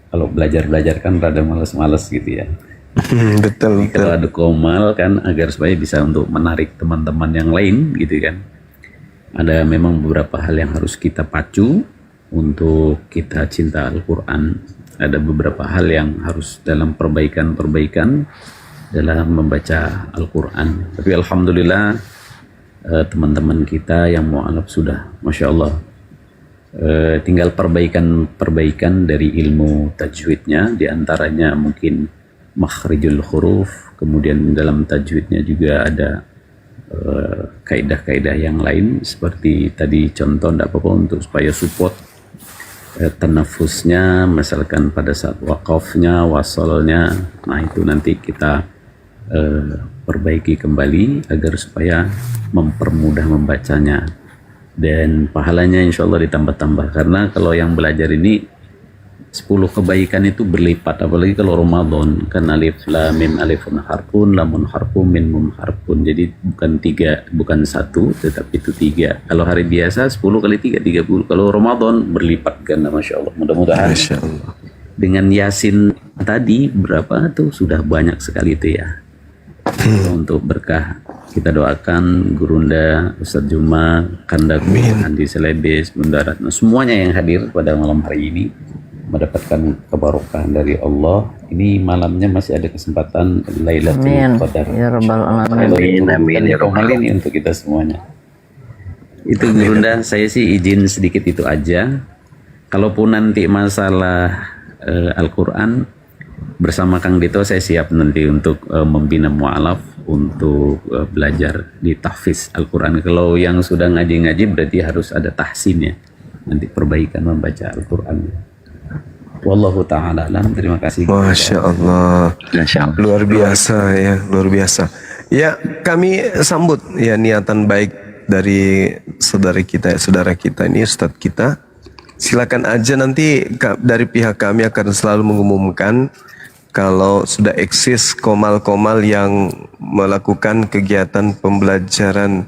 kalau belajar kan rada males-males gitu ya. Betul. Kalau ada komal kan agar supaya bisa untuk menarik teman-teman yang lain gitu kan. Ada memang beberapa hal yang harus kita pacu untuk kita cinta Al-Quran. Ada beberapa hal yang harus dalam perbaikan dalam membaca Al-Quran. Tapi alhamdulillah teman-teman kita yang mu'alaf sudah Masya Allah. Tinggal perbaikan dari ilmu tajwidnya, diantaranya mungkin makhrijul huruf, kemudian dalam tajwidnya juga ada kaidah-kaidah yang lain seperti tadi contoh tidak apa-apa untuk supaya support tenafusnya, misalkan pada saat wakafnya, wasolnya, nah itu nanti kita perbaiki kembali agar supaya mempermudah membacanya. Dan pahalanya insya Allah ditambah-tambah, karena kalau yang belajar ini 10 kebaikan itu berlipat, apalagi kalau Ramadan kan alif lam mim alifun harfun lamun harfun min mum harfun, jadi bukan 1 tetapi itu 3. Kalau hari biasa 10 kali 3 30, kalau Ramadan berlipat kan. Masya Allah, mudah-mudahan dengan Yasin tadi berapa tuh sudah banyak sekali itu ya. Untuk berkah kita doakan Gurunda, Ustadz Juma, Kandaku, Andi Selebes, Bunda Ratna, semuanya yang hadir pada malam hari ini mendapatkan kebarokahan dari Allah. Ini malamnya masih ada kesempatan Lailatul Qadar. Ya Rabbal Alamin. Amin ya Rabbal Alamin untuk kita semuanya. Itu Gurunda, saya sih izin sedikit itu aja. Kalaupun nanti masalah Al-Quran bersama Kang Dito, saya siap nanti untuk membina mu'alaf untuk belajar di tahfiz Al-Quran. Kalau yang sudah ngaji-ngaji berarti harus ada tahsinnya, nanti perbaikan membaca Al-Quran. Wallahu ta'ala alam. Terima kasih. Masya Allah. Luar biasa ya, luar biasa. Ya, kami sambut ya niatan baik dari saudara kita ini, Ustadz kita. Silakan aja, nanti dari pihak kami akan selalu mengumumkan kalau sudah eksis komal-komal yang melakukan kegiatan pembelajaran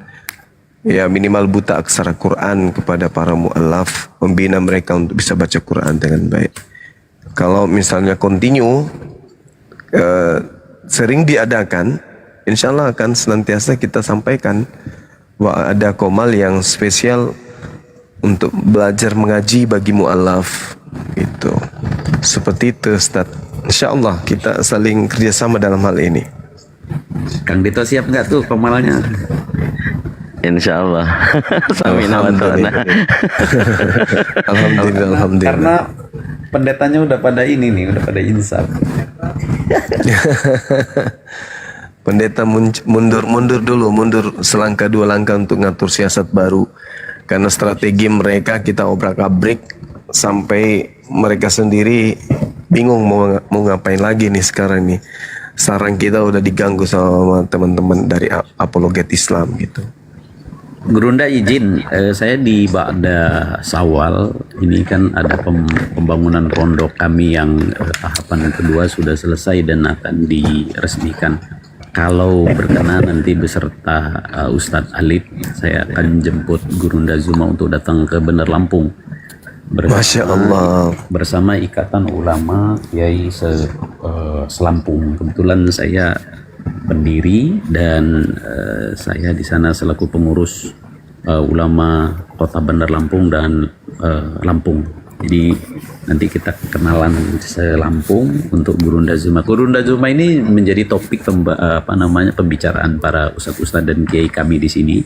ya minimal buta aksara Quran kepada para mu'alaf, membina mereka untuk bisa baca Quran dengan baik. Kalau misalnya continue sering diadakan, insya Allah akan senantiasa kita sampaikan bahwa ada komal yang spesial untuk belajar mengaji bagi mu'alaf itu. Seperti itu Ustaz. Insya Allah kita saling kerjasama dalam hal ini. Kang Dito siap nggak tuh komalnya? Insya Allah. Alhamdulillah. Alhamdulillah. Karena pendetanya udah pada ini nih, udah pada insaf. Pendeta mundur selangkah 2 langkah untuk ngatur siasat baru. Karena strategi mereka kita obrak-abrik sampai mereka sendiri bingung mau ngapain lagi nih sekarang nih. Sarang kita udah diganggu sama teman-teman dari apologet Islam gitu. Gurunda izin, saya di Ba'da Sawal ini kan ada pembangunan pondok kami yang tahapan kedua sudah selesai dan akan diresmikan. Kalau berkenan nanti beserta Ustadz Alif, saya akan jemput Gurunda Zuma untuk datang ke Bener Lampung. Masya Allah. Bersama Ikatan Ulama Kiai Selampung. Kebetulan saya pendiri dan saya di sana selaku pengurus ulama Kota Bandar Lampung dan Lampung. Jadi nanti kita kenalan se-Lampung untuk Gurunda Zuma. Gurunda Zuma ini menjadi topik pembicaraan para ustadz-ustadz dan kiai kami di sini.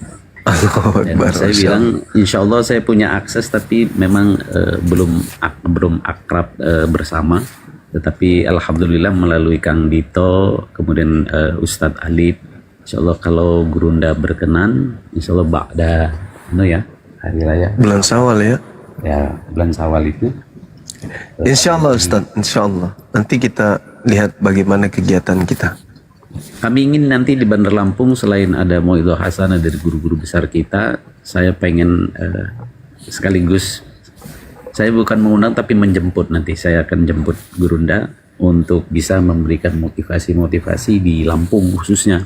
Dan saya bilang insya Allah saya punya akses, tapi memang belum akrab bersama. Tetapi alhamdulillah melalui Kang Dito, kemudian Ustadz Alif, insya Allah kalau Gurunda berkenan, insya Allah ba'da hari raya Bulan Syawal ya. Ya, bulan Syawal itu. Insya Allah Ustaz, insya Allah. Nanti kita lihat bagaimana kegiatan kita. Kami ingin nanti di Bandar Lampung selain ada Mauidhah Hasanah dari guru-guru besar kita, saya pengen sekaligus, saya bukan mengundang tapi menjemput, nanti saya akan jemput Gurunda untuk bisa memberikan motivasi-motivasi di Lampung khususnya.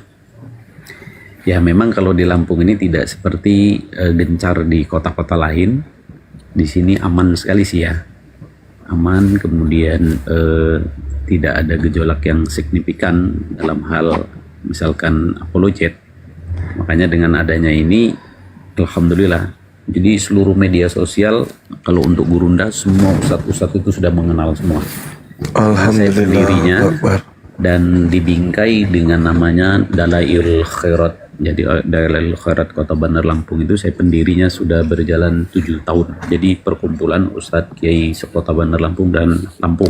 Ya memang kalau di Lampung ini tidak seperti gencar di kota-kota lain. Di sini aman sekali sih ya, aman, kemudian tidak ada gejolak yang signifikan dalam hal misalkan apologet. Makanya dengan adanya ini alhamdulillah, jadi seluruh media sosial kalau untuk Gurunda semua ustadz-ustadz itu sudah mengenal semua. Saya sendirinya dan dibingkai dengan namanya Dalail Khairat. Jadi Dalail Khairat Kota Bandar Lampung itu saya pendirinya sudah berjalan 7 tahun. Jadi perkumpulan Ustadz Kiai Sekota Bandar Lampung dan Lampung.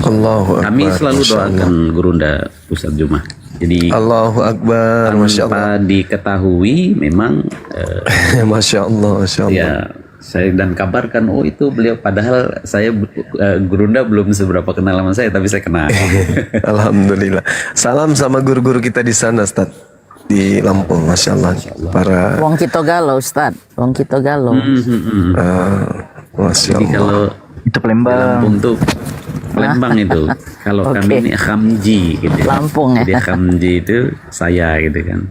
Allahu Akbar. Kami selalu doakan Gurunda Ustadz Juma. Jadi Allahu Akbar, Masya Allah. Tanpa diketahui memang Masya Allah, Masya Allah. Ya, saya dan kabarkan, oh itu beliau, padahal saya Gurunda belum seberapa kenal sama saya, tapi saya kenal. Alhamdulillah. Salam sama guru-guru kita di sana, Ustaz, di Lampung, Masya Allah. Para Wong Kito Galau, Ustaz. Wong Kito Galau. Masya Jadi Allah. kalau itu Lampung tuh Palembang itu. Kalau kami ini Khamji gitu. Lampung ya. Jadi Khamji itu saya gitu kan.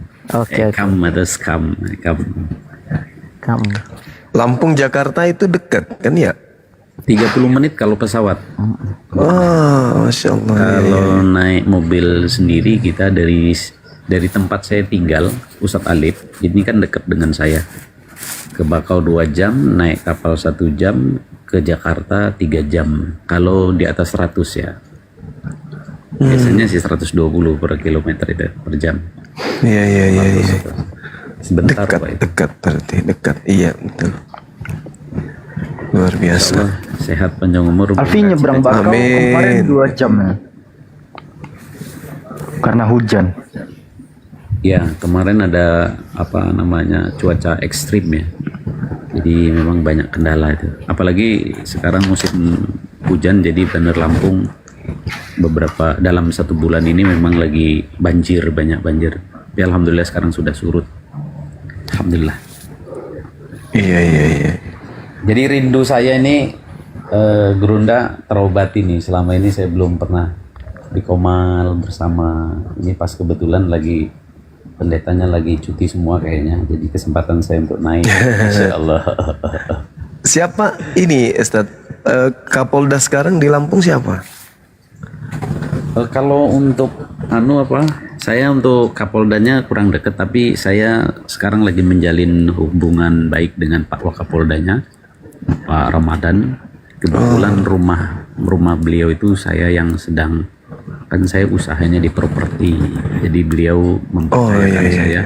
Kam atau Skam. Kam. Lampung Jakarta itu dekat kan ya? 30 menit kalau pesawat. Masya Allah. Kalau naik mobil sendiri kita dari tempat saya tinggal, Ustadz Alif, ini kan dekat dengan saya. Ke Bakau 2 jam, naik kapal 1 jam, ke Jakarta 3 jam. Kalau di atas 100 ya. Biasanya sih 120 per kilometer itu per jam. Iya. Sebentar dekat, Pak itu. dekat berarti dekat. Iya betul. Luar biasa. Sehat panjang umur. Alfi nyebrang Bakau kemarin 2 jam ya. Karena hujan. Ya, kemarin ada apa namanya cuaca ekstrim ya. Jadi memang banyak kendala itu. Apalagi sekarang musim hujan, jadi Bandar Lampung beberapa dalam 1 bulan ini memang lagi banjir, banyak banjir. Tapi alhamdulillah sekarang sudah surut. Alhamdulillah. Iya. Jadi rindu saya ini Gurunda terobati nih. Selama ini saya belum pernah di Komal bersama. Ini pas kebetulan lagi pendetanya lagi cuti semua kayaknya. Jadi kesempatan saya untuk naik. Insya Allah. Siapa ini Ustaz? Kapolda sekarang di Lampung siapa? Kalau untuk saya untuk Kapoldanya kurang dekat, tapi saya sekarang lagi menjalin hubungan baik dengan Pak Wakapoldanya, Pak Ramadan. Kebetulan rumah beliau itu saya yang sedang, kan saya usahanya di properti, jadi beliau mempercayakan saya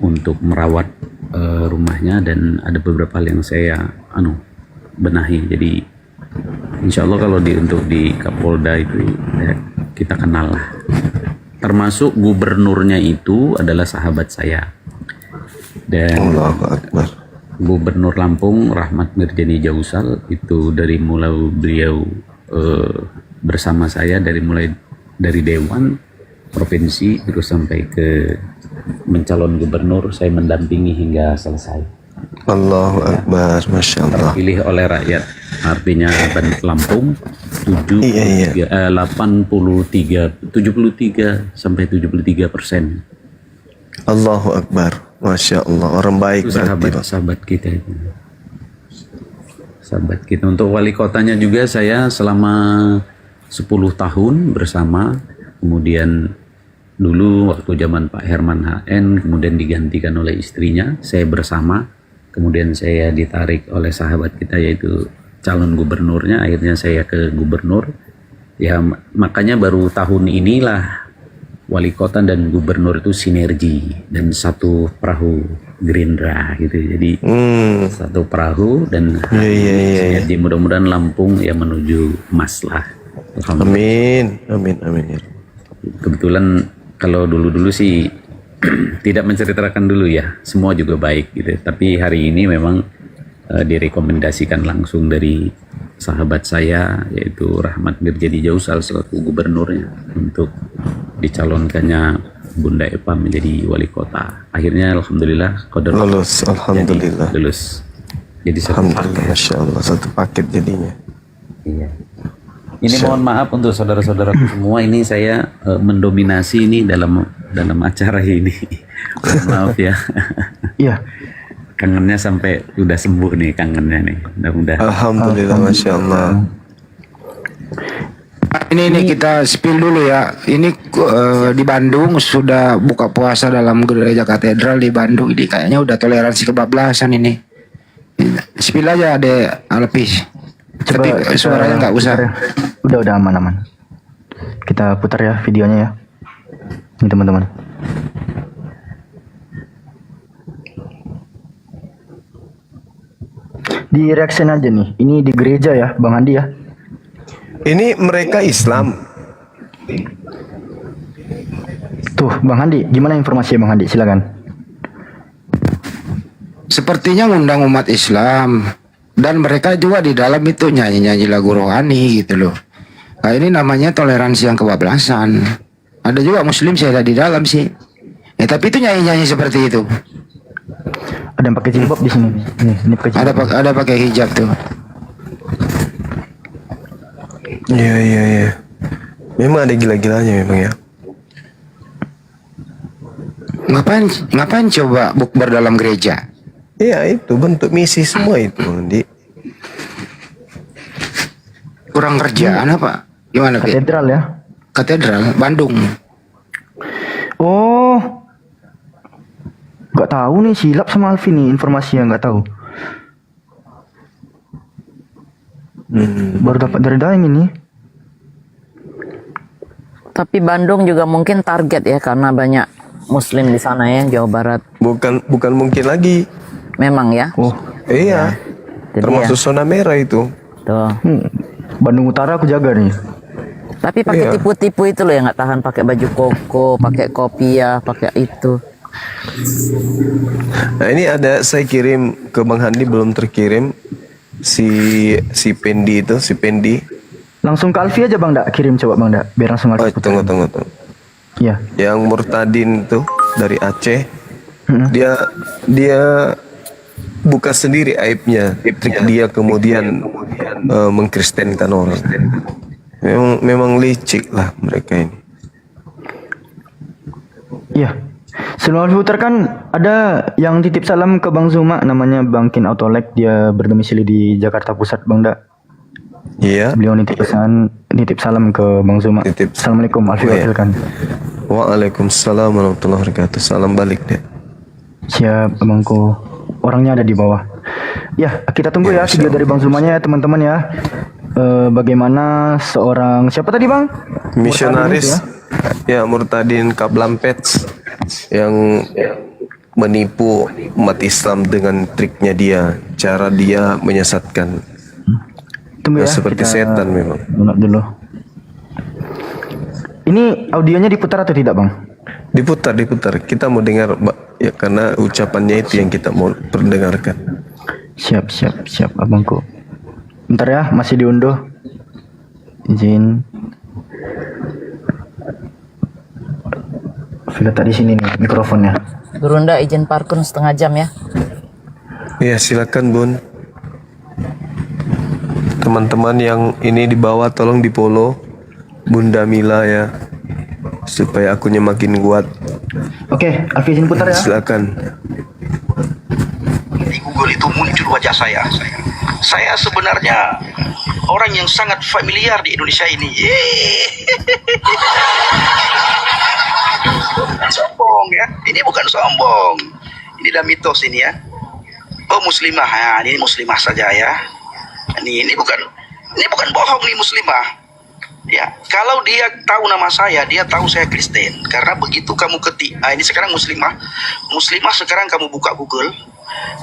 untuk merawat rumahnya, dan ada beberapa hal yang saya benahi. Jadi insya Allah kalau untuk di Kapolda itu ya, kita kenal lah. Termasuk gubernurnya itu adalah sahabat saya. Dan Gubernur Lampung Rahmat Mirjani Jausal itu dari mulai beliau bersama saya dari Dewan Provinsi terus sampai ke mencalon gubernur, saya mendampingi hingga selesai. Allahu Akbar, Masya Allah. Terpilih oleh rakyat, artinya Bandar Lampung 73 sampai 73%. Allahu Akbar, Masya Allah. Orang baik itu sahabat kita itu. Sahabat kita. Untuk wali kotanya juga saya selama 10 tahun bersama. Kemudian dulu waktu zaman Pak Herman HN, kemudian digantikan oleh istrinya, saya bersama. Kemudian saya ditarik oleh sahabat kita yaitu calon gubernurnya, akhirnya saya ke gubernur. Ya makanya baru tahun inilah wali kota dan gubernur itu sinergi dan satu perahu Gerindra gitu. Jadi satu perahu dan sinergi. Mudah-mudahan Lampung ya menuju emas lah. Amin, amin, amin. Kebetulan kalau dulu-dulu sih tidak menceritakan dulu ya, semua juga baik gitu. Tapi hari ini memang direkomendasikan langsung dari sahabat saya yaitu Rahmat Mirjadi Jausal selaku gubernurnya untuk dicalonkannya Bunda Epa menjadi wali kota. Akhirnya alhamdulillah lulus, alhamdulillah. Lulus. Jadi alhamdulillah, masya Allah, satu paket jadinya. Iya. Ini mohon maaf untuk saudara-saudaraku semua, ini saya mendominasi ini dalam acara ini. Mohon maaf ya. Iya. Kangennya sampai udah sembuh nih kangennya nih. Mudah-mudahan. Alhamdulillah, masya Allah. Ini kita spill dulu ya. Ini di Bandung sudah buka puasa dalam gereja katedral di Bandung. Ini kayaknya udah toleransi kebablasan ini. Spill aja ada Alpis. Tapi suaranya nggak usah. Udah aman. Kita putar ya videonya ya. Ini teman-teman. Di reaction aja nih. Ini di gereja ya, Bang Andi ya. Ini mereka Islam. Tuh, Bang Andi, gimana informasinya Bang Andi? Silakan. Sepertinya ngundang umat Islam dan mereka juga di dalam itu nyanyi-nyanyi lagu rohani gitu loh. Nah, ini namanya toleransi yang kebablasan. Ada juga Muslim saya ada di dalam sih. Tapi itu nyanyi-nyanyi seperti itu. Ada yang pakai jilbab di sini. Ini pakai jilbab. Ada pakai hijab tuh. Iya. Memang ada gila-gilanya memang ya. Ngapain coba bukber dalam gereja? Iya, itu bentuk misi semua itu, Andi. Kurang kerjaan apa? Gimana? Katedral ya? Katedral Bandung. Oh, nggak tahu nih, silap sama Alvin nih informasinya, nggak tahu. Baru dapat dari Daeng ini. Tapi Bandung juga mungkin target ya karena banyak Muslim di sana ya, Jawa Barat. Bukan mungkin lagi. Memang ya. Oh iya. Termasuk zona merah itu. Tuh. Bandung Utara aku jaga nih. Tapi pakai tipu-tipu itu loh yang nggak tahan, pakai baju koko, pakai kopiah, pakai itu. Nah ini ada saya kirim ke Bang Handi, belum terkirim si Pendi itu, si Pendi. Langsung ke Alfi aja Bang Dak, kirim coba Bang Dak, biar langsung Alfi. Tunggu. Iya. Yang Murtadin tuh dari Aceh, dia buka sendiri aibnya, trik dia kemudian mengkristenkan orang. Memang licik lah mereka ini. Iya. Sebelum Alfi putar kan ada yang titip salam ke Bang Zuma, namanya Bang Kin Autolek, dia berdomisili di Jakarta Pusat Bang Dak. Iya. Beliau nitip salam ke Bang Zuma. Assalamualaikum, Alfi silakan. Waalaikumsalam warahmatullahi wabarakatuh. Salam balik deh. Siap, Bangku. Orangnya ada di bawah. Ya, kita tunggu ya video dari Bang Zumanya ya teman-teman ya. Bagaimana seorang siapa tadi Bang? Misionaris ya, Murtadin Kablampets yang menipu umat Islam dengan triknya dia, cara dia menyesatkan. Tunggu ya, seperti setan memang. Dulu. Ini audionya diputar atau tidak Bang? Diputar. Kita mau dengar ya, karena ucapannya itu yang kita mau perdengarkan. Siap Abangku. Bentar ya, masih diunduh. Izin. Letak di sini nih mikrofonnya. Gurunda izin parkir setengah jam ya. Iya, silakan Bun. Teman-teman yang ini di bawah tolong di follow Bunda Mila ya, supaya akunnya makin kuat. Oke, Alfi izin putar ya. Silakan. Di Google itu muncul wajah saya. Saya sebenarnya orang yang sangat familiar di Indonesia ini. Bukan sombong ya. Ini bukan sombong. Ini dah mitos ini ya. Oh muslimah, ya, ini muslimah saja ya. Ini bukan bohong nih muslimah. Ya, kalau dia tahu nama saya, dia tahu saya Kristen. Karena begitu kamu ketik, ini sekarang muslimah sekarang kamu buka Google,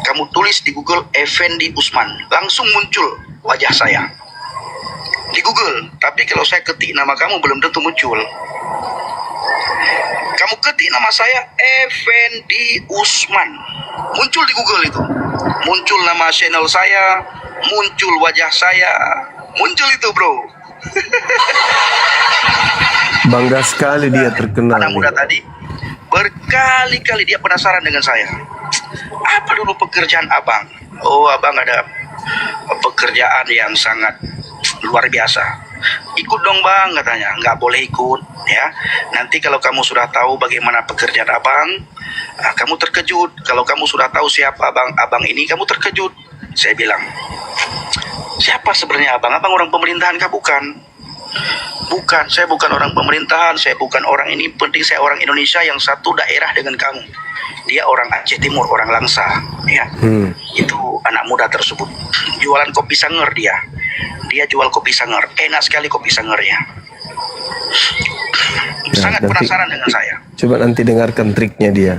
kamu tulis di Google Effendi Usman, langsung muncul wajah saya. di Google. Tapi kalau saya ketik nama kamu belum tentu muncul. Kamu ketik nama saya Effendi Usman, muncul di Google itu. Muncul nama channel saya, muncul wajah saya, muncul itu bro. Bangga sekali dia terkenal. Anak muda tadi berkali-kali dia penasaran dengan saya. Apa dulu pekerjaan abang? Oh, abang ada pekerjaan yang sangat luar biasa. Ikut dong bang, katanya. Nggak boleh ikut ya. Nanti kalau kamu sudah tahu bagaimana pekerjaan abang, kamu terkejut. Kalau kamu sudah tahu siapa abang ini, kamu terkejut. Saya bilang, siapa sebenarnya abang? Abang orang pemerintahan kah? Bukan. Bukan, saya bukan orang pemerintahan, saya bukan orang ini, penting saya orang Indonesia yang satu daerah dengan kamu. Dia orang Aceh Timur, orang Langsa, ya. Itu anak muda tersebut. Jualan kopi sanger dia. Dia jual kopi sanger, enak sekali kopi sangernya. Sangat penasaran dengan saya. Coba nanti dengarkan triknya dia.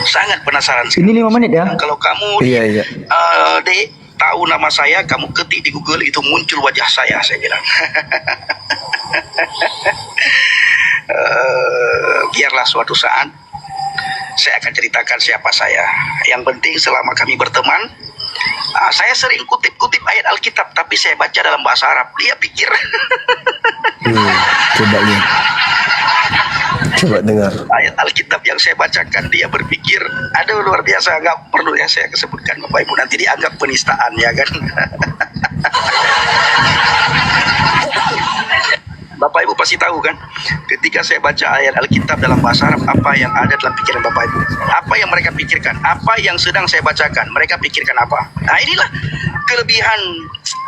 Sangat penasaran. Ini 5 menit ya? Kalau kamu Iya. Dek, tahu nama saya, kamu ketik di Google itu muncul wajah saya bilang. Biarlah suatu saat saya akan ceritakan siapa saya. Yang penting selama kami berteman, saya sering kutip-kutip ayat Alkitab, tapi saya baca dalam bahasa Arab. Dia pikir. Coba lihat. Coba dengar. Ayat Alkitab yang saya bacakan, dia berpikir, aduh luar biasa, nggak perlu ya saya sebutkan Bapak Ibu, nanti dianggap penistaan ya kan. Bapak Ibu pasti tahu kan, ketika saya baca ayat Alkitab dalam bahasa Arab, apa yang ada dalam pikiran Bapak Ibu, apa yang mereka pikirkan, apa yang sedang saya bacakan, mereka pikirkan apa. Nah inilah kelebihan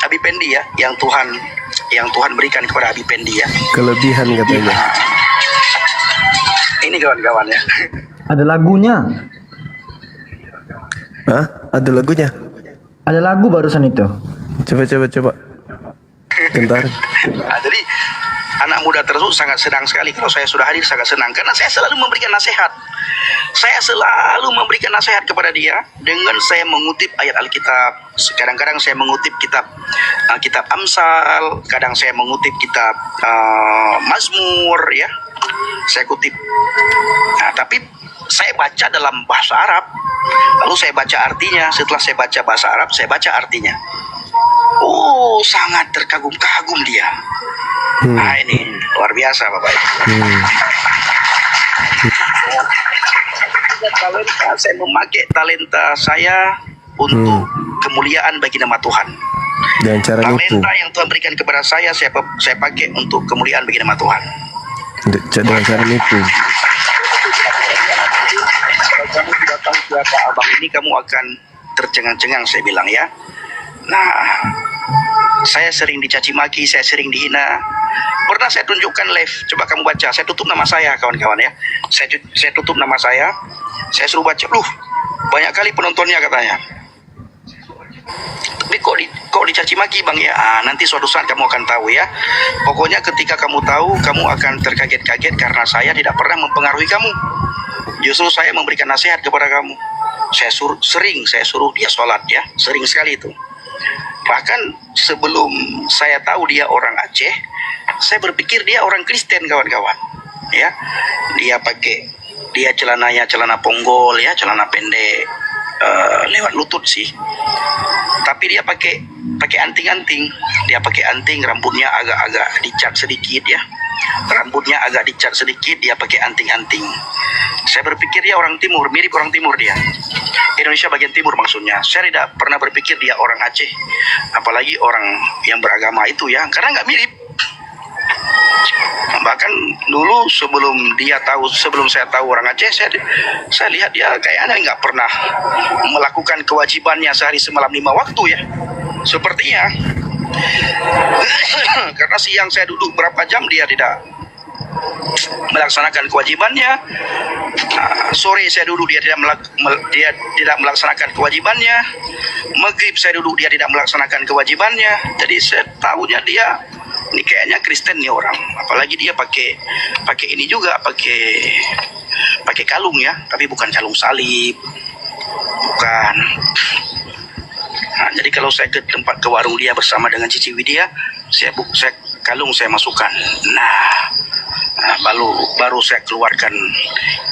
Abi Pendi ya, yang Tuhan berikan kepada Abi Pendi ya. Kelebihan katanya. Ini kawan-kawan ya. Ada lagunya. Hah? Ada lagunya? Ada lagu barusan itu. Coba. Bentar. Nah, jadi anak muda tersebut sangat senang sekali kalau saya sudah hadir, sangat senang karena saya selalu memberikan nasihat. Saya selalu memberikan nasihat kepada dia dengan saya mengutip ayat Alkitab. Kadang-kadang saya mengutip kitab Amsal, kadang saya mengutip kitab Mazmur ya. Saya kutip. Nah, tapi saya baca dalam bahasa Arab, lalu saya baca artinya. Setelah saya baca bahasa Arab, saya baca artinya. Oh, sangat terkagum-kagum dia. Nah, ini luar biasa Bapak Ibu. Saya memakai talenta saya untuk kemuliaan bagi nama Tuhan. Dan cara nipu. Talenta yang Tuhan berikan kepada saya pakai untuk kemuliaan bagi nama Tuhan. Dengan cara nipu. Kalau kamu tidak tahu siapa abang ini, kamu akan tercengang-cengang, saya bilang ya. Nah, saya sering dicaci maki, saya sering dihina. Pernah saya tunjukkan live, coba kamu baca. Saya tutup nama saya, kawan-kawan ya. Saya tutup nama saya suruh baca. Banyak kali penontonnya katanya. Tapi kok dicaci maki bang ya? Nanti suatu saat kamu akan tahu ya. Pokoknya ketika kamu tahu, kamu akan terkaget-kaget karena saya tidak pernah mempengaruhi kamu. Justru saya memberikan nasihat kepada kamu. Saya suruh dia sholat ya, sering sekali itu. Bahkan sebelum saya tahu dia orang Aceh, saya berpikir dia orang Kristen kawan-kawan. Ya, dia celana ponggol ya, celana pendek. Lewat lutut sih, tapi dia pakai anting-anting. Dia pakai anting, rambutnya agak dicat sedikit ya. Rambutnya agak dicat sedikit, dia pakai anting-anting. Saya berpikir dia orang timur, mirip orang timur dia. Indonesia bagian timur maksudnya. Saya tidak pernah berpikir dia orang Aceh, apalagi orang yang beragama itu ya, karena nggak mirip. Bahkan dulu sebelum saya tahu orang Aceh, saya lihat dia kayaknya nggak pernah melakukan kewajibannya sehari semalam 5 waktu ya, sepertinya. Karena siang saya duduk berapa jam dia tidak melaksanakan kewajibannya. Sore saya duduk dia tidak melaksanakan kewajibannya. Maghrib saya duduk dia tidak melaksanakan kewajibannya. Jadi saya tahunya dia ini kayaknya Kristen nih orang. Apalagi dia pakai ini juga, pakai kalung ya, tapi bukan kalung salib. Bukan. Nah, jadi kalau saya ke warung dia bersama dengan Cici Widya, saya kalung saya masukkan. Baru saya keluarkan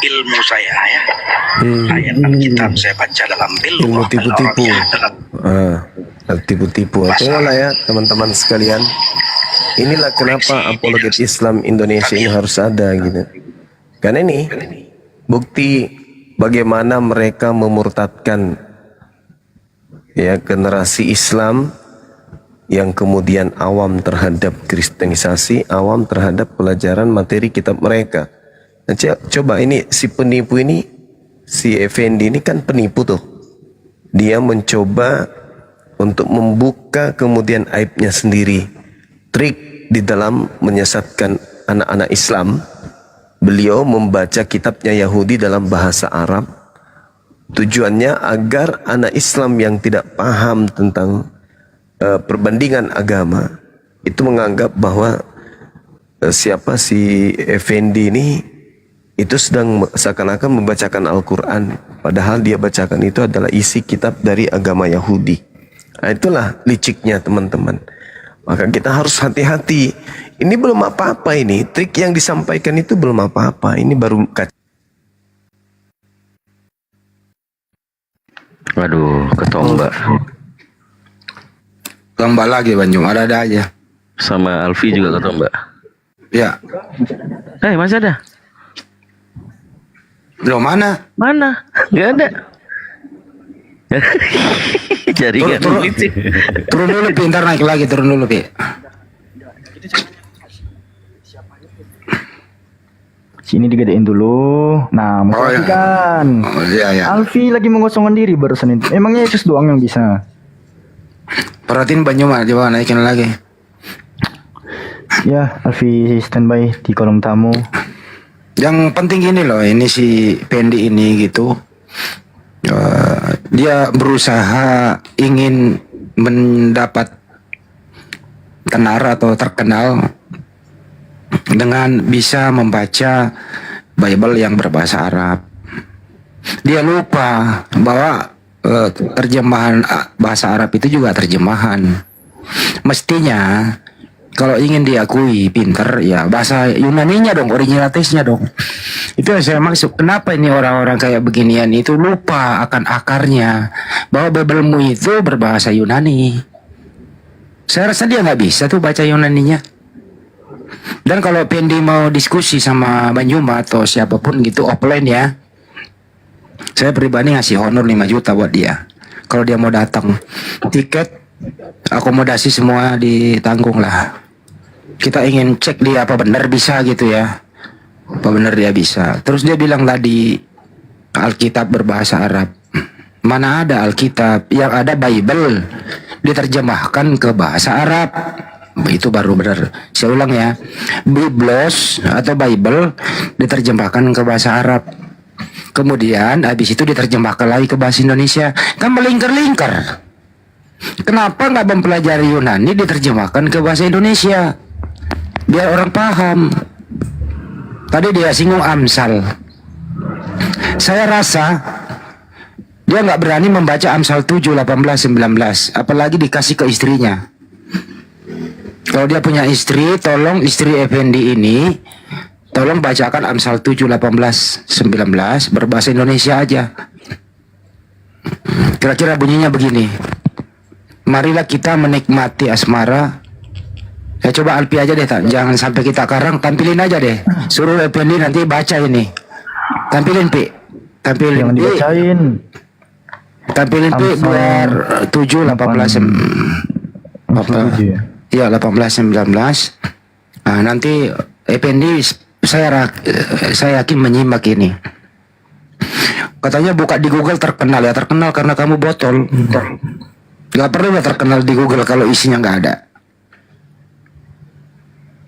ilmu saya ya. Ayat Alkitab saya baca dalam Ilmu tipu-tipu. Tipu-tipu atau lah ya teman-teman sekalian. Inilah kenapa apologet Islam Indonesia ini harus ada gitu. Karena ini bukti bagaimana mereka memurtadkan ya generasi Islam yang kemudian awam terhadap kristenisasi, awam terhadap pelajaran materi kitab mereka. Nah, coba ini si penipu ini, si Effendi ini kan penipu tuh. Dia mencoba untuk membuka kemudian aibnya sendiri. Trik di dalam menyesatkan anak-anak Islam. Beliau membaca kitabnya Yahudi dalam bahasa Arab. Tujuannya agar anak Islam yang tidak paham tentang perbandingan agama itu menganggap bahwa siapa si Effendi ini itu sedang seakan-akan membacakan Al-Quran, padahal dia bacakan itu adalah isi kitab dari agama Yahudi. Nah, itulah liciknya teman-teman. Maka kita harus hati-hati. Ini belum apa-apa ini, trik yang disampaikan itu belum apa-apa. Ini baru Waduh, ketomba. Ketomba lagi Banjung, ada aja. Sama Alfi juga ketomba. Ya. Masih ada? Loh mana? Mana? Gak ada. Jaringan Turun dulu Pi, ntar naik lagi, turun dulu Pi. Sini digedein dulu. Nah, mau kan. Iya. Alfi lagi mengosongkan diri barusan itu. Emangnya Yesus doang yang bisa? Perhatiin Banyuma, coba naikin lagi. Ya, Alfi standby di kolom tamu. Yang penting ini loh, ini si Pendi ini gitu. Dia berusaha ingin mendapat tenar atau terkenal dengan bisa membaca Bible yang berbahasa Arab. Dia lupa bahwa terjemahan bahasa Arab itu juga terjemahan. Mestinya kalau ingin diakui pinter ya bahasa Yunaninya dong, originalitasnya dong. Itu yang saya maksud. Kenapa ini orang-orang kayak beginian itu lupa akan akarnya, bahwa Biblemu itu berbahasa Yunani. Saya rasa dia nggak bisa tuh baca Yunaninya. Dan kalau Pendi mau diskusi sama Banjuma atau siapapun gitu offline ya, saya pribadi ngasih honor 5 juta buat dia. Kalau dia mau datang, tiket, akomodasi semua ditanggung lah. Kita ingin cek dia apa benar bisa gitu ya. Apa benar dia bisa. Terus dia bilang tadi Alkitab berbahasa Arab. Mana ada Alkitab, yang ada Bible diterjemahkan ke bahasa Arab. Itu baru benar. Saya ulang ya. Biblos atau Bible diterjemahkan ke bahasa Arab. Kemudian habis itu diterjemahkan lagi ke bahasa Indonesia. Kan melingkar-lingkar. Kenapa nggak mempelajari Yunani diterjemahkan ke bahasa Indonesia? Biar orang paham. Tadi dia singgung Amsal. Saya rasa dia nggak berani membaca Amsal 7, 18, 19. Apalagi dikasih ke istrinya. Kalau dia punya istri, tolong istri Effendi ini tolong bacakan Amsal 7, 18, 19 berbahasa Indonesia aja. Kira-kira bunyinya begini. Marilah kita menikmati asmara. Ya coba Alpi aja deh, jangan sampai kita karang, tampilin aja deh. Suruh Effendi nanti baca ini. Tampilin Pi. Tampilin Jangan Pi. dibacain. Tampilin Pi biar 7, 18, ya 18, 19. Nah, nanti Effendi saya yakin menyimak ini. Katanya buka di Google terkenal ya, terkenal karena kamu botol. Gak perlu ya terkenal di Google kalau isinya nggak ada.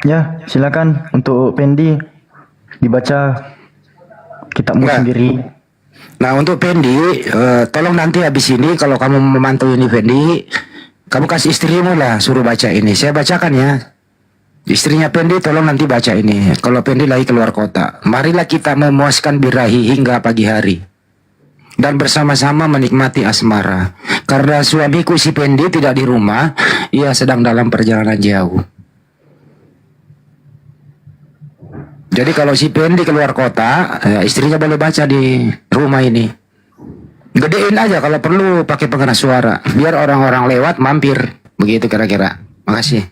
Ya, silakan untuk Pendi dibaca kitabmu sendiri. Nah, untuk Pendi, tolong nanti habis ini kalau kamu memantau ini Pendi, kamu kasih istrimu lah suruh baca ini. Saya bacakan ya. Istrinya Pendi tolong nanti baca ini. Kalau Pendi lagi keluar kota. Marilah kita memuaskan birahi hingga pagi hari. Dan bersama-sama menikmati asmara. Karena suamiku si Pendi tidak di rumah, ia sedang dalam perjalanan jauh. Jadi kalau si Pendi keluar kota, ya istrinya boleh baca di rumah ini. Gedein aja kalau perlu pakai pengeras suara, biar orang-orang lewat mampir. Begitu kira-kira. Makasih.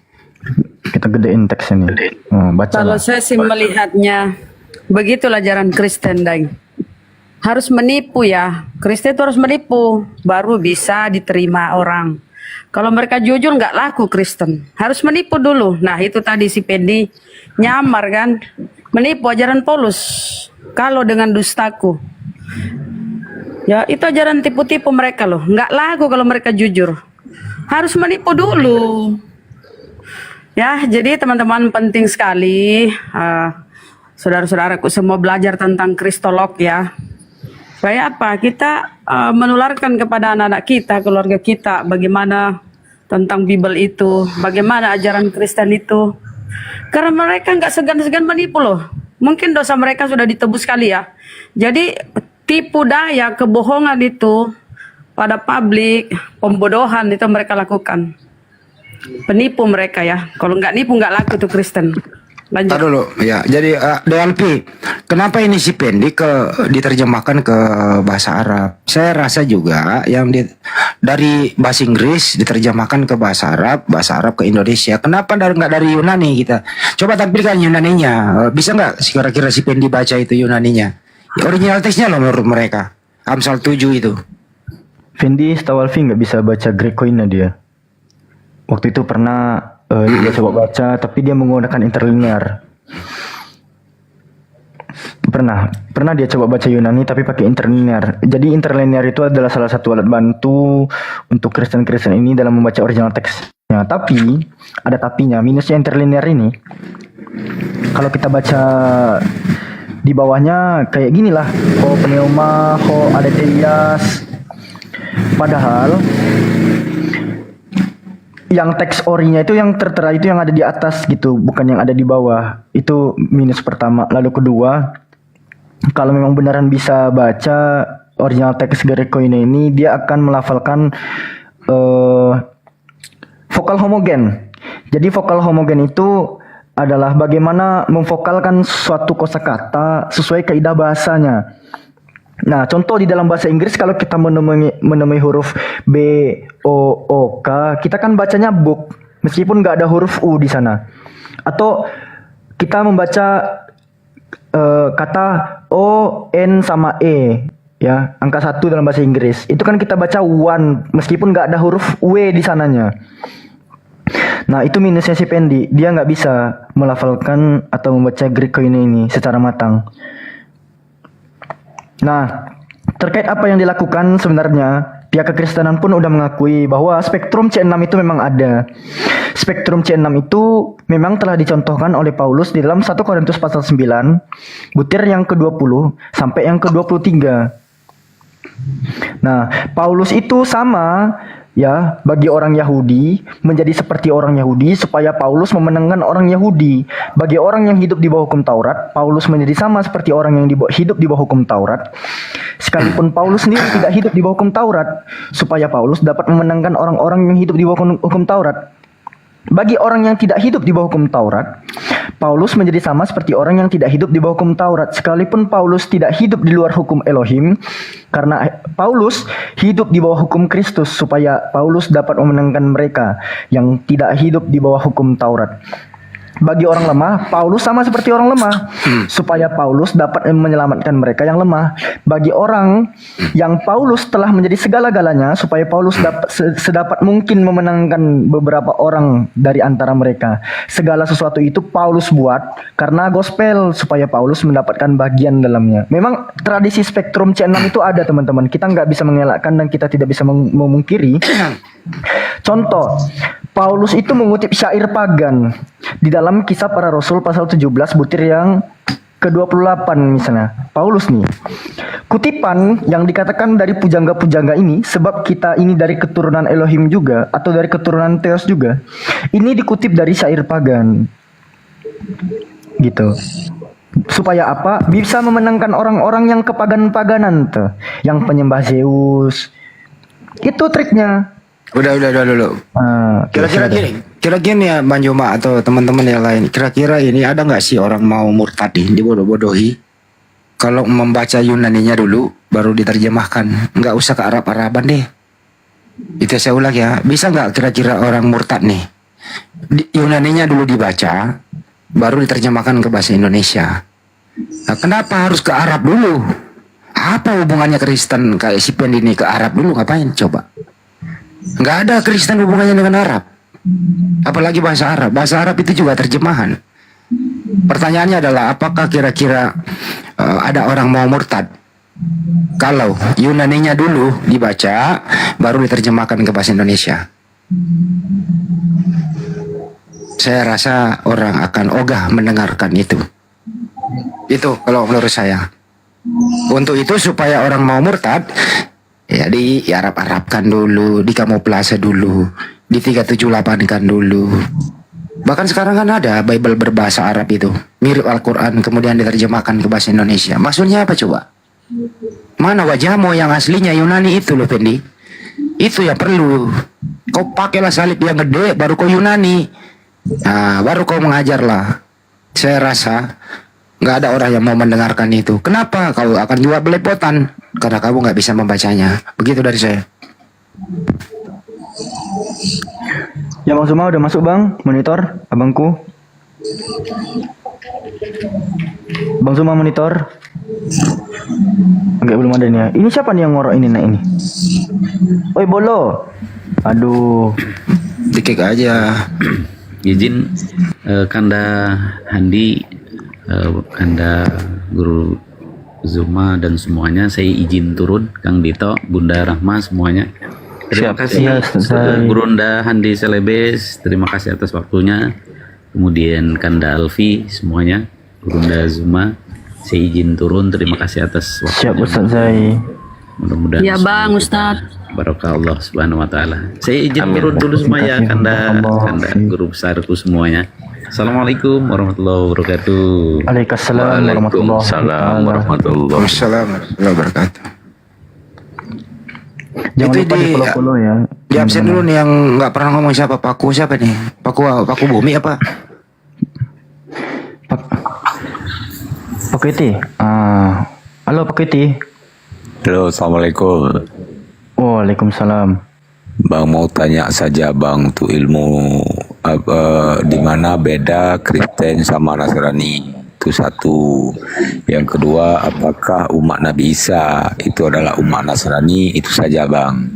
Kita gedein teks ini. Baca. Kalau saya sih melihatnya, begitulah ajaran Kristen, Dai. Harus menipu ya. Kristen itu harus menipu, baru bisa diterima orang. Kalau mereka jujur nggak laku Kristen. Harus menipu dulu. Nah itu tadi si Pendi nyamar kan. Menipu ajaran Paulus. Kalau dengan dustaku. Ya itu ajaran tipu-tipu mereka loh. Nggak laku kalau mereka jujur. Harus menipu dulu. Ya jadi teman-teman penting sekali. Saudara-saudaraku semua belajar tentang Kristolog ya. Supaya apa? Kita menularkan kepada anak-anak kita, keluarga kita. Bagaimana tentang Bible itu. Bagaimana ajaran Kristen itu. Karena mereka nggak segan-segan menipu loh. Mungkin dosa mereka sudah ditebus kali ya. Jadi tipu daya, kebohongan itu pada publik, pembodohan itu mereka lakukan. Penipu mereka ya. Kalau nggak nipu nggak laku tuh Kristen. Lanjut. Tar dulu ya. Jadi DLP, kenapa ini si Pendi diterjemahkan ke bahasa Arab? Saya rasa juga yang dari bahasa Inggris diterjemahkan ke bahasa Arab ke Indonesia. Kenapa nggak dari Yunani kita? Coba tampilkan Yunaninya. Bisa nggak kira-kira si Pendi baca itu Yunaninya? Ya, original teksnya loh menurut mereka. Amsal 7 itu. Fendi setahu Alfi nggak bisa baca Grekoina dia. Waktu itu pernah dia coba baca, tapi dia menggunakan interlinear. Pernah dia coba baca Yunani tapi pakai interlinear. Jadi interlinear itu adalah salah satu alat bantu untuk Kristen-Kristen ini dalam membaca original teksnya. Tapi ada tapinya, minusnya interlinear ini. Kalau kita baca di bawahnya kayak gini lah, ho pneuma, ho aletheia. Padahal yang teks orinya itu yang tertera itu yang ada di atas gitu, bukan yang ada di bawah. Itu minus pertama. Lalu kedua, kalau memang beneran bisa baca original teks Grekoina ini, dia akan melafalkan vokal homogen. Jadi vokal homogen itu adalah bagaimana memvokalkan suatu kosakata sesuai kaidah bahasanya. Nah, contoh di dalam bahasa Inggris kalau kita menemui huruf B, O, O, K, kita kan bacanya book, meskipun nggak ada huruf U di sana. Atau kita membaca kata O, N, sama E, ya, angka 1 dalam bahasa Inggris. Itu kan kita baca one, meskipun nggak ada huruf W di sananya. Nah, itu minusnya si Pendi. Dia nggak bisa melafalkan atau membaca Grekoina ini secara matang. Nah, terkait apa yang dilakukan sebenarnya, pihak kekristenan pun udah mengakui bahwa spektrum C6 itu memang ada. Spektrum C6 itu memang telah dicontohkan oleh Paulus di dalam 1 Korintus pasal 9, butir yang ke-20 sampai yang ke-23. Nah, Paulus itu sama ya bagi orang Yahudi, menjadi seperti orang Yahudi supaya Paulus memenangkan orang Yahudi. Bagi orang yang hidup di bawah hukum Taurat, Paulus menjadi sama seperti orang yang hidup di bawah hukum Taurat. Sekalipun Paulus sendiri tidak hidup di bawah hukum Taurat, supaya Paulus dapat memenangkan orang-orang yang hidup di bawah hukum Taurat. Bagi orang yang tidak hidup di bawah hukum Taurat, Paulus menjadi sama seperti orang yang tidak hidup di bawah hukum Taurat. Sekalipun Paulus tidak hidup di luar hukum Elohim, karena Paulus hidup di bawah hukum Kristus, supaya Paulus dapat memenangkan mereka yang tidak hidup di bawah hukum Taurat. Bagi orang lemah, Paulus sama seperti orang lemah, supaya Paulus dapat menyelamatkan mereka yang lemah. Bagi orang yang Paulus telah menjadi segala-galanya, supaya Paulus sedapat mungkin memenangkan beberapa orang dari antara mereka. Segala sesuatu itu Paulus buat karena gospel, supaya Paulus mendapatkan bagian dalamnya. Memang tradisi spektrum C6 itu ada, teman-teman. Kita nggak bisa mengelakkan dan kita tidak bisa memungkiri. Contoh, Paulus itu mengutip syair pagan di dalam Kisah Para Rasul pasal 17 butir yang ke-28 misalnya. Paulus nih, kutipan yang dikatakan dari pujangga-pujangga ini, sebab kita ini dari keturunan Elohim juga, atau dari keturunan Theos juga, ini dikutip dari syair pagan gitu. Supaya apa? Bisa memenangkan orang-orang yang kepagan-paganan tuh, yang penyembah Zeus. Itu triknya. Udah dulu. Kira-kira gini ya Bang Joma atau teman-teman yang lain. Kira-kira ini ada nggak sih orang mau murtad nih, dibodoh-bodohi? Kalau membaca Yunaninya dulu, baru diterjemahkan. Nggak usah ke Arab-Araban deh. Itu saya ulang ya. Bisa nggak kira-kira orang murtad nih? Yunaninya dulu dibaca, baru diterjemahkan ke bahasa Indonesia. Nah, kenapa harus ke Arab dulu? Apa hubungannya Kristen kayak si Pen ini ke Arab dulu? Ngapain coba? Nggak ada Kristen hubungannya dengan Arab. Apalagi bahasa Arab. Bahasa Arab itu juga terjemahan. Pertanyaannya adalah apakah kira-kira ada orang mau murtad kalau Yunaninya dulu dibaca baru diterjemahkan ke bahasa Indonesia? Saya rasa orang akan ogah mendengarkan itu. Itu kalau menurut saya. Untuk itu supaya orang mau murtad, ya di Arab-Arabkan dulu, di kamuflase dulu, di 378 kan dulu. Bahkan sekarang kan ada Bible berbahasa Arab itu, mirip Al-Quran, kemudian diterjemahkan ke bahasa Indonesia. Maksudnya apa coba? Mana wajahmu yang aslinya Yunani itu loh Fendi? Itu yang perlu. Kau pakailah salib yang gede, baru kau Yunani. Nah, baru kau mengajar lah. Saya rasa nggak ada orang yang mau mendengarkan itu. Kenapa? Kau akan jual belepotan karena kamu nggak bisa membacanya. Begitu dari saya. Ya Bang Zuma udah masuk Bang, monitor abangku. Bang Zuma monitor. Enggak, belum ada nih ya. Ini siapa nih yang ngorok ini nak ini? Oi Bolo. Aduh. Dikik aja. Izin Kanda Handi, Kanda Guru Zuma dan semuanya, saya izin turun. Kang Dito, Bunda Rahma semuanya. Terima kasih Burunda Handi Selebes, terima kasih atas waktunya. Kemudian Kanda Alfi semuanya, Burunda Zuma, saya izin turun. Terima kasih atas waktunya. Siap Ustaz Zai. Mudah-mudahan Ya Bang Ustaz. Barokah Allah Subhanahu wa taala. Saya izin turun dulu semua ya Kanda guru besarku semuanya. Assalamualaikum warahmatullahi wabarakatuh. Waalaikumsalam warahmatullahi wabarakatuh. Jangan itu lupa di follow ya. Di absen dulu nih yang nggak pernah ngomong siapa. Paku siapa nih? Paku Bumi apa? Pak Iti. Halo Pak Iti. Halo, assalamualaikum. Waalaikumsalam. Bang mau tanya saja Bang, tuh ilmu di mana beda Kristen sama Nasrani? Itu satu. Yang kedua, apakah umat Nabi Isa itu adalah umat Nasrani? Itu saja Bang.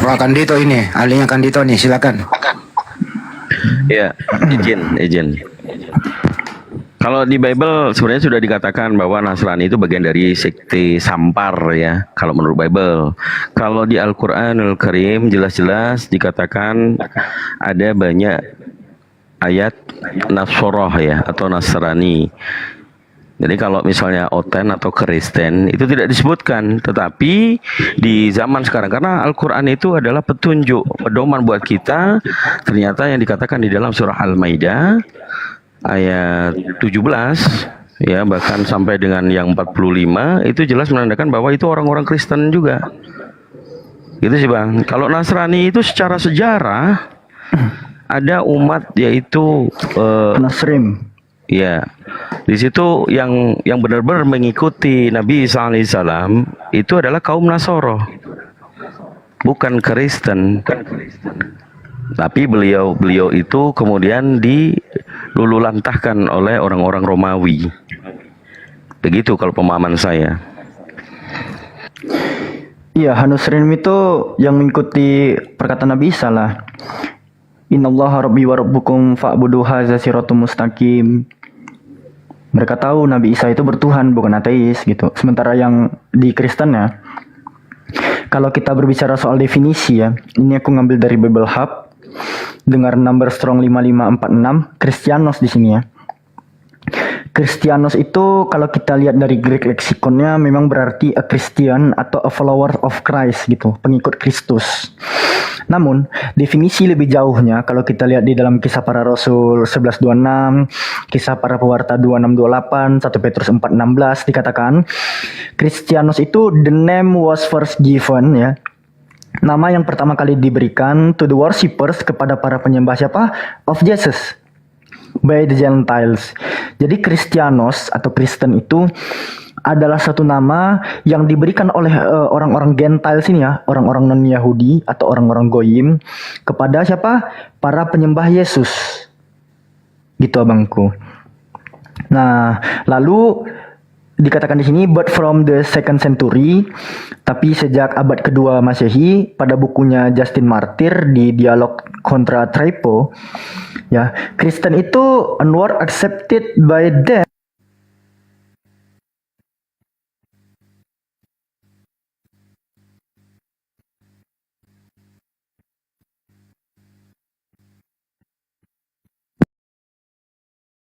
Wah, Kandito ini, ahlinya Kandito nih, silakan. Ya, izin. Kalau di Bible sebenarnya sudah dikatakan bahwa Nasrani itu bagian dari sekte Sampar ya, kalau menurut Bible. Kalau di Al-Qur'anul Karim jelas-jelas dikatakan ada banyak ayat Nasoroh ya, atau Nasrani. Jadi kalau misalnya Oten atau Kristen itu tidak disebutkan, tetapi di zaman sekarang karena Al-Qur'an itu adalah petunjuk, pedoman buat kita, ternyata yang dikatakan di dalam surah Al-Maidah ayat 17 ya, bahkan sampai dengan yang 45 itu jelas menandakan bahwa itu orang-orang Kristen juga. Gitu sih Bang. Kalau Nasrani itu secara sejarah ada umat yaitu Nasrim. Ya, di situ yang benar-benar mengikuti Nabi Isa alaihissalam itu adalah kaum Nasoro, bukan Kristen. Tapi beliau itu kemudian dilululantahkan oleh orang-orang Romawi. Begitu kalau pemahaman saya. Iya, Hanusrim itu yang mengikuti perkataan Nabi Isa lah. Innallaha rabbi wa rabbukum fa'budu hadza siratum mustaqim. Mereka tahu Nabi Isa itu bertuhan, bukan ateis gitu. Sementara yang di Kristen ya, kalau kita berbicara soal definisi ya, ini aku ngambil dari Bible Hub. Dengar number strong 5546 Kristianos di sini ya. Kristianos itu kalau kita lihat dari Greek lexikonnya memang berarti a Christian atau a follower of Christ gitu, pengikut Kristus. Namun definisi lebih jauhnya kalau kita lihat di dalam Kisah Para Rasul 11:26, Kisah Para Pewarta 26:28, 1 Petrus 4:16 dikatakan Kristianos itu the name was first given ya nama yang pertama kali diberikan to the worshippers, kepada para penyembah siapa? Of Jesus, by the Gentiles. Jadi Kristianos atau Kristen itu adalah satu nama yang diberikan oleh orang-orang Gentiles ini ya, orang-orang non-Yahudi atau orang-orang Goyim, kepada siapa? Para penyembah Yesus. Gitu abangku. Nah, lalu dikatakan di sini but from the second century, tapi sejak abad kedua Masehi, pada bukunya Justin Martyr di Dialog Contra Trypo, ya, Kristen itu a word accepted by them.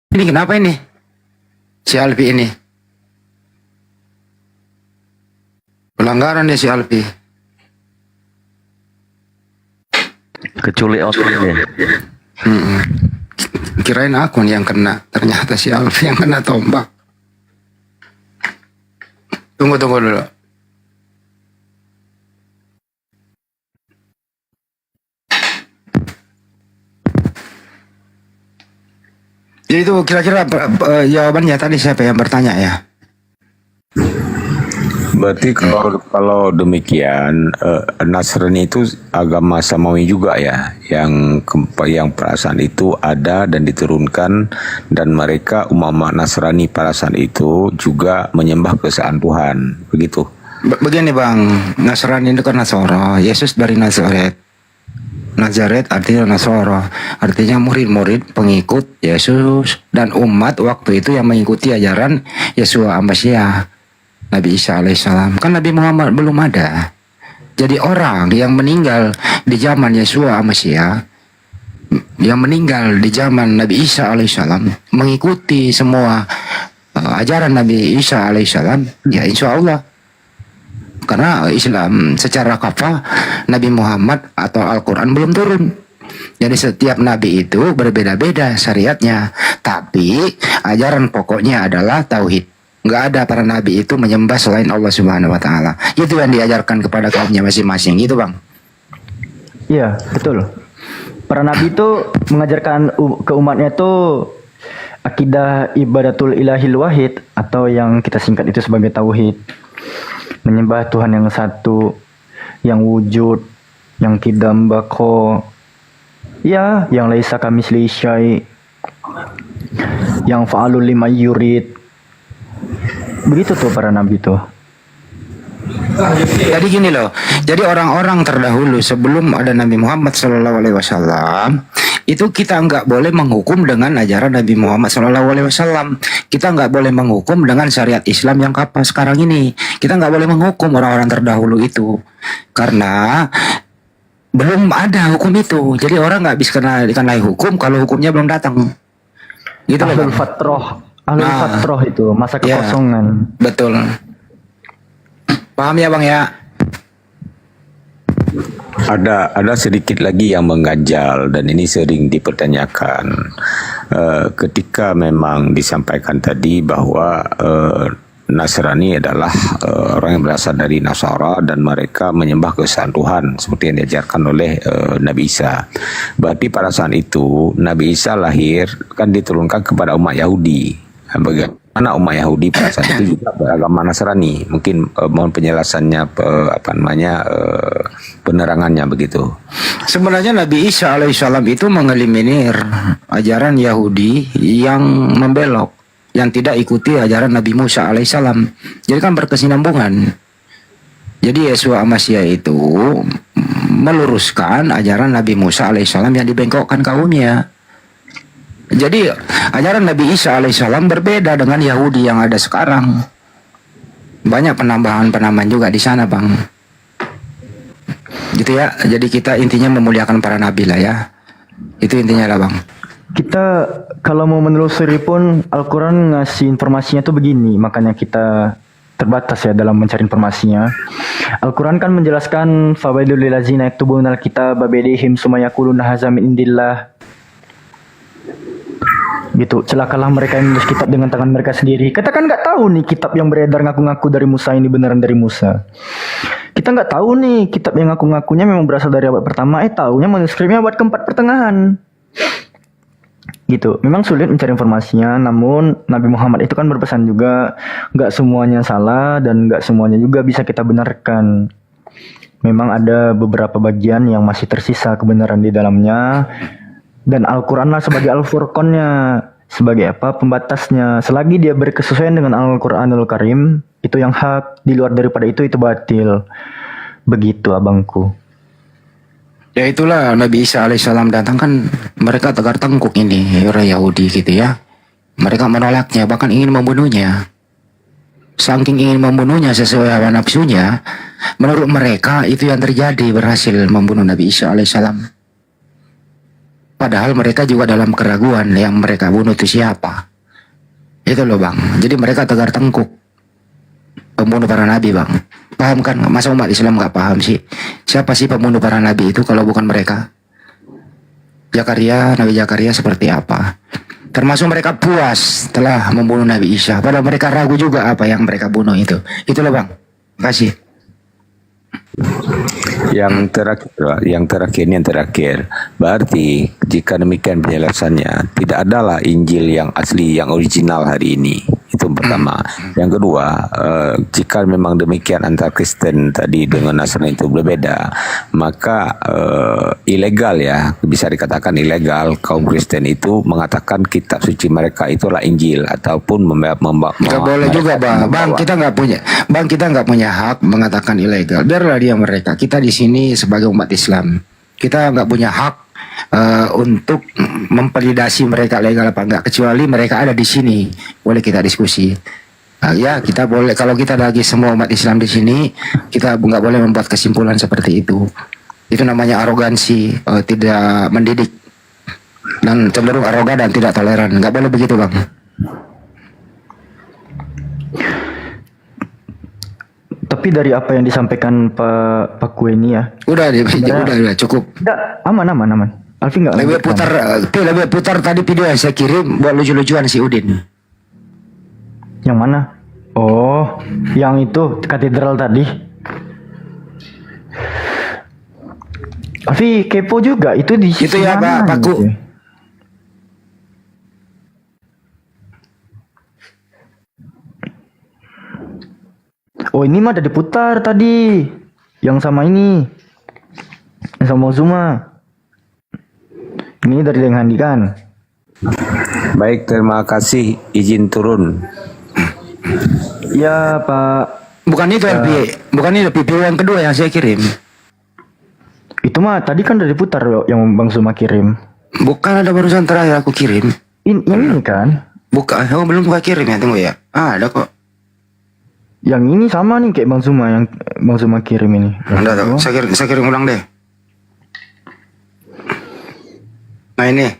Ini kenapa ini? Si Alfi ini. Pelanggaran ya si Alfi. Kecuali outfitnya. Kirain aku nih yang kena, ternyata si Alfi yang kena tombak. Tunggu dulu. Jadi itu kira-kira jawabannya tadi siapa yang bertanya ya? Berarti kalau demikian Nasrani itu agama Samawi juga ya, yang perasaan itu ada dan diturunkan, dan mereka umat Nasrani perasaan itu juga menyembah keesaan Tuhan, begitu. Begini Bang, Nasrani itu kan Nasoro, Yesus dari Nazaret. Nazaret artinya Nasoro, artinya murid-murid pengikut Yesus dan umat waktu itu yang mengikuti ajaran Yesua Amasyah, Nabi Isa alaihissalam. Kan Nabi Muhammad belum ada. Jadi orang yang meninggal di zaman Yesua Amasyah, yang meninggal di zaman Nabi Isa alaihissalam, mengikuti semua ajaran Nabi Isa alaihissalam, ya insya Allah. Karena Islam secara kafah Nabi Muhammad atau Al-Quran belum turun. Jadi setiap nabi itu berbeda-beda syariatnya, tapi ajaran pokoknya adalah tauhid. Nggak ada para nabi itu menyembah selain Allah Subhanahu Wa Taala. Itu yang diajarkan kepada kaumnya masing-masing, gitu Bang. Iya, betul. Para nabi itu mengajarkan ke umatnya itu akidah ibadatul ilahil wahid, atau yang kita singkat itu sebagai tauhid. Menyembah Tuhan yang satu, yang wujud, yang kidam bako, ya, yang laisa kamislihi syai', yang fa'alul lima yurid. Begitu tuh para nabi tuh. Jadi gini loh, jadi orang-orang terdahulu sebelum ada Nabi Muhammad SAW, itu kita nggak boleh menghukum dengan ajaran Nabi Muhammad SAW. Kita nggak boleh menghukum dengan syariat Islam yang kapan sekarang ini. Kita nggak boleh menghukum orang-orang terdahulu itu, karena belum ada hukum itu. Jadi orang nggak bisa dikenai hukum kalau hukumnya belum datang. Gitu loh. Ahlul fatroh itu masa kekosongan. Ya, betul. Paham ya Bang ya? Ada sedikit lagi yang mengganjal, dan ini sering dipertanyakan ketika memang disampaikan tadi bahwa Nasrani adalah orang yang berasal dari Nasara dan mereka menyembah keesaan Tuhan seperti yang diajarkan oleh Nabi Isa. Berarti pada saat itu Nabi Isa lahir kan diturunkan kepada umat Yahudi. Bagaimana umat Yahudi pada saat itu juga beragama Nasrani? Mungkin mohon penjelasannya, penerangannya begitu. Sebenarnya Nabi Isa alaihissalam itu mengeliminir ajaran Yahudi yang membelok, yang tidak ikuti ajaran Nabi Musa alaihissalam. Jadi kan berkesinambungan. Jadi Yesua Amasyah itu meluruskan ajaran Nabi Musa alaihissalam yang dibengkokkan kaumnya. Jadi ajaran Nabi Isa alaihissalam berbeda dengan Yahudi yang ada sekarang. Banyak penambahan-penambahan juga di sana Bang. Gitu ya. Jadi kita intinya memuliakan para nabi lah ya. Itu intinya lah Bang. Kita kalau mau menelusuri pun Al-Quran ngasih informasinya tuh begini, makanya kita terbatas ya dalam mencari informasinya. Al-Quran kan menjelaskan fawaidul lil ladzina yaktubunal kitaba biyadihim summa yaquluna hadza min indillah. Gitu, celakalah mereka yang menulis kitab dengan tangan mereka sendiri. Kita kan nggak tahu nih kitab yang beredar ngaku-ngaku dari Musa ini beneran dari Musa. kita nggak tahu nih kitab yang ngaku-ngakunya memang berasal dari abad pertama, taunya manuskripnya abad keempat pertengahan. Gitu. Memang sulit mencari informasinya, namun Nabi Muhammad itu kan berpesan juga nggak semuanya salah dan nggak semuanya juga bisa kita benarkan. Memang ada beberapa bagian yang masih tersisa kebenaran di dalamnya, dan Al-Quran lah sebagai Al-Furqannya, sebagai apa pembatasnya. Selagi dia berkesesuaian dengan Al-Quranul Karim, itu yang hak. Di luar daripada itu batil. Begitu abangku. Ya itulah Nabi Isa alaihissalam datang kan mereka tegar tengkuk ini orang Yahudi gitu ya. Mereka menolaknya, bahkan ingin membunuhnya. Saking ingin membunuhnya sesuai hawa nafsunya, menurut mereka itu yang terjadi, berhasil membunuh Nabi Isa alaihissalam. Padahal mereka juga dalam keraguan yang mereka bunuh itu siapa. Itu loh bang. Jadi mereka tegar tengkuk pembunuh para nabi bang. Paham kan? Masa umat Islam nggak paham sih? Siapa sih pembunuh para nabi itu kalau bukan mereka? Nabi Zakaria seperti apa? Termasuk mereka puas telah membunuh Nabi Isa. Padahal mereka ragu juga apa yang mereka bunuh itu. Itulah bang. Kasih. Yang terakhir ini yang terakhir. Berarti jika demikian penjelasannya, tidak adalah Injil yang asli, yang original hari ini. Itu yang pertama. Yang kedua, jika memang demikian antara Kristen tadi dengan Nasrani itu berbeda, maka ilegal ya, bisa dikatakan ilegal kaum Kristen itu mengatakan kitab suci mereka itulah Injil ataupun Nggak boleh juga bang. Kita nggak punya hak mengatakan ilegal. Biarlah dia mereka. Kita di sini sebagai umat Islam, kita nggak punya hak untuk memvalidasi mereka legal apa enggak, kecuali mereka ada di sini boleh kita diskusi. Ya kita boleh, kalau kita lagi semua umat Islam di sini, kita nggak boleh membuat kesimpulan seperti itu. Itu namanya arogansi, tidak mendidik dan cenderung arogan dan tidak toleran. Nggak boleh begitu bang. Tapi dari apa yang disampaikan Pak Kue ini ya, udah cukup. Aman. Alfi nggak lebih putar tadi video yang saya kirim buat lucu-lucuan si Udin. Yang mana? Oh, yang itu katedral tadi. Alfi kepo juga itu di itu ya Pak Ku. Oh ini mah ada diputar tadi, yang sama ini, yang sama Zuma. Ini dari Deng Handi kan. Baik, terima kasih. Izin turun. Ya Pak. Bukan itu bukan itu video yang kedua yang saya kirim. Itu mah tadi kan udah diputar yang Bang Zuma kirim. Bukan, ada barusan terakhir aku kirim. Ini kan? Bukan, aku belum buka kirim ya, tunggu ya. Ada kok. Yang ini sama nih kayak Bang Zuma yang Bang Zuma kirim ini. Ada tuh, saya kirim ulang deh. Nah ini.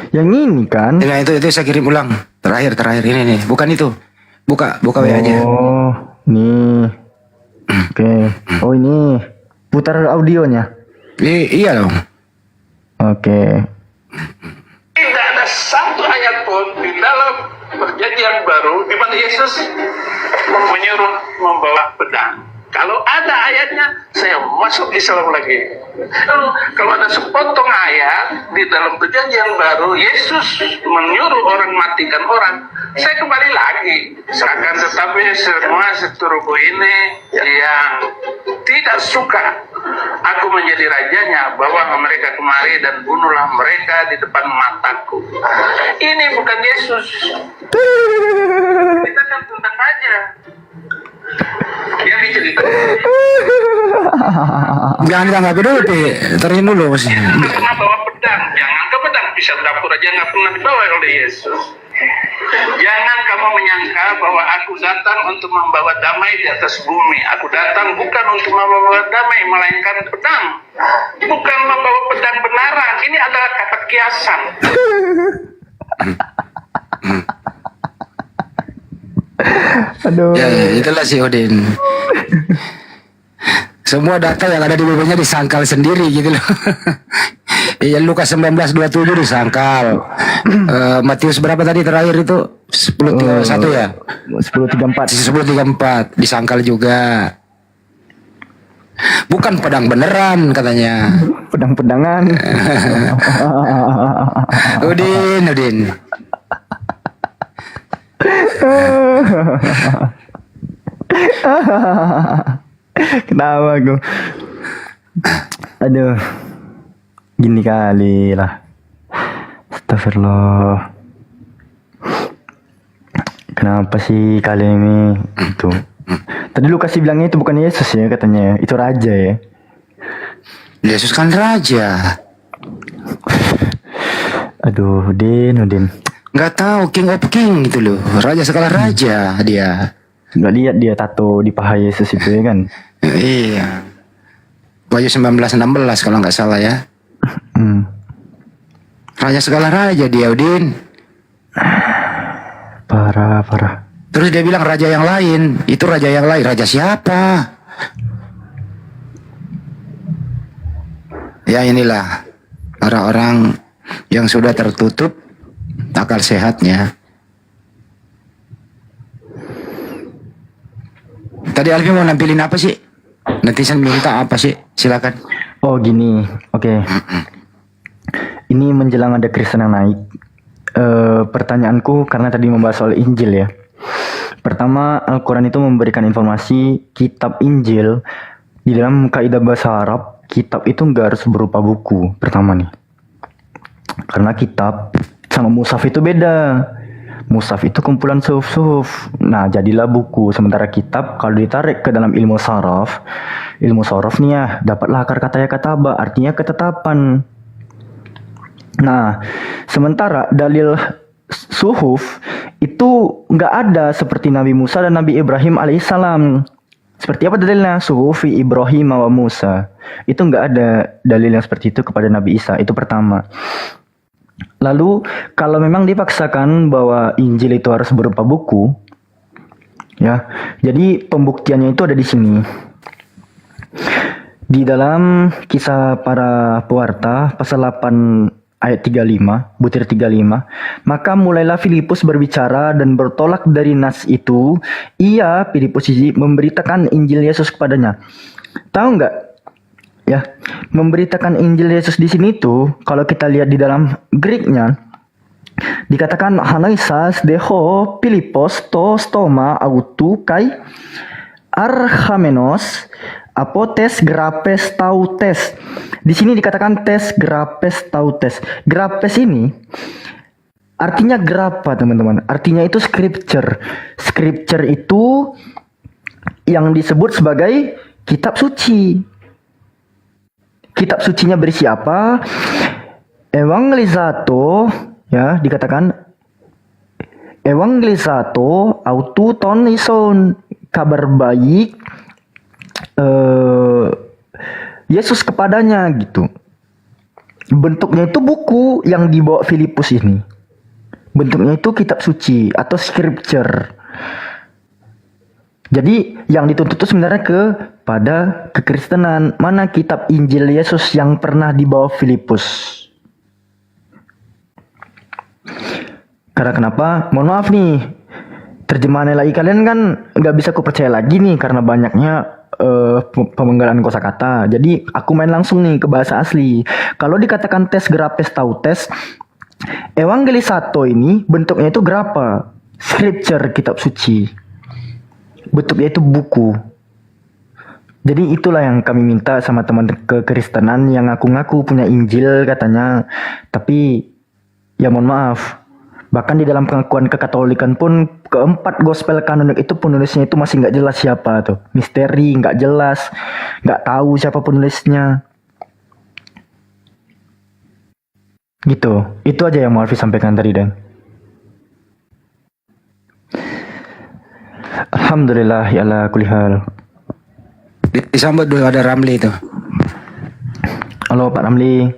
Yang ini kan? Nah itu saya kirim ulang. Terakhir ini nih. Bukan itu. Buka WA aja. Oh, nih. Oke. Oh ini putar audionya. Iya dong. Oke. Tidak ada satu ayat pun di dalam perjanjian baru di mana Yesus menyuruh membawa pedang. Kalau ada ayatnya, saya masuk Islam lagi. Lalu kalau ada sepotong ayat di dalam perjanjian baru, Yesus menyuruh orang matikan orang, saya kembali lagi. Akan tetapi semua seturuku ini yang tidak suka aku menjadi rajanya, bawa mereka kemari dan bunuhlah mereka di depan mataku. Ini bukan Yesus. Kita kan tentang aja. Yang diceritakan. Jangan ditanggapi dulu, Tarin dulu masih. Pernah bawa pedang, jangan ke pedang, pisau dapur aja nggak pernah dibawa oleh Yesus. Jangan kamu menyangka bahwa aku datang untuk membawa damai di atas bumi. Aku datang bukan untuk membawa damai, melainkan pedang. Bukan membawa pedang benaran. Ini adalah kata kiasan. Aduh. Ya, itulah si Odin. Semua data yang ada di bukunya disangkal sendiri gitu loh. Ya Lukas 19:27 disangkal. Matius berapa tadi terakhir itu? 10.31 ya? 10.34 disangkal juga. Bukan pedang beneran katanya. Pedang-pedangan. Udin. Kenapa gue? Aduh. Gini kali lah. Astagfirullah. Kenapa sih kalian ini itu? Tadi lu kasih bilangnya itu bukan Yesus ya katanya, itu raja ya. Yesus kan raja. Aduh, Udin. Nggak tahu, King of King gitu loh, raja segala raja dia. Nggak lihat dia tato di paha Yesus itu ya kan? Iya. Wahyu 19:16 kalau nggak salah ya. Raja segala raja dia, Udin. Parah. Terus dia bilang raja yang lain, itu raja yang lain, raja siapa? Ya inilah orang-orang yang sudah tertutup akal sehatnya. Tadi Alfi mau nampilin apa sih? Netizen minta apa sih? Silakan. Oh gini, oke. Ini menjelang ada Kristen yang naik. Pertanyaanku karena tadi membahas soal Injil ya. Pertama, Al-Quran itu memberikan informasi kitab Injil di dalam kaidah bahasa Arab. Kitab itu nggak harus berupa buku. Pertama nih, karena kitab sama mushaf itu beda. Mushaf itu kumpulan suhuf. Nah, jadilah buku. Sementara kitab kalau ditarik ke dalam ilmu saraf nih ya, dapatlah akar kata ya kataba, artinya ketetapan. Nah, sementara dalil suhuf itu nggak ada seperti Nabi Musa dan Nabi Ibrahim alaihissalam. Seperti apa dalilnya? Suhufi Ibrahim wa Musa. Itu nggak ada dalil yang seperti itu kepada Nabi Isa. Itu pertama. Lalu kalau memang dipaksakan bahwa Injil itu harus berupa buku, ya, jadi pembuktiannya itu ada di sini. Di dalam Kisah Para Pewarta pasal 8 ayat 35, butir 35, maka mulailah Filipus berbicara dan bertolak dari nas itu, ia, Filipus ini, memberitakan Injil Yesus kepadanya. Tahu nggak? Ya, memberitakan Injil Yesus di sini tuh, kalau kita lihat di dalam Greeknya, dikatakan Hanoisas deho Filipos to stoma autu kai archamenos apotes grapes tautes. Di sini dikatakan tes grapes tautes. Grapes ini artinya grapa, teman-teman. Artinya itu scripture. Scripture itu yang disebut sebagai kitab suci. Kitab sucinya berisi apa? Evangelizato, ya, dikatakan Evangelizato autu ton ison, kabar baik Yesus kepadanya gitu. Bentuknya itu buku yang dibawa Filipus ini. Bentuknya itu kitab suci atau scripture. Jadi yang dituntut itu sebenarnya kepada kekristenan. Mana kitab Injil Yesus yang pernah dibawa Filipus? Karena kenapa? Mohon maaf nih, terjemahan lagi kalian kan nggak bisa kupercaya lagi nih karena banyaknya pemenggalan kosakata. Jadi aku main langsung nih ke bahasa asli. Kalau dikatakan tes grapes tautes, Evangelisato ini bentuknya itu grapa, scripture, kitab suci. Bentuknya itu buku. Jadi itulah yang kami minta sama teman kekristenan yang ngaku-ngaku punya Injil katanya. Tapi ya mohon maaf, bahkan di dalam pengakuan kekatolikan pun keempat gospel kanonik itu penulisnya itu masih nggak jelas siapa tuh. Misteri, nggak jelas, nggak tahu siapa penulisnya. Gitu. Itu aja yang mau Alfi sampaikan tadi, Dan. Alhamdulillah ya ala kulli hal. Disambut dulu, ada Ramli itu. Halo Pak Ramli.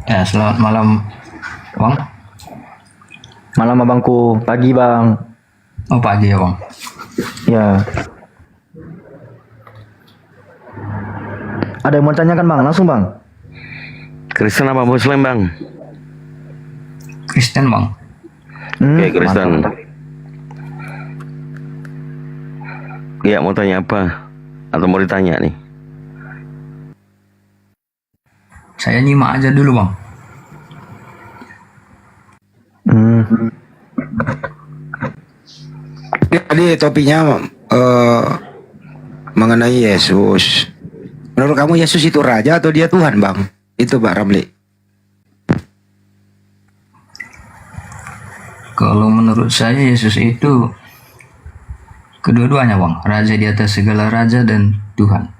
Ya, selamat malam, Bang. Malam abangku, pagi Bang. Oh, pagi ya, Bang. Ya. Ada yang mau tanyakan Bang? Langsung Bang. Kristen apa Muslim Bang? Kristen bang. Oke, Kristen. Iya, mau tanya apa? Atau mau ditanya nih? Saya nyimak aja dulu bang. Tadi topiknya mengenai Yesus. Menurut kamu Yesus itu raja atau dia Tuhan, Bang? Itu Pak Ramli. Kalau menurut saya Yesus itu kedua-duanya bang, raja di atas segala raja dan Tuhan.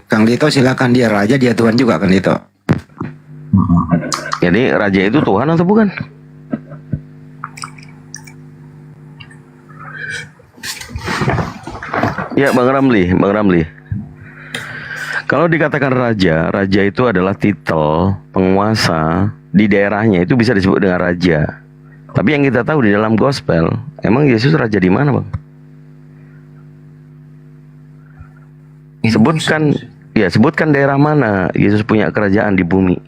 Kang Dito silakan, dia raja, dia Tuhan juga Kang Dito. Jadi raja itu Tuhan atau bukan? Ya, Bang Ramli. Kalau dikatakan raja, raja itu adalah titel penguasa di daerahnya, itu bisa disebut dengan raja. Tapi yang kita tahu di dalam gospel, emang Yesus raja di mana, Bang? Sebutkan daerah mana Yesus punya kerajaan di bumi.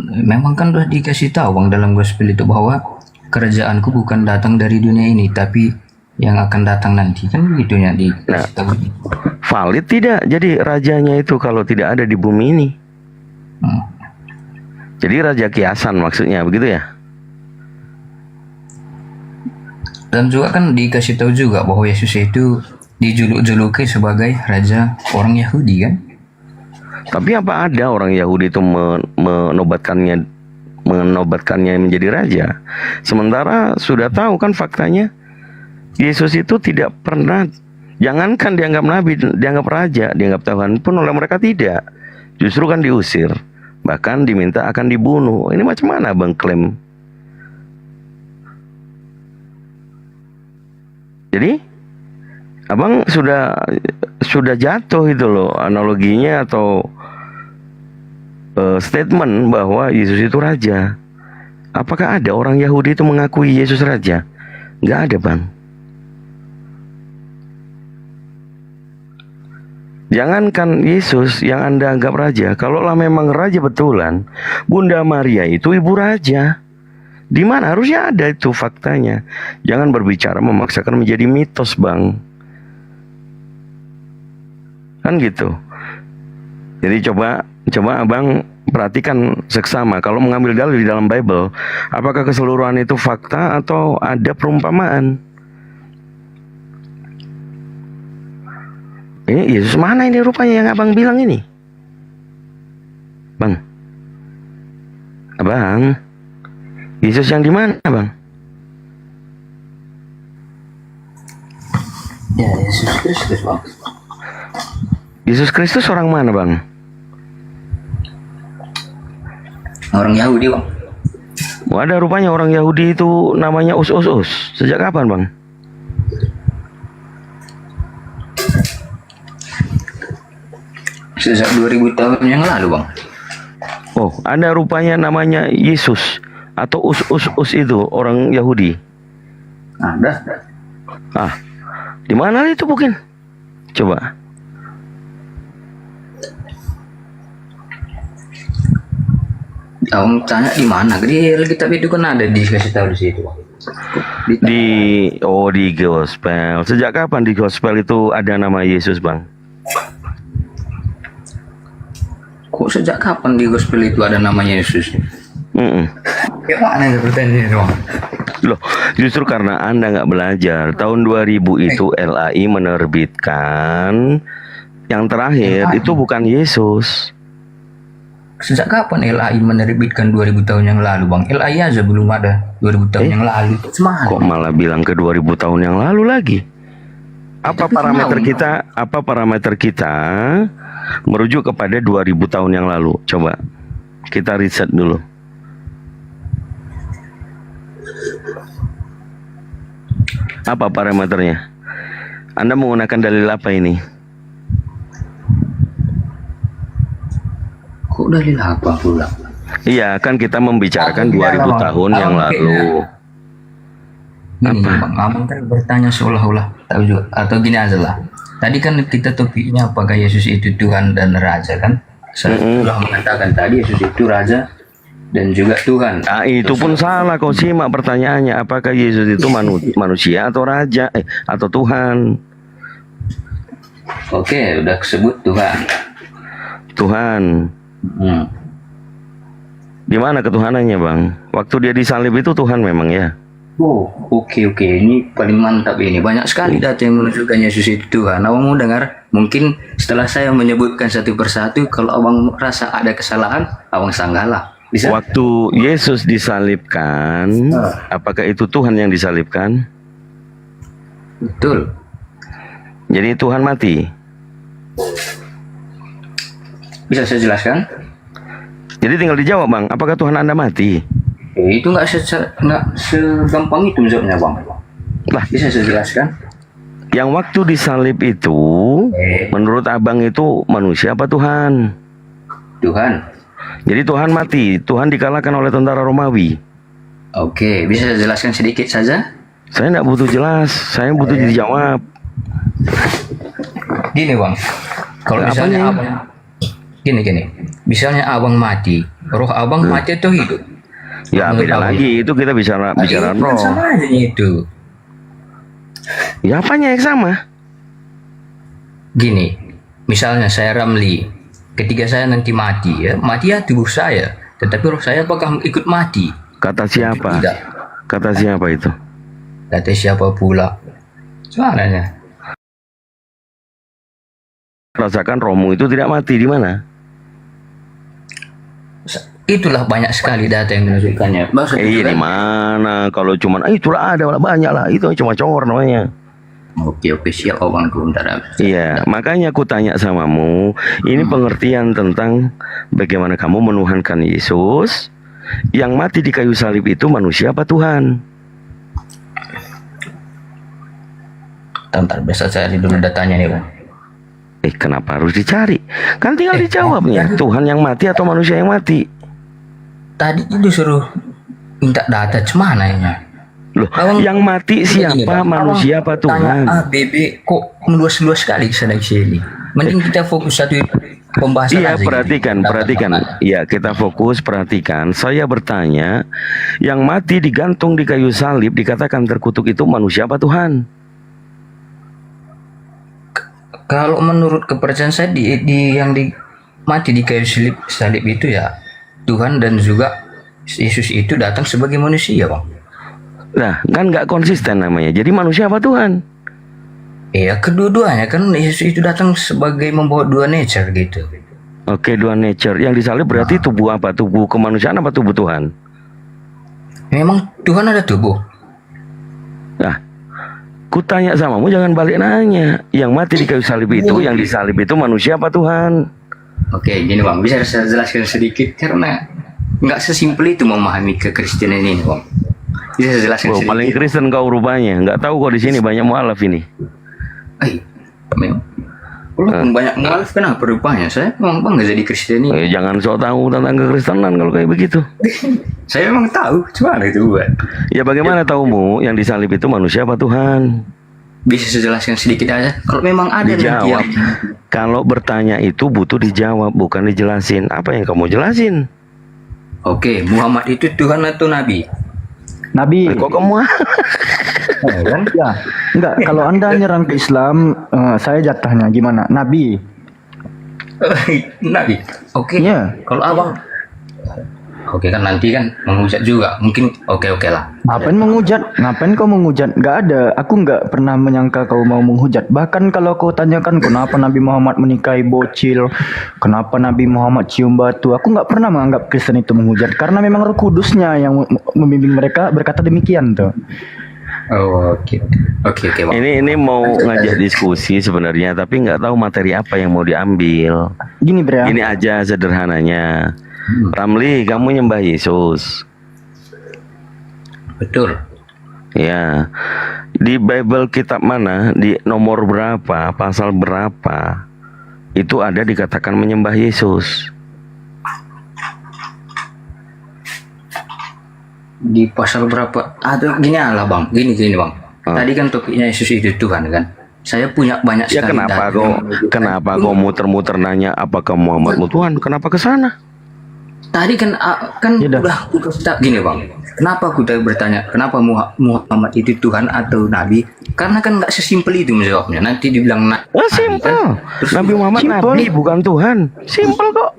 Memang kan sudah dikasih tahu bang dalam gospel itu bahwa kerajaanku bukan datang dari dunia ini, tapi yang akan datang nanti, kan begitu ya dikasih tahu. Valid tidak? Jadi rajanya itu kalau tidak ada di bumi ini. Jadi raja kiasan maksudnya, begitu ya? Dan juga kan dikasih tahu juga bahwa Yesus itu dijuluk-juluki sebagai raja orang Yahudi kan? Tapi apa ada orang Yahudi itu menobatkannya menjadi raja? Sementara sudah tahu kan faktanya, Yesus itu tidak pernah, jangankan dianggap nabi, dianggap raja, dianggap Tuhan pun oleh mereka tidak. Justru kan diusir, bahkan diminta akan dibunuh. Ini macam mana Bang klaim? Jadi Abang sudah jatuh itu loh analoginya atau statement bahwa Yesus itu raja. Apakah ada orang Yahudi itu mengakui Yesus raja? Nggak ada, Bang. Jangankan Yesus yang Anda anggap raja, kalaulah memang raja betulan, Bunda Maria itu ibu raja. Di mana harusnya ada itu faktanya. Jangan berbicara memaksakan menjadi mitos, Bang. Kan gitu. Jadi coba Abang perhatikan seksama. Kalau mengambil dalil di dalam Bible, apakah keseluruhan itu fakta atau ada perumpamaan? Ini Yesus mana ini rupanya yang Abang bilang ini? Bang. Abang. Yesus yang di mana, Bang? Ya, Yesus Kristus, Bang. Yesus Kristus orang mana, Bang? Orang Yahudi, Bang. Oh, ada rupanya orang Yahudi itu namanya Us. Sejak kapan, Bang? Sejak 2000 tahun yang lalu, Bang. Oh, ada rupanya namanya Yesus atau Us itu orang Yahudi. Ada. Di mana itu mungkin? Coba. Om tanya di mana? Di Alkitab itu kan ada dikasih tahu di situ, Bang. Di gospel. Sejak kapan di gospel itu ada nama Yesus, Bang? Kok sejak kapan di gospel itu ada namanya Yesus? Kayak mana yang pertanyaan, Bang? Loh, justru karena Anda nggak belajar. Tahun 2000 itu LAI menerbitkan yang terakhir itu bukan Yesus. Sejak kapan LAI menerbitkan 2000 tahun yang lalu, Bang? LAI aja belum ada 2000 tahun yang lalu. Kok malah bilang ke 2000 tahun yang lalu lagi? Apa parameter kita merujuk kepada 2000 tahun yang lalu? Coba kita riset dulu. Apa parameternya? Anda menggunakan dalil apa ini? Kok dalil apa pula? Iya, kan kita membicarakan 2000 tahun yang lalu. Gini, Bang, Abang kan bertanya seolah-olah tahu juga. Atau gini aja lah. Tadi kan kita topiknya apakah Yesus itu Tuhan dan Raja kan? Saya telah mengatakan tadi Yesus itu Raja dan juga Tuhan. Nah, itu pun salah kau simak pertanyaannya. Apakah Yesus itu manusia atau raja atau Tuhan? Oke, udah sebut Tuhan. Tuhan. Di mana ketuhanannya, Bang? Waktu dia disalib itu Tuhan memang ya? Oh, oke. Ini paling mantap ini. Banyak sekali data yang menunjukkan Yesus itu Tuhan. Abang mau dengar? Mungkin setelah saya menyebutkan satu persatu, kalau abang rasa ada kesalahan, abang sanggalah. Bisa? Waktu Yesus disalibkan, apakah itu Tuhan yang disalibkan? Betul. Jadi Tuhan mati. Bisa saya jelaskan? Jadi tinggal dijawab, Bang. Apakah Tuhan Anda mati? Itu nggak segampang itu menjawabnya, Bang. Lah, bisa saya jelaskan? Yang waktu disalib itu, menurut abang itu manusia apa Tuhan? Tuhan. Jadi Tuhan mati, Tuhan dikalahkan oleh tentara Romawi. Oke, bisa saya jelaskan sedikit saja? Saya nggak butuh jelas, saya butuh dijawab. Gini, Bang. Kalau misalnya abang, gini, misalnya abang mati, roh abang mati atau hidup? Ya beda lagi, itu kita bicara roh. Sama aja itu. Ya apanya yang sama? Gini, misalnya saya Ramli, ketika saya nanti mati ya tubuh saya, tetapi roh saya apakah ikut mati? Kata siapa? Tidak. Kata siapa itu? Kata siapa pula? Soalnya rasakan rohmu itu tidak mati di mana? itulah banyak sekali data yang menunjukkannya. Di mana? Kalau cuman itulah ada banyak lah, itu cuma congor namanya. Oke siap abang, bentar. Iya, makanya aku tanya samamu, ini pengertian tentang bagaimana kamu menuhankan Yesus yang mati di kayu salib itu manusia apa Tuhan? Bentar, besok saya cari dulu datanya nih, Bang. Kenapa harus dicari? Kan tinggal dijawabnya, Tuhan yang mati atau manusia yang mati? Tadi itu suruh minta data cemana ya? Loh, yang mati siapa? Manusia apa Tuhan? BB kok meluas-luas sekali sana sini. Mending kita fokus satu pembahasan Iya, aja. perhatikan. Iya, kita fokus, perhatikan. Saya bertanya, yang mati digantung di kayu salib dikatakan terkutuk itu manusia apa Tuhan? Kalau menurut kepercayaan saya mati di kayu salib itu ya Tuhan, dan juga Yesus itu datang sebagai manusia, Bang. Nah, kan nggak konsisten namanya. Jadi manusia apa Tuhan? Iya, kedua-duanya kan. Yesus itu datang sebagai membawa dua nature gitu. Oke, dua nature. Yang disalib berarti tubuh apa? Tubuh kemanusiaan apa tubuh Tuhan? Memang Tuhan ada tubuh. Nah, ku tanya samamu, jangan balik nanya. Yang mati di kayu salib itu, yang disalib itu manusia apa Tuhan? Oke, gini Bang, bisa saya jelaskan sedikit karena nggak sesimpel itu memahami kekristenan ini, Bang. Bisa saya jelaskan sedikit. Paling Kristen kau rupanya. Nggak tahu kok di sini banyak mualaf ini. Memang. Walaupun banyak mualaf, kenapa rupanya saya memang nggak jadi Kristen ini? Jangan sok tahu tentang kekristenan kalau kayak begitu. Saya memang tahu, cuma itu buat. Ya bagaimana tahumu yang disalib itu manusia apa Tuhan? Bisa saya jelaskan sedikit aja. Kalau memang ada dijawab. Kalau bertanya itu butuh dijawab, bukan dijelasin. Apa yang kamu jelasin? Oke, Muhammad itu Tuhan atau Nabi? Nabi. Kok kamu? Kan? Ya, enggak. Kalau Anda nyerang ke Islam, saya jatahnya gimana? Nabi. Nabi. Oke. Ya. Kalau abang, oke kan nanti kan menghujat juga. Mungkin oke lah. Ngapain kau menghujat? Nggak ada. Aku nggak pernah menyangka kau mau menghujat. Bahkan kalau kau tanyakan kenapa Nabi Muhammad menikahi bocil, kenapa Nabi Muhammad cium batu, aku nggak pernah menganggap Kristen itu menghujat. Karena memang Roh Kudusnya yang membimbing mereka berkata demikian tuh. Oh, oke. Bang. Ini mau ngajak diskusi sebenarnya, tapi nggak tahu materi apa yang mau diambil. Gini Bro. Gini aja sederhananya. Ramli, kamu nyembah Yesus. Betul. Ya. Di Bible kitab mana, di nomor berapa, pasal berapa, itu ada dikatakan menyembah Yesus? Di pasal berapa? Atau gini lah Bang. Gini Bang. Tadi kan topiknya Yesus itu Tuhan kan. Saya punya banyak sekali. Kenapa kau muter-muter nanya apakah Muhammad Tuhan? Kenapa ke sana? Tadi kan udah aku kasih tahu gini bang. Kenapa aku tadi bertanya kenapa Muhammad itu Tuhan atau Nabi? Karena kan nggak sesimpel itu menjawabnya. Nanti dibilang Simpel. Nabi Muhammad Simple. Nabi bukan Tuhan. Simpel kok.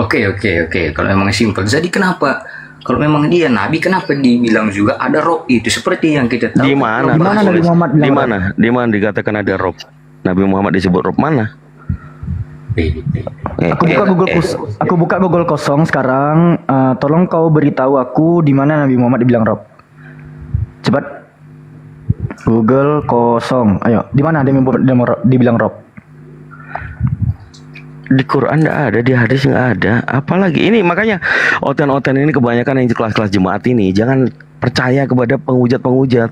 Oke. Kalau memang simpel, jadi kenapa? Kalau memang dia Nabi, kenapa dibilang juga ada roh itu? Seperti yang kita tahu. Di mana? Nabi Muhammad Di mana? Di mana dikatakan ada rob? Nabi Muhammad disebut rob mana? Aku buka Google kosong sekarang. Tolong kau beritahu aku di mana Nabi Muhammad dibilang rob. Cepat. Google kosong. Ayo, di mana Nabi Muhammad dibilang rob? Di Quran nggak ada, di hadis nggak ada. Apalagi ini makanya oten-oten ini kebanyakan yang kelas-kelas jemaat ini jangan percaya kepada penghujat-penghujat.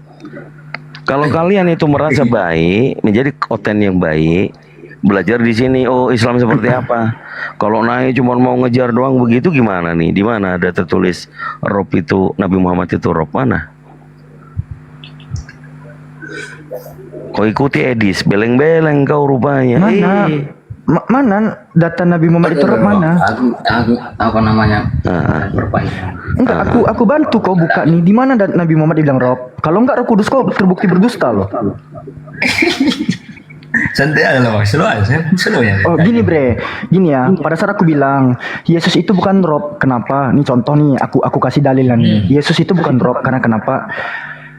Kalau kalian itu merasa baik, menjadi oten yang baik, belajar di sini. Oh, Islam seperti apa? Kalau naik cuma mau ngejar doang begitu gimana nih? Di mana ada tertulis Rob itu Nabi Muhammad itu Rob mana? Kau ikuti Edis, beleng-beleng kau rupanya. Mana? Mana data Nabi Muhammad itu Rob mana? Aku apa namanya? Enggak, aku bantu kau buka nih. Di mana Nabi Muhammad dibilang Rob? Kalau enggak Roh Kudus kau terbukti berdusta loh. Santai aja lah bang, slow ya. Oh gini gini ya. Pada saat aku bilang Yesus itu bukan Rob, kenapa? Nih contoh nih, aku kasih dalil nih. Yesus itu bukan Rob karena kenapa?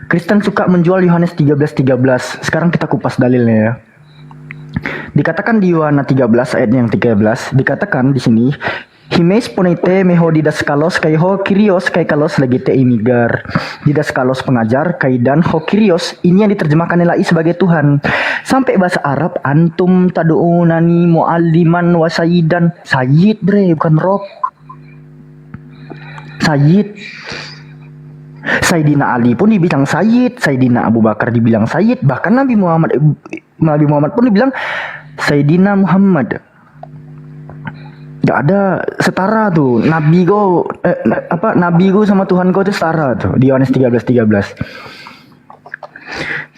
Kristen suka menjual Yohanes 13:13. Sekarang kita kupas dalilnya ya. Dikatakan di Yohanes 13 ayat yang 13, dikatakan di sini Himes ponete meho didaskalos kai ho kyrios kai kalos legite imigar. Didaskalos pengajar, kai dan ho kyrios ini yang diterjemahkan Elai sebagai Tuhan. Sampai bahasa Arab antum tadu'unani mualliman wa sayyidan. Sayyid bukan Rob. Sayyid. Sayyidina Ali pun dibilang Sayyid, Sayyidina Abu Bakar dibilang Sayyid, bahkan Nabi Muhammad pun dibilang Sayyidina Muhammad. Gak ada setara tuh. Nabi go sama Tuhan go itu setara tuh di Yohanes 13:13.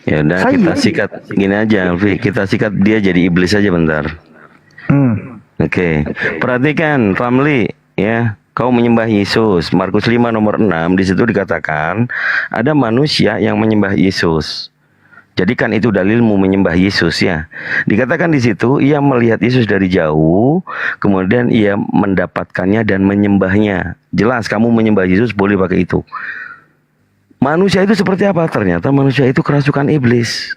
Ya udah kita sikat gini aja, Alfi. Kita sikat dia jadi iblis aja bentar. Oke. Perhatikan family ya. Kau menyembah Yesus. Markus 5 nomor 6 di situ dikatakan ada manusia yang menyembah Yesus. Jadikan itu dalilmu menyembah Yesus ya. Dikatakan di situ ia melihat Yesus dari jauh, kemudian ia mendapatkannya dan menyembahnya. Jelas kamu menyembah Yesus boleh pakai itu. Manusia itu seperti apa? Ternyata manusia itu kerasukan iblis.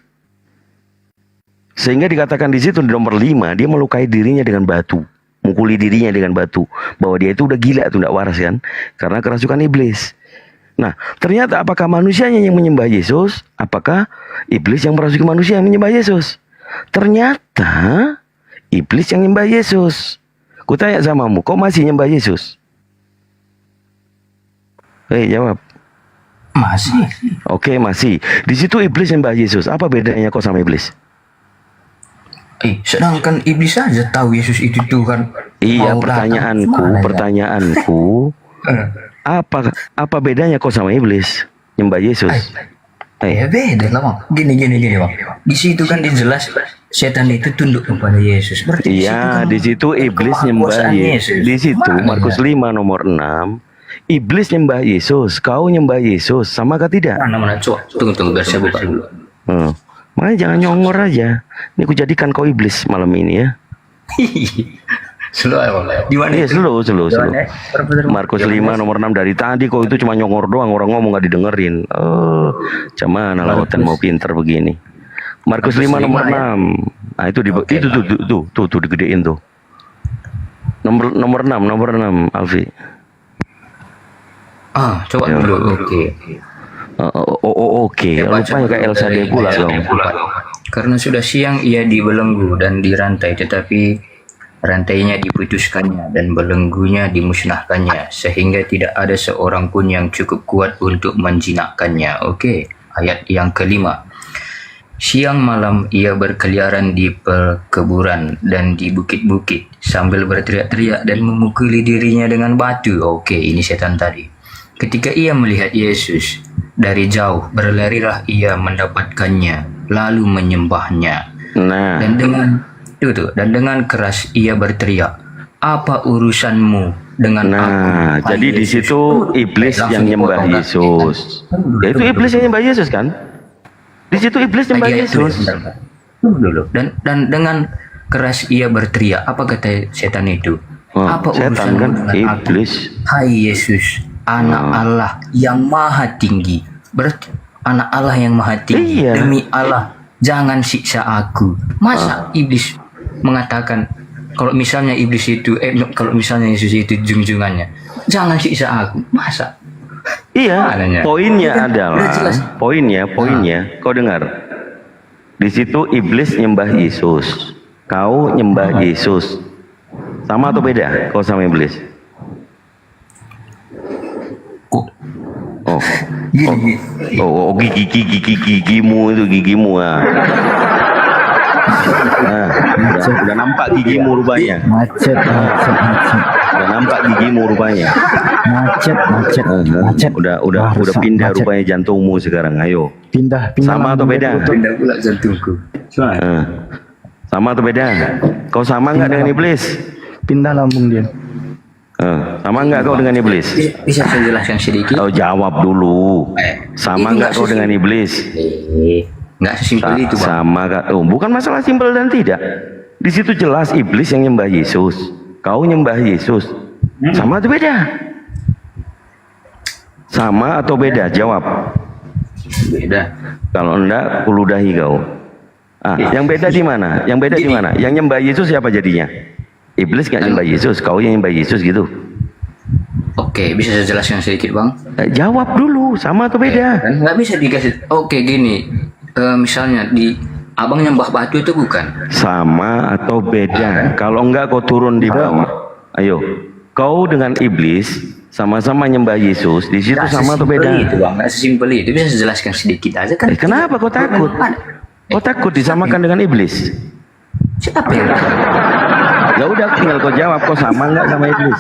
Sehingga dikatakan di situ di nomor 5 dia melukai dirinya dengan batu. Mukuli dirinya dengan batu, bahwa dia itu udah gila tuh, nggak waras kan, karena kerasukan iblis. Nah, ternyata apakah manusianya yang menyembah Yesus, apakah iblis yang merasuki manusia yang menyembah Yesus? Ternyata iblis yang menyembah Yesus. Kutanya samamu, kau masih menyembah Yesus? Jawab. Masih. Oke, masih. Di situ iblis menyembah Yesus. Apa bedanya kau sama iblis? Sedangkan iblis saja tahu Yesus itu Tuhan. Iya, pertanyaanku, apa bedanya kau sama iblis nyembah Yesus? Beda lah bang. Gini bang. Di situ kan dijelas setan itu tunduk kepada Yesus. Berarti iya, di situ iblis nyembah Yesus. Di situ Markus 5 nomor 6, iblis nyembah Yesus, kau nyembah Yesus, sama kah tidak? Mana tunggu biar saya buka dulu. Makanya jangan nyongor aja. Ini ku jadikan kau iblis malam ini ya. Slow ya bang. Di mana? Iya slow. Markus 5 nomor 6 dari tadi kau itu cuma nyongor doang, orang ngomong gak didengerin. Cuman lautan mau pinter begini. Markus 5 nomor 6. Nah itu tuh digedein tuh. Nomor 6 Alfi. Coba dulu. Oke. Rupanya kayak Elsa de pula dong. Karena sudah siang ia dibelenggu dan dirantai, tetapi rantainya diputuskannya dan belenggunya dimusnahkannya, sehingga tidak ada seorang pun yang cukup kuat untuk menjinakkannya. Oke, ayat yang kelima. Siang malam ia berkeliaran di perkebunan dan di bukit-bukit sambil berteriak-teriak dan memukuli dirinya dengan batu. Oke, ini setan tadi. Ketika ia melihat Yesus dari jauh, berlarilah ia mendapatkannya, lalu menyembahnya. Dan dengan keras ia berteriak, apa urusanmu dengan aku? Nah, Hai jadi di Yesus. situ iblis Langsung yang nyembah dipotong, Kak. Yesus. Ya itu iblis yang nyembah Yesus kan? Di situ iblis nyembah Lagi Yesus. Tunggu dulu. Dan dengan keras ia berteriak. Apa kata setan itu? Apa setan urusanmu kan dengan aku? iblis. Hai Yesus, anak Allah yang maha tinggi. Berarti anak Allah yang maha tinggi. Iya. Demi Allah, jangan siksa aku. Masa iblis mengatakan kalau misalnya iblis itu kalau misalnya Yesus itu junjungannya, jangan siksa aku. Masa? Iya, Adanya. poinnya Udah adalah jelas. poinnya, kau dengar. Di situ iblis nyembah Yesus, kau nyembah Yesus. Sama atau beda? Kau sama iblis? Gigimu itu gigimu ah. Nah, udah nampak gigimu rupanya. Macet. Udah nampak gigimu rupanya. Macet. Udah pindah rupanya jantungmu sekarang. Ayo. Pindah. Sama atau beda? Pindah pula jantungku. Sama atau beda? Kau sama nggak dengan iblis? Pindah lambung dia. Sama nggak kau dengan iblis? Bisa saya jelaskan sedikit? Kau jawab dulu. Sama itu nggak kau dengan iblis? Nggak sesimpel itu, Bang. Sama nggak? Bukan masalah simpel dan tidak. Di situ jelas iblis yang nyembah Yesus. Kau nyembah Yesus. Sama atau beda? Sama atau beda? Jawab. Beda. Kalau enggak, kuludahi kau. Yang beda di mana? Yang beda di mana? Yang nyembah Yesus siapa jadinya? Iblis nggak nyembah Yesus, kau yang nyembah Yesus gitu. Oke, bisa saya jelaskan sedikit, Bang? Jawab dulu, sama atau beda? Kan nggak bisa dikasih. Oke, gini. Misalnya di abang nyembah batu itu bukan? Sama atau beda? Kalau enggak kau turun di bawah. Ayo, kau dengan iblis sama-sama nyembah Yesus. Di situ Nggak sama atau sesimpel beda? Itu, Bang. Nggak sesimpel itu. Bisa saya jelaskan sedikit aja kan? Kenapa kau takut? Kau takut disamakan dengan iblis? Siapa yang? Ya udah, tinggal kau jawab, kau sama nggak sama iblis?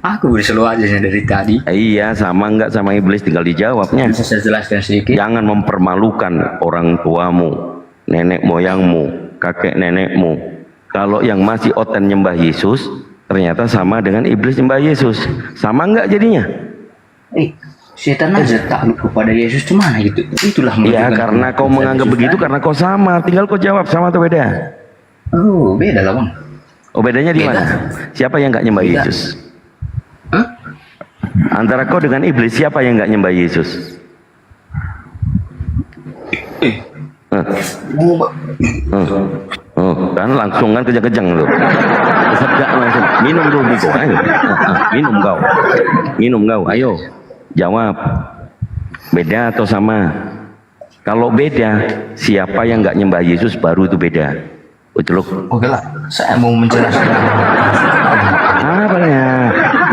Aku berselu aja dari tadi. Iya, sama nggak sama iblis, tinggal dijawabnya. Bisa saya jelaskan sedikit? Jangan mempermalukan orang tuamu, nenek moyangmu, kakek nenekmu. Kalau yang masih oten nyembah Yesus, ternyata sama dengan iblis nyembah Yesus. Sama nggak jadinya? Setan aja takluk kepada Yesus itu mana gitu. Itulah Ya, menunjukkan karena kau menganggap begitu, karena kau sama. Tinggal kau jawab, sama atau beda? Oh, beda lah, Bang. Oh, bedanya di mana? Siapa yang nggak nyembah Beda. Yesus? Antara kau dengan iblis, siapa yang nggak nyembah Yesus? Kan langsung kan kejang-kejang tuh. Sedap langsung. Minum dulu Niko. Ayo. Minum kau. Ayo. Jawab. Beda atau sama? Kalau beda, siapa yang nggak nyembah Yesus baru itu beda. Betul. Oke lah, saya mau menjelaskan. Apa ya?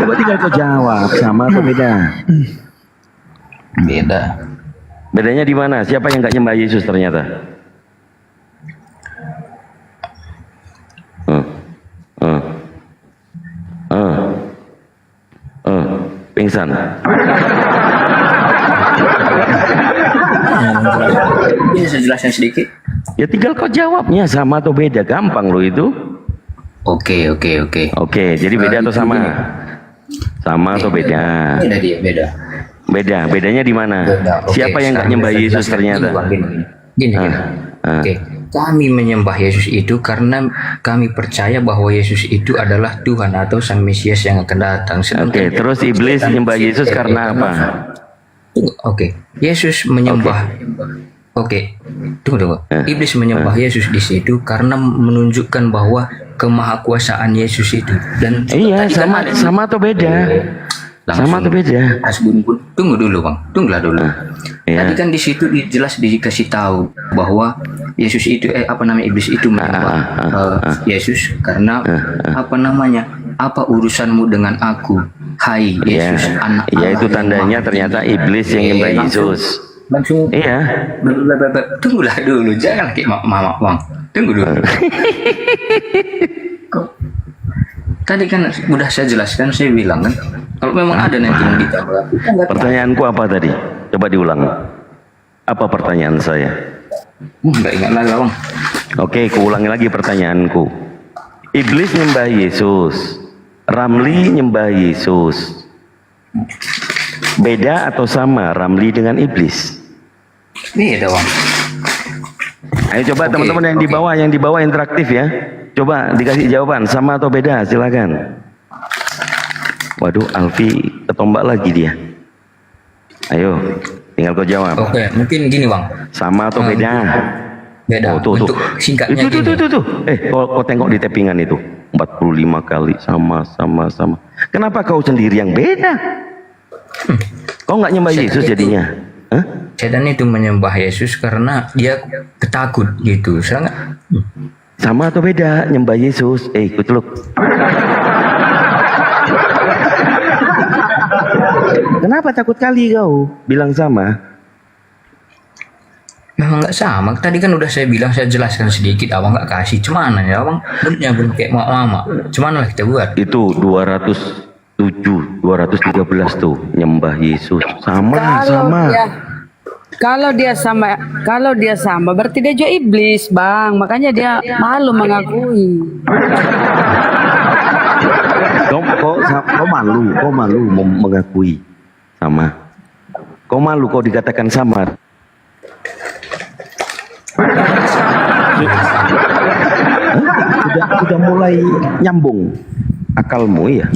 Coba tinggal kau jawab, sama atau beda? Beda. Bedanya di mana? Siapa yang nggak nyembah Yesus ternyata? Pingsan. Bisa saya jelaskan sedikit? Ya tinggal kau jawabnya, sama atau beda, gampang loh itu. Oke. Oke, jadi beda atau sama? Sama atau beda? Beda dia, beda. Beda, bedanya di mana? Oke, Siapa yang nggak sekarang nyembah saya Yesus jelaskan. ternyata? Gini. Oke, kami menyembah Yesus itu karena kami percaya bahwa Yesus itu adalah Tuhan atau Sang Mesias yang akan datang. Oke, terus iblis nyembah Yesus karena apa? Oke, Yesus menyembah. Oke, tunggu. Iblis menyembah Yesus di situ karena menunjukkan bahwa kemahakuasaan Yesus itu. Dan Iya, tadi kan sama atau beda? Sama atau beda? Tunggu dulu, Bang. Tunggulah dulu. Tadi kan di situ jelas dikasih tahu bahwa Yesus itu iblis itu menyembah Yesus karena apa urusanmu dengan aku? Hai Yesus, anak Ya Allah itu yang tandanya maha ternyata tinggi. iblis yang nyembah Yesus. Langsung. Iya. Tunggulah dulu, jangan kayak mama, Bang. Tunggu dulu. Tadi kan udah saya jelaskan, saya bilang kan, kalau memang ada nanti yang ditambah. Pertanyaanku apa tadi? Coba diulang. Apa pertanyaan saya? Nggak ingat lagi, Bang. Oke, kuulangi lagi pertanyaanku. Iblis nyembah Yesus, Ramli nyembah Yesus. Beda atau sama Ramli dengan iblis? Beda bang. Ayo coba teman-teman yang di bawah interaktif ya. Coba dikasih jawaban sama atau beda, silakan. Waduh, Alfi ketombak lagi dia. Ayo, tinggal kau jawab. Oke, mungkin gini bang. Sama atau beda? Beda. Oh, tuh. Untuk singkatnya Tuh. Kau tengok di tappingan itu. 45 kali sama. Kenapa kau sendiri yang beda? Kau nggak nyembah Yesus jadinya? Setan itu menyembah Yesus karena dia ketakut gitu. Sama atau beda nyembah Yesus? Ikut lu. Kenapa takut kali kau? Bilang sama. Memang nggak sama. Tadi kan udah saya bilang, saya jelaskan sedikit. Abang nggak kasih. Cuman ya abang mulutnya belum kayak mama. Cuman lah kita buat. Itu 213 tuh nyembah Yesus. Sama. Kalau dia sama berarti dia juga iblis, Bang. Makanya dia malu mengakui. Kau malu mengakui sama. Kau malu kau dikatakan sama. Sudah mulai nyambung akalmu ya.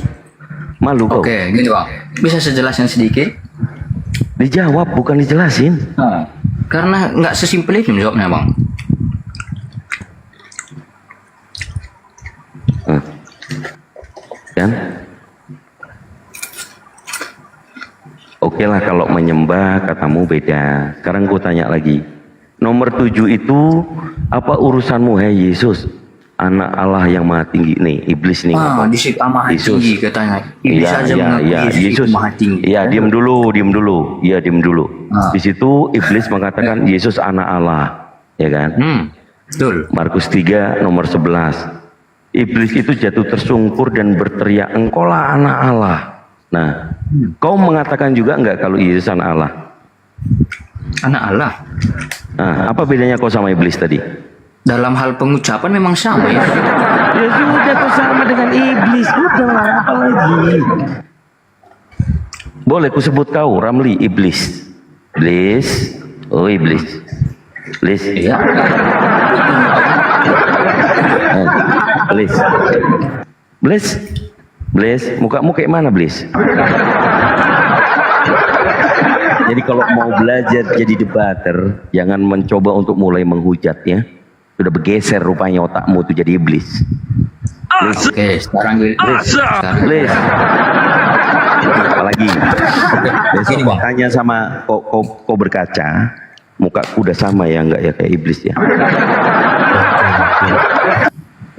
Malu kau. Oke, gini bang. Bisa saya jelaskan sedikit? Dijawab bukan dijelasin. Karena nggak sesimpel itu jawabnya bang. Kan? Oke lah kalau menyembah katamu beda. Sekarang gue tanya lagi. Nomor 7 itu apa urusanmu hei Yesus? Anak Allah yang maha tinggi nih, iblis nih. Di situ maha tinggi katanya. Iblis saja mengakui Yesus maha tinggi. Ya, diam dulu. Iya, diam dulu. Di situ iblis mengatakan Yesus anak Allah, ya kan? Betul. Markus 3 nomor 11. Iblis itu jatuh tersungkur dan berteriak, engkaulah anak Allah. Nah, kau mengatakan juga enggak kalau Yesus anak Allah? Anak Allah. Nah, apa bedanya kau sama iblis tadi? Dalam hal pengucapan memang sama ya. Ya sudah, kau sama dengan iblis. Udahlah, apa lagi? Boleh ku sebut kau, Ramli, iblis. Iblis. Oh, iblis. Iblis. Iya. Blis, mukamu kayak mana, Blis? Jadi kalau mau belajar jadi debater, jangan mencoba untuk mulai menghujat ya. Sudah bergeser rupanya otakmu tuh jadi iblis. Oke, sekarang Blis. Apalagi besok tanya sama kau berkaca, mukaku udah sama ya enggak ya kayak iblis ya.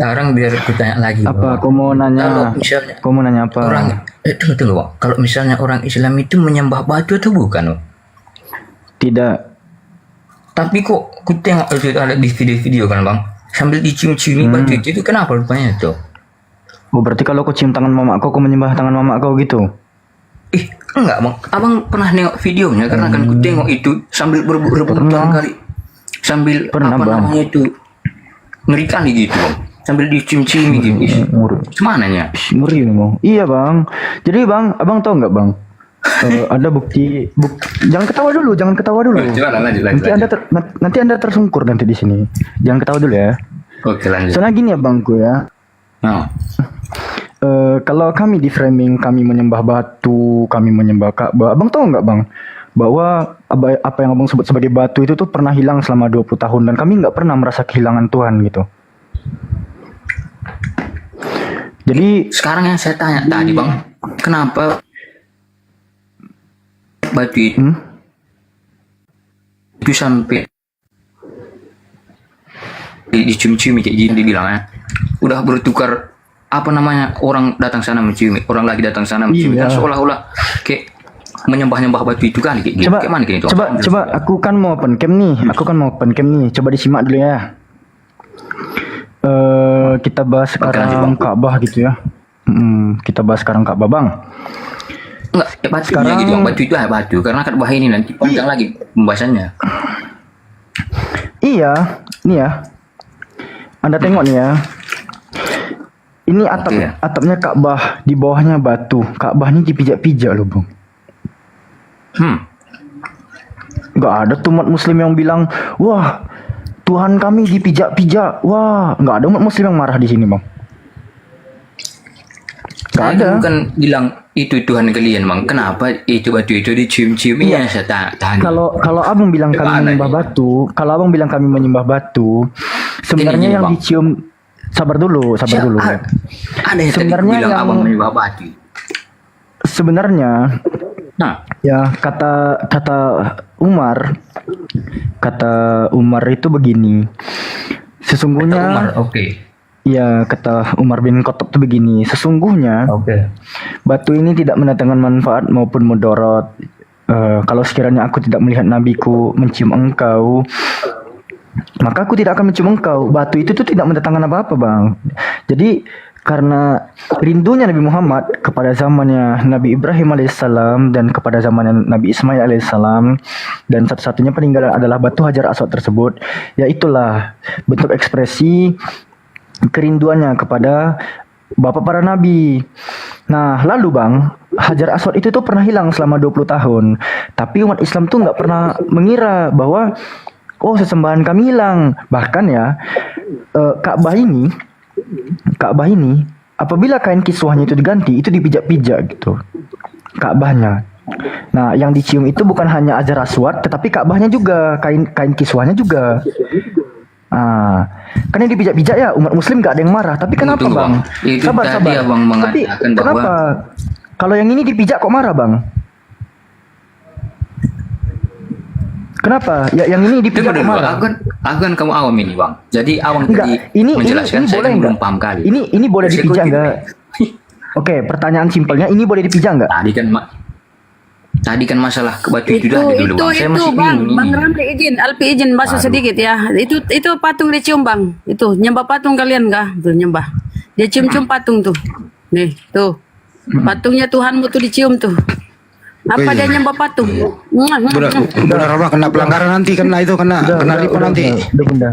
Sekarang biar aku tanya lagi. Apa? Kau mau nanya? Kau mau nanya apa? Tunggu Bang. Kalau misalnya orang Islam itu menyembah batu atau bukan, Bang? Tidak. Tapi kok aku tengok itu ada di video-video kan, Bang. Sambil dicium-ciumi batu itu kenapa rupanya itu? Oh, berarti kalau kau cium tangan mama kau menyembah tangan mama kau gitu? Enggak, Bang. Abang pernah nengok videonya karena kan ku tengok itu sambil berebut-rebutan kali. Sambil namanya itu ngerikan gitu, Bang. Sambil dicium-cium gitu. Semananya? Ngeri memang. Iya bang. Jadi bang, abang tahu nggak bang? Ada bukti. Jangan ketawa dulu. Lanjut. Nanti anda tersungkur nanti di sini. Jangan ketawa dulu ya. Oke, lanjut. Soalnya gini ya bangku ya. Kalau kami di framing kami menyembah batu, kami menyembah Ka'bah. Abang tahu nggak bang? Bahwa apa yang abang sebut sebagai batu itu tuh pernah hilang selama 20 tahun dan kami nggak pernah merasa kehilangan Tuhan gitu. Jadi sekarang yang saya tanya tadi bang, kenapa batu itu sampai dicium-ciumi kayak gini dibilangnya, udah bertukar apa namanya, orang datang sana menciumi, orang lagi datang sana menciumi, dan seolah-olah kayak menyembah-nyembah batu itu kali kayak gini. Kayak mana kayak itu? Coba aku kan mau open cam nih, coba disimak dulu ya. Kita bahas sekarang Ka'bah gitu ya. Kita bahas sekarang Ka'bah bang. Enggak, batunya sekarang, gitu bang. Batu itu batu karena Ka'bah ini nanti panjang lagi pembahasannya. Iya, nih ya. Anda tengok nih ya. Ini atapnya Ka'bah, di bawahnya batu. Ka'bah ini dipijak-pijak loh, Bang. Gak ada tuh umat muslim yang bilang, wah Tuhan kami dipijak-pijak. Wah, gak ada umat muslim yang marah di sini, Bang. Gak Saya ada. bukan bilang itu Tuhan kalian, Bang. Kenapa itu batu itu dicium-cium? Iya. Saya tahan. Kalau abang bilang kami menyembah batu, kalau abang bilang kami menyembah batu, sebenarnya Gini, yang Bang. dicium, sabar dulu. Ada yang tadi Sebenarnya bilang yang abang menyembah batu. sebenarnya, Nah, ya kata Umar itu begini. Sesungguhnya, Umar, oke. ya kata Umar bin Khattab itu begini. Sesungguhnya batu ini tidak mendatangkan manfaat maupun mudarat. Kalau sekiranya aku tidak melihat nabiku mencium engkau, maka aku tidak akan mencium engkau. Batu itu tuh tidak mendatangkan apa-apa, Bang. Jadi karena rindunya Nabi Muhammad kepada zamannya Nabi Ibrahim alaihissalam dan kepada zamannya Nabi Ismail alaihissalam, dan satu-satunya peninggalan adalah batu Hajar Aswad tersebut, ya itulah bentuk ekspresi kerinduannya kepada bapak para nabi. Nah, lalu Bang, Hajar Aswad itu tuh pernah hilang selama 20 tahun. Tapi umat Islam tuh nggak pernah mengira bahwa oh sesembahan kami hilang. Bahkan ya Ka'bah ini apabila kain kiswahnya itu diganti, itu dipijak-pijak gitu Ka'bahnya. Nah, yang dicium itu bukan hanya Hajar Aswad, tetapi Ka'bahnya juga, kain kiswahnya juga. Kan yang dipijak-pijak ya umat muslim gak ada yang marah. Tapi kenapa Tunggu, Bang? Bang. Itu Sabar. tadi abang Tapi mengatakan bahwa kenapa? Kalau yang ini dipijak kok marah Bang? Kenapa? Ya yang ini dipijak kok marah? Aku kan kamu awam ini, Bang. Jadi awam Enggak, tadi menjelaskan, saya boleh kan belum enggak? paham kali. Ini boleh Saya dipijak ikutin. enggak? Oke, pertanyaan simpelnya, ini boleh dipijak enggak? Tadi kan masalah batu itu dah dulu, Bang. Saya masih Bang, bingung Bang ini. Ramli izin masuk sedikit ya. Itu patung dicium, Bang. Itu nyembah patung kalian kah? Tuh nyembah. Dia cium-cium patung tuh. Nih, tuh. Patungnya Tuhanmu tuh dicium tuh. Apa dia nyembah patung? Udah Rama kena pelanggaran nanti, kena ripo nanti. Udah.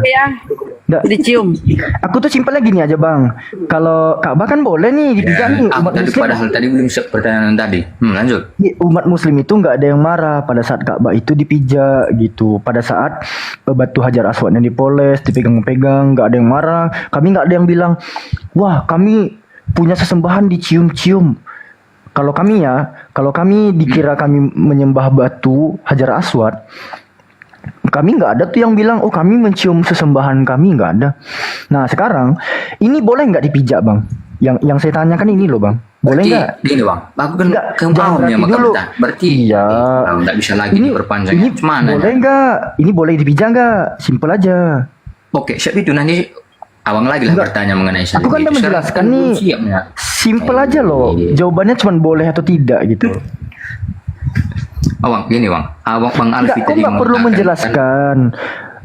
Ya. Dicium. Aku tuh simpelnya gini aja Bang. Kalau Ka'bah kan boleh nih dipijak nih umat Tadi muslim. padahal tadi belum siap pertanyaan tadi. Lanjut. Umat muslim itu nggak ada yang marah pada saat Ka'bah itu dipijak gitu. Pada saat batu Hajar Aswadnya dipoles, dipegang-pegang, nggak ada yang marah. Kami nggak ada yang bilang, wah kami punya sesembahan dicium-cium. Kalau kami dikira kami menyembah batu Hajar Aswad, kami nggak ada tuh yang bilang, oh kami mencium sesembahan kami, nggak ada. Nah sekarang ini boleh nggak dipijak Bang? Yang saya tanyakan ini loh Bang, boleh nggak? Gini, Bang. Aku kan Jangan kemauannya berarti maka dulu. betah. Berarti Iya. nggak bisa lagi diperpanjang. Ini Gimana? boleh nggak? Ini boleh dipijak nggak? Simpel aja. Oke, siap itu nanti abang lagi lah bertanya mengenai Aku kan udah menjelaskan nih. Simpel aja loh. Jawabannya cuma boleh atau tidak gitu. Bang, gini Bang. Bang Alfi Kok tadi nggak perlu mengatakan, menjelaskan?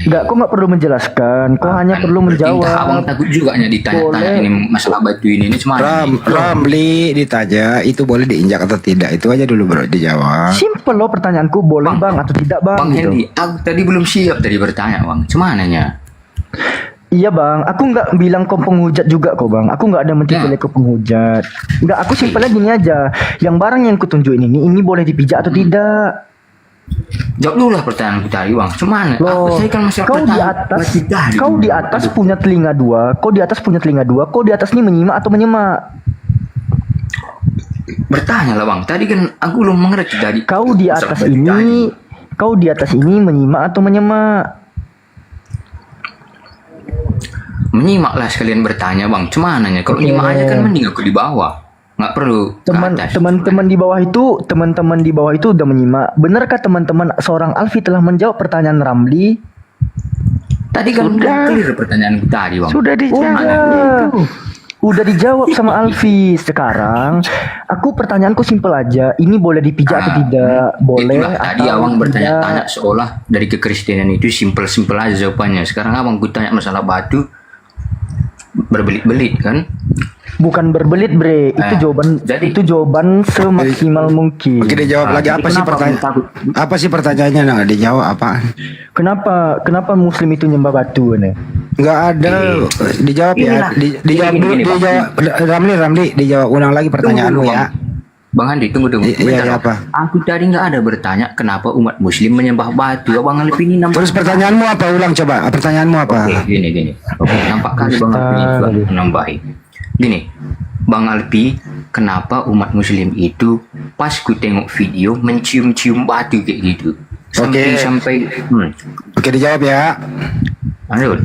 Kok nggak perlu menjelaskan? Kok hanya perlu menjawab? Abang takut juga nya ditanya-tanya Boleh. ini masalah batu ini cuma Ramli ditanya itu boleh diinjak atau tidak, itu aja dulu bro dijawab. Simpel loh pertanyaanku, boleh bang atau tidak bang? Bang gitu. Hendy, aku tadi belum siap tadi bertanya Bang. Cuman nya? Iya bang, aku nggak bilang kau penghujat juga kok bang. Aku nggak ada mentitulnya ke penghujat. Nggak, aku simpelnya gini aja. Yang barang yang kutunjukin ini boleh dipijak atau tidak? Jawab dulu lah pertanyaanku tadi Bang. Cuman Loh, saya kan masih kau di atas punya telinga dua, kau di atas punya telinga dua, kau di atas ini menyimak atau menyemak? Bertanya lah Bang. Tadi kan aku belum mengerti tadi. Kau di atas ini menyimak atau menyemak? Menyimak lah sekalian bertanya Bang. Cuman nya? Kalau nyimak aja kan mending aku di bawah. Nggak perlu Teman-teman di bawah itu udah menyimak. Benarkah teman-teman seorang Alfi telah menjawab pertanyaan Ramli? Tadi kan udah clear pertanyaanku tadi Bang. Sudah dijawab. Udah dijawab sama Alfi. Sekarang aku pertanyaanku simpel aja. Ini boleh dipijak atau tidak? Boleh. Itulah tadi atau abang tidak? bertanya-tanya seolah dari kekristenan itu simpel-simpel aja jawabannya. Sekarang abang gue tanya masalah batu berbelit-belit kan? Bukan berbelit bre. Itu jawaban semaksimal mungkin. Oke dijawab lagi apa sih pertanyaan? Apa sih pertanyaannya nggak dijawab apaan? Kenapa Muslim itu nyembah batu nih? Nggak ada. Dijawab ya. Inilah. Dijawab dulu. Gini, Bang. Dijawab. Ramli, dijawab ulang lagi pertanyaanmu Tunggu, ya. Bang Andi, tunggu. Iya, Bentar. apa? Aku tadi nggak ada bertanya kenapa umat Muslim menyembah batu. Abang Alpi ini nampak. Terus pertanyaanmu apa? Ulang coba. Pertanyaanmu apa? Oke, gini. Oke, nampak kali Bang Alpi ini juga menambahi. Gini, Bang Alpi, kenapa umat Muslim itu pas ku tengok video mencium-cium batu kayak gitu? Sampai. Oke, dijawab ya. Lanjut.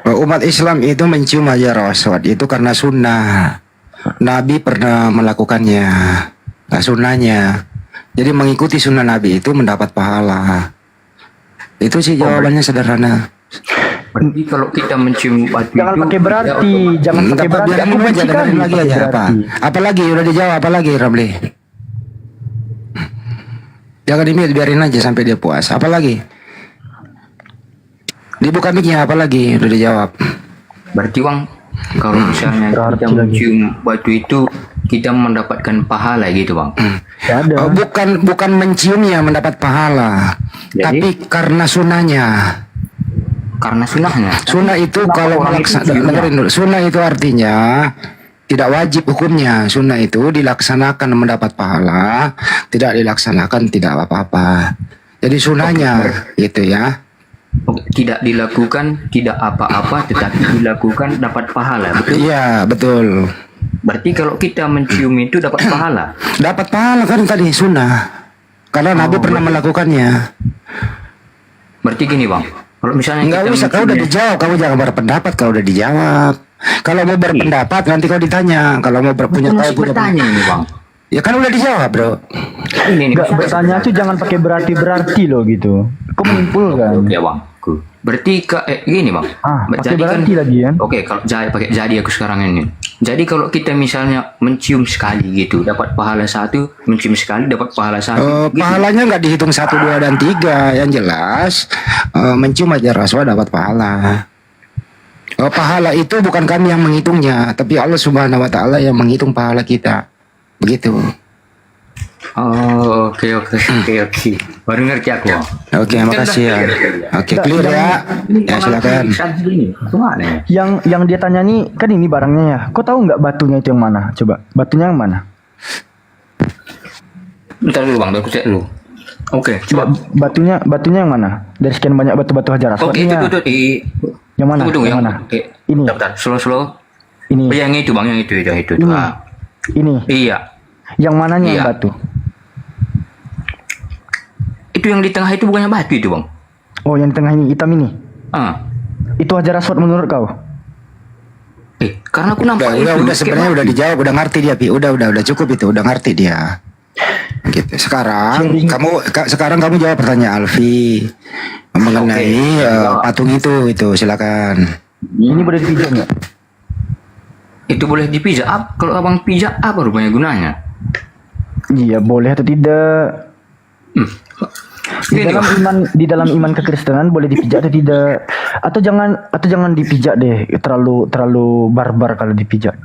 Umat Islam itu mencium hajar aswad itu karena sunnah. Nabi pernah melakukannya. Nah, sunnahnya. Jadi mengikuti sunnah Nabi itu mendapat pahala. Itu sih jawabannya sederhana. Berarti kalau kita mencium batu Jangan itu pakai berarti, jangan pakai berarti. Biarin Aku dulu aja, benci dengerin kali lagi pakai aja apa. berarti. Apa lagi? Udah dijawab apa lagi, Ramli? Jangan di-mute, biarin aja sampai dia puas. Apa lagi? Dibuka mic-nya, apa lagi? Udah dijawab. Berarti Bang, kalau misalnya kita mencium batu itu kita mendapatkan pahala gitu Bang. Bukan menciumnya mendapat pahala, tapi karena sunnahnya. Karena sunnahnya. Sunnah itu kalau dengerin dulu. Sunnah itu artinya tidak wajib hukumnya. Sunnah itu dilaksanakan mendapat pahala, tidak dilaksanakan tidak apa-apa. Jadi sunnahnya gitu ya. Tidak dilakukan tidak apa-apa, tetapi dilakukan dapat pahala. Betul? Iya, betul. Berarti kalau kita mencium itu dapat pahala. Dapat pahala kan tadi sunnah. Karena Nabi pernah melakukannya. Berarti gini Bang, kalau misalnya Nggak kita usah, kau udah dijawab. Kamu jangan berpendapat, kau udah dijawab. Kalau mau berpendapat nanti kau ditanya. Kalau mau punya masih punya bertanya ini Bang. Ya kan udah dijawab, Bro. Nggak, bertanya tuh jangan pakai berarti loh gitu. Kau menyimpulkan. Ya Bang. Berarti gini Bang. Pakai berarti lagi kan? Oke, kalau jadi aku sekarang ini. Jadi kalau kita misalnya mencium sekali gitu dapat pahala 1, mencium sekali dapat pahala 1. Pahalanya nggak dihitung 1, 2, dan 3. Yang jelas mencium hajar aswad dapat pahala. Pahala itu bukan kami yang menghitungnya, tapi Allah Subhanahu Wa Taala yang menghitung pahala kita. Begitu. Oh, oke. Baru ngerti aku. Oke, makasih ya. Oke, clear ya. Ya, silakan. Yang dia tanya nih kan ini barangnya ya. Kau tahu nggak batunya itu yang mana? Coba, batunya yang mana? Bentar dulu Bang, aku cek dulu. Oke, coba batunya yang mana? Dari sekian banyak batu-batu hajar aswad. Oke, itu yang mana? Tunggu, yang mana? Ini. Bentar, slow. Ini. Yang itu Bang, yang itu. Ini. Iya. Yang mananya yang batu? Itu yang di tengah itu bukannya batu itu Bang? Oh, yang di tengah ini hitam ini. Itu hajar aswad menurut kau? Karena aku nampak udah sebenarnya udah dijawab, udah ngerti dia, Pi. Udah cukup itu, udah ngerti dia. Gitu. Sekarang kamu jawab pertanyaan Alfi mengenai patung itu silakan. Ini boleh dipijak nggak? Itu boleh dipijak. Kalau abang pijak apa rupanya gunanya? Iya, boleh atau tidak? Di dalam iman kekristenan boleh dipijak atau tidak? Atau jangan dipijak deh, terlalu barbar kalau dipijak.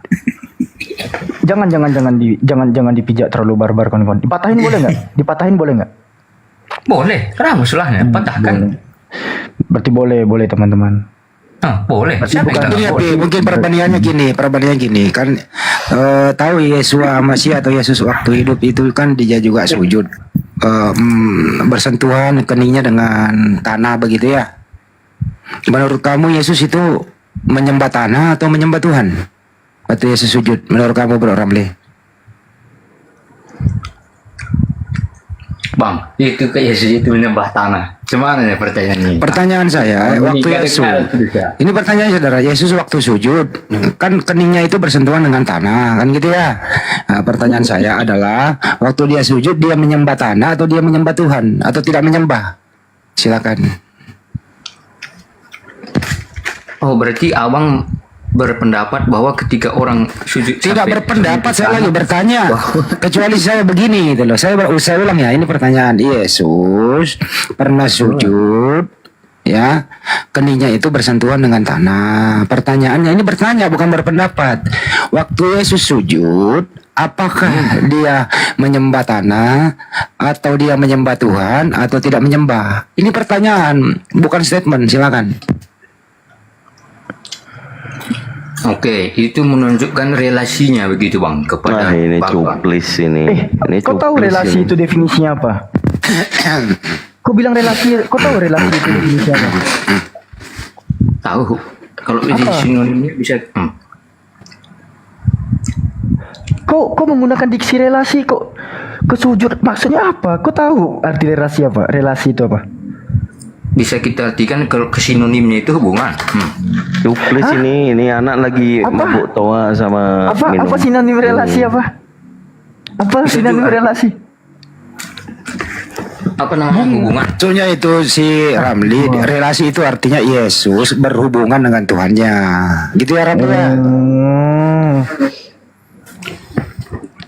Jangan dipijak terlalu barbar kawan-kawan. Dipatahin boleh nggak? Boleh. Kenapa masalahnya? Patahkan. Berarti boleh teman-teman. Boleh. Mungkin perbandingannya gini kan tahu Yesus Masih atau Yesus waktu hidup itu kan dia juga sujud bersentuhan keningnya dengan tanah begitu ya. Menurut kamu Yesus itu menyembah tanah atau menyembah Tuhan waktu Yesus sujud? Menurut kamu Bro Ramli? Bang, itu kayak Yesus itu menyembah tanah. Gimana ya pertanyaannya? Pertanyaan saya waktu Yesus. Ini pertanyaan saudara, Yesus waktu sujud kan keningnya itu bersentuhan dengan tanah, kan gitu ya. Nah, pertanyaan saya adalah waktu dia sujud dia menyembah tanah atau dia menyembah Tuhan atau tidak menyembah? Silakan. Oh, berarti abang berpendapat bahwa ketika orang sujud tidak berpendapat, saya lagi bertanya. Kecuali saya begini gitu loh. Saya ulang ya, ini pertanyaan. Yesus pernah sujud ya, keningnya itu bersentuhan dengan tanah. Pertanyaannya ini bertanya bukan berpendapat. Waktu Yesus sujud, apakah dia menyembah tanah atau dia menyembah Tuhan atau tidak menyembah? Ini pertanyaan, bukan statement. Silakan. Oke, itu menunjukkan relasinya begitu bang kepada Nah ini Bapak. cuplis ini. Ini Kau tahu cuplis relasi ini. itu definisinya apa? Kau bilang relasi, kau tahu relasi itu definisinya apa? Tahu. Kalau di Apa? sinonimnya bisa. Kau menggunakan diksi relasi, kok kesujud maksudnya apa? Kau tahu arti relasi apa? Relasi itu apa? Bisa kita artikan kalau ke sinonimnya itu hubungan. Cuplis ini anak lagi mabuk toa sama minum. Apa sinonim relasi apa? Apa sinonim relasi? Apa namanya hubungan? Maksudnya itu si Ramli, relasi itu artinya Yesus berhubungan dengan Tuhannya. Gitu ya Ramli ya?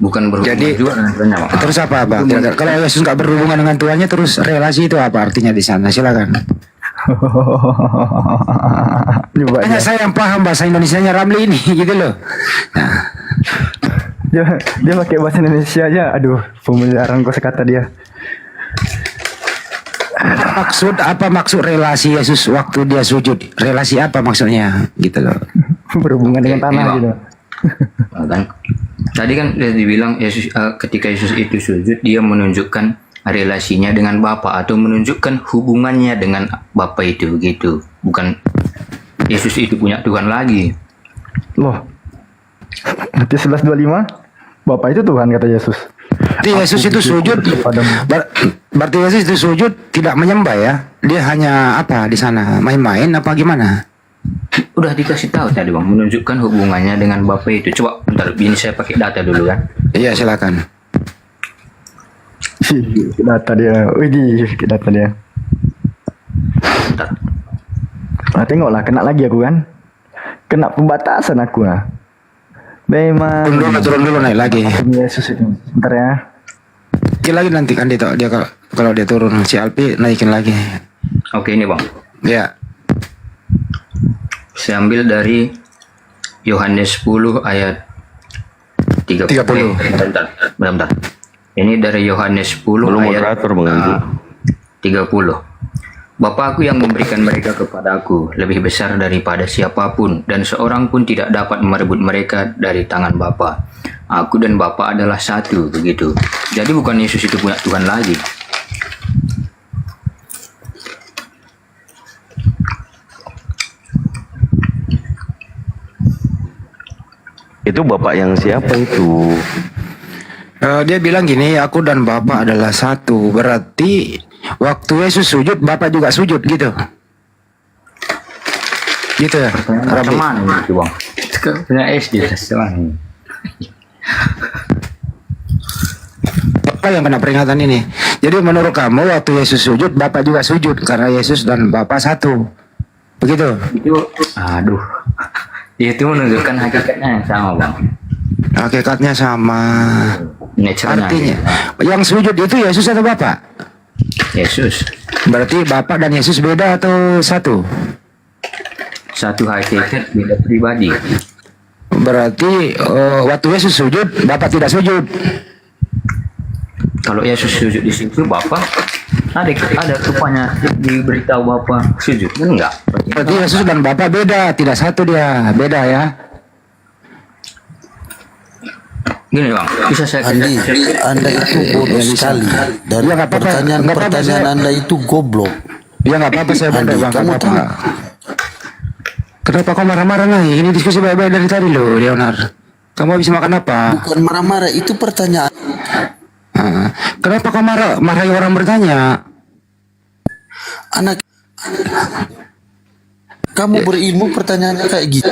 Bukan berhubungan juga dengan Tuhannya, Pak. Terus apa Bang? Kira-kira kalau Yesus nggak berhubungan dengan Tuhannya, terus relasi itu apa artinya di sana? Silakan. Hanya saya yang paham bahasa Indonesianya Ramli ini gitu loh. Dia pakai bahasa Indonesia aja. Aduh, pemeliharaan kosakata dia. Apa maksud relasi Yesus waktu dia sujud? Relasi apa maksudnya? Gitu loh. Berhubungan dengan tanah gitu. Kan? Tadi kan sudah dibilang Yesus ketika Yesus itu sujud dia menunjukkan relasinya dengan Bapa atau menunjukkan hubungannya dengan Bapa itu begitu. Bukan Yesus itu punya Tuhan lagi. Loh. Nanti 11:25 Bapak itu Tuhan kata Yesus. Berarti Yesus itu sujud. Berarti Yesus itu sujud tidak menyembah ya? Dia hanya apa di sana? Main-main apa gimana? Udah dikasih tahu tadi bang, menunjukkan hubungannya dengan Bapa itu. Coba bentar, ini saya pakai data dulu kan. Iya silakan. Data dia, data dia. Nah, tengoklah, kena lagi aku kan. Kena pembatasan aku lah. Memang. Turun dulu naik lagi. Yesus itu. Bentar ya. Naikin lagi nanti kan dia kalau dia turun si Alpi naikin lagi. Oke ini bang. Ya. Saya ambil dari Yohanes 10 ayat 30. Bentar. Ini dari Yohanes 10 Belum ayat moderator, Bang Andi. 30. Bapakku yang memberikan mereka kepadaku lebih besar daripada siapapun, dan seorang pun tidak dapat merebut mereka dari tangan Bapa. Aku dan Bapa adalah satu, begitu. Jadi bukan Yesus itu punya Tuhan lagi. Itu bapak yang siapa itu? Dia bilang gini, aku dan Bapak adalah satu. Berarti waktu Yesus sujud, Bapak juga sujud gitu. Gitu ya? Macam mana itu bang? Punya SD selama. Bapak yang kena peringatan ini. Jadi menurut kamu waktu Yesus sujud, Bapak juga sujud karena Yesus dan Bapak satu. Begitu? Itu, aduh. Itu menunjukkan hakikatnya yang sama bang. Hakikatnya sama. Artinya yang sujud itu Yesus atau Bapak? Yesus. Berarti Bapak dan Yesus beda atau satu? Satu hakikat, beda pribadi. Berarti waktu Yesus sujud, Bapak tidak sujud. Kalau Yesus sujud di situ, Bapak ada rupanya diberitahu Bapak sujud, kan enggak? Berarti Yesus dan Bapak beda, tidak satu dia, beda ya. Gini bang, bisa saya Andi, Anda itu bodoh sekali. Dan pertanyaan Anda itu goblok. Ya nggak apa-apa saya bodoh bang, kamu tahu. Kenapa kau marah-marah nih? Ini diskusi baik-baik dari tadi loh, Leonard. Kamu habis makan apa? Bukan marah-marah, itu pertanyaan. Kenapa kau marahi orang bertanya? Anak, kamu berilmu pertanyaannya kayak gitu.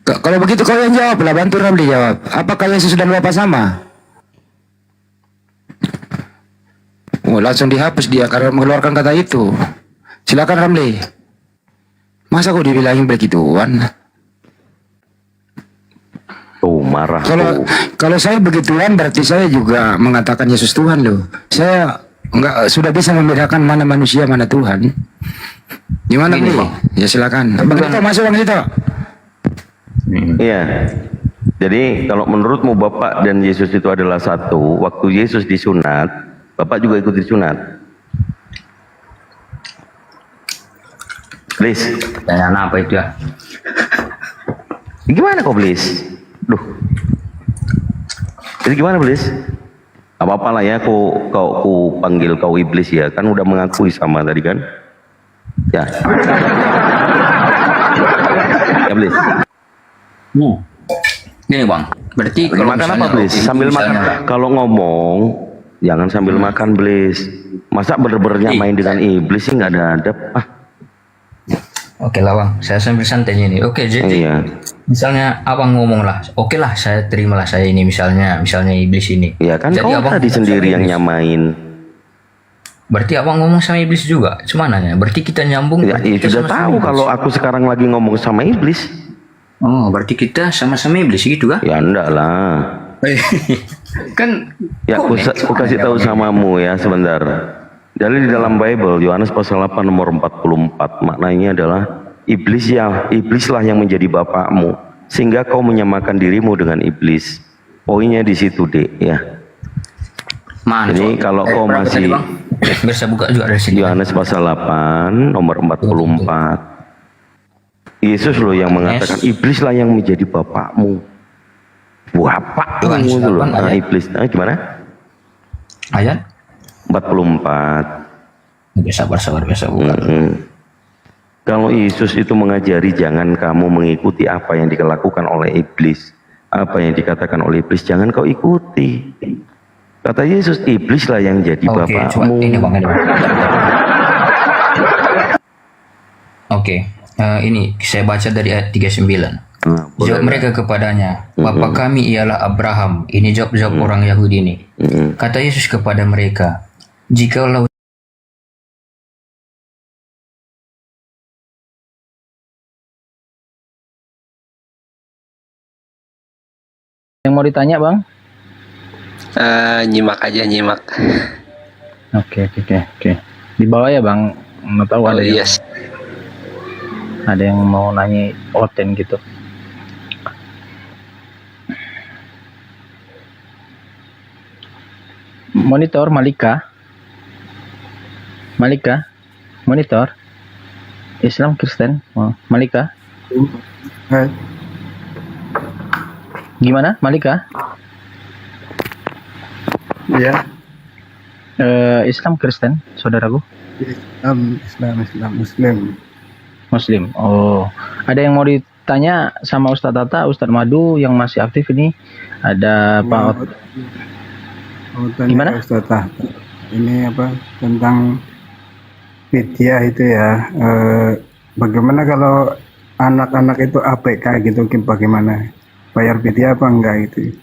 Kalau begitu kau yang jawab lah, bantu Ramli jawab. Apakah Yesus dan Bapak sama? Oh, langsung dihapus dia karena mengeluarkan kata itu. Silakan Ramli. Masa kok dibilangin begituan? Oh, marah. Kalau saya begituan berarti saya juga mengatakan Yesus Tuhan loh. Saya sudah bisa membedakan mana manusia mana Tuhan. Gimana nih? Ya silakan. Bang Dito masuk Bang Dito. Iya. Jadi kalau menurutmu Bapak dan Yesus itu adalah satu, waktu Yesus disunat, Bapak juga ikut disunat. Please. Pertanyaan apa itu ya? Gimana kau Blis? Duh. Jadi gimana Blis? Apa-apa lah ya, ku panggil kau iblis ya, kan udah mengakui sama tadi kan? Ya. Ya Blis. Gini bang, berarti Lagi makan apa Blis? Sambil makan. Kalau ngomong, jangan sambil makan Blis. Masa bener-benernya main dengan iblis sih nggak ada adab. Oke lah bang, saya sambil santai ini. Oke, jadi misalnya abang ngomong lah, oke lah saya terimalah saya ini misalnya iblis ini. Ya kan Jadi kau abang tadi ngomong sendiri sama yang iblis. nyamain. Berarti abang ngomong sama iblis juga, cuman ya? Berarti kita nyambung. Ya, berarti ya kita sudah sama-sama tahu iblis. kalau aku sekarang lagi ngomong sama iblis. Oh, berarti kita sama-sama iblis gitu kah? Ya enggak lah. Kan Ya aku kasih tahu samamu ya sebentar. Jadi di dalam Bible Yohanes pasal 8 nomor 44 maknanya adalah iblislah yang menjadi bapakmu sehingga kau menyamakan dirimu dengan iblis. Poinnya di situ Dek ya. Jadi kalau kau masih bisa buka juga dari sini. Yohanes pasal 8 nomor 44. Yesus loh yang mengatakan iblislah yang menjadi bapakmu. Bapakmu itu loh. Nah, iblis. Nah, gimana? Ayat 44. Oke, sabar biasa buka. Kalau Yesus itu mengajari jangan kamu mengikuti apa yang dilakukan oleh iblis, apa yang dikatakan oleh iblis jangan kau ikuti. Kata Yesus, iblislah yang jadi bapakmu. Ini bang, Oke, ini saya baca dari ayat 39. Jawab mereka kepadanya, Bapa kami ialah Abraham. Ini jawab orang Yahudi ini. Kata Yesus kepada mereka, jikalau Yang mau ditanya bang? Nyimak aja nyimak. Oke. Di bawah ya bang. Nggak tahu ada yang ada yang mau nanya oten gitu. Monitor Malika, monitor Islam Kristen, Malika. Gimana Malika? Ya. Islam Kristen, saudaraku. Muslim. Muslim. Oh, ada yang mau ditanya sama Ustadz Tata, Ustadz Madu yang masih aktif ini. Ada Pak. Gimana? Ustadz Tata. Ini apa tentang fidyah itu ya. Bagaimana kalau anak-anak itu APK gitu, bagaimana? Bayar fidyah apa enggak itu?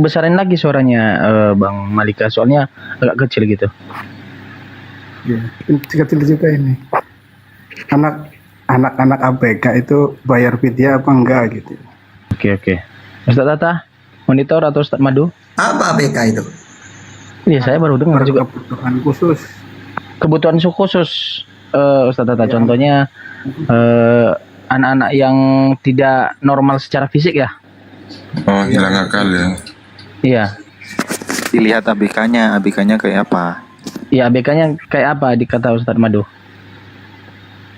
Besarin lagi suaranya Bang Malika, soalnya agak kecil gitu. Ya, kecil juga ini. Anak-anak APK itu bayar fidyah apa enggak gitu. Oke. Ustadz Tata, monitor atau Ustadz Madu? Apa APK itu? Iya, saya baru dengar juga. Kebutuhan khusus. Kebutuhan khusus, Ustadz Tata. Contohnya anak-anak yang tidak normal secara fisik ya. Oh, hilang akal ya. Iya. Dilihat ABK-nya kayak apa? Iya, ABK-nya kayak apa dikata Ustadz Madu?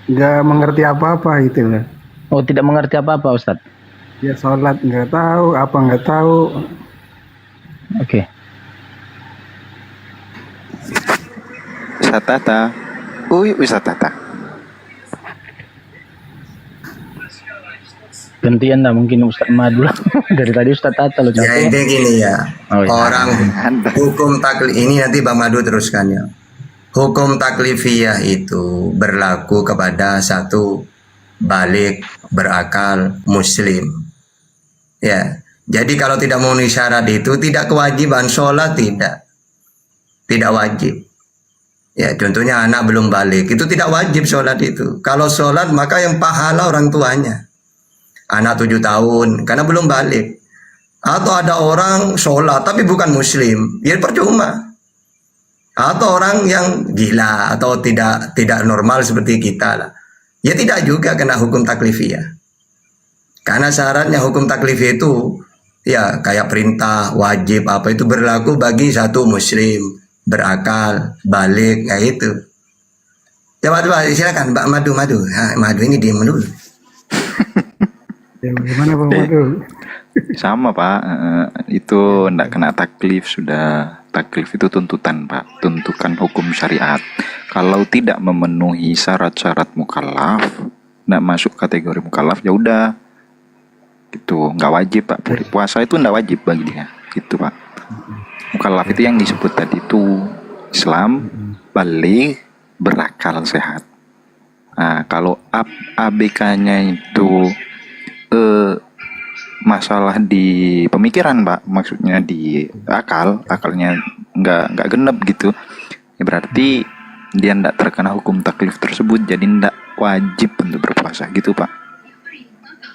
Nggak mengerti apa-apa itu lah. Oh, tidak mengerti apa-apa Ustadz? Ya sholat nggak tahu, apa nggak tahu. Oke. Ustadz Tata. Ustadz Tata. Gantian lah mungkin Ustadz Madu lah. Dari tadi Ustadz Tata loh. Ya ini gini ya. Oh, iya. Orang hukum taklif ini nanti Bang Madu teruskan ya. Hukum taklifiyah itu berlaku kepada satu balik berakal muslim. Ya. Jadi kalau tidak memenuhi syarat itu tidak kewajiban sholat, tidak wajib. Ya, contohnya anak belum balik itu tidak wajib sholat itu. Kalau sholat maka yang pahala orang tuanya. Anak 7 tahun karena belum balik. Atau ada orang sholat tapi bukan muslim, ya percuma. Atau orang yang gila atau tidak normal seperti kita lah, ya tidak juga kena hukum taklifiyah. Karena syaratnya hukum taklifiyah itu ya kayak perintah, wajib apa itu berlaku bagi satu muslim berakal, balik, kayak itu. Coba silakan Mbak Madu. Madu ini diem dulu. Ya, gimana Bang Wadul? Sama Pak, itu ndak kena taklif sudah. Taklif itu tuntutan Pak, tuntutan hukum syariat. Kalau tidak memenuhi syarat-syarat mukallaf, ndak masuk kategori mukallaf, ya udah, gitu, nggak wajib Pak. Puasa itu ndak wajib bagi dia, gitu Pak. Mukallaf itu yang disebut tadi itu Islam, balik, berakal sehat. Nah, kalau ABK-nya itu masalah di pemikiran Pak, maksudnya di akalnya nggak genep gitu, ya berarti dia ndak terkena hukum taklif tersebut, jadi ndak wajib untuk berpuasa gitu Pak.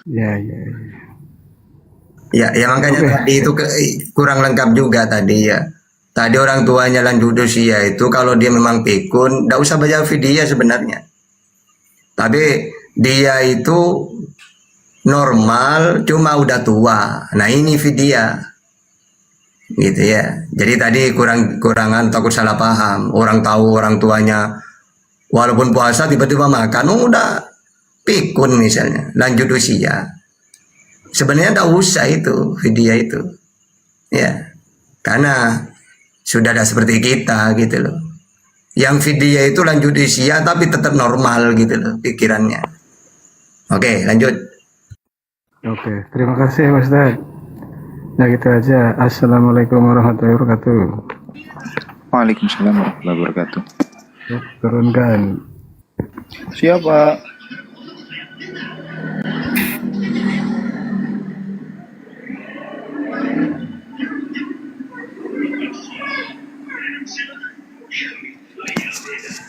Ya. Ya makanya tadi itu kurang lengkap juga tadi ya. Tadi orang tuanya lanjut usia itu kalau dia memang pikun, ndak usah bayar fidyah sebenarnya. Tapi dia itu normal, cuma udah tua. Nah ini fidyah, gitu ya. Jadi tadi kurangan takut salah paham. Orang tahu orang tuanya walaupun puasa tiba-tiba makan, udah pikun misalnya, lanjut usia. Sebenarnya tak usah itu fidyah itu, ya, karena sudah ada seperti kita gitu loh. Yang fidyah itu lanjut usia tapi tetap normal gitu loh pikirannya. Oke, lanjut. Oke, terima kasih Mas Ustaz. Nah gitu aja. Assalamualaikum warahmatullahi wabarakatuh. Waalaikumsalam warahmatullahi wabarakatuh. Turunkan. Siapa?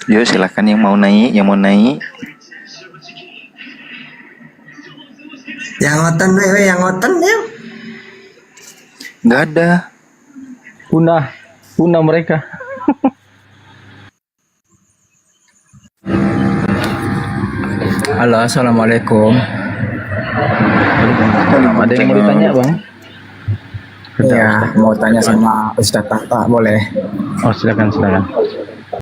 Yo silakan yang mau naik. Yang ngoten ya. Nggak ada. Punah mereka. Halo, assalamualaikum. Ada yang mau ditanya Bang? Ya, mau tanya sama Ustaz Tata, boleh? Oh silakan.